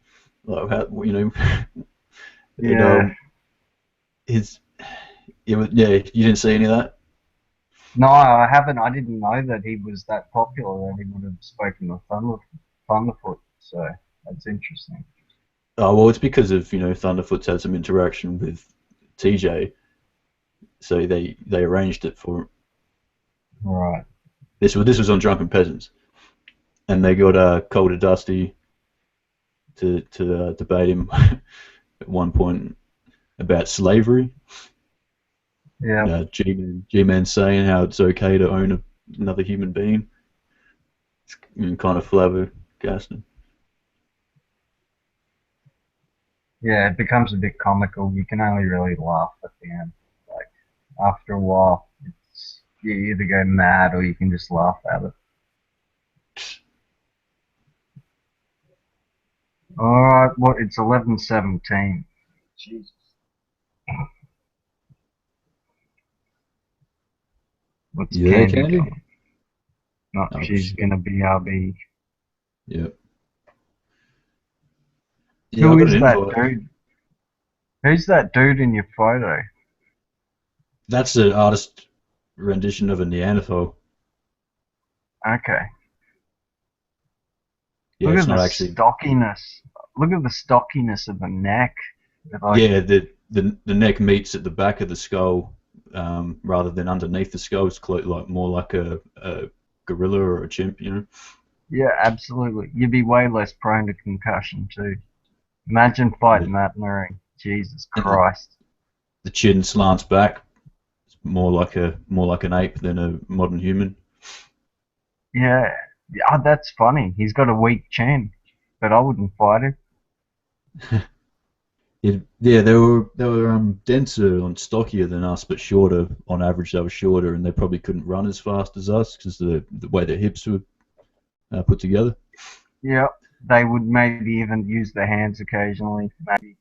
Like, how, you know. Yeah. And, yeah, you didn't see any of that? No, I haven't. I didn't know that he was that popular that he would have spoken to Thunderfoot. So that's interesting. Oh well, it's because of Thunderfoot's had some interaction with TJ, so they arranged it for him. Right. This was on Drunken Peasants, and they got Calder Dusty to debate him at one point about slavery. Yeah. G-Man saying how it's okay to own another human being. It's kind of flabbergasted. Yeah, it becomes a bit comical. You can only really laugh at the end. Like after a while, you either go mad or you can just laugh at it. All right, it's 11:17. Jesus. What's You there, Candy Candy? going? No, Oh, she's shit. gonna BRB. Yep. Yeah, Who I got is an that invite. dude? Who's that dude in your photo? That's an artist rendition of a Neanderthal. Okay. Yeah, Look it's at not the actually. stockiness. Look at the stockiness of the neck. Like, Yeah, the neck meets at the back of the skull, rather than underneath the skull. It's like more like a gorilla or a chimp, yeah, absolutely. You'd be way less prone to concussion too. Imagine fighting that in the ring. Jesus And Christ. the chin slants back. It's more like an ape than a modern human. Yeah. Oh, that's funny. He's got a weak chin, but I wouldn't fight him. Yeah, they were denser and stockier than us, but shorter. On average, they were shorter, and they probably couldn't run as fast as us because the way their hips were put together. Yeah. They would maybe even use their hands occasionally. Maybe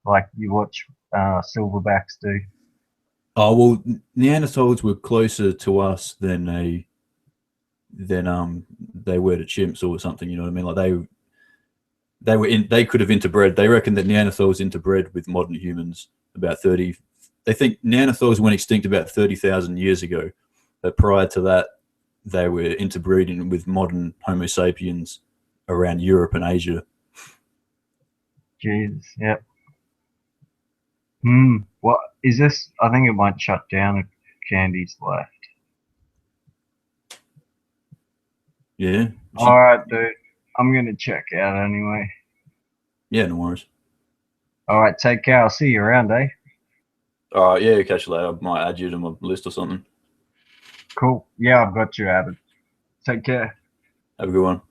like you watch silverbacks do. Oh well, Neanderthals were closer to us than they were to chimps or something. You know what I mean? Like they could have interbred. They reckon that Neanderthals interbred with modern humans about 30. They think Neanderthals went extinct about 30,000 years ago, but prior to that, they were interbreeding with modern Homo sapiens around Europe and Asia. Jesus. Yep. What is this? I think it might shut down candies left. Yeah. All right, dude. I'm gonna check out anyway. Yeah, no worries. All right, take care. I'll see you around, eh? Yeah, catch you later. I might add you to my list or something. Cool. Yeah, I've got you added. Take care. Have a good one.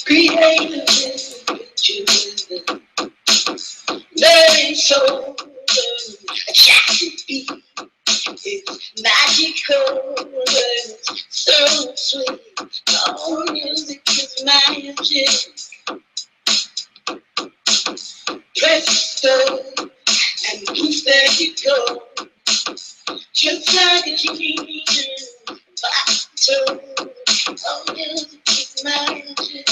Creative pictures, learning so a child to be. It's magical, so sweet. All music is magic. Presto, and poof, there you go. Just like a dream, battle. All music is magic.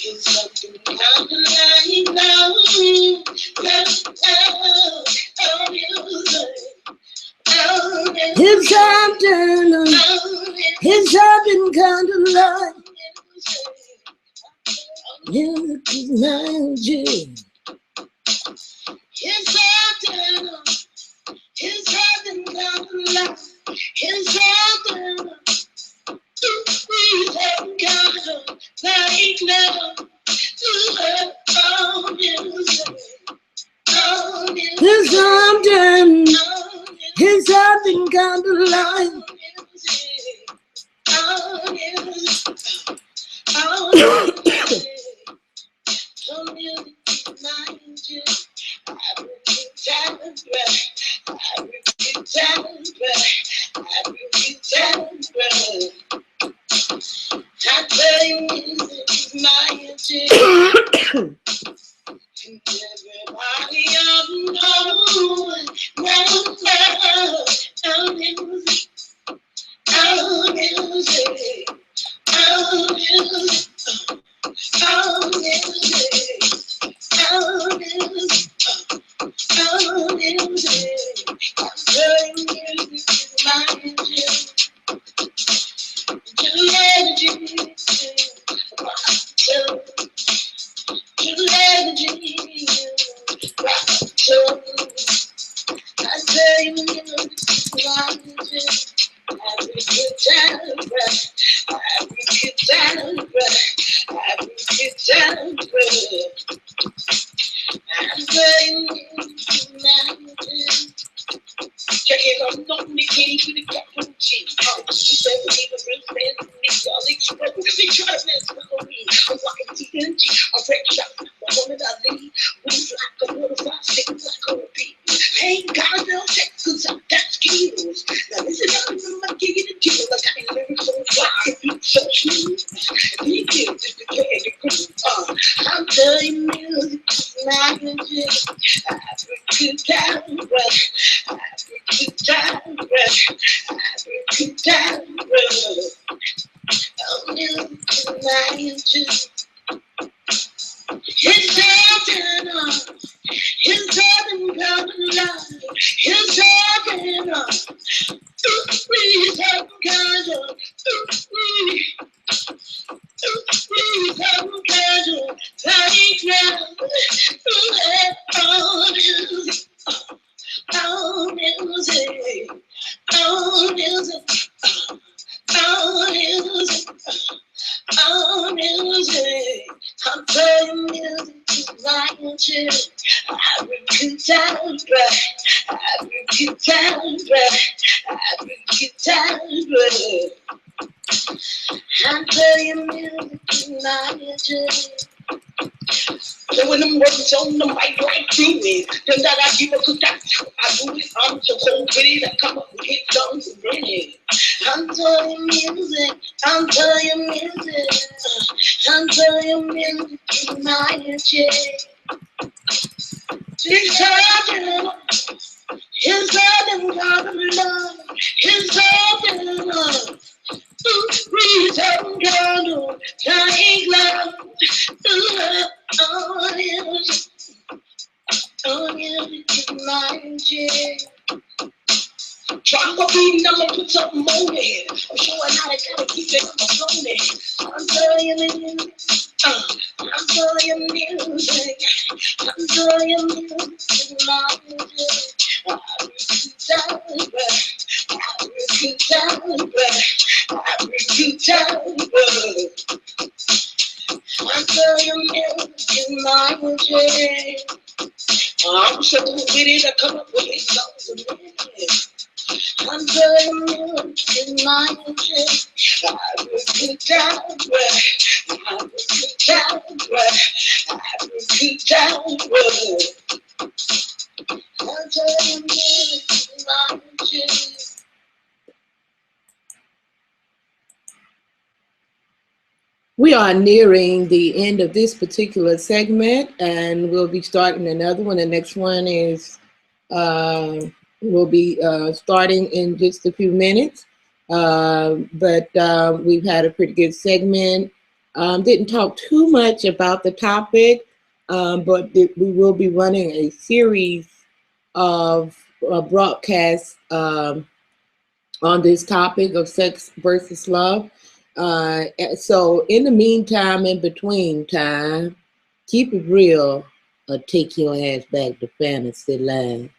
It's something kind of like now. Oh, music. It's something kind of like. Music is magic. His heaven, his heaven come alive. His heaven, his heaven come like love. Oh, music. His something, his something come to life. So when them words on the mic right through me, then that I give a good time. I do it, I'm so cold with it, I come up with hit songs and bring it. I'm telling music, I'm telling music, I'm telling music is my magic. It's happening, it's happening, love, it's happening, love. Please have God, take love. Oh, you my jig. Drop a beat, I'ma put something on it. I'm showing how to gotta keep it flowing. I'm telling you, I'm telling you music. I'm telling you music, my music. I I'm telling you music, my music. I'm so with it, I come up with it songs and minutes. I'm telling you music, my music. I will get down, I will get down, I will get down. I'm telling you music, my music. We are nearing the end of this particular segment, and we'll be starting another one. The next one is we'll be starting in just a few minutes. But we've had a pretty good segment. Didn't talk too much about the topic, but we will be running a series of broadcasts on this topic of sex versus love. So in the meantime, in between time, keep it real or take your ass back to fantasy land.